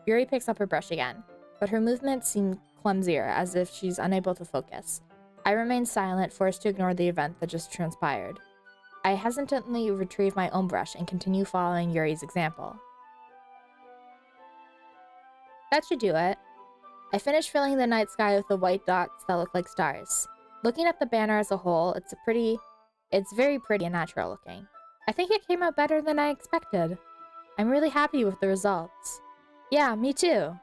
again, but her movements seem clumsier, as if she's unable to focus. I remain silent, forced to ignore the event that just transpired. I hesitantly retrieve my own brush and continue following Yuri's example. That should do it. I finish filling the night sky with the white dots that look like stars. Looking at the banner as a whole, it's very pretty and natural looking. I think it came out better than I expected. I'm really happy with the results. Yeah, me too.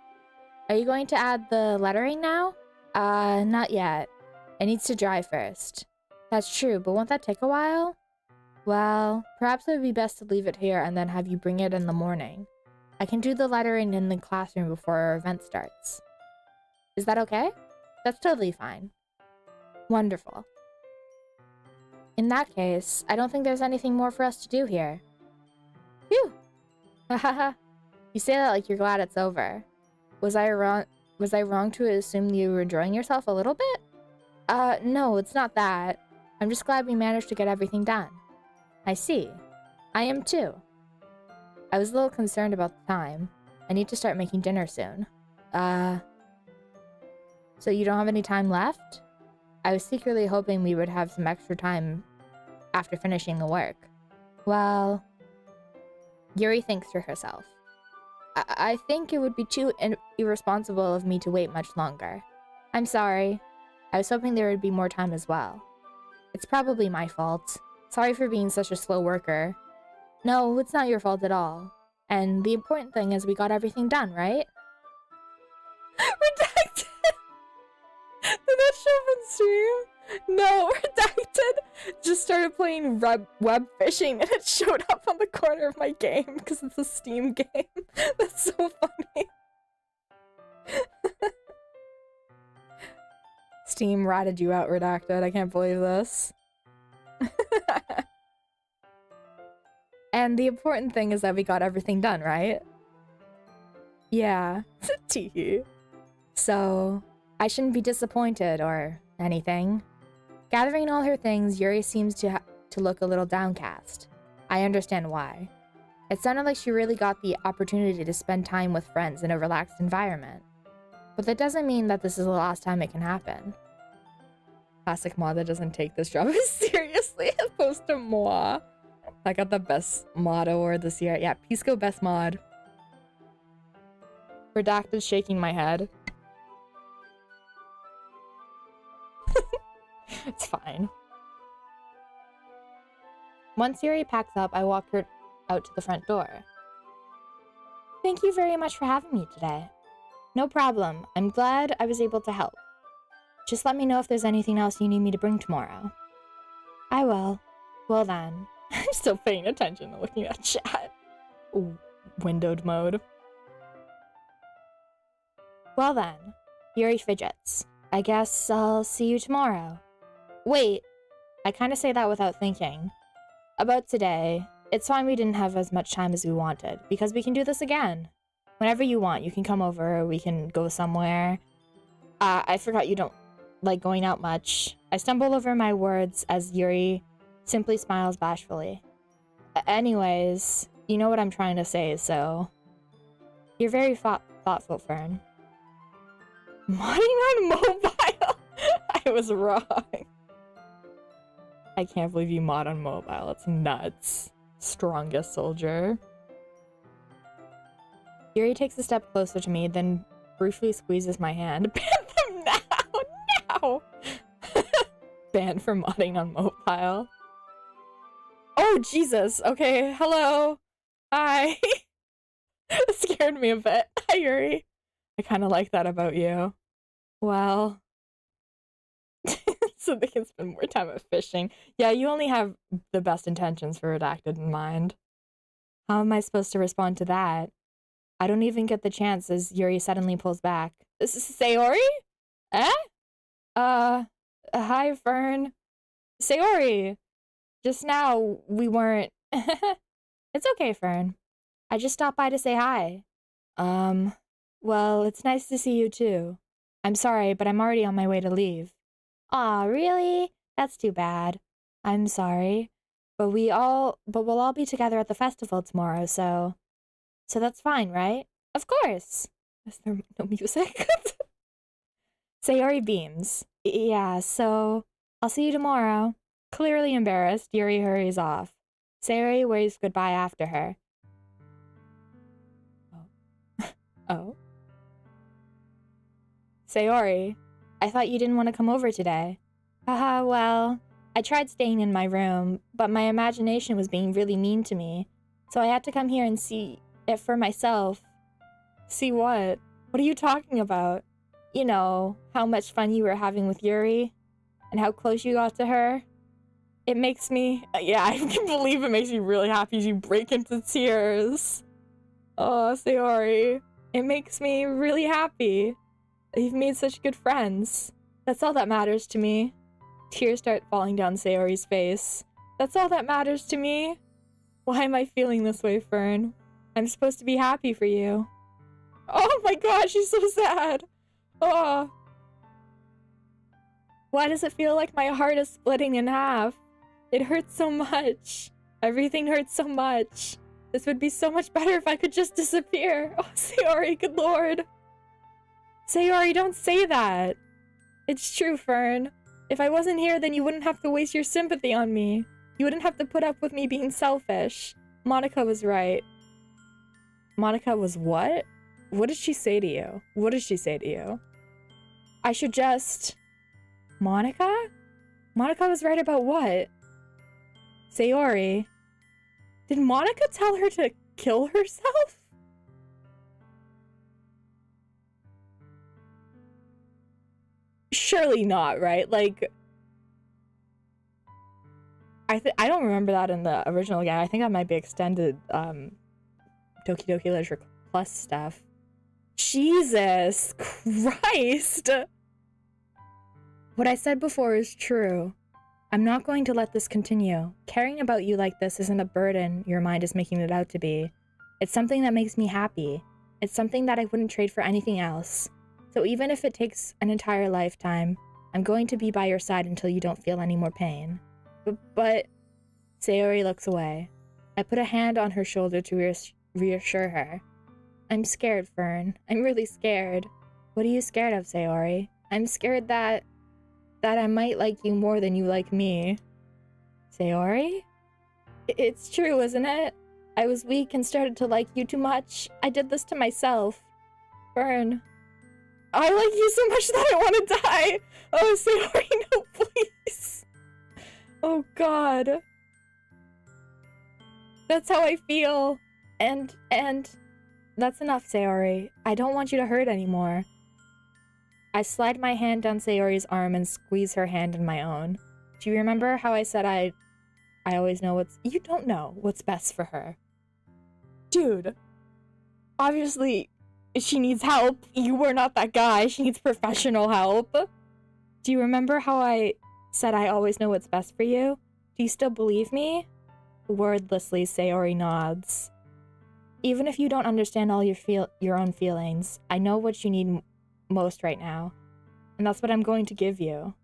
Are you going to add the lettering now? Not yet. It needs to dry first. That's true, but won't that take a while? Well, perhaps it would be best to leave it here and then have you bring it in the morning. I can do the lettering in the classroom before our event starts. Is that okay? That's totally fine. Wonderful. In that case, I don't think there's anything more for us to do here. Phew! Hahaha. You say that like you're glad it's over. Was I wrong to assume you were enjoying yourself a little bit? No, it's not that. I'm just glad we managed to get everything done. I see. I am too. I was a little concerned about the time. I need to start making dinner soon. So you don't have any time left? I was secretly hoping we would have some extra time after finishing the work. Well, Yuri thinks for herself. I think it would be too irresponsible of me to wait much longer. I'm sorry. I was hoping there would be more time as well. It's probably my fault. Sorry for being such a slow worker. No, it's not your fault at all. And the important thing is we got everything done, right? Redacted! Did that show up on stream? No, Redacted just started playing web fishing and it showed up on the corner of my game because it's a Steam game. That's so funny. Steam ratted you out, Redacted. I can't believe this. And the important thing is that we got everything done, right? Yeah. Teehee. So, I shouldn't be disappointed or anything. Gathering all her things, Yuri seems to look a little downcast. I understand why. It sounded like she really got the opportunity to spend time with friends in a relaxed environment. But that doesn't mean that this is the last time it can happen. Classic mod that doesn't take this job as seriously as opposed to moi. I got the best mod award this year. Yeah, Pisco best mod. Redacted shaking my head. It's fine. Once Yuri packs up, I walk her out to the front door. Thank you very much for having me today. No problem. I'm glad I was able to help. Just let me know if there's anything else you need me to bring tomorrow. I will. Well then. I'm still paying attention to looking at chat. Ooh, windowed mode. Well then. Yuri fidgets. I guess I'll see you tomorrow. Wait. I kinda say that without thinking. About today, it's fine we didn't have as much time as we wanted, because we can do this again. Whenever you want, you can come over, we can go somewhere. I forgot you don't like going out much. I stumble over my words as Yuri simply smiles bashfully. Anyways, you know what I'm trying to say, so... You're very thoughtful, Fern. Modding on mobile? I was wrong. I can't believe you mod on mobile. It's nuts. Strongest soldier. Yuri takes a step closer to me, then briefly squeezes my hand. Ban them now! Now! Banned for modding on mobile. Oh, Jesus. Okay, hello. Hi. It scared me a bit. Hi, Yuri. I kind of like that about you. Well... so they can spend more time at fishing. Yeah, you only have the best intentions for Redacted in mind. How am I supposed to respond to that? I don't even get the chance as Yuri suddenly pulls back. This is Sayori? Eh? Hi, Fern. Sayori! Just now, we weren't... It's okay, Fern. I just stopped by to say hi. Well, it's nice to see you too. I'm sorry, but I'm already on my way to leave. Aw, really? That's too bad. I'm sorry. But we'll all be together at the festival tomorrow, so that's fine, right? Of course. Is there no music? Sayori beams. Yeah, so I'll see you tomorrow. Clearly embarrassed, Yuri hurries off. Sayori waves goodbye after her. Oh. Oh? Sayori, I thought you didn't want to come over today. Haha, well, I tried staying in my room, but my imagination was being really mean to me, so I had to come here and see it for myself. See what? What are you talking about? You know, how much fun you were having with Yuri, and how close you got to her. It makes me... yeah, I can believe it makes me really happy as you break into tears. Oh, Sayori. It makes me really happy. You've made such good friends. That's all that matters to me. Tears start falling down Sayori's face. That's all that matters to me. Why am I feeling this way, Fern? I'm supposed to be happy for you. Oh my gosh, she's so sad. Oh. Why does it feel like my heart is splitting in half? It hurts so much. Everything hurts so much. This would be so much better if I could just disappear. Oh, Sayori, good lord. Sayori, don't say that. It's true, Fern. If I wasn't here, then you wouldn't have to waste your sympathy on me. You wouldn't have to put up with me being selfish. Monica was right. Monica was what? What did she say to you? What did she say to you? I should just... Monica? Monica was right about what? Sayori. Did Monica tell her to kill herself? Surely not, right? Like, I don't remember that in the original game. I think that might be extended Doki Doki Literature Plus stuff. Jesus Christ! What I said before is true. I'm not going to let this continue. Caring about you like this isn't a burden your mind is making it out to be. It's something that makes me happy. It's something that I wouldn't trade for anything else. So even if it takes an entire lifetime, I'm going to be by your side until you don't feel any more pain. But... Sayori looks away. I put a hand on her shoulder to reassure her. I'm scared, Fern. I'm really scared. What are you scared of, Sayori? I'm scared that I might like you more than you like me. Sayori? It's true, isn't it? I was weak and started to like you too much. I did this to myself. Fern. I like you so much that I want to die. Oh, Sayori, no, please. Oh, God. That's how I feel. And that's enough, Sayori. I don't want you to hurt anymore. I slide my hand down Sayori's arm and squeeze her hand in my own. Do you remember how I said I always know what's... You don't know what's best for her. Dude. Obviously, she needs help. You were not that guy. She needs professional help. Do you remember how I said I always know what's best for you? Do you still believe me? Wordlessly, Sayori nods. Even if you don't understand all your own feelings, I know what you need most right now, and that's what I'm going to give you.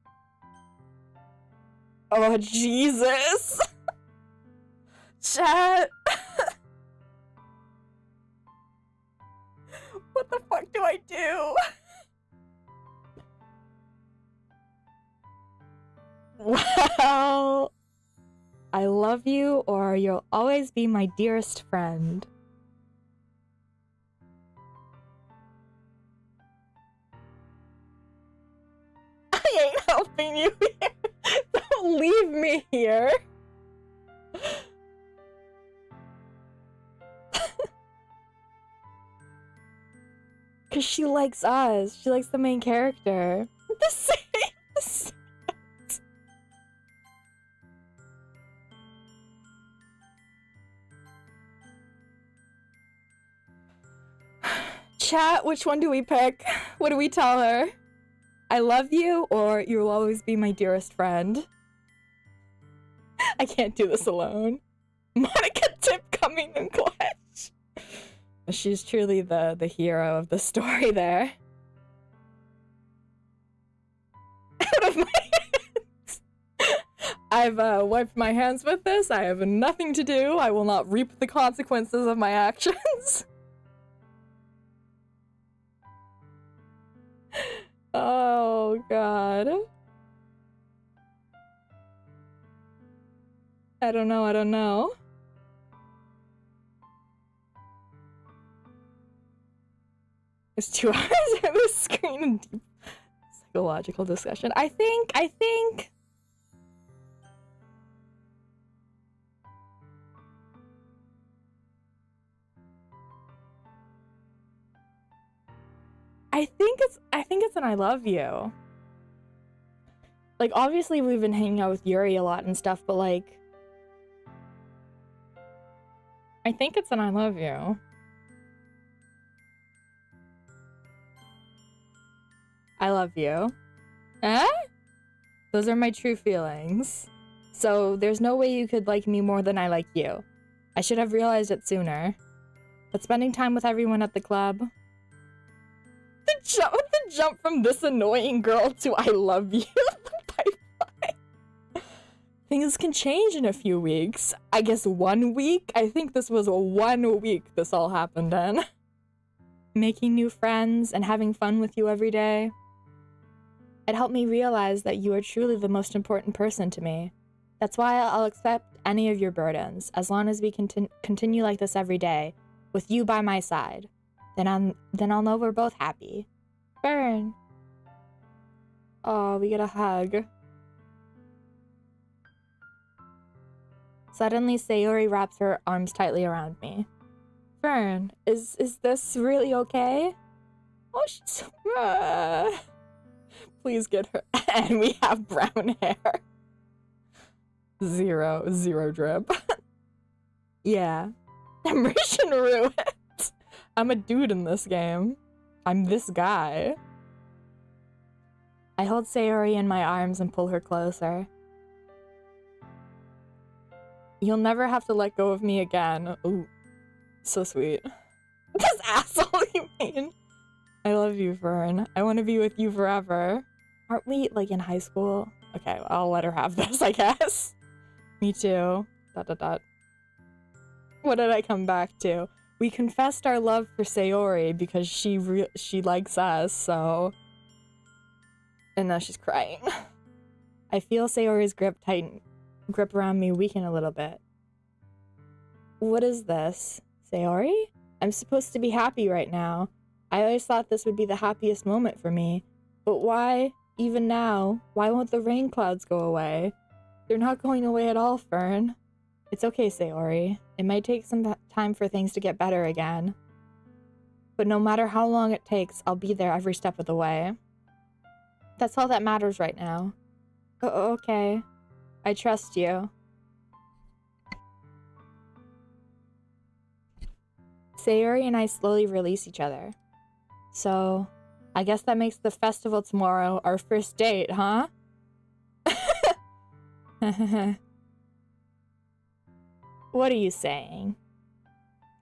Oh, Jesus! Chat! What the fuck do I do? Well, I love you, or you'll always be my dearest friend. I ain't helping you here. Don't leave me here. Cause she likes us. She likes the main character. The same. Chat, which one do we pick? What do we tell her? I love you, or you'll always be my dearest friend. I can't do this alone. Monica tip coming in clutch. She's truly the hero of the story there. Out of my hands. I've wiped my hands with this. I have nothing to do. I will not reap the consequences of my actions. Oh, God. I don't know. It's 2 hours on the screen and deep psychological discussion. I think it's an I love you. Like, obviously we've been hanging out with Yuri a lot and stuff, but like, I think it's an I love you. I love you. Eh? Those are my true feelings. So there's no way you could like me more than I like you. I should have realized it sooner. But spending time with everyone at the club... The jump from this annoying girl to I love you. Bye-bye. Things can change in a few weeks. I guess 1 week? I think this was 1 week this all happened in. Making new friends and having fun with you every day. It helped me realize that you are truly the most important person to me. That's why I'll accept any of your burdens, as long as we continue like this every day, with you by my side. Then I'll know we're both happy. Fern. Oh, we get a hug. Suddenly, Sayori wraps her arms tightly around me. Fern, is this really okay? Oh, she's... Please get her. And we have brown hair. Zero drip. Yeah. Immersion ruined. I'm a dude in this game. I'm this guy. I hold Sayori in my arms and pull her closer. You'll never have to let go of me again. Ooh, so sweet. This asshole, you mean? I love you, Fern. I want to be with you forever. Aren't we, like, in high school? Okay, I'll let her have this, I guess. Me too. ... What did I come back to? We confessed our love for Sayori because she likes us, so... And now she's crying. I feel Sayori's grip around me weaken a little bit. What is this? Sayori? I'm supposed to be happy right now. I always thought this would be the happiest moment for me. But why, even now, why won't the rain clouds go away? They're not going away at all, Fern. It's okay, Sayori. It might take some time for things to get better again. But no matter how long it takes, I'll be there every step of the way. That's all that matters right now. Okay. I trust you. Sayori and I slowly release each other. So, I guess that makes the festival tomorrow our first date, huh? What are you saying?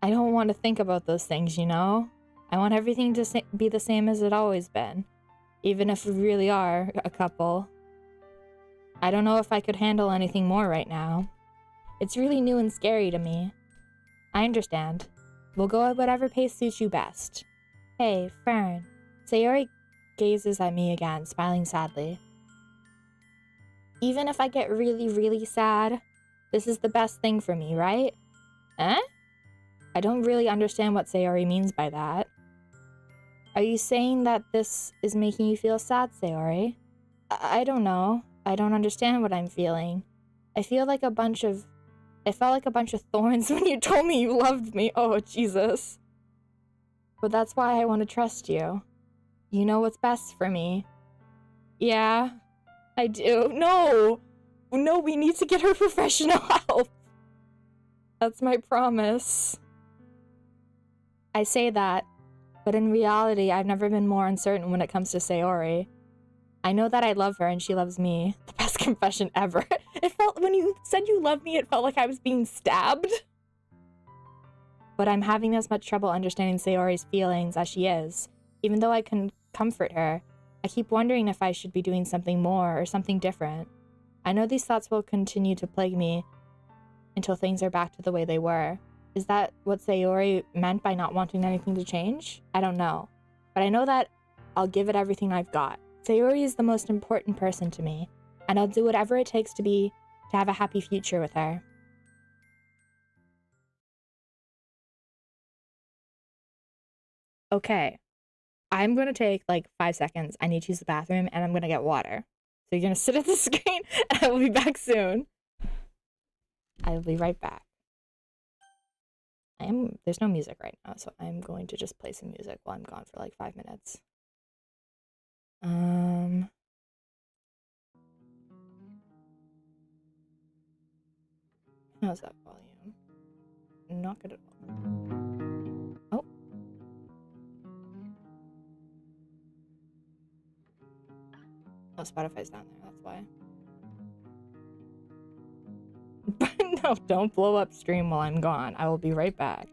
I don't want to think about those things, you know? I want everything to be the same as it always been. Even if we really are a couple. I don't know if I could handle anything more right now. It's really new and scary to me. I understand. We'll go at whatever pace suits you best. Hey, Fern. Sayori gazes at me again, smiling sadly. Even if I get really, really sad, this is the best thing for me, right? Eh? I don't really understand what Sayori means by that. Are you saying that this is making you feel sad, Sayori? I don't know. I don't understand what I'm feeling. I felt like a bunch of thorns when you told me you loved me. Oh, Jesus. But that's why I want to trust you. You know what's best for me. Yeah, I do. No, we need to get her professional help. That's my promise. I say that, but in reality, I've never been more uncertain when it comes to Sayori. I know that I love her and she loves me. The best confession ever. It felt, when you said you love me, it felt like I was being stabbed. But I'm having as much trouble understanding Sayori's feelings as she is. Even though I can comfort her, I keep wondering if I should be doing something more or something different. I know these thoughts will continue to plague me until things are back to the way they were. Is that what Sayori meant by not wanting anything to change? I don't know. But I know that I'll give it everything I've got. Sayori is the most important person to me, and I'll do whatever it takes to have a happy future with her. Okay. I'm going to take like 5 seconds. I need to use the bathroom and I'm going to get water. So you're going to sit at the screen and I will be back soon. I will be right back. There's no music right now, so I'm going to just play some music while I'm gone for like 5 minutes. How's that volume? Not good at all. Oh. Oh, Spotify's down there, that's why. But no, don't blow up stream while I'm gone. I will be right back.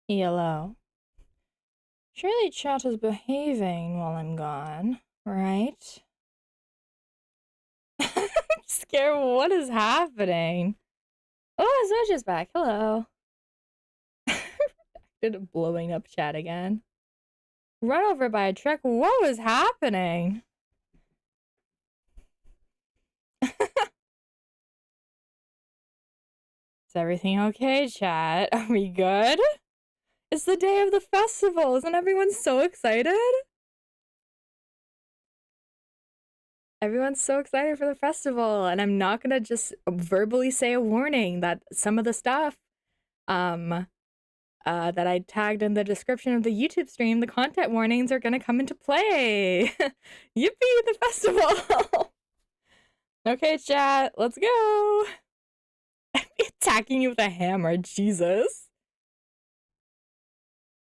Hello. Surely chat is behaving while I'm gone, right? I'm scared. What is happening? Oh, Zoja's back. Hello. Did blowing up chat again. Run over by a truck. What was happening? Is everything okay, chat? Are we good? It's the day of the festival. Isn't everyone so excited? Everyone's so excited for the festival, and I'm not gonna just verbally say a warning that some of the stuff that I tagged in the description of the YouTube stream, the content warnings are gonna come into play. Yippee, the festival! Okay, chat, let's go. I'd be attacking you with a hammer, Jesus.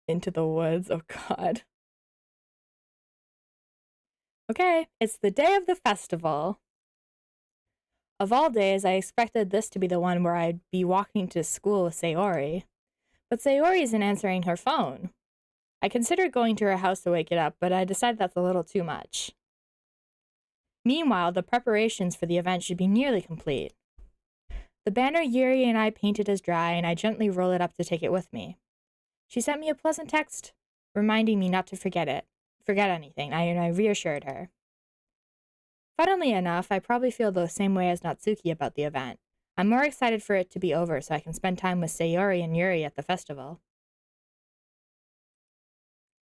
Into the woods, oh god. Okay, it's the day of the festival. Of all days, I expected this to be the one where I'd be walking to school with Sayori. But Sayori isn't answering her phone. I considered going to her house to wake it up, but I decided that's a little too much. Meanwhile, the preparations for the event should be nearly complete. The banner Yuri and I painted is dry, and I gently roll it up to take it with me. She sent me a pleasant text reminding me not to forget anything, and I reassured her. Funnily enough, I probably feel the same way as Natsuki about the event. I'm more excited for it to be over so I can spend time with Sayori and Yuri at the festival.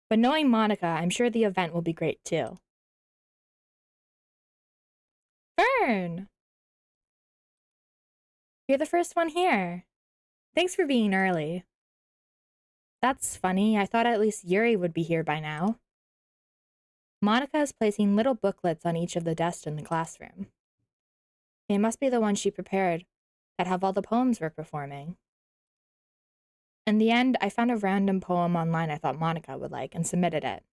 But knowing Monica, I'm sure the event will be great too. Fern! You're the first one here. Thanks for being early. That's funny. I thought at least Yuri would be here by now. Monica is placing little booklets on each of the desks in the classroom. They must be the ones she prepared that have all the poems we're performing. In the end, I found a random poem online I thought Monica would like and submitted it.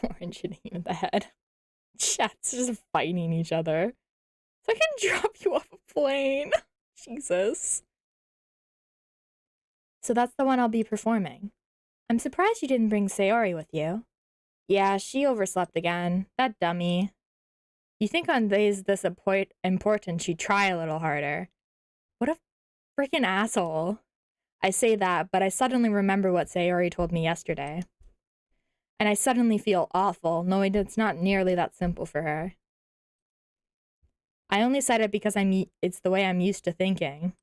Orange hitting you in the head. Chat's just fighting each other. So I can drop you off a plane. Jesus. So that's the one I'll be performing. I'm surprised you didn't bring Sayori with you. Yeah, she overslept again. That dummy. You think on days this important she'd try a little harder. What a freaking asshole. I say that, but I suddenly remember what Sayori told me yesterday. And I suddenly feel awful, knowing it's not nearly that simple for her. I only said it because it's the way I'm used to thinking.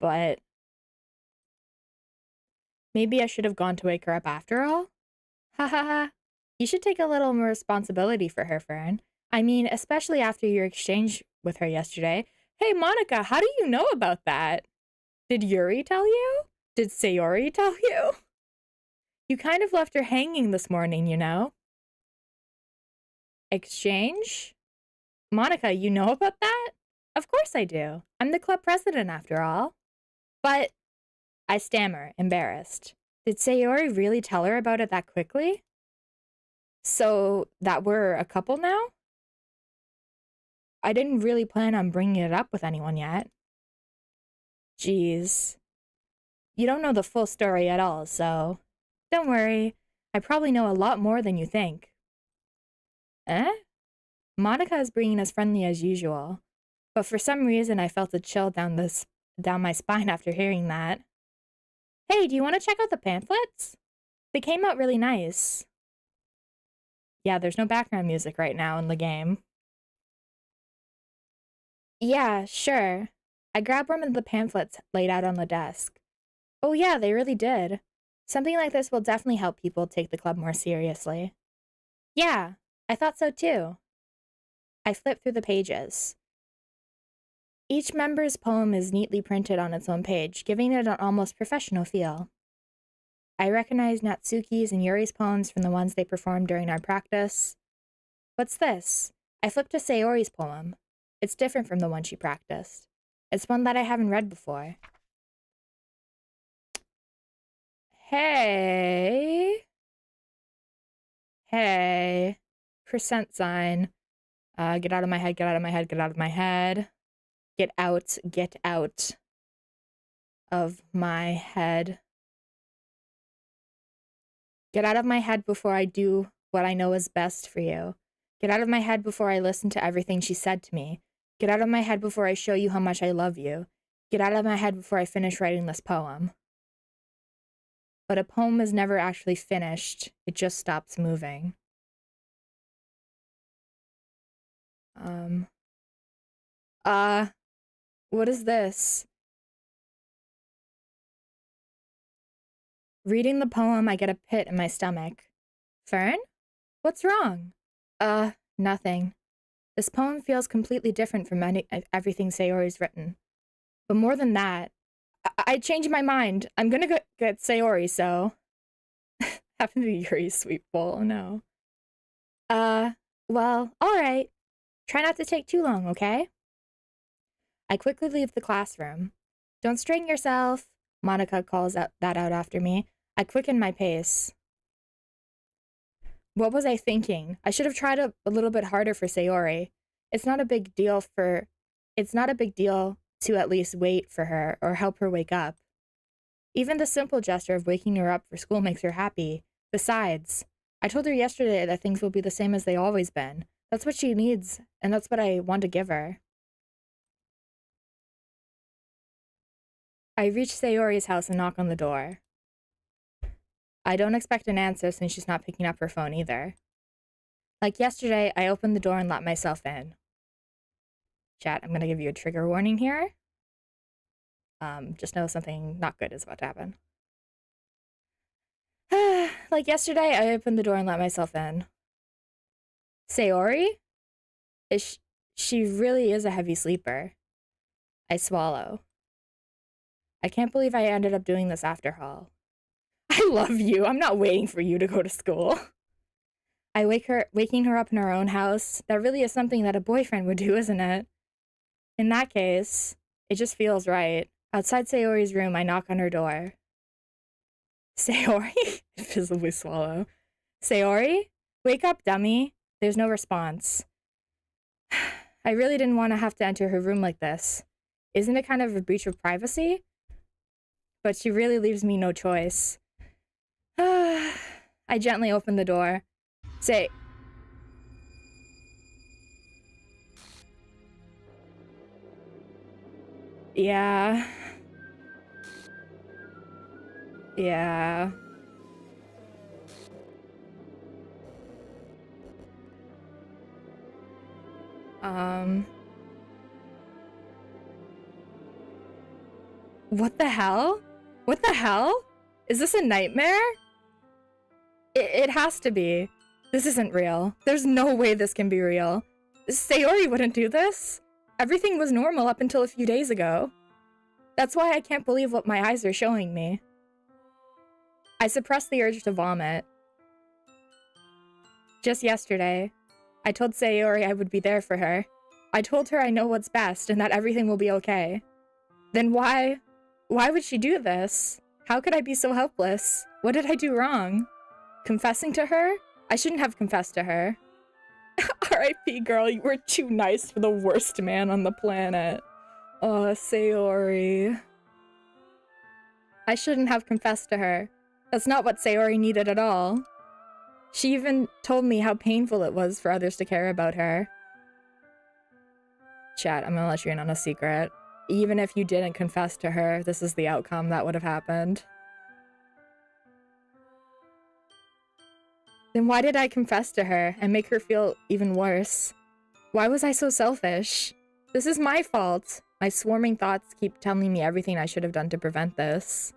But maybe I should have gone to wake her up after all? Ha ha ha. You should take a little more responsibility for her, Fern. I mean, especially after your exchange with her yesterday. Hey, Monica, how do you know about that? Did Yuri tell you? Did Sayori tell you? You kind of left her hanging this morning, you know? Exchange? Monica, you know about that? Of course I do. I'm the club president after all. But I stammer, embarrassed. Did Sayori really tell her about it that quickly? So that we're a couple now? I didn't really plan on bringing it up with anyone yet. Jeez. You don't know the full story at all, so don't worry. I probably know a lot more than you think. Eh? Monica is being as friendly as usual, but for some reason I felt a chill down my spine after hearing that. Hey, do you want to check out the pamphlets? They came out really nice. Yeah, there's no background music right now in the game. Yeah, sure. I grabbed one of the pamphlets laid out on the desk. Oh yeah, they really did. Something like this will definitely help people take the club more seriously. Yeah, I thought so too. I flipped through the pages. Each member's poem is neatly printed on its own page, giving it an almost professional feel. I recognize Natsuki's and Yuri's poems from the ones they performed during our practice. What's this? I flipped to Sayori's poem. It's different from the one she practiced. It's one that I haven't read before. Hey. Hey. Percent sign. Get out of my head, get out of my head, get out of my head. Get out, get out. of my head. Get out of my head before I do what I know is best for you. Get out of my head before I listen to everything she said to me. Get out of my head before I show you how much I love you. Get out of my head before I finish writing this poem. But a poem is never actually finished. It just stops moving. What is this? Reading the poem, I get a pit in my stomach. Fern? What's wrong? Nothing. This poem feels completely different from everything Sayori's written. But more than that, I changed my mind. I'm gonna get Sayori, so... Happened to be Yuri's sweet bowl, no. Well, alright. Try not to take too long, okay? I quickly leave the classroom. Don't strain yourself, Monica calls that out after me. I quicken my pace. What was I thinking? I should have tried a little bit harder for Sayori. It's not a big deal to at least wait for her or help her wake up. Even the simple gesture of waking her up for school makes her happy. Besides, I told her yesterday that things will be the same as they always been. That's what she needs, and that's what I want to give her. I reach Sayori's house and knock on the door. I don't expect an answer since she's not picking up her phone either. Like yesterday, I opened the door and let myself in. Chat, I'm gonna give you a trigger warning here. Just know something not good is about to happen. Like yesterday, I opened the door and let myself in. Sayori? She really is a heavy sleeper. I swallow. I can't believe I ended up doing this after all. I love you. I'm not waiting for you to go to school. Waking her up in her own house, that really is something that a boyfriend would do, isn't it? In that case, it just feels right. Outside Sayori's room, I knock on her door. Sayori? I visibly swallow. Sayori? Wake up, dummy. There's no response. I really didn't want to have to enter her room like this. Isn't it kind of a breach of privacy? But she really leaves me no choice. I gently open the door. Say... Yeah. Yeah. What the hell? What the hell? Is this a nightmare? It has to be. This isn't real. There's no way this can be real. Sayori wouldn't do this. Everything was normal up until a few days ago. That's why I can't believe what my eyes are showing me. I suppress the urge to vomit. Just yesterday, I told Sayori I would be there for her. I told her I know what's best and that everything will be okay. Then why would she do this? How could I be so helpless? What did I do wrong? Confessing to her? I shouldn't have confessed to her. R.I.P. girl, you were too nice for the worst man on the planet. Oh, Sayori. I shouldn't have confessed to her. That's not what Sayori needed at all. She even told me how painful it was for others to care about her. Chat, I'm gonna let you in on a secret. Even if you didn't confess to her, this is the outcome that would have happened. Then why did I confess to her and make her feel even worse? Why was I so selfish? This is my fault. My swarming thoughts keep telling me everything I should have done to prevent this.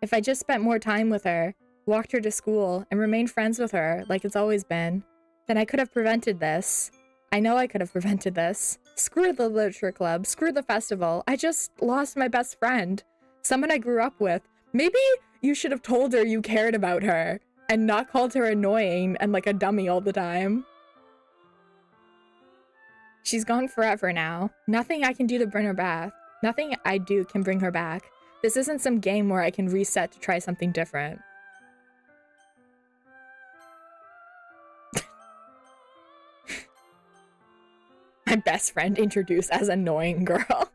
If I just spent more time with her, walked her to school, and remained friends with her like it's always been, then I could have prevented this. I know I could have prevented this. Screw the literature club, screw the festival. I just lost my best friend. Someone I grew up with. Maybe you should have told her you cared about her and not called her annoying and like a dummy all the time. She's gone forever now. Nothing I can do to bring her back. Nothing I do can bring her back. This isn't some game where I can reset to try something different. My best friend introduced as annoying girl.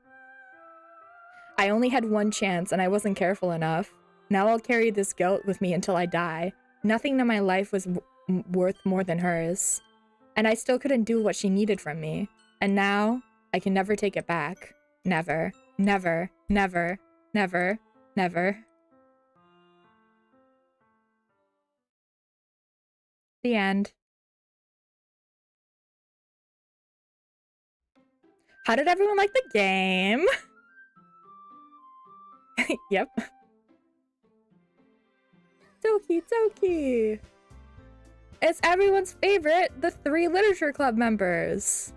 I only had one chance and I wasn't careful enough. Now I'll carry this guilt with me until I die. Nothing in my life was worth more than hers. And I still couldn't do what she needed from me. And now, I can never take it back. Never. Never. Never. Never. Never. The end. How did everyone like the game? Yep. Doki Doki! It's everyone's favorite, the 3 literature club members.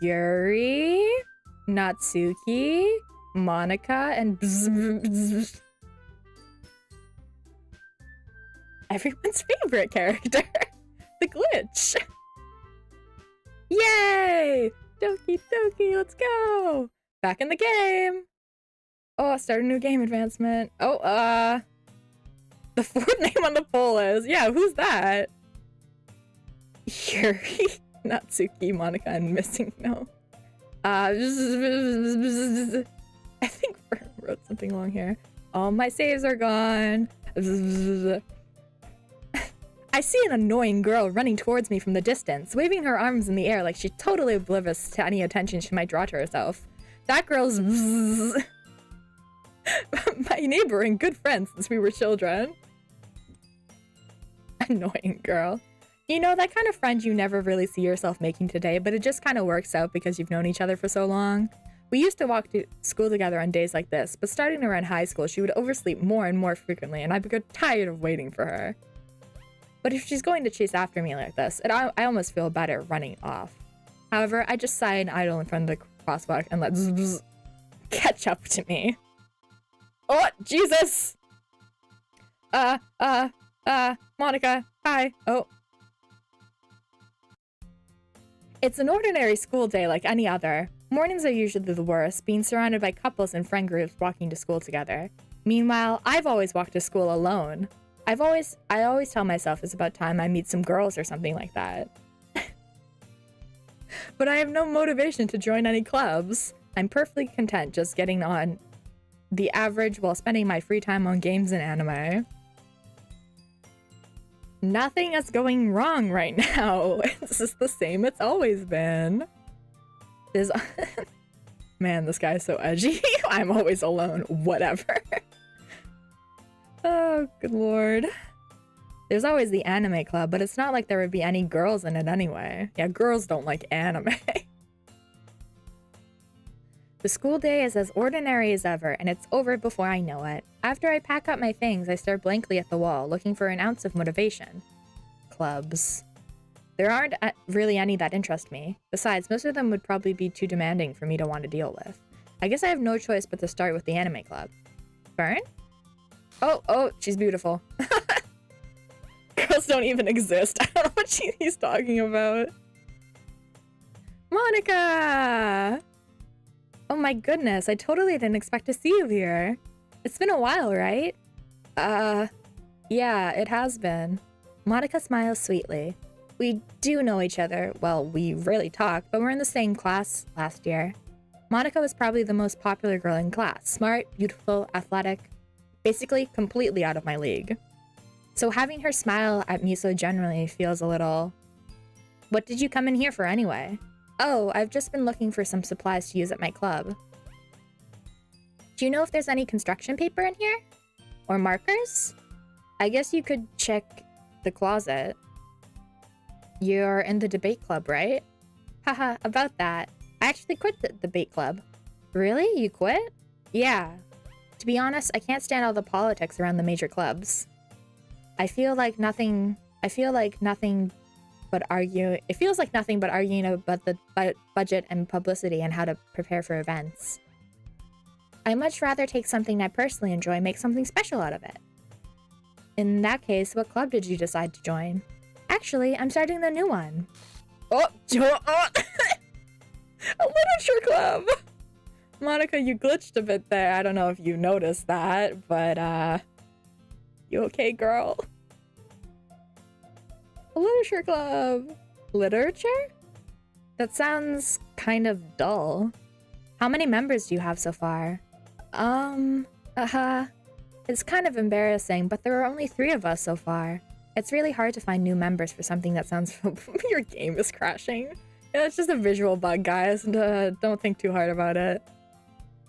Yuri, Natsuki, Monica, and everyone's favorite character, the glitch. Yay! Doki Doki, let's go! Back in the game! Oh, start a new game advancement. Oh, the 4th name on the poll is, yeah, who's that? Yuri, Natsuki, Monica, and Missing No. I think Fern wrote something wrong here. All my saves are gone. I see an annoying girl running towards me from the distance, waving her arms in the air like she's totally oblivious to any attention she might draw to herself. That girl's my neighbor and good friend since we were children. Annoying girl. You know, that kind of friend you never really see yourself making today, but it just kind of works out because you've known each other for so long. We used to walk to school together on days like this, but starting around high school, she would oversleep more and more frequently, and I got tired of waiting for her. But if she's going to chase after me like this, I almost feel better running off. However, I just sigh and idle in front of the crosswalk and let catch up to me. Oh, Jesus! Monica, hi. Oh. It's an ordinary school day like any other. Mornings are usually the worst, being surrounded by couples and friend groups walking to school together. Meanwhile, I've always walked to school alone. I always tell myself it's about time I meet some girls or something like that. But I have no motivation to join any clubs. I'm perfectly content just getting on the average while spending my free time on games and anime. Nothing is going wrong right now. It's just the same it's always been. Man, this guy's so edgy. I'm always alone. Whatever. Oh, good lord. There's always the anime club, but it's not like there would be any girls in it anyway. Yeah, girls don't like anime. The school day is as ordinary as ever, and it's over before I know it. After I pack up my things, I stare blankly at the wall, looking for an ounce of motivation. Clubs. There aren't really any that interest me. Besides, most of them would probably be too demanding for me to want to deal with. I guess I have no choice but to start with the anime club. Fern? Oh, she's beautiful. Girls don't even exist. I don't know what he's talking about. Monica! Oh my goodness, I totally didn't expect to see you here. It's been a while, right? Yeah, it has been. Monica smiles sweetly. We do know each other. Well, we rarely talk, but we're in the same class last year. Monica was probably the most popular girl in class. Smart, beautiful, athletic. Basically, completely out of my league. So having her smile at me so generally feels a little... What did you come in here for anyway? Oh, I've just been looking for some supplies to use at my club. Do you know if there's any construction paper in here? Or markers? I guess you could check the closet. You're in the debate club, right? Haha, about that. I actually quit the debate club. Really? You quit? Yeah. To be honest, I can't stand all the politics around the major clubs. It feels like nothing but arguing about the budget and publicity and how to prepare for events. I'd much rather take something I personally enjoy and make something special out of it. In that case, what club did you decide to join? Actually, I'm starting the new one. Oh! A literature club! Monica, you glitched a bit there. I don't know if you noticed that, but, you okay, girl? A literature club. Literature? That sounds kind of dull. How many members do you have so far? It's kind of embarrassing, but there are only 3 of us so far. It's really hard to find new members for something that sounds... Your game is crashing. Yeah, it's just a visual bug, guys. Don't think too hard about it.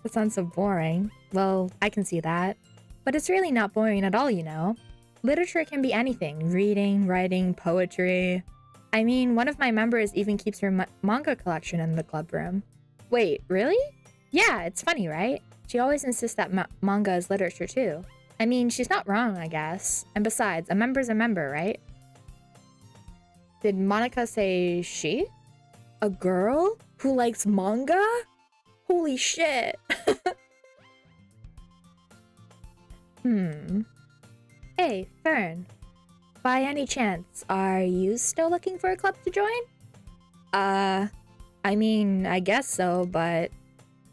That sounds so boring. Well, I can see that. But it's really not boring at all, you know? Literature can be anything. Reading, writing, poetry. I mean, one of my members even keeps her manga collection in the club room. Wait, really? Yeah, it's funny, right? She always insists that manga is literature too. I mean, she's not wrong, I guess. And besides, a member's a member, right? Did Monica say she? A girl who likes manga? Holy shit. Hey, Fern. By any chance, are you still looking for a club to join? I mean, I guess so, but...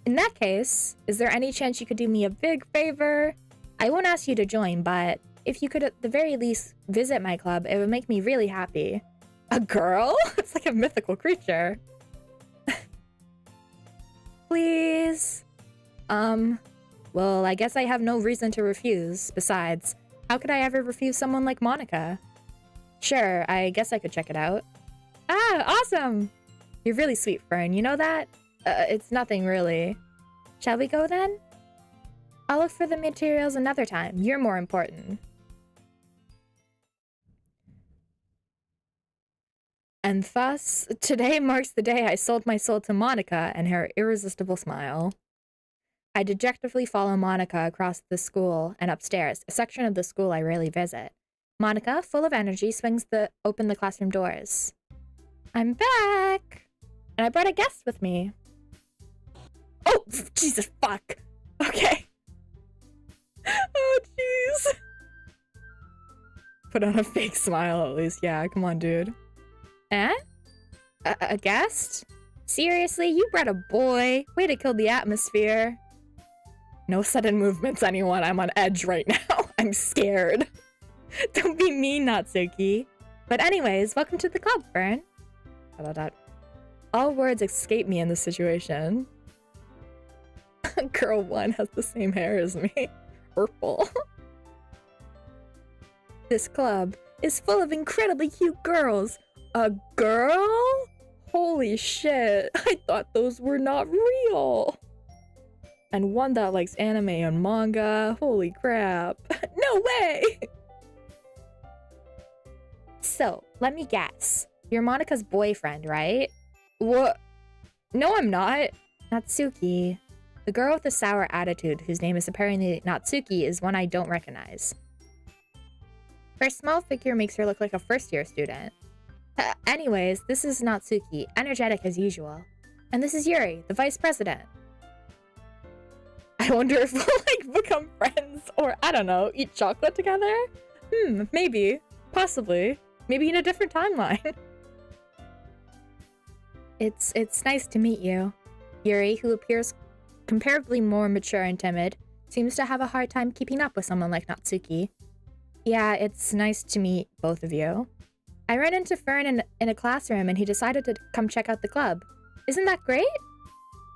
In that case, is there any chance you could do me a big favor? I won't ask you to join, but if you could at the very least visit my club, it would make me really happy. A girl? It's like a mythical creature. Please? Well, I guess I have no reason to refuse. Besides, how could I ever refuse someone like Monica? Sure, I guess I could check it out. Ah, awesome! You're really sweet, Fern, you know that? It's nothing really. Shall we go then? I'll look for the materials another time. You're more important. And thus, today marks the day I sold my soul to Monica and her irresistible smile. I dejectedly follow Monica across the school and upstairs, a section of the school I rarely visit. Monica, full of energy, swings open the classroom doors. I'm back! And I brought a guest with me. Oh, Jesus, fuck. Okay. Oh, jeez. Put on a fake smile at least. Yeah, come on, dude. Eh? A guest? Seriously, you brought a boy? Way to kill the atmosphere. No sudden movements, anyone. I'm on edge right now. I'm scared. Don't be mean, Natsuki. But anyways, welcome to the club, Fern. All words escape me in this situation. Girl 1 has the same hair as me. Purple. This club is full of incredibly cute girls. A girl? Holy shit. I thought those were not real. And one that likes anime and manga. Holy crap. No way! So, let me guess. You're Monica's boyfriend, right? What? No, I'm not. Natsuki. The girl with the sour attitude, whose name is apparently Natsuki, is one I don't recognize. Her small figure makes her look like a first-year student. Anyways, this is Natsuki, energetic as usual. And this is Yuri, the vice president. I wonder if we'll, like, become friends, or, I don't know, eat chocolate together? Maybe. Possibly. Maybe in a different timeline. It's nice to meet you. Yuri, who appears comparably more mature and timid, seems to have a hard time keeping up with someone like Natsuki. Yeah, it's nice to meet both of you. I ran into Fern in a classroom and he decided to come check out the club. Isn't that great?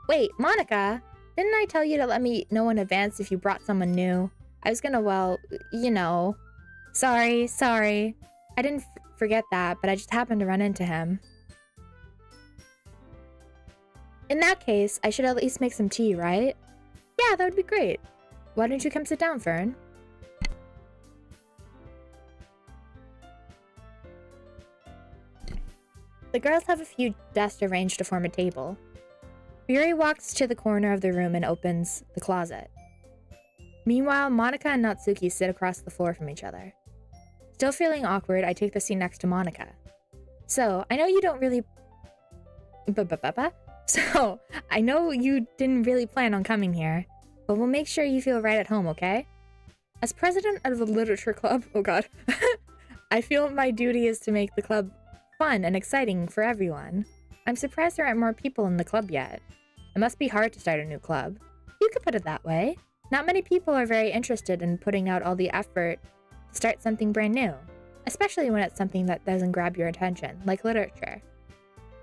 Wait, Monica, didn't I tell you to let me know in advance if you brought someone new? I was gonna, well, you know. Sorry. I didn't forget that, but I just happened to run into him. In that case, I should at least make some tea, right? Yeah, that would be great. Why don't you come sit down, Fern? The girls have a few desks arranged to form a table. Yuri walks to the corner of the room and opens the closet. Meanwhile, Monica and Natsuki sit across the floor from each other. Still feeling awkward, I take the seat next to Monica. So, I know you don't really... So, I know you didn't really plan on coming here, but we'll make sure you feel right at home, okay? As president of the literature club, oh god, I feel my duty is to make the club fun and exciting for everyone. I'm surprised there aren't more people in the club yet. It must be hard to start a new club. You could put it that way. Not many people are very interested in putting out all the effort to start something brand new, especially when it's something that doesn't grab your attention, like literature.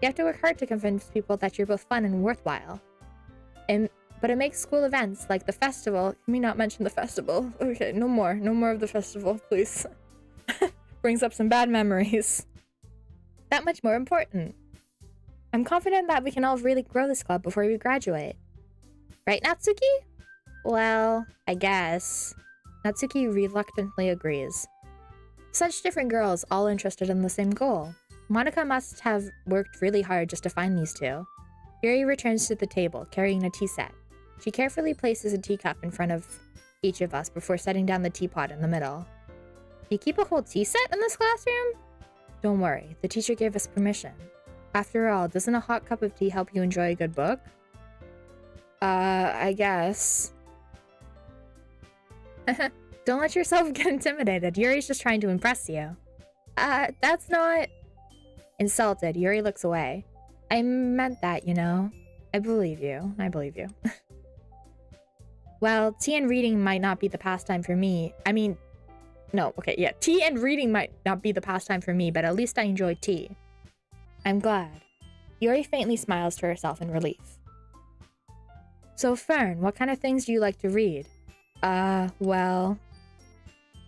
You have to work hard to convince people that you're both fun and worthwhile. But it makes school events like the festival— can we not mention the festival? Okay, no more. No more of the festival, please. Brings up some bad memories. That much more important. I'm confident that we can all really grow this club before we graduate. Right, Natsuki? Well, I guess. Natsuki reluctantly agrees. Such different girls, all interested in the same goal. Monica must have worked really hard just to find these two. Yuri returns to the table, carrying a tea set. She carefully places a teacup in front of each of us before setting down the teapot in the middle. You keep a whole tea set in this classroom? Don't worry, the teacher gave us permission. After all, doesn't a hot cup of tea help you enjoy a good book? I guess. Don't let yourself get intimidated. Yuri's just trying to impress you. That's not... Insulted, Yuri looks away. I meant that, you know. I believe you. I believe you. Well, tea and reading might not be the pastime for me. I mean... No, okay, yeah. Tea and reading might not be the pastime for me, but at least I enjoy tea. I'm glad. Yuri faintly smiles to herself in relief. So, Fern, what kind of things do you like to read? Well...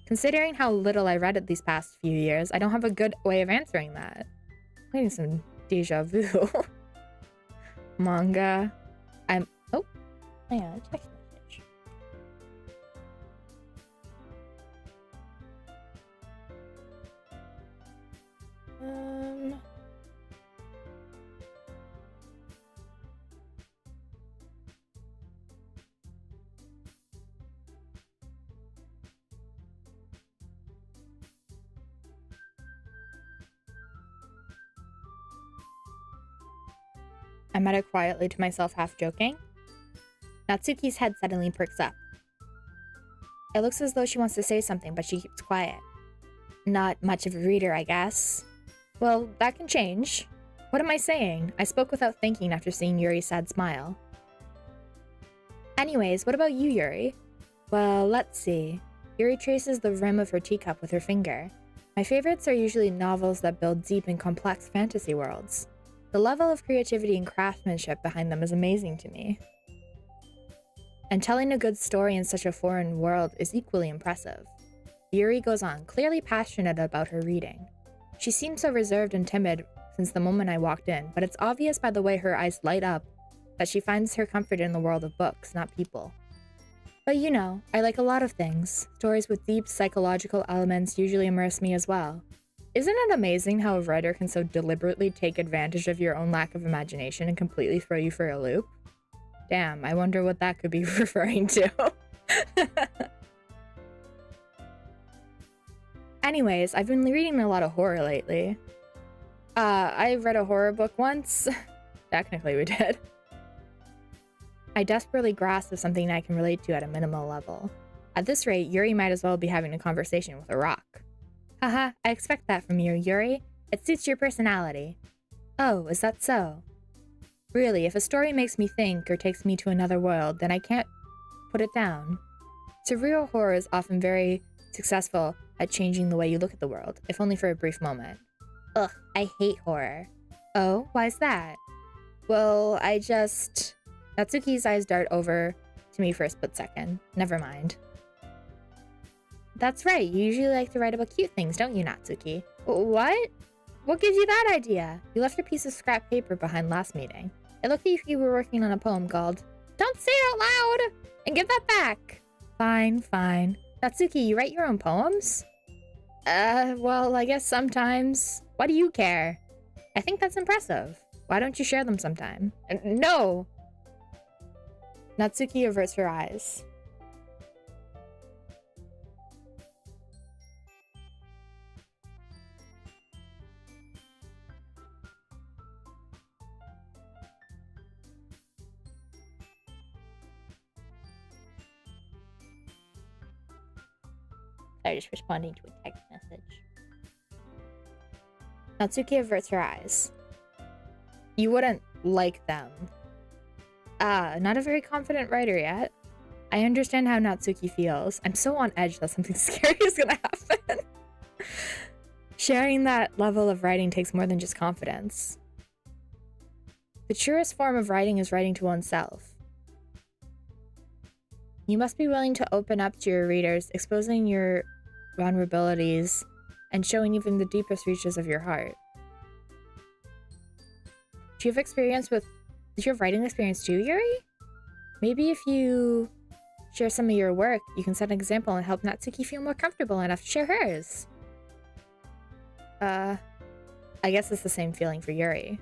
Considering how little I read it these past few years, I don't have a good way of answering that. I'm getting some deja vu. Manga. Oh, yeah, text message. I muttered quietly to myself, half joking. Natsuki's head suddenly perks up. It looks as though she wants to say something, but she keeps quiet. Not much of a reader, I guess. Well, that can change. What am I saying? I spoke without thinking after seeing Yuri's sad smile. Anyways, what about you, Yuri? Well, let's see. Yuri traces the rim of her teacup with her finger. My favorites are usually novels that build deep and complex fantasy worlds. The level of creativity and craftsmanship behind them is amazing to me. And telling a good story in such a foreign world is equally impressive. Yuri goes on, clearly passionate about her reading. She seemed so reserved and timid since the moment I walked in, but it's obvious by the way her eyes light up that she finds her comfort in the world of books, not people. But you know, I like a lot of things. Stories with deep psychological elements usually immerse me as well. Isn't it amazing how a writer can so deliberately take advantage of your own lack of imagination and completely throw you for a loop? Damn, I wonder what that could be referring to. Anyways, I've been reading a lot of horror lately. I read a horror book once. Technically we did. I desperately grasp of something I can relate to at a minimal level. At this rate, Yuri might as well be having a conversation with a rock. Haha, I expect that from you, Yuri. It suits your personality. Oh, is that so? Really, if a story makes me think or takes me to another world, then I can't put it down. Surreal horror is often very successful at changing the way you look at the world, if only for a brief moment. Ugh, I hate horror. Oh, why's that? Well, Natsuki's eyes dart over to me for a split second. Never mind. That's right, you usually like to write about cute things, don't you, Natsuki? What? What gives you that idea? You left a piece of scrap paper behind last meeting. It looked like you were working on a poem called, Don't say it out loud! And give that back! Fine, fine. Natsuki, you write your own poems? Well, I guess sometimes. Why do you care? I think that's impressive. Why don't you share them sometime? No! Natsuki averts her eyes. Sorry, just responding to a text message. Natsuki averts her eyes. You wouldn't like them. Not a very confident writer yet. I understand how Natsuki feels. I'm so on edge that something scary is gonna happen. Sharing that level of writing takes more than just confidence. The truest form of writing is writing to oneself. You must be willing to open up to your readers, exposing your vulnerabilities and showing even the deepest reaches of your heart. Do you have writing experience too, Yuri? Maybe if you share some of your work, you can set an example and help Natsuki feel more comfortable enough to share hers. I guess it's the same feeling for Yuri.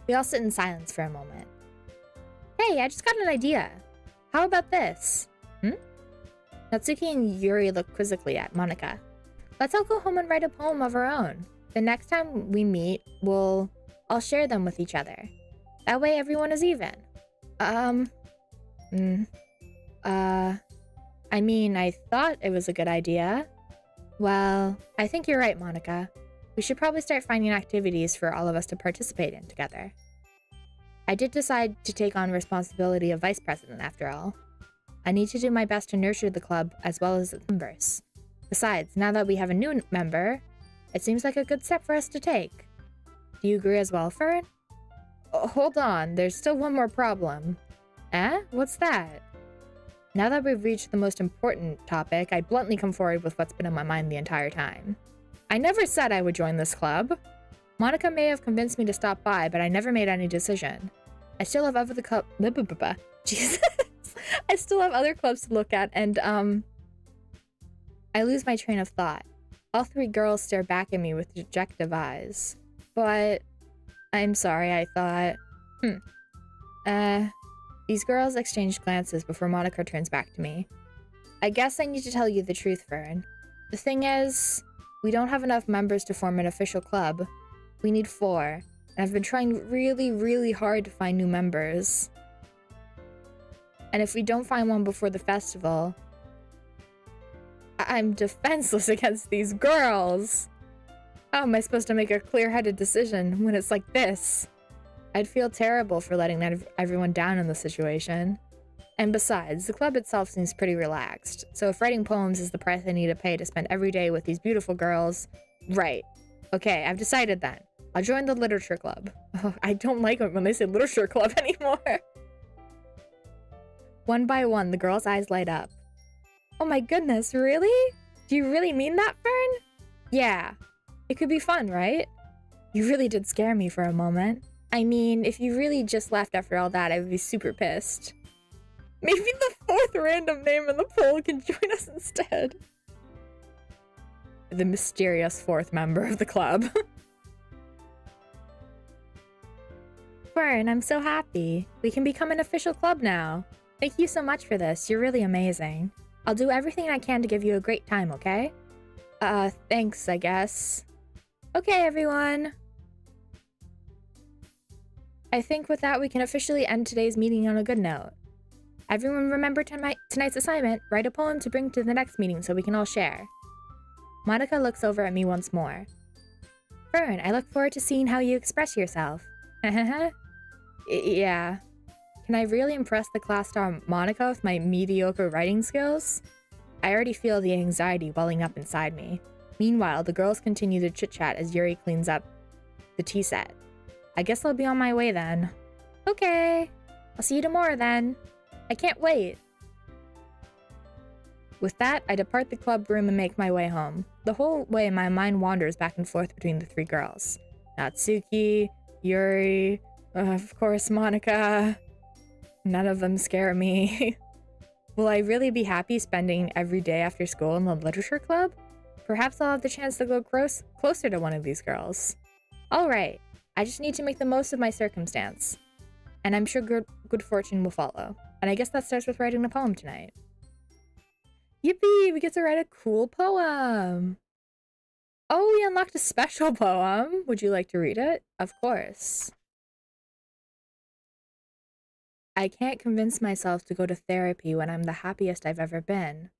We all sit in silence for a moment. Hey, I just got an idea. How about this? Natsuki and Yuri look quizzically at Monika. Let's all go home and write a poem of our own. The next time we meet, we'll all share them with each other. That way everyone is even. I mean, I thought it was a good idea. Well, I think you're right, Monika. We should probably start finding activities for all of us to participate in together. I did decide to take on responsibility of vice president after all. I need to do my best to nurture the club as well as its members. Besides, now that we have a new member, it seems like a good step for us to take. Do you agree as well, Fern? Oh, hold on, there's still one more problem. Eh? What's that? Now that we've reached the most important topic, I bluntly come forward with what's been on my mind the entire time. I never said I would join this club. Monika may have convinced me to stop by, but I never made any decision. I still have other Jesus. I still have other clubs to look at, and I lose my train of thought. All three girls stare back at me with dejective eyes. But I'm sorry, I thought. These girls exchange glances before Monika turns back to me. I guess I need to tell you the truth, Fern. The thing is, we don't have enough members to form an official club. We need 4, and I've been trying really, really hard to find new members. And if we don't find one before the festival, I'm defenseless against these girls. How am I supposed to make a clear-headed decision when it's like this? I'd feel terrible for letting everyone down in the situation. And besides, the club itself seems pretty relaxed, so if writing poems is the price I need to pay to spend every day with these beautiful girls, right. Okay, I've decided then. I'll join the literature club. Oh, I don't like it when they say literature club anymore. One by one, the girls' eyes light up. Oh my goodness, really? Do you really mean that, Fern? Yeah. It could be fun, right? You really did scare me for a moment. I mean, if you really just left after all that, I would be super pissed. Maybe the 4th random name in the poll can join us instead. The mysterious 4th member of the club. Fern, I'm so happy. We can become an official club now. Thank you so much for this. You're really amazing. I'll do everything I can to give you a great time, okay? Thanks, I guess. Okay, everyone. I think with that, we can officially end today's meeting on a good note. Everyone remember tonight's assignment, write a poem to bring to the next meeting so we can all share. Monika looks over at me once more. Fern, I look forward to seeing how you express yourself. Yeah. Can I really impress the class star Monika with my mediocre writing skills? I already feel the anxiety welling up inside me. Meanwhile, the girls continue to chit-chat as Yuri cleans up the tea set. I guess I'll be on my way then. Okay. I'll see you tomorrow then. I can't wait. With that, I depart the club room and make my way home. The whole way, my mind wanders back and forth between the 3 girls. Natsuki, Yuri, of course Monika. None of them scare me. Will I really be happy spending every day after school in the literature club? Perhaps I'll have the chance to go closer to one of these girls. Alright, I just need to make the most of my circumstance. And I'm sure good fortune will follow. And I guess that starts with writing a poem tonight. Yippee! We get to write a cool poem! Oh, we unlocked a special poem! Would you like to read it? Of course. I can't convince myself to go to therapy when I'm the happiest I've ever been.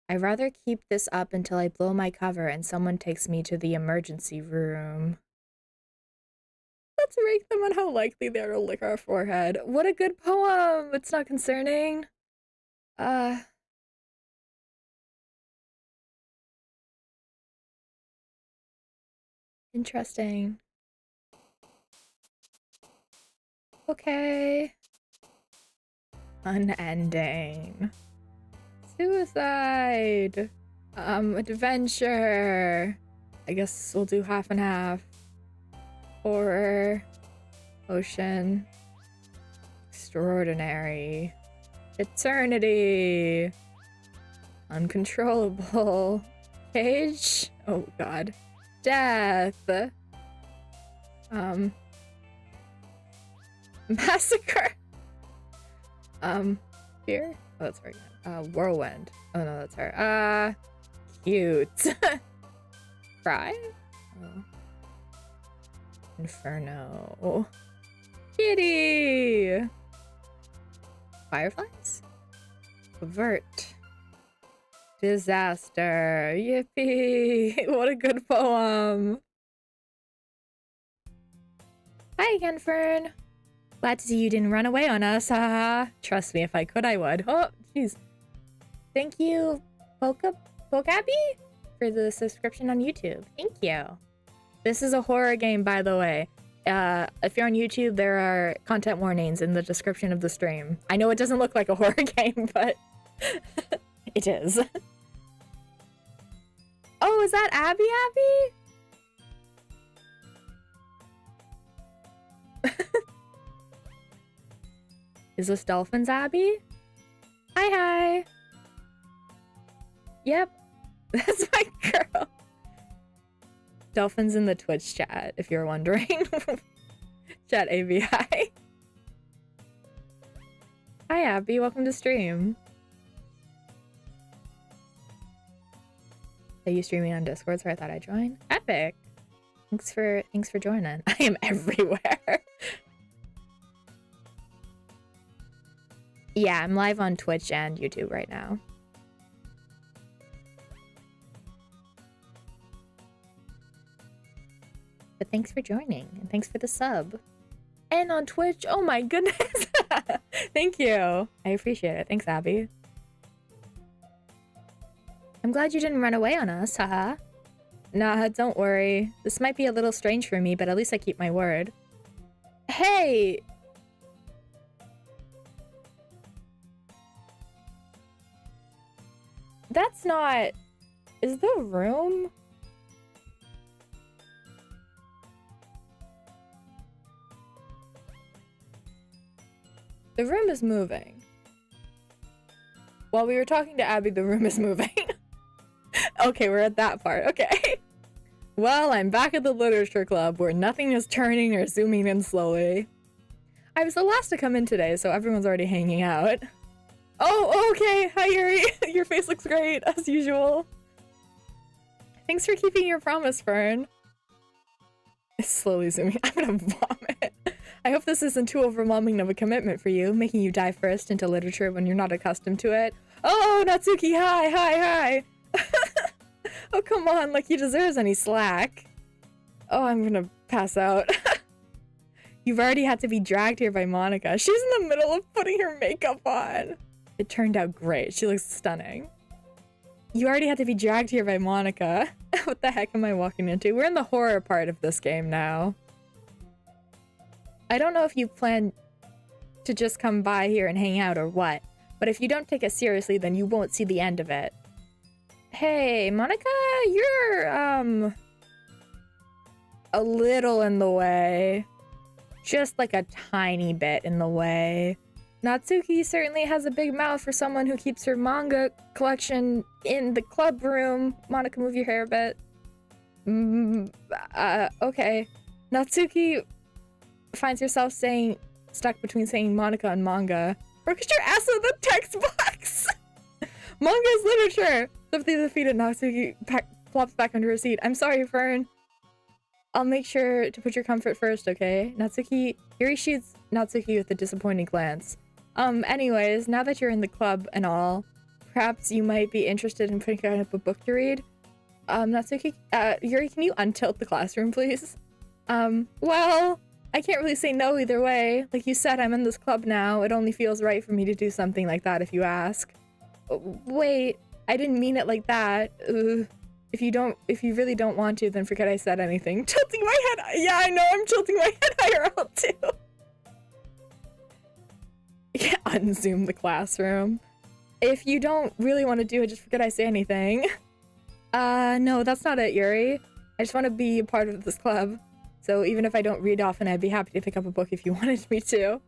I'd rather keep this up until I blow my cover and someone takes me to the emergency room. Let's rate them on how likely they are to lick our forehead. What a good poem! It's not concerning. Interesting. Okay. Unending. Suicide. Adventure. I guess we'll do half and half. Horror. Ocean. Extraordinary. Eternity. Uncontrollable. Cage. Oh god. Death. Massacre. Fear? Oh, that's her again. Whirlwind. Oh no, that's her. Cute. Cry? Oh. Inferno. Kitty! Fireflies? Avert. Disaster. Yippee! What a good poem. Hi again, Fern. Glad to see you didn't run away on us, haha. Trust me, if I could, I would. Oh, jeez. Thank you, Pokabi, for the subscription on YouTube. Thank you. This is a horror game, by the way. If you're on YouTube, there are content warnings in the description of the stream. I know it doesn't look like a horror game, but it is. Oh, is that Abby? Is this Dolphins Abby? Hi. Yep, that's my girl. Dolphins in the Twitch chat, if you're wondering. Chat ABI. Hi Abby, welcome to stream. Are you streaming on Discord, so I thought I'd join? Epic. Thanks for joining. I am everywhere. Yeah, I'm live on Twitch and YouTube right now. But thanks for joining, and thanks for the sub. And on Twitch, oh my goodness. Thank you. I appreciate it. Thanks, Abby. I'm glad you didn't run away on us, haha. Nah, don't worry. This might be a little strange for me, but at least I keep my word. Hey! That's not... Is the room... The room is moving. While we were talking to Abby, the room is moving. Okay, we're at that part. Okay. Well, I'm back at the literature club where nothing is turning or zooming in slowly. I was the last to come in today, so everyone's already hanging out. Oh, okay. Hi, Yuri. Your face looks great, as usual. Thanks for keeping your promise, Fern. It's slowly zooming. I'm gonna vomit. I hope this isn't too overwhelming of a commitment for you, making you dive first into literature when you're not accustomed to it. Oh, Natsuki, hi. Oh, come on, like he deserves any slack. Oh, I'm gonna pass out. You've already had to be dragged here by Monica. She's in the middle of putting her makeup on. It turned out great. She looks stunning. You already had to be dragged here by Monica. What the heck am I walking into? We're in the horror part of this game now. I don't know if you plan to just come by here and hang out or what, but if you don't take it seriously, then you won't see the end of it. Hey, Monica, you're, a little in the way. Just like a tiny bit in the way. Natsuki certainly has a big mouth for someone who keeps her manga collection in the club room. Monica, move your hair a bit. Okay. Natsuki finds herself stuck between saying Monica and manga. Or get your ass in the text box! Manga is literature! Swiftly defeated, Natsuki plops back under her seat. I'm sorry, Fern. I'll make sure to put your comfort first, okay? Natsuki... Yuri shoots Natsuki with a disappointing glance. Anyways, now that you're in the club and all, perhaps you might be interested in picking up a book to read? Natsuki... Yuri, can you untilt the classroom, please? Well... I can't really say no either way. Like you said, I'm in this club now. It only feels right for me to do something like that if you ask. Wait, I didn't mean it like that. If you really don't want to, then forget I said anything. Tilting my head. Yeah, I know, I'm tilting my head IRL too. Unzoom the classroom. If you don't really want to do it, just forget I say anything. No, that's not it, Yuri. I just want to be a part of this club. So even if I don't read often, I'd be happy to pick up a book if you wanted me to.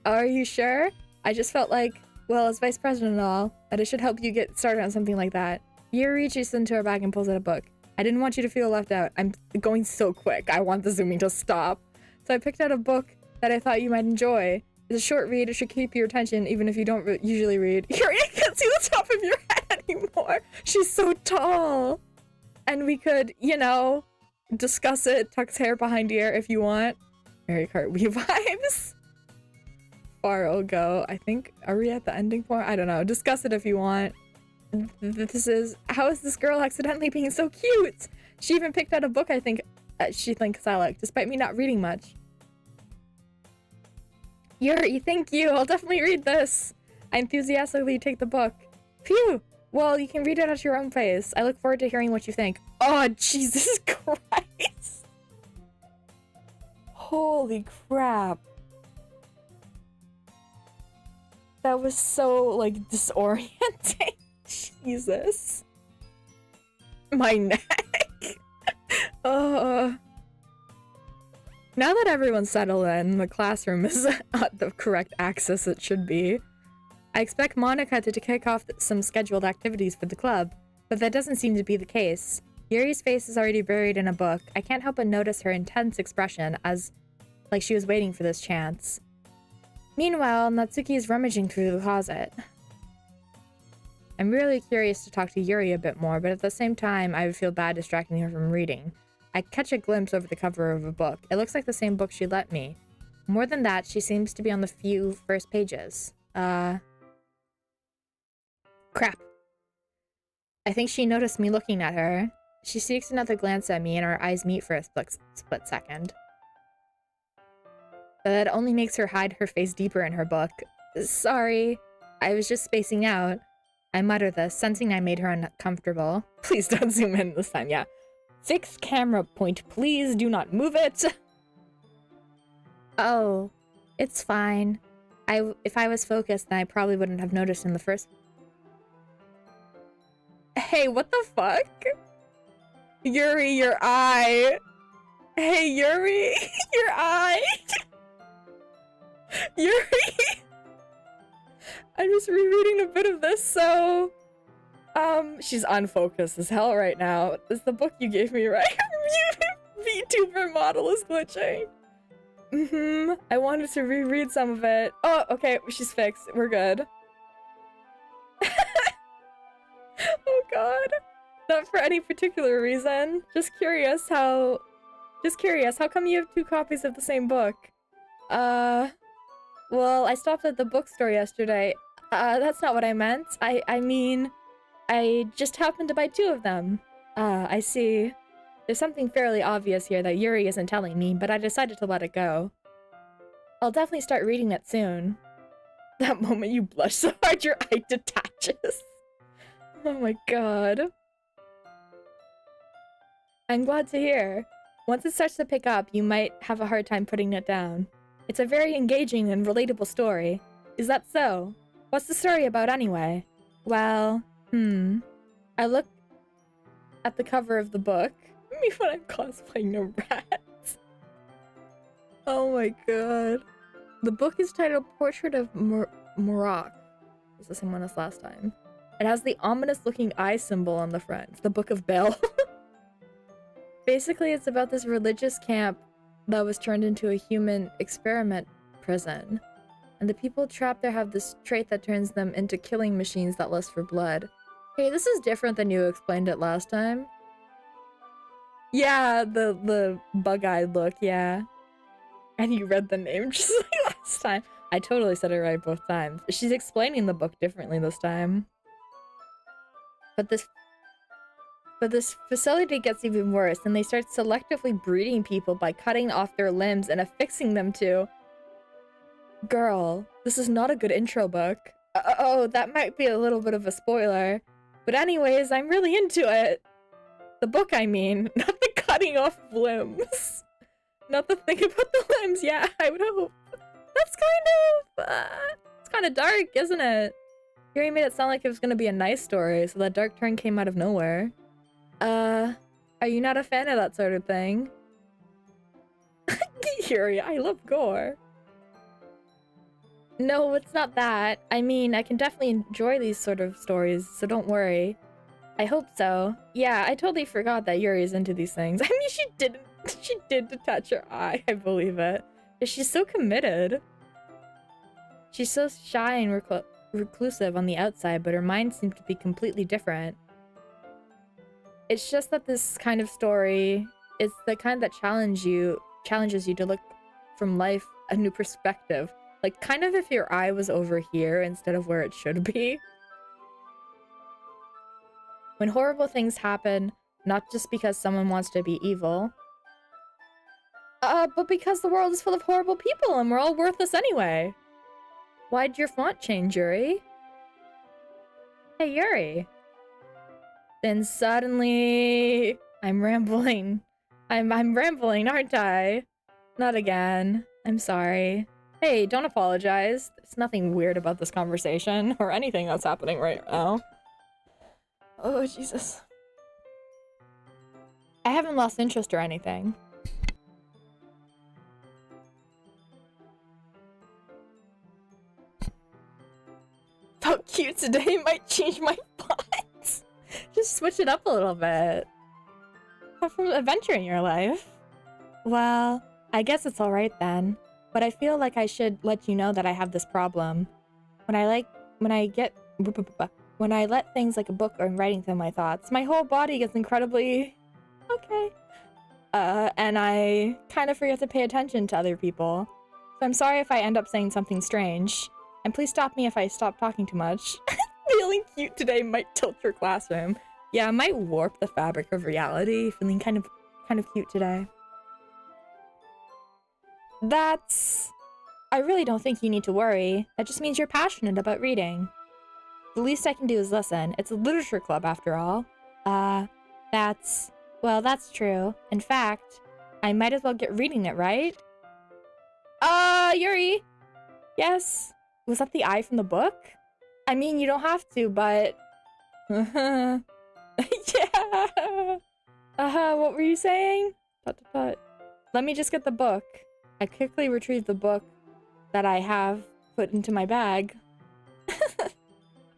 Are you sure? I just felt like, well, as vice president and all, that it should help you get started on something like that. Yuri reaches into her bag and pulls out a book. I didn't want you to feel left out. I'm going so quick. I want the zooming to stop. So I picked out a book that I thought you might enjoy. It's a short read. It should keep your attention, even if you don't usually read. Yuri, I can't see the top of your head anymore. She's so tall. And we could, you know, discuss it. Tuck's hair behind ear if you want. Mary Cartwee vibes. Far will go. I think, are we at the ending point? I don't know. Discuss it if you want. This is, how is this girl accidentally being so cute? She even picked out a book I think she thinks I like, despite me not reading much. Yuri, thank you. I'll definitely read this. I enthusiastically take the book. Phew. Well, you can read it at your own pace. I look forward to hearing what you think. Oh, Jesus Christ. Holy crap. That was so, like, disorienting. Jesus. My neck. Now that everyone's settled in, the classroom is at the correct axis it should be. I expect Monica to kick off some scheduled activities for the club, but that doesn't seem to be the case. Yuri's face is already buried in a book. I can't help but notice her intense expression, as like she was waiting for this chance. Meanwhile, Natsuki is rummaging through the closet. I'm really curious to talk to Yuri a bit more, but at the same time, I would feel bad distracting her from reading. I catch a glimpse over the cover of a book. It looks like the same book she lent me. More than that, she seems to be on the few first pages. Crap. I think she noticed me looking at her. She seeks another glance at me and our eyes meet for a split second. But that only makes her hide her face deeper in her book. Sorry, I was just spacing out. I mutter this, sensing I made her uncomfortable. Please don't zoom in this time, yeah. Fixed camera point, please do not move it. Oh, it's fine. If I was focused, then I probably wouldn't have noticed in the first... Hey, what the fuck? Yuri, your eye. Hey, Yuri, your eye. Yuri. I'm just rereading a bit of this, so... she's unfocused as hell right now. This is the book you gave me, right? VTuber model is glitching. I wanted to reread some of it. Oh, okay, she's fixed. We're good. Oh god. Not for any particular reason. Just curious how come you have two copies of the same book? Well, I stopped at the bookstore yesterday. That's not what I meant. I mean, I just happened to buy two of them. I see. There's something fairly obvious here that Yuri isn't telling me, but I decided to let it go. I'll definitely start reading it soon. That moment you blush so hard your eye detaches. Oh my god. I'm glad to hear. Once it starts to pick up, you might have a hard time putting it down. It's a very engaging and relatable story. Is that so? What's the story about anyway? Well, I look at the cover of the book. Me when I'm cosplaying a rat. Oh my god. The book is titled Portrait of Morak. It's the same one as last time. It has the ominous looking eye symbol on the front. It's the Book of Bell. Basically, it's about this religious camp that was turned into a human experiment prison. And the people trapped there have this trait that turns them into killing machines that lust for blood. Hey, this is different than you explained it last time. Yeah, the bug-eyed look, yeah. And you read the name just like last time. I totally said it right both times. She's explaining the book differently this time. But this facility gets even worse, and they start selectively breeding people by cutting off their limbs and affixing them to... Girl, this is not a good intro book. Oh, that might be a little bit of a spoiler. But anyways, I'm really into it. The book, I mean, not the cutting off of limbs. Not the thing about the limbs, yeah, I would hope. That's kind kind of dark, isn't it? Yuri made it sound like it was gonna be a nice story, so that dark turn came out of nowhere. Are you not a fan of that sort of thing? Yuri, I love gore. No, it's not that. I mean, I can definitely enjoy these sort of stories, so don't worry. I hope so. Yeah, I totally forgot that Yuri's into these things. I mean, she didn't. She did detach her eye, I believe it. She's so committed. She's so shy and reclusive on the outside, but her mind seems to be completely different. It's just that this kind of story is the kind that challenges you to look from life a new perspective. Like, kind of if your eye was over here instead of where it should be. When horrible things happen, not just because someone wants to be evil, but because the world is full of horrible people and we're all worthless anyway. Why'd your font change, Yuri? Hey, Yuri. Then suddenly... I'm rambling. I'm rambling, aren't I? Not again. I'm sorry. Hey, don't apologize. There's nothing weird about this conversation or anything that's happening right now. Oh, Jesus. I haven't lost interest or anything. Felt cute today might change my thoughts. Just switch it up a little bit. Have some adventure in your life. Well, I guess it's alright then. But I feel like I should let you know that I have this problem. When I let things like a book or writing through my thoughts, my whole body gets incredibly... okay. And I kind of forget to pay attention to other people. So I'm sorry if I end up saying something strange. And please stop me if I stop talking too much. Feeling cute today might tilt your classroom. Yeah, it might warp the fabric of reality. Feeling kind of cute today. I really don't think you need to worry. That just means you're passionate about reading. The least I can do is listen. It's a literature club after all. Well, that's true. In fact, I might as well get reading it, right? Yuri! Yes? Was that the eye from the book? I mean, you don't have to, but... yeah! What were you saying? Let me just get the book. I quickly retrieved the book that I have put into my bag.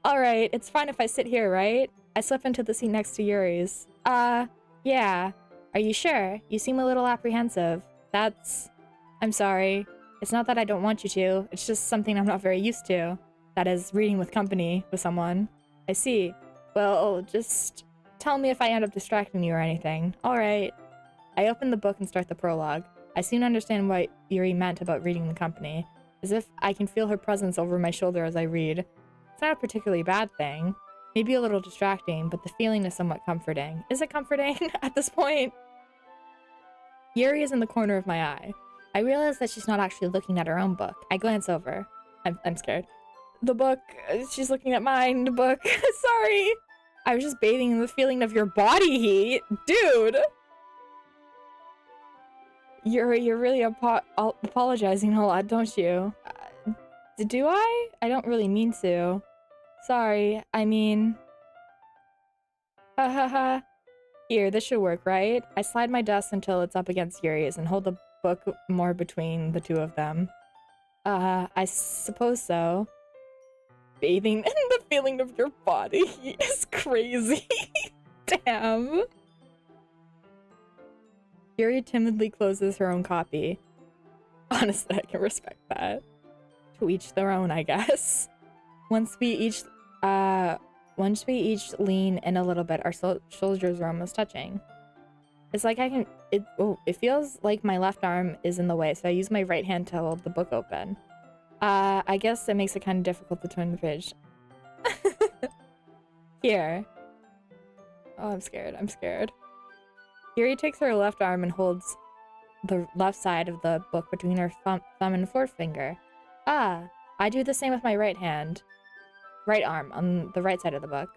Alright, it's fine if I sit here, right? I slip into the seat next to Yuri's. Yeah. Are you sure? You seem a little apprehensive. I'm sorry. It's not that I don't want you to, it's just something I'm not very used to. That is, reading with company with someone. I see. Well, just tell me if I end up distracting you or anything. Alright. I open the book and start the prologue. I soon understand what Yuri meant about reading the company, as if I can feel her presence over my shoulder as I read. It's not a particularly bad thing. Maybe a little distracting, but the feeling is somewhat comforting. Is it comforting at this point? Yuri is in the corner of my eye. I realize that she's not actually looking at her own book. I glance over. I'm scared. The book. She's looking at mine. The book. Sorry. I was just bathing in the feeling of your body heat. Dude. You're really apologizing a lot, don't you? Do I? I don't really mean to. Sorry, I mean... Hahaha. Here, this should work, right? I slide my desk until it's up against Yuri's and hold the book more between the two of them. I suppose so. Bathing in the feeling of your body heat is crazy. Damn. Yuri timidly closes her own copy. Honestly, I can respect that. To each their own, I guess. Once we each lean in a little bit, our shoulders are almost touching. It's like it feels like my left arm is in the way, so I use my right hand to hold the book open. I guess it makes it kind of difficult to turn the page. Here. Oh, I'm scared. Yuri takes her left arm and holds the left side of the book between her thumb and forefinger. I do the same with my right hand. Right arm, on the right side of the book.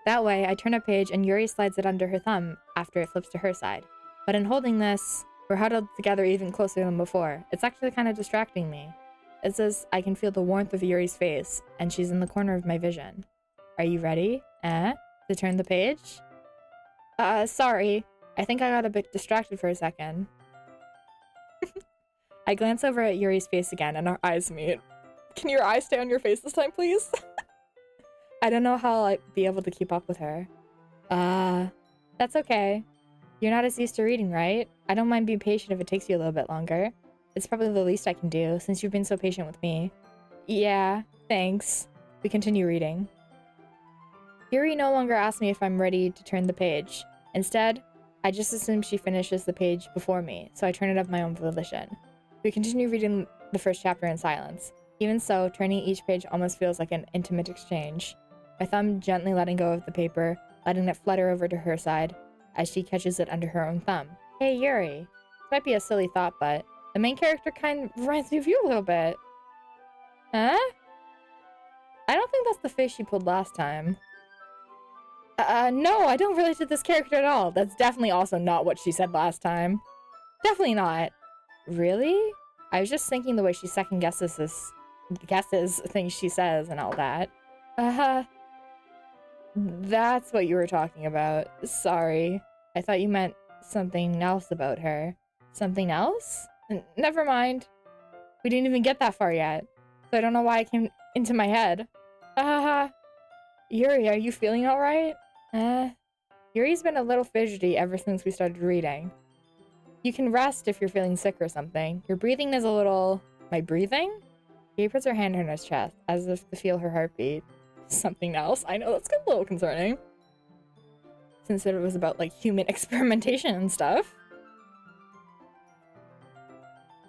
That way, I turn a page and Yuri slides it under her thumb after it flips to her side. But in holding this, We're huddled together even closer than before. It's actually kind of distracting me. It's as I can feel the warmth of Yuri's face, and she's in the corner of my vision. Are you ready? To turn the page? Sorry. I think I got a bit distracted for a second. I glance over at Yuri's face again, and our eyes meet. Can your eyes stay on your face this time, please? I don't know how I'll be able to keep up with her. That's okay. You're not as used to reading, right? I don't mind being patient if it takes you a little bit longer. It's probably the least I can do, since you've been so patient with me. Yeah, thanks. We continue reading. Yuri no longer asks me if I'm ready to turn the page. Instead, I just assume she finishes the page before me, so I turn it of my own volition. We continue reading the first chapter in silence. Even so, turning each page almost feels like an intimate exchange. My thumb gently letting go of the paper, letting it flutter over to her side, as she catches it under her own thumb. Hey, Yuri. This might be a silly thought, but the main character kind of reminds me of you a little bit. Huh? I don't think that's the face she pulled last time. No, I don't relate to this character at all. That's definitely also not what she said last time. Definitely not. Really? I was just thinking the way she second guesses things she says and all that. That's what you were talking about. Sorry. I thought you meant something else about her. Something else? Never mind. We didn't even get that far yet. So I don't know why it came into my head. Yuri, are you feeling alright? Yuri's been a little fidgety ever since we started reading. You can rest if you're feeling sick or something. Your breathing is a little... My breathing? Yuri puts her hand on his chest, as if to feel her heartbeat. Something else? I know, that's a little concerning. Since it was about, like, human experimentation and stuff.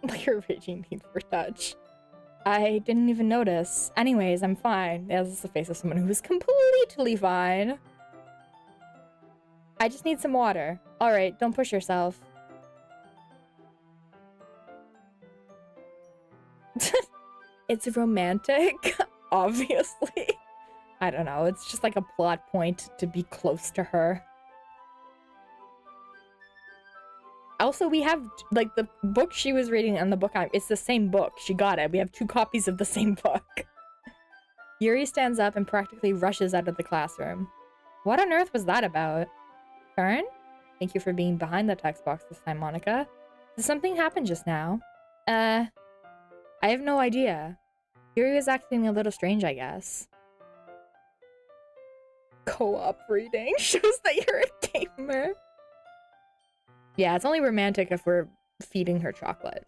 Like your raging need for touch. I didn't even notice. Anyways, I'm fine. This is the face of someone who is completely fine. I just need some water. Alright, don't push yourself. It's romantic, obviously. I don't know, it's just like a plot point to be close to her. Also, we have, like, the book she was reading and the book it's the same book. She got it. We have 2 copies of the same book. Yuri stands up and practically rushes out of the classroom. What on earth was that about? Fern? Thank you for being behind the text box this time, Monica. Did something happen just now? I have no idea. Yuri was acting a little strange, I guess. Co-op reading shows that you're a gamer. Yeah, it's only romantic if we're feeding her chocolate.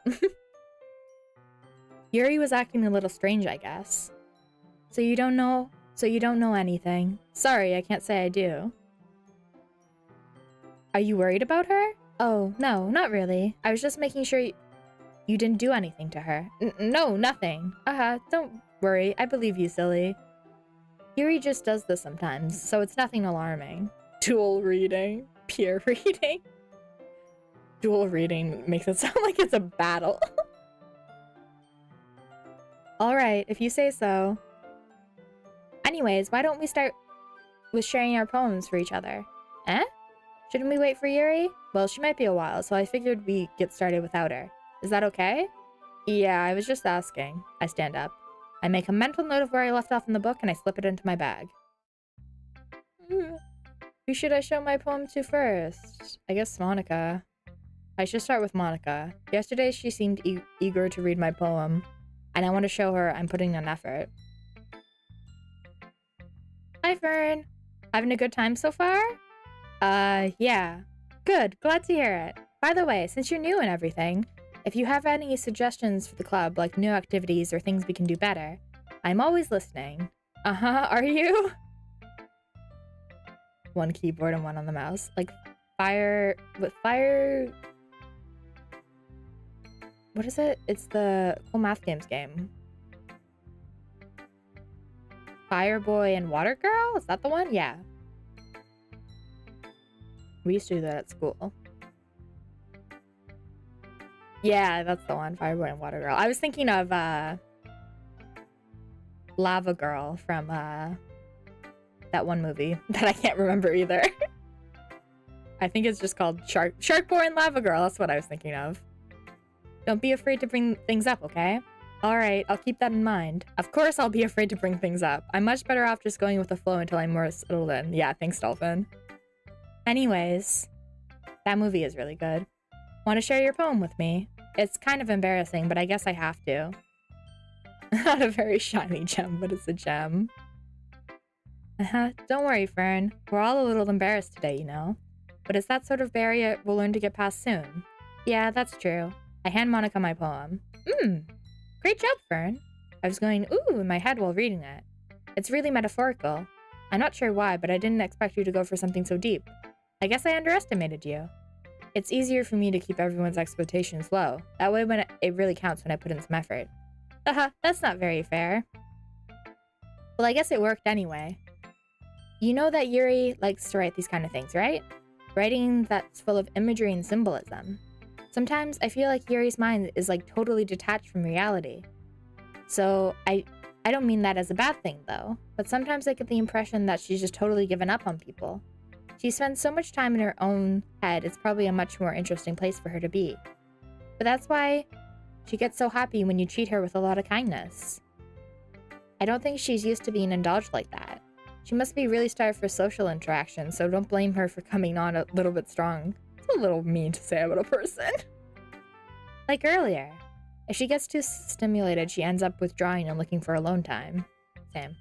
Yuri was acting a little strange, I guess. So you don't know anything. Sorry, I can't say I do. Are you worried about her? Oh, no, not really. I was just making sure you didn't do anything to her. No, nothing. Don't worry. I believe you, silly. Yuri just does this sometimes, so it's nothing alarming. Dual reading. Peer reading. Dual reading makes it sound like it's a battle. Alright, if you say so. Anyways, why don't we start with sharing our poems for each other? Shouldn't we wait for Yuri? Well, she might be a while, so I figured we get started without her. Is that okay? Yeah, I was just asking. I stand up. I make a mental note of where I left off in the book, and I slip it into my bag. Who should I show my poem to first? I guess Monica. I should start with Monica. Yesterday, she seemed eager to read my poem, and I want to show her I'm putting in effort. Hi, Fern. Having a good time so far? Yeah. Good. Glad to hear it. By the way, since you're new and everything, if you have any suggestions for the club, like new activities or things we can do better, I'm always listening. Are you? 1 keyboard and 1 on the mouse. Like, fire... What is it? It's the Cool Math Games game. Fireboy and Water Girl? Is that the one? Yeah. We used to do that at school. Yeah, that's the one. Fireboy and Water Girl. I was thinking of, Lava Girl from, that one movie that I can't remember either. I think it's just called Sharkborn Lava Girl. That's what I was thinking of. Don't be afraid to bring things up, okay? Alright, I'll keep that in mind. Of course I'll be afraid to bring things up. I'm much better off just going with the flow until I'm more settled in. Yeah, thanks, Dolphin. Anyways, that movie is really good. Want to share your poem with me? It's kind of embarrassing, but I guess I have to. Not a very shiny gem, but it's a gem. Don't worry, Fern. We're all a little embarrassed today, you know. But it's that sort of barrier we'll learn to get past soon. Yeah, that's true. I hand Monica my poem. Great job, Fern. I was going, ooh, in my head while reading it. It's really metaphorical. I'm not sure why, but I didn't expect you to go for something so deep. I guess I underestimated you. It's easier for me to keep everyone's expectations low. That way when it really counts when I put in some effort. Haha, that's not very fair. Well, I guess it worked anyway. You know that Yuri likes to write these kind of things, right? Writing that's full of imagery and symbolism. Sometimes I feel like Yuri's mind is like totally detached from reality. So I don't mean that as a bad thing though, but sometimes I get the impression that she's just totally given up on people. She spends so much time in her own head, it's probably a much more interesting place for her to be. But that's why she gets so happy when you treat her with a lot of kindness. I don't think she's used to being indulged like that. She must be really starved for social interaction, so don't blame her for coming on a little bit strong. It's a little mean to say about a person. Like earlier. If she gets too stimulated, she ends up withdrawing and looking for alone time. Same.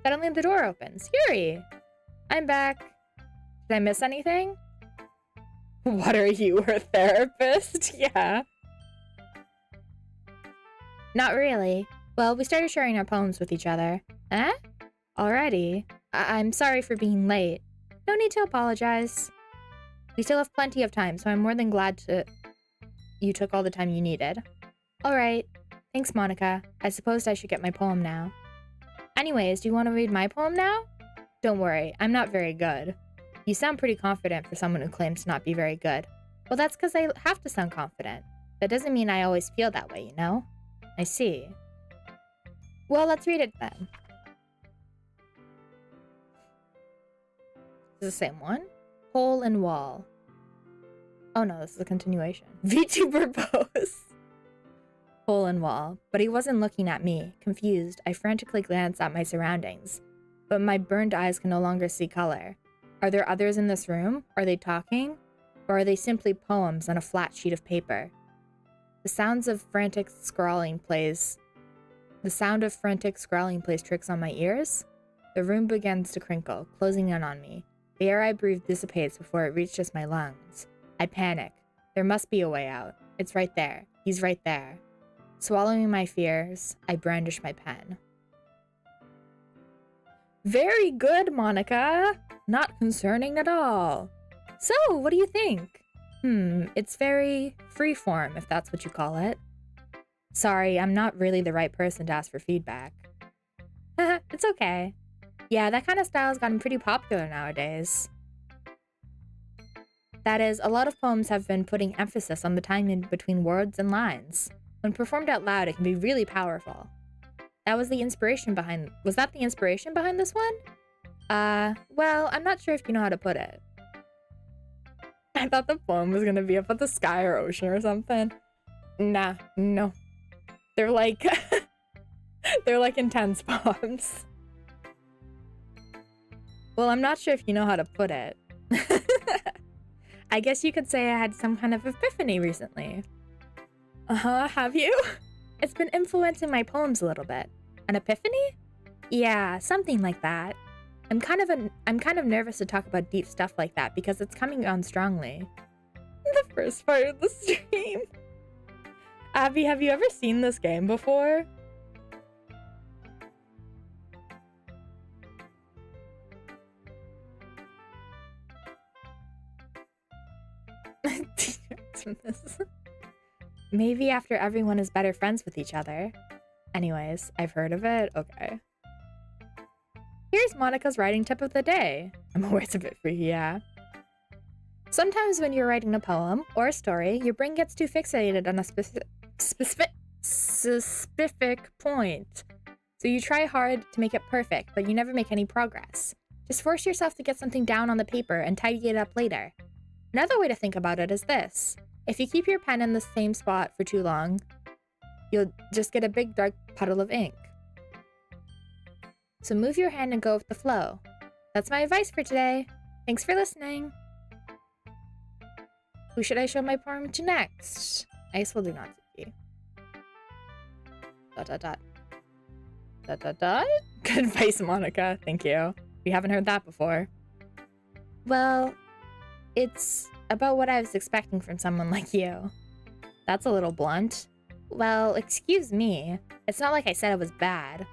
Suddenly the door opens. Yuri! I'm back. Did I miss anything? What are you, her therapist? Yeah. Not really. Well, we started sharing our poems with each other. Eh? Already? I'm sorry for being late. No need to apologize. We still have plenty of time, so I'm more than glad you took all the time you needed. Alright. Thanks, Monica. I suppose I should get my poem now. Anyways, do you want to read my poem now? Don't worry, I'm not very good. You sound pretty confident for someone who claims to not be very good. Well, that's because I have to sound confident. That doesn't mean I always feel that way, you know? I see. Well, let's read it then. Is it the same one? Hole and wall. Oh no, this is a continuation. VTuber pose. Hole and wall. But he wasn't looking at me. Confused, I frantically glanced at my surroundings. But my burned eyes can no longer see color. Are there others in this room? Are they talking? Or are they simply poems on a flat sheet of paper? The sound of frantic scrawling plays tricks on my ears. The room begins to crinkle, closing in on me. The air I breathe dissipates before it reaches my lungs. I panic. There must be a way out. It's right there. He's right there. Swallowing my fears, I brandish my pen. Very good, Monica. Not concerning at all. So, what do you think? It's very freeform, if that's what you call it. Sorry, I'm not really the right person to ask for feedback. It's okay. Yeah, that kind of style's gotten pretty popular nowadays. That is, a lot of poems have been putting emphasis on the time in between words and lines. When performed out loud, it can be really powerful. Was that the inspiration behind this one? Well, I'm not sure if you know how to put it. I thought the poem was gonna be about the sky or ocean or something. Nah, no. They're like, they're like intense poems. Well, I'm not sure if you know how to put it. I guess you could say I had some kind of epiphany recently. Have you? It's been influencing my poems a little bit. An epiphany? Yeah, something like that. I'm kind of nervous to talk about deep stuff like that because it's coming on strongly. The first part of the stream. Abby, have you ever seen this game before? Maybe after everyone is better friends with each other. Anyways, I've heard of it. Okay. Here's Monica's writing tip of the day. I'm aware it's a bit freaky, yeah. Sometimes when you're writing a poem or a story, your brain gets too fixated on a specific point. So you try hard to make it perfect, but you never make any progress. Just force yourself to get something down on the paper and tidy it up later. Another way to think about it is this. If you keep your pen in the same spot for too long, you'll just get a big dark puddle of ink. So move your hand and go with the flow. That's my advice for today. Thanks for listening. Who should I show my poem to next? I guess we'll do Natsuki. ... Good advice, Monica. Thank you. We haven't heard that before. Well, it's about what I was expecting from someone like you. That's a little blunt. Well, excuse me. It's not like I said it was bad.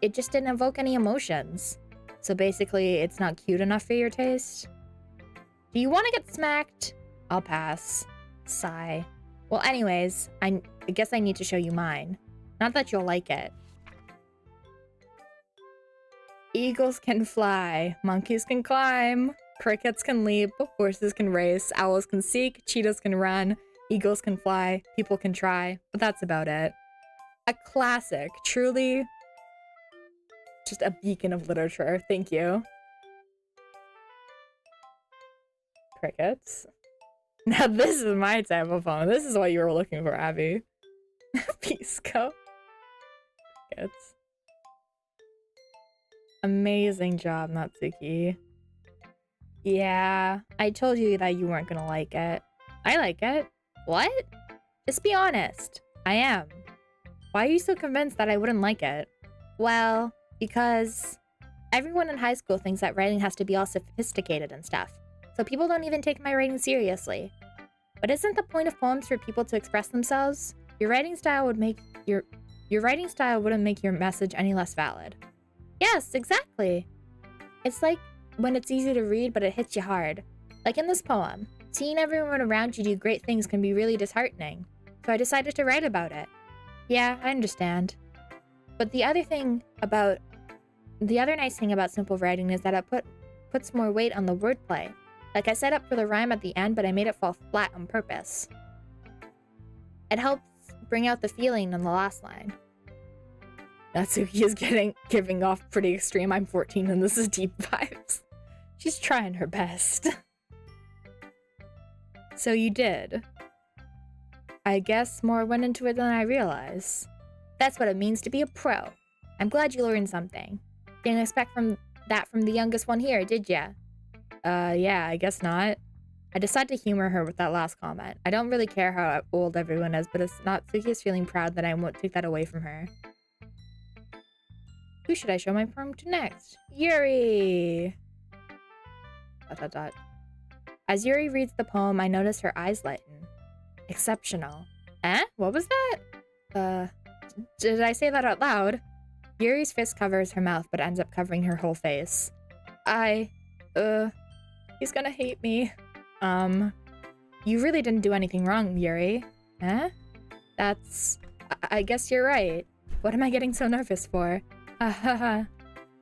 It just didn't evoke any emotions. So basically, it's not cute enough for your taste? Do you want to get smacked? I'll pass. Sigh. Well, anyways, I guess I need to show you mine. Not that you'll like it. Eagles can fly, monkeys can climb, crickets can leap, horses can race, owls can seek, cheetahs can run, eagles can fly, people can try, but that's about it. A classic, truly just a beacon of literature. Thank you. Crickets. Now this is my type of poem. This is what you were looking for, Abby. Pisco. Crickets. Amazing job, Natsuki. Yeah, I told you that you weren't gonna like it. I like it. What? Just be honest. I am. Why are you so convinced that I wouldn't like it? Well, because everyone in high school thinks that writing has to be all sophisticated and stuff. So people don't even take my writing seriously. But isn't the point of poems for people to express themselves? Your writing style wouldn't make your message any less valid. Yes, exactly. It's like when it's easy to read, but it hits you hard. Like in this poem, seeing everyone around you do great things can be really disheartening. So I decided to write about it. Yeah, I understand. But the other nice thing about simple writing is that it puts more weight on the wordplay. Like I set up for the rhyme at the end, but I made it fall flat on purpose. It helps bring out the feeling in the last line. Natsuki is giving off pretty extreme. I'm 14 and this is deep vibes. She's trying her best. So you did. I guess more went into it than I realized. That's what it means to be a pro. I'm glad you learned something. Didn't expect that from the youngest one here, did ya? Yeah, I guess not. I decided to humor her with that last comment. I don't really care how old everyone is, but Natsuki is feeling proud that I won't take that away from her. Who should I show my poem to next? Yuri! ... As Yuri reads the poem, I notice her eyes lighten. Exceptional. Eh? What was that? Did I say that out loud? Yuri's fist covers her mouth, but ends up covering her whole face. He's gonna hate me. You really didn't do anything wrong, Yuri. Eh? I guess you're right. What am I getting so nervous for?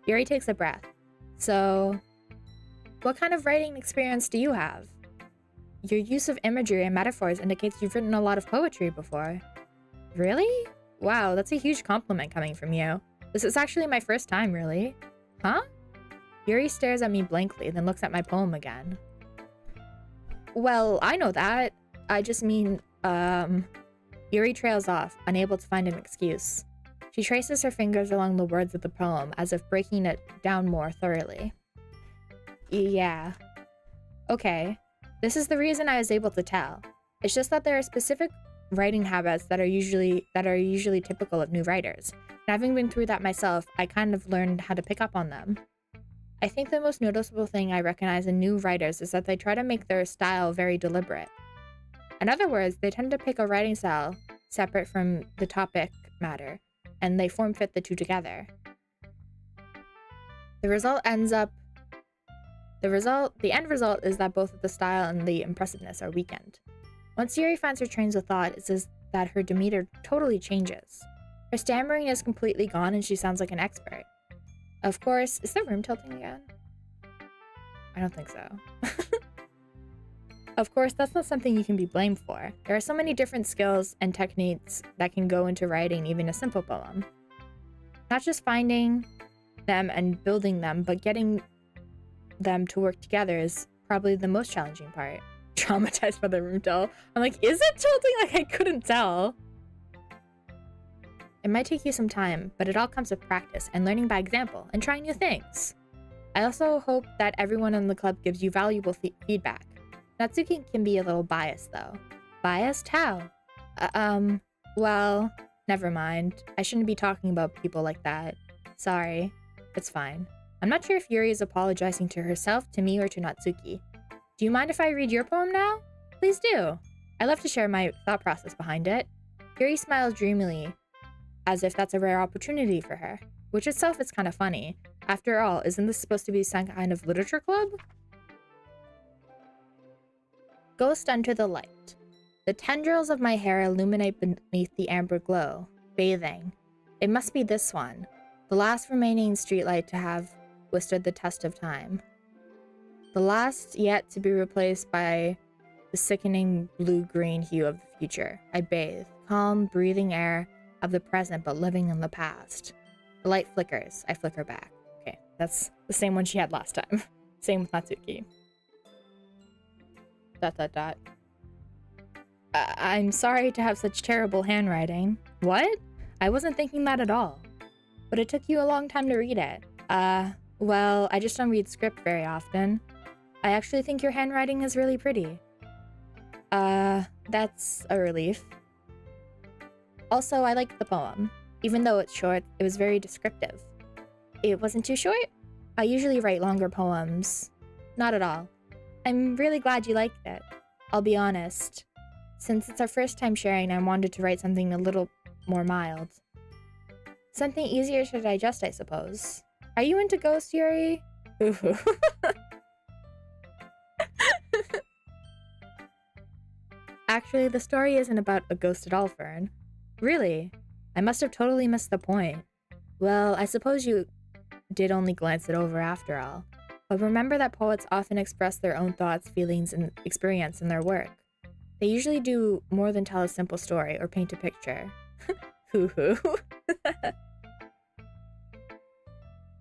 Yuri takes a breath. So, what kind of writing experience do you have? Your use of imagery and metaphors indicates you've written a lot of poetry before. Really? Wow, that's a huge compliment coming from you. This is actually my first time, really. Huh? Yuri stares at me blankly, then looks at my poem again. Well, I know that. I just mean, Yuri trails off, unable to find an excuse. She traces her fingers along the words of the poem, as if breaking it down more thoroughly. Yeah. Okay. This is the reason I was able to tell. It's just that there are specific writing habits that are usually typical of new writers. And having been through that myself, I kind of learned how to pick up on them. I think the most noticeable thing I recognize in new writers is that they try to make their style very deliberate. In other words, they tend to pick a writing style separate from the topic matter, and they form-fit the two together. The end result is that both the style and the impressiveness are weakened. Once Yuri finds her trains of thought, it's as that her demeanor totally changes. Her stammering is completely gone and she sounds like an expert. Of course, is the room tilting again? I don't think so. Of course, that's not something you can be blamed for. There are so many different skills and techniques that can go into writing even a simple poem. Not just finding them and building them, but getting them to work together is probably the most challenging part. Traumatized by the room doll. I'm like, is it tilting? Like, I couldn't tell. It might take you some time, but it all comes with practice and learning by example and trying new things. I also hope that everyone in the club gives you valuable feedback. Natsuki can be a little biased, though. Biased? How? Well, never mind. I shouldn't be talking about people like that. Sorry. It's fine. I'm not sure if Yuri is apologizing to herself, to me, or to Natsuki. Do you mind if I read your poem now? Please do. I love to share my thought process behind it. Yuri smiles dreamily, as if that's a rare opportunity for her, which itself is kind of funny. After all, isn't this supposed to be some kind of literature club? Ghost under the light. The tendrils of my hair illuminate beneath the amber glow, bathing. It must be this one, the last remaining streetlight to have withstood the test of time. The last yet to be replaced by the sickening blue-green hue of the future. I bathe, calm, breathing air of the present but living in the past. The light flickers. I flicker back. Okay, that's the same one she had last time. Same with Natsuki. ... I'm sorry to have such terrible handwriting. What? I wasn't thinking that at all. But it took you a long time to read it. Well, I just don't read script very often. I actually think your handwriting is really pretty. That's a relief. Also, I liked the poem. Even though it's short, it was very descriptive. It wasn't too short? I usually write longer poems. Not at all. I'm really glad you liked it. I'll be honest. Since it's our first time sharing, I wanted to write something a little more mild. Something easier to digest, I suppose. Are you into ghosts, Yuri? Ooh. Actually, the story isn't about a ghost at all, Fern. Really? I must have totally missed the point. Well, I suppose you did only glance it over after all. But remember that poets often express their own thoughts, feelings, and experience in their work. They usually do more than tell a simple story or paint a picture. Hoo-hoo.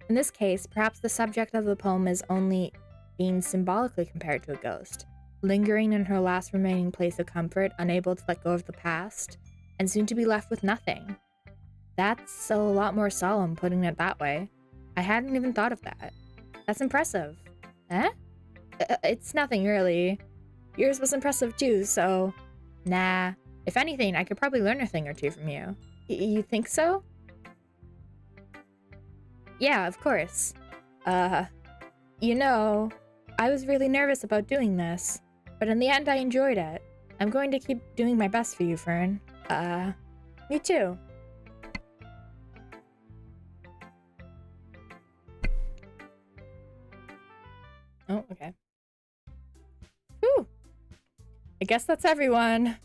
In this case, perhaps the subject of the poem is only being symbolically compared to a ghost, lingering in her last remaining place of comfort, unable to let go of the past, and soon to be left with nothing. That's a lot more solemn, putting it that way. I hadn't even thought of that. That's impressive. Eh? It's nothing, really. Yours was impressive too, so... Nah. If anything, I could probably learn a thing or two from you. You think so? Yeah, of course. You know, I was really nervous about doing this, but in the end I enjoyed it. I'm going to keep doing my best for you, Fern. Me too. Oh, okay. Whew. I guess that's everyone.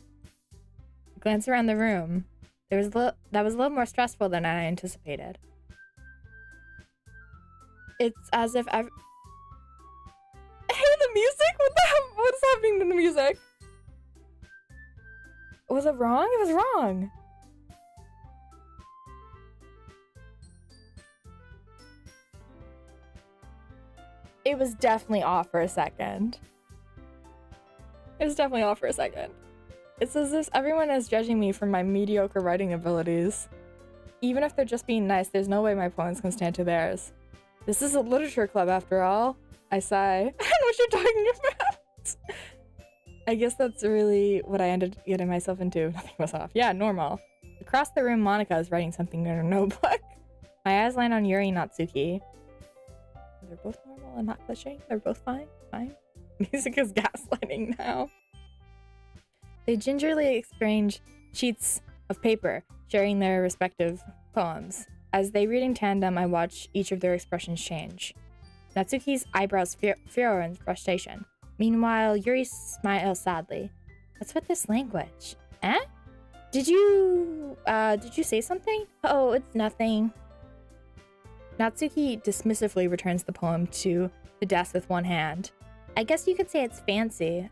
Glance around the room. That was a little more stressful than I anticipated. It's as if Hey, the music? What is happening to the music? Was it wrong? It was wrong. It was definitely off for a second. It's as if everyone is judging me for my mediocre writing abilities. Even if they're just being nice, there's no way my poems can stand to theirs. This is a literature club after all. I sigh. I don't know what you're talking about. I guess that's really what I ended up getting myself into. Nothing was off. Yeah, normal. Across the room, Monica is writing something in her notebook. My eyes land on Yuri and Natsuki. They're both normal and not glitching. They're both fine. Fine. Music is gaslighting now. They gingerly exchange sheets of paper, sharing their respective poems. As they read in tandem, I watch each of their expressions change. Natsuki's eyebrows furrow in frustration. Meanwhile, Yuri smiles sadly. What's with this language? Eh? Did you say something? Oh, it's nothing. Natsuki dismissively returns the poem to the desk with one hand. I guess you could say it's fancy.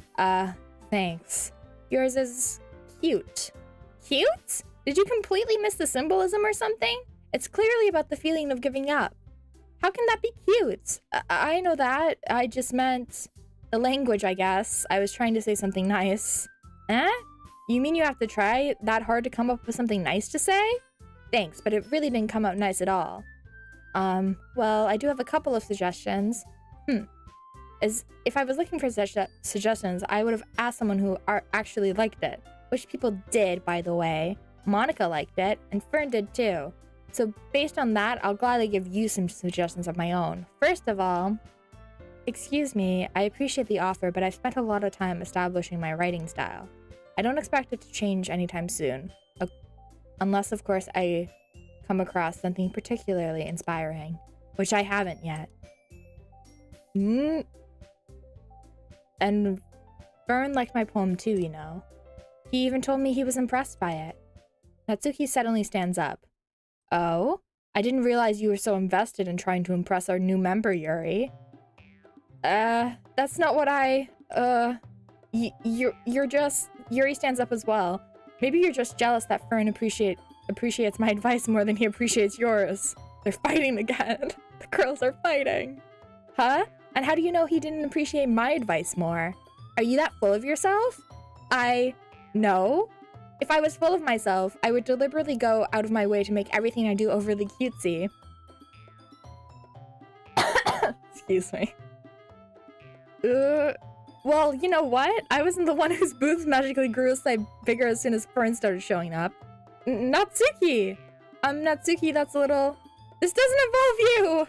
Thanks. Yours is cute. Cute? Did you completely miss the symbolism or something? It's clearly about the feeling of giving up. How can that be cute? I know that. I just meant... The language, I guess. I was trying to say something nice. Eh? You mean you have to try that hard to come up with something nice to say? Thanks, but it really didn't come out nice at all. Well, I do have a couple of suggestions. As if I was looking for suggestions, I would have asked someone who actually liked it. Which people did, by the way. Monica liked it, and Fern did too. So based on that, I'll gladly give you some suggestions of my own. First of all, excuse me, I appreciate the offer, but I've spent a lot of time establishing my writing style. I don't expect it to change anytime soon. Unless, of course, I come across something particularly inspiring, which I haven't yet. And Fern liked my poem too, you know. He even told me he was impressed by it. Natsuki suddenly stands up. Oh? I didn't realize you were so invested in trying to impress our new member, Yuri. That's not what you're just... Yuri stands up as well. Maybe you're just jealous that Fern appreciates my advice more than he appreciates yours. They're fighting again. The girls are fighting. Huh? And how do you know he didn't appreciate my advice more? Are you that full of yourself? No. If I was full of myself, I would deliberately go out of my way to make everything I do overly cutesy. Excuse me. Well, you know what? I wasn't the one whose boobs magically grew a size bigger as soon as Fern started showing up. Natsuki! Natsuki, that's a little... This doesn't involve you!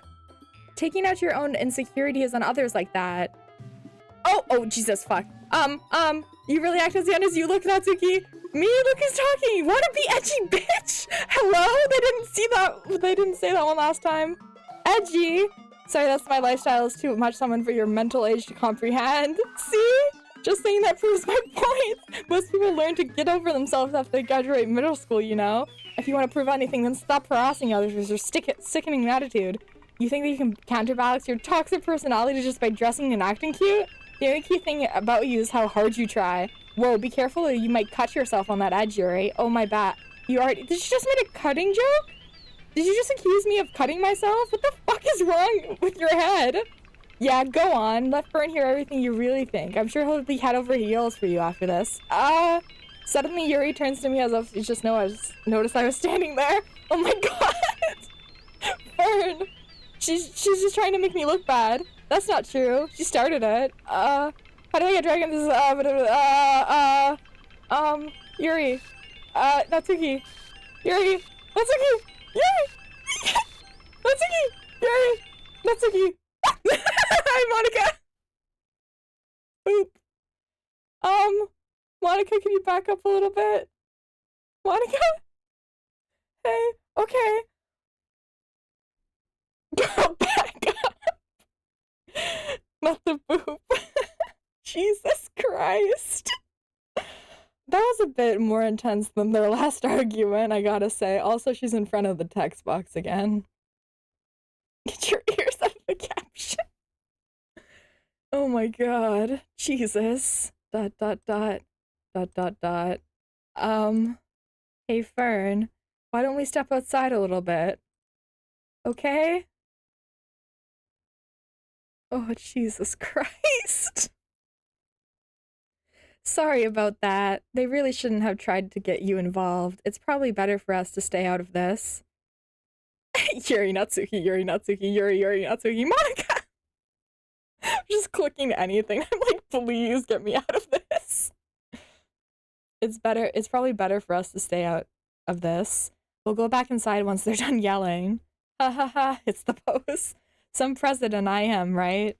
Taking out your own insecurities on others like that. Oh, Jesus, fuck. You really act as young as you look, Natsuki. Me, look who's talking. Wanna be edgy, bitch? Hello? They didn't say that one last time. Edgy? Sorry, that's my lifestyle is too much someone for your mental age to comprehend. See? Just saying that proves my point. Most people learn to get over themselves after they graduate middle school, you know? If you want to prove anything, then stop harassing others with your sickening attitude. You think that you can counterbalance your toxic personality just by dressing and acting cute? The only key thing about you is how hard you try. Whoa, be careful or you might cut yourself on that edge, Yuri. Oh my bad. Did you just make a cutting joke? Did you just accuse me of cutting myself? What the fuck is wrong with your head? Yeah, go on. Let Fern hear everything you really think. I'm sure he'll be head over heels for you after this. Suddenly Yuri turns to me as if he just noticed I was standing there. Oh my god! Fern! She's just trying to make me look bad. That's not true. She started it. How do I get dragged into this? Yuri. Natsuki. Yuri. Natsuki. Yuri. Natsuki. Yuri. Natsuki. Hi, Monica. Oop. Monica, can you back up a little bit? Monica? Hey, okay. Girl, back up. Not the boop. Jesus Christ. That was a bit more intense than their last argument, I gotta say. Also, she's in front of the text box again. Get your ears out of the caption. Oh my god. Jesus. ... Hey, Fern. Why don't we step outside a little bit? Okay? Oh, Jesus Christ. Sorry about that. They really shouldn't have tried to get you involved. It's probably better for us to stay out of this. Yuri Natsuki, Yuri Natsuki, Yuri Natsuki, Monica! I'm just clicking anything. I'm like, please get me out of this. It's probably better for us to stay out of this. We'll go back inside once they're done yelling. Ha ha ha, it's the pose. Some president I am, right?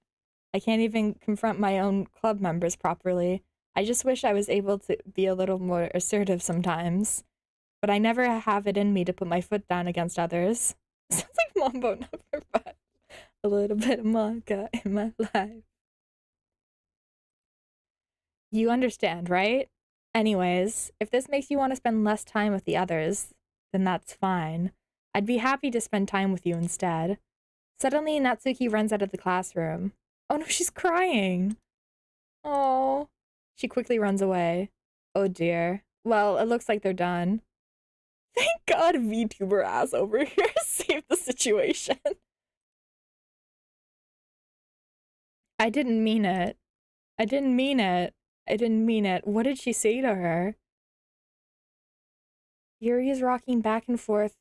I can't even confront my own club members properly. I just wish I was able to be a little more assertive sometimes. But I never have it in me to put my foot down against others. Sounds like Mambo number 5. A little bit of Monica in my life. You understand, right? Anyways, if this makes you want to spend less time with the others, then that's fine. I'd be happy to spend time with you instead. Suddenly, Natsuki runs out of the classroom. Oh no, she's crying. Oh. She quickly runs away. Oh dear. Well, it looks like they're done. Thank God VTuber ass over here saved the situation. I didn't mean it. I didn't mean it. I didn't mean it. What did she say to her? Yuri is rocking back and forth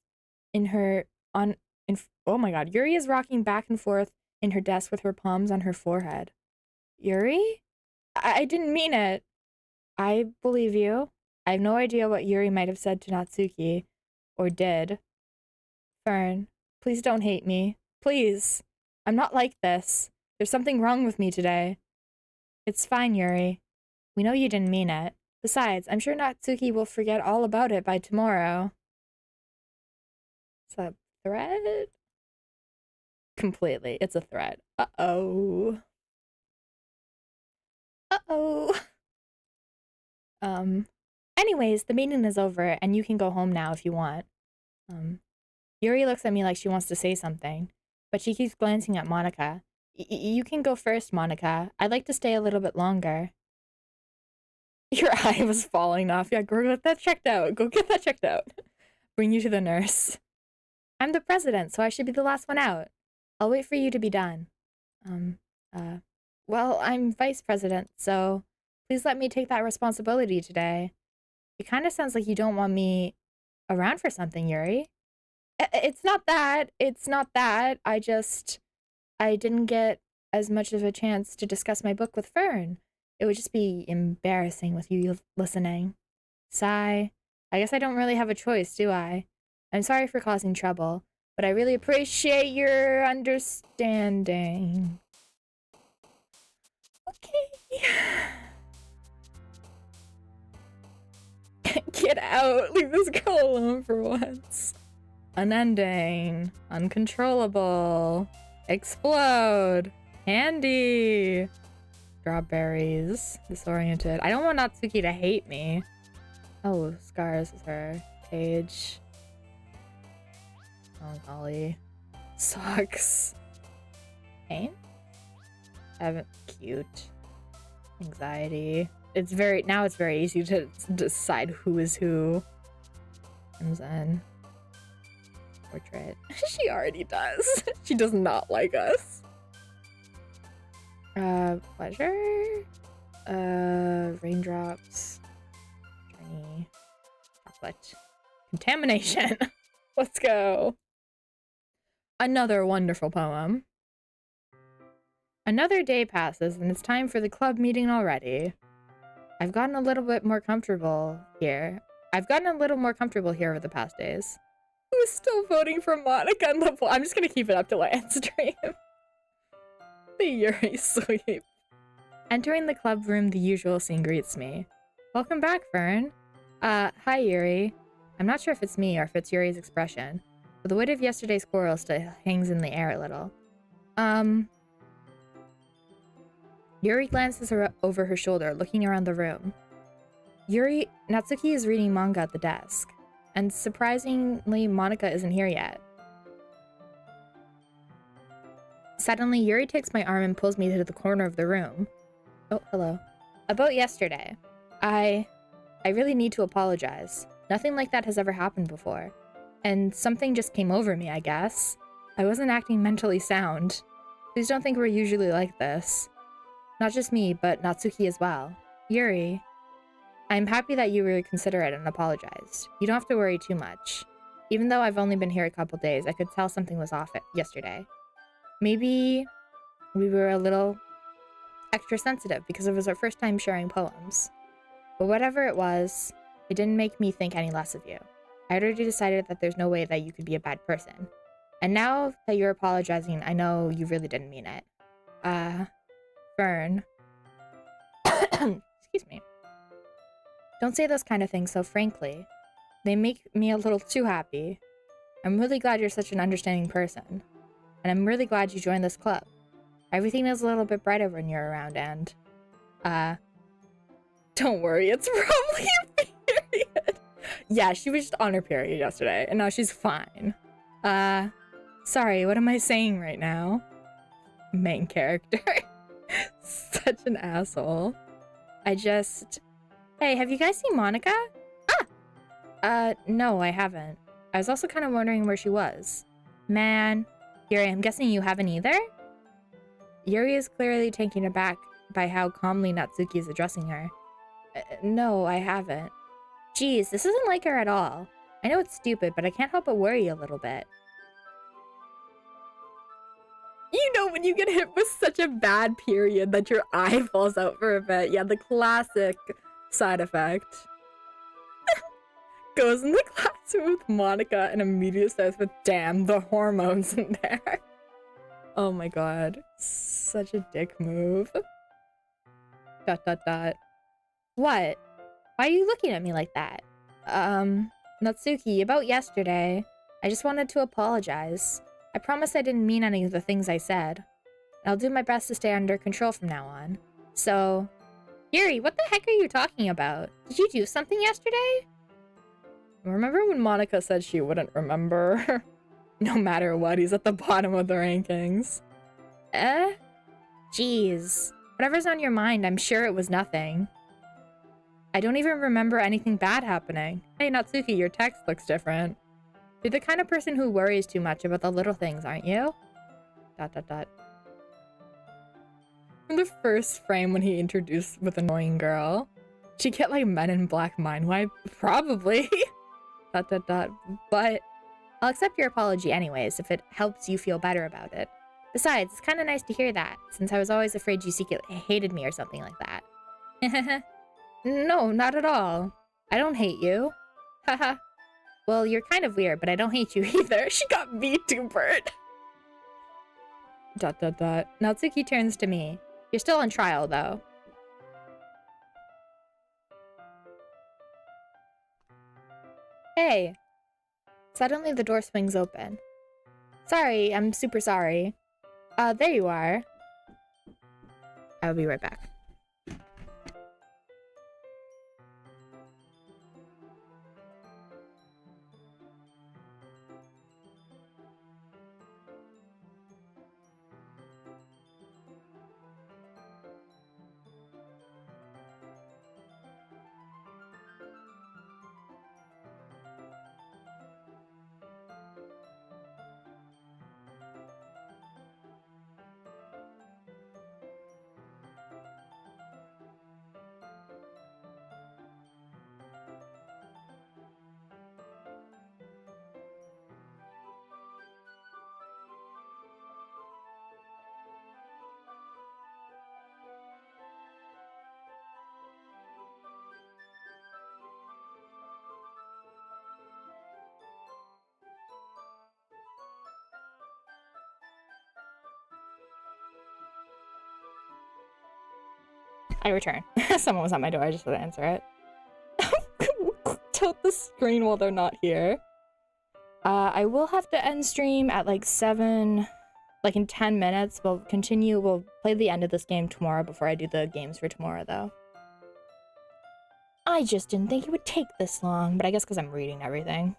in her oh my god. Yuri is rocking back and forth in her desk with her palms on her forehead. Yuri? I didn't mean it. I believe you. I have no idea what Yuri might have said to Natsuki. Or did. Fern, please don't hate me. Please. I'm not like this. There's something wrong with me today. It's fine, Yuri. We know you didn't mean it. Besides, I'm sure Natsuki will forget all about it by tomorrow. Is that a threat? Completely. It's a threat. Uh-oh. Uh-oh. Anyways, the meeting is over, and you can go home now if you want. Yuri looks at me like she wants to say something, but she keeps glancing at Monica. You can go first, Monica. I'd like to stay a little bit longer. Your eye was falling off. Yeah, go get that checked out. Go get that checked out. Bring you to the nurse. I'm the president, so I should be the last one out. I'll wait for you to be done. Well, I'm vice president, so please let me take that responsibility today. It kind of sounds like you don't want me around for something, Yuri. It's not that. It's not that. I didn't get as much of a chance to discuss my book with Fern. It would just be embarrassing with you listening. Sigh. I guess I don't really have a choice, do I? I'm sorry for causing trouble, but I really appreciate your understanding. Okay. Get out. Leave this girl alone for once. Unending. Uncontrollable. Explode. Handy. Strawberries. Disoriented. I don't want Natsuki to hate me. Oh, Scars is her page. Melancholy. Sucks. Pain? Haven't. Cute. Anxiety. It's very easy to decide who is who. And then portrait. She already does. She does not like us. Pleasure? Raindrops. Journey. Chocolate. Contamination. Let's go. Another wonderful poem. Another day passes and it's time for the club meeting already. I've gotten a little bit more comfortable here. over the past days. Who's still voting for Monica and level? I'm just gonna keep it up till I end stream. The Yuri sweep. Entering the club room, the usual scene greets me. Welcome back, Fern. Hi, Yuri. I'm not sure if it's me or if it's Yuri's expression, but the weight of yesterday's quarrel still hangs in the air a little. Yuri glances over her shoulder, looking around the room. Natsuki is reading manga at the desk, and surprisingly, Monica isn't here yet. Suddenly, Yuri takes my arm and pulls me to the corner of the room. Oh, hello. About yesterday. I really need to apologize. Nothing like that has ever happened before. And something just came over me, I guess. I wasn't acting mentally sound. Please don't think we're usually like this. Not just me, but Natsuki as well. Yuri, I'm happy that you were considerate and apologized. You don't have to worry too much. Even though I've only been here a couple days, I could tell something was off yesterday. Maybe we were a little extra sensitive because it was our first time sharing poems. But whatever it was, it didn't make me think any less of you. I had already decided that there's no way that you could be a bad person. And now that you're apologizing, I know you really didn't mean it. Fern. Excuse me. Don't say those kind of things so frankly. They make me a little too happy. I'm really glad you're such an understanding person. And I'm really glad you joined this club. Everything is a little bit brighter when you're around and... Don't worry, it's probably a period. Yeah, she was just on her period yesterday, and now she's fine. Sorry, what am I saying right now? Main character. Such an asshole. Hey, have you guys seen Monica? No, I haven't. I was also kind of wondering where she was. Man. Yuri, I'm guessing you haven't either? Yuri is clearly taken aback by how calmly Natsuki is addressing her. No, I haven't. Geez, this isn't like her at all. I know it's stupid, but I can't help but worry a little bit. You know when you get hit with such a bad period that your eye falls out for a bit. Yeah, the classic side effect. Goes in the classroom with Monica and immediately says, "But damn, the hormones in there." Oh my god. Such a dick move. ... What? Why are you looking at me like that? Natsuki, about yesterday. I just wanted to apologize. I promise I didn't mean any of the things I said. I'll do my best to stay under control from now on. So... Yuri, what the heck are you talking about? Did you do something yesterday? Remember when Monica said she wouldn't remember? No matter what, he's at the bottom of the rankings. Jeez. Whatever's on your mind, I'm sure it was nothing. I don't even remember anything bad happening. Hey, Natsuki, your text looks different. You're the kind of person who worries too much about the little things, aren't you? ... In the first frame when he introduced with annoying girl. She get like Men in Black mind wipe? Probably. ... But I'll accept your apology anyways if it helps you feel better about it. Besides, it's kind of nice to hear that, since I was always afraid you secretly hated me or something like that. No, not at all. I don't hate you. Haha. Well, you're kind of weird, but I don't hate you either. She got VTubered. ... Natsuki turns to me. You're still on trial, though. Hey. Suddenly the door swings open. Sorry, I'm super sorry. There you are. I'll be right back. I return. Someone was at my door, I just had to answer it. Tilt the screen while they're not here. I will have to end stream at like 7, like in 10 minutes. We'll play the end of this game tomorrow before I do the games for tomorrow though. I just didn't think it would take this long, but I guess because I'm reading everything.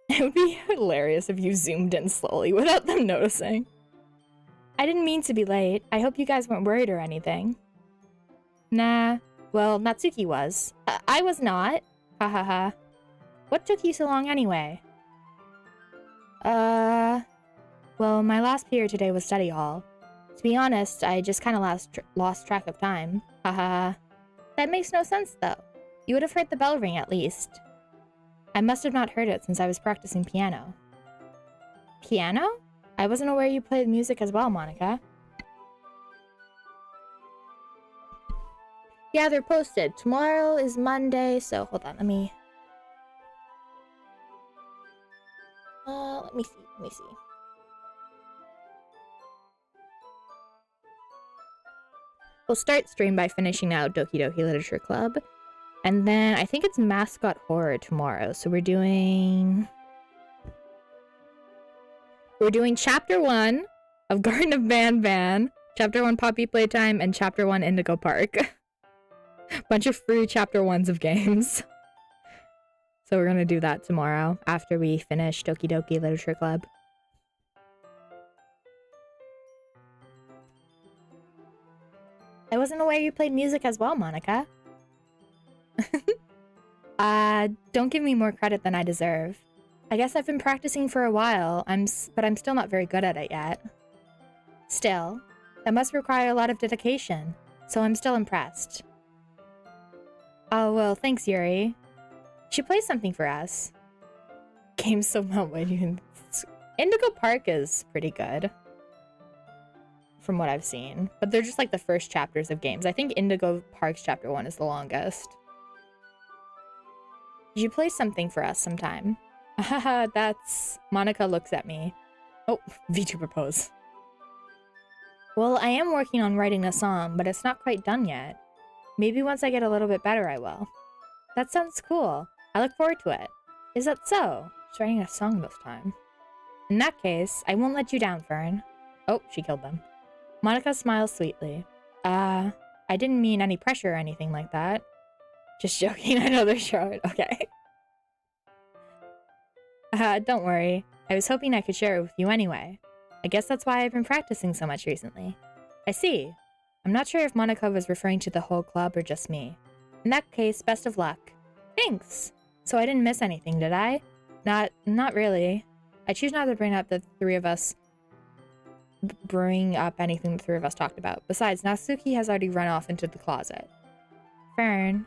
It would be hilarious if you zoomed in slowly without them noticing. I didn't mean to be late. I hope you guys weren't worried or anything. Nah. Well, Natsuki was. I was not. Ha ha ha. What took you so long anyway? Well, my last period today was study hall. To be honest, I just kind of lost track of time. Ha ha ha. That makes no sense, though. You would have heard the bell ring at least. I must have not heard it since I was practicing piano. Piano? I wasn't aware you played music as well, Monica. Yeah, they're posted. Tomorrow is Monday, so hold on, let me see. We'll start stream by finishing out Doki Doki Literature Club. And then I think it's Mascot Horror tomorrow. So we're doing Chapter 1 of Garden of Ban, Chapter 1 Poppy Playtime, and Chapter 1 Indigo Park. Bunch of free Chapter 1s of games. So we're gonna do that tomorrow after we finish Doki Doki Literature Club. I wasn't aware you played music as well, Monica. Don't give me more credit than I deserve. I guess I've been practicing for a while, but I'm still not very good at it yet. Still, That must require a lot of dedication, so I'm still impressed. Oh, well, thanks, Yuri. She plays something for us. Game's so well. Indigo Park is pretty good, from what I've seen. But they're just like the first chapters of games. I think Indigo Park's chapter 1 is the longest. You play something for us sometime. Haha, that's... Monica looks at me. Oh, VTuber pose. Well, I am working on writing a song, but it's not quite done yet. Maybe once I get a little bit better, I will. That sounds cool. I look forward to it. Is that so? She's writing a song this time. In that case, I won't let you down, Fern. Oh, she killed them. Monica smiles sweetly. I didn't mean any pressure or anything like that. Just joking, I know they're short. Okay. Don't worry. I was hoping I could share it with you anyway. I guess that's why I've been practicing so much recently. I see. I'm not sure if Monica was referring to the whole club or just me. In that case, best of luck. Thanks! So I didn't miss anything, did I? Not really. I choose not to bring up anything the three of us talked about. Besides, Natsuki has already run off into the closet. Fern,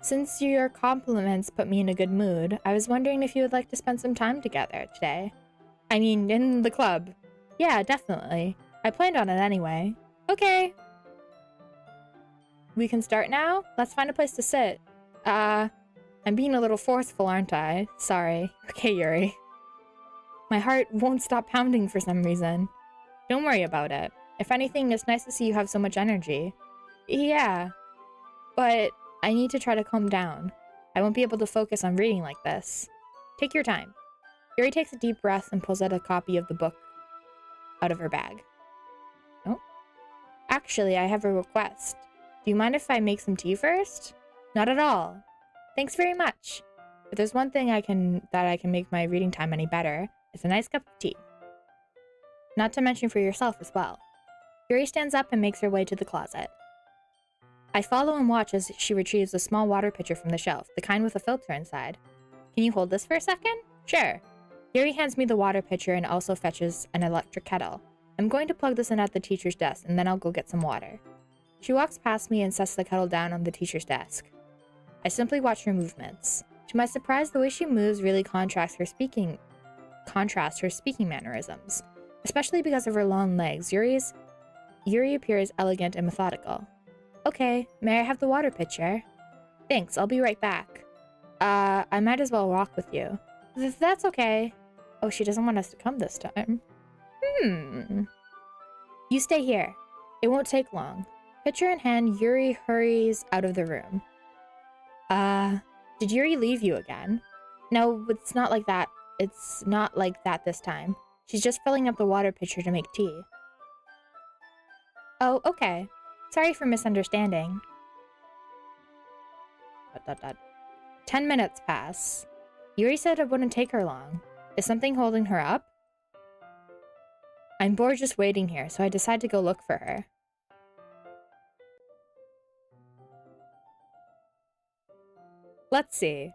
since your compliments put me in a good mood, I was wondering if you would like to spend some time together today. I mean, in the club. Yeah, definitely. I planned on it anyway. Okay. We can start now? Let's find a place to sit. I'm being a little forceful, aren't I? Sorry. Okay, Yuri. My heart won't stop pounding for some reason. Don't worry about it. If anything, it's nice to see you have so much energy. Yeah. But I need to try to calm down. I won't be able to focus on reading like this. Take your time. Yuri takes a deep breath and pulls out a copy of the book out of her bag. Oh. Actually, I have a request. Do you mind if I make some tea first? Not at all. Thanks very much. If there's one thing I can make my reading time any better, it's a nice cup of tea. Not to mention for yourself as well. Yuri stands up and makes her way to the closet. I follow and watch as she retrieves a small water pitcher from the shelf, the kind with a filter inside. Can you hold this for a second? Sure. Yuri hands me the water pitcher and also fetches an electric kettle. I'm going to plug this in at the teacher's desk, and then I'll go get some water. She walks past me and sets the kettle down on the teacher's desk. I simply watch her movements. To my surprise, the way she moves really contrasts her speaking mannerisms, especially because of her long legs. Yuri appears elegant and methodical. Okay, may I have the water pitcher? Thanks, I'll be right back. I might as well walk with you. That's okay. Oh, she doesn't want us to come this time. You stay here. It won't take long. Pitcher in hand, Yuri hurries out of the room. Did Yuri leave you again? No, it's not like that. It's not like that this time. She's just filling up the water pitcher to make tea. Oh, okay. Sorry for misunderstanding. 10 minutes pass. Yuri said it wouldn't take her long. Is something holding her up? I'm bored just waiting here, so I decide to go look for her. Let's see.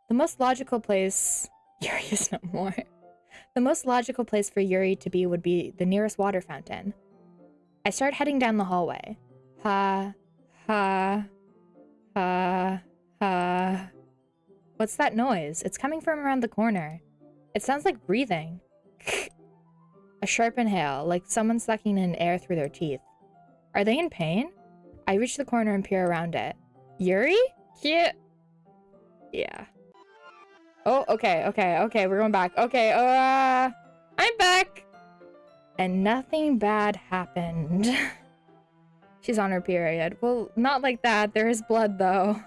The most logical place... Yuri is no more. The most logical place for Yuri to be would be the nearest water fountain. I start heading down the hallway. Ha. What's that noise? It's coming from around the corner. It sounds like breathing. A sharp inhale, like someone sucking in air through their teeth. Are they in pain? I reach the corner and peer around it. Yuri? Yeah. Oh, okay, we're going back. Okay, I'm back! And nothing bad happened. She's on her period. Well, not like that. There is blood, though.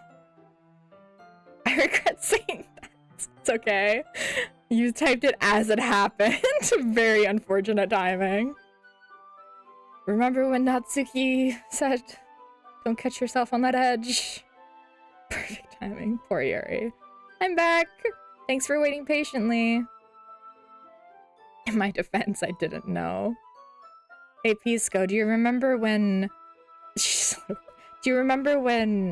I regret saying that. It's okay. You typed it as it happened. Very unfortunate timing. Remember when Natsuki said, don't catch yourself on that edge? Perfect timing. Poor Yuri. I'm back. Thanks for waiting patiently. In my defense, I didn't know. Hey, Pisco, do you remember when... Do you remember when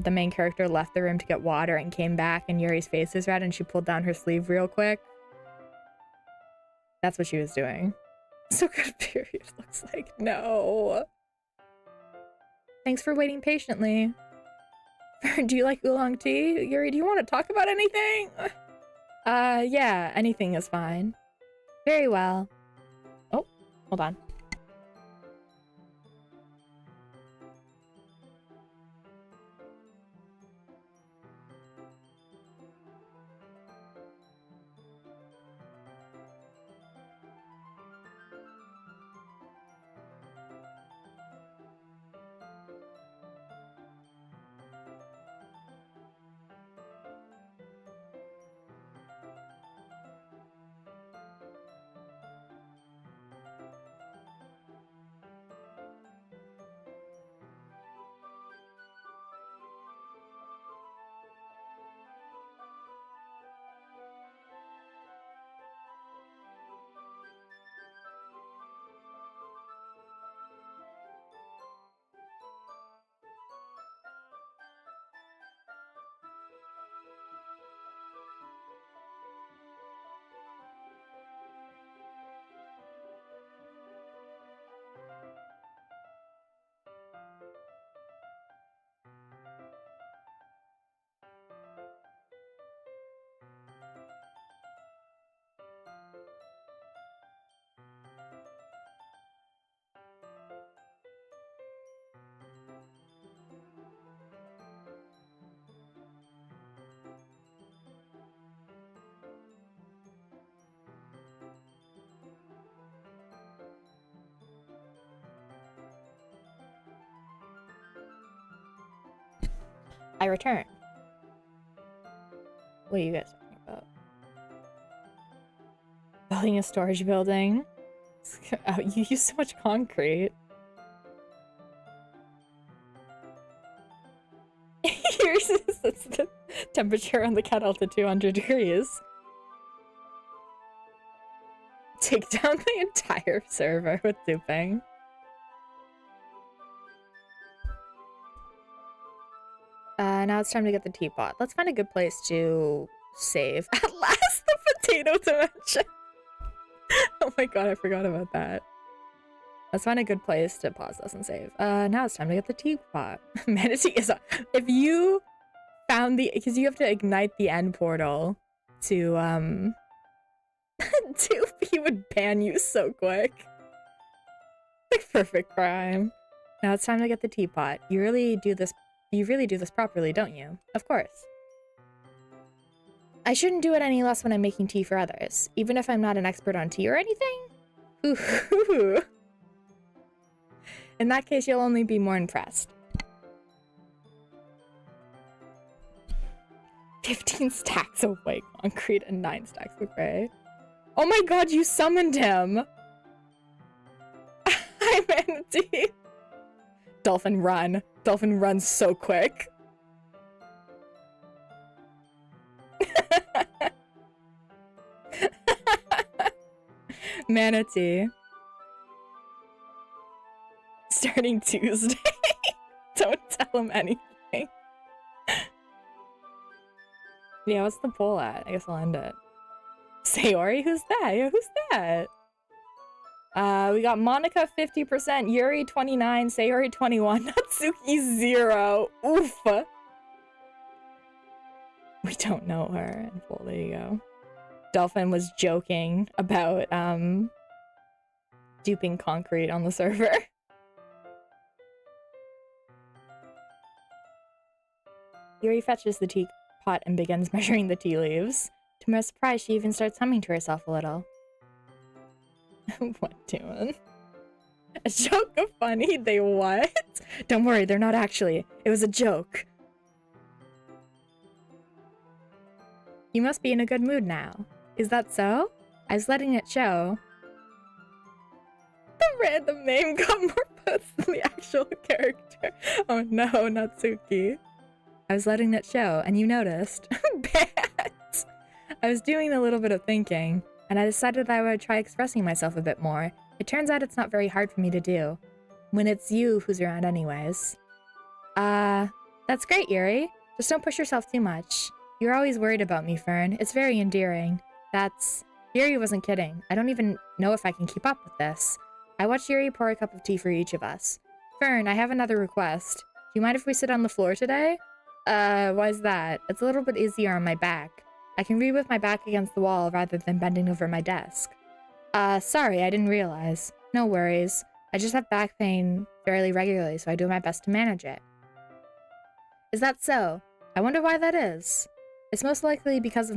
the main character left the room to get water and came back and Yuri's face is red and she pulled down her sleeve real quick? That's what she was doing. So good period looks like. No. Thanks for waiting patiently. Do you like oolong tea? Yuri, do you want to talk about anything? Yeah, anything is fine. Very well. Oh, hold on. I return. What are you guys talking about? Building a storage building? Oh, you use so much concrete. Yours sets the temperature on the kettle to 200 degrees. Take down the entire server with duping. Now it's time to get the teapot. Let's find a good place to save. At last, the potato dimension. Oh my god, I forgot about that. Let's find a good place to pause this and save. Now it's time to get the teapot. Manatee is on. If you found the, because you have to ignite the end portal to he would ban you so quick. Like perfect crime. Now it's time to get the teapot. You really do this properly, don't you? Of course. I shouldn't do it any less when I'm making tea for others, even if I'm not an expert on tea or anything. Ooh. In that case, you'll only be more impressed. 15 stacks of white concrete and 9 stacks of gray. Oh my god, you summoned him! Hi, Manatee! Dolphin, run. Dolphin runs so quick. Manatee. Starting Tuesday. Don't tell him anything. Yeah, what's the poll at? I guess I'll end it. Sayori? Who's that? Yeah, who's that? We got Monica 50%, Yuri 29, Sayori 21, Natsuki 0. Oof. We don't know her. And well, there you go. Dolphin was joking about duping concrete on the server. Yuri fetches the teapot and begins measuring the tea leaves. To my surprise, she even starts humming to herself a little. What doing? A joke of funny? They what? Don't worry, they're not actually. It was a joke. You must be in a good mood now. Is that so? I was letting it show. The random name got more posts than the actual character. Oh no, Natsuki. I was letting it show, and you noticed. Bet! I was doing a little bit of thinking, and I decided that I would try expressing myself a bit more. It turns out it's not very hard for me to do, when it's you who's around anyways. That's great, Yuri. Just don't push yourself too much. You're always worried about me, Fern. It's very endearing. That's Yuri wasn't kidding. I don't even know if I can keep up with this. I watched Yuri pour a cup of tea for each of us. Fern, I have another request. Do you mind if we sit on the floor today? Why's that? It's a little bit easier on my back. I can read with my back against the wall rather than bending over my desk. Sorry, I didn't realize. No worries. I just have back pain fairly regularly, so I do my best to manage it. Is that so? I wonder why that is. It's most likely because of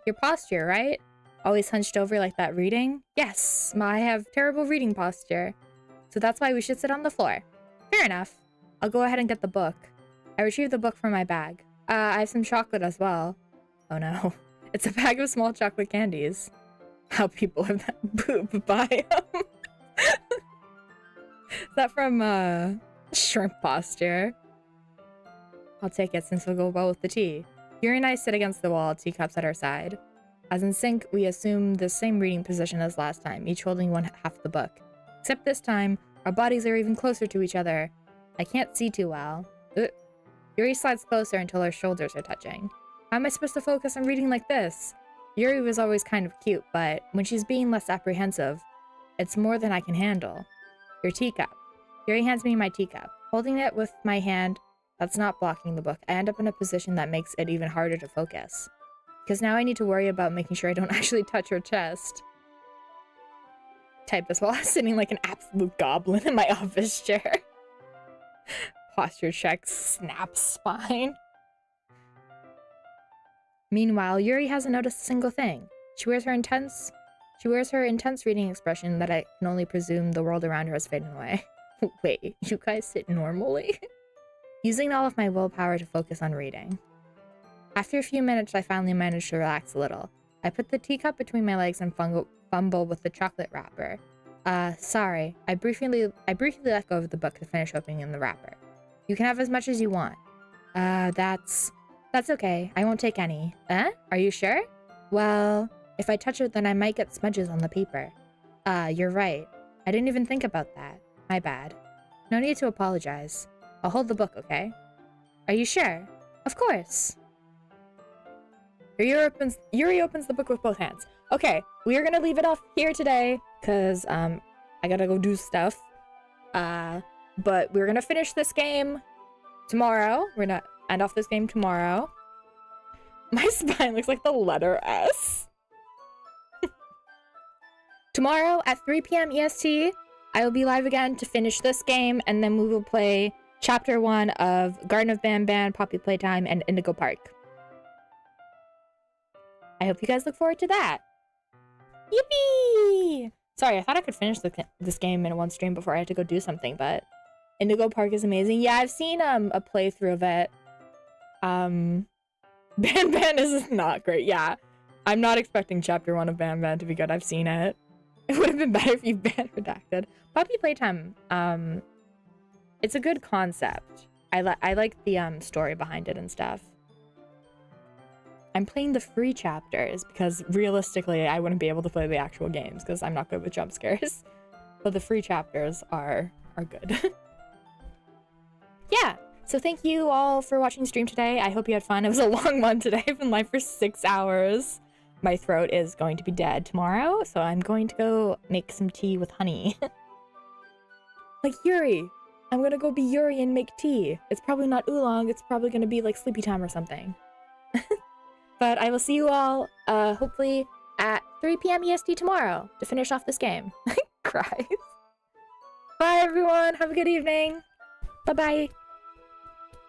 your posture, right? Always hunched over like that reading? Yes, I have terrible reading posture. So that's why we should sit on the floor. Fair enough. I'll go ahead and get the book. I retrieved the book from my bag. I have some chocolate as well. Oh no. It's a bag of small chocolate candies. How people have that boob biome. Is that from, shrimp posture? I'll take it since we'll go well with the tea. Yuri and I sit against the wall, teacups at our side. As in sync, we assume the same reading position as last time, each holding one half of the book. Except this time, our bodies are even closer to each other. I can't see too well. Yuri slides closer until our shoulders are touching. How am I supposed to focus on reading like this? Yuri was always kind of cute, but when she's being less apprehensive, it's more than I can handle. Your teacup. Yuri hands me my teacup. Holding it with my hand that's not blocking the book, I end up in a position that makes it even harder to focus. Because now I need to worry about making sure I don't actually touch her chest. Type this while I'm sitting like an absolute goblin in my office chair. Posture check, snap spine. Meanwhile, Yuri hasn't noticed a single thing. She wears her intense reading expression that I can only presume the world around her has faded away. Wait, you guys sit normally? Using all of my willpower to focus on reading. After a few minutes, I finally managed to relax a little. I put the teacup between my legs and fumble with the chocolate wrapper. Sorry. I briefly let go of the book to finish opening the wrapper. You can have as much as you want. That's okay. I won't take any. Are you sure? Well, if I touch it, then I might get smudges on the paper. You're right. I didn't even think about that. My bad. No need to apologize. I'll hold the book, okay? Are you sure? Of course. Yuri opens the book with both hands. Okay, we are gonna leave it off here today, because, I gotta go do stuff. But we're gonna finish this game tomorrow. We're gonna end off this game tomorrow. My spine looks like the letter S. Tomorrow at 3 p.m. EST, I will be live again to finish this game, and then we will play Chapter 1 of Garden of Banban, Poppy Playtime, and Indigo Park. I hope you guys look forward to that. Yippee! Sorry, I thought I could finish this game in one stream before I had to go do something, but Indigo Park is amazing. Yeah, I've seen a playthrough of it. Banban is not great. Yeah, I'm not expecting Chapter 1 of Banban to be good. I've seen it. It would have been better if you banned Redacted. Poppy Playtime, it's a good concept. I like the story behind it and stuff. I'm playing the free chapters because realistically I wouldn't be able to play the actual games because I'm not good with jump scares. But the free chapters are good. Yeah, so thank you all for watching the stream today. I hope you had fun. It was a long one today. I've been live for 6 hours. My throat is going to be dead tomorrow, so I'm going to go make some tea with honey. Like Yuri. I'm gonna go be Yuri and make tea. It's probably not oolong, it's probably gonna be like sleepy time or something. But I will see you all, hopefully at 3 p.m. EST tomorrow to finish off this game. Cries. Bye everyone, have a good evening. Bye-bye.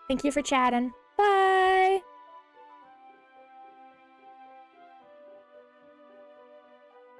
Thank you for chatting. Bye!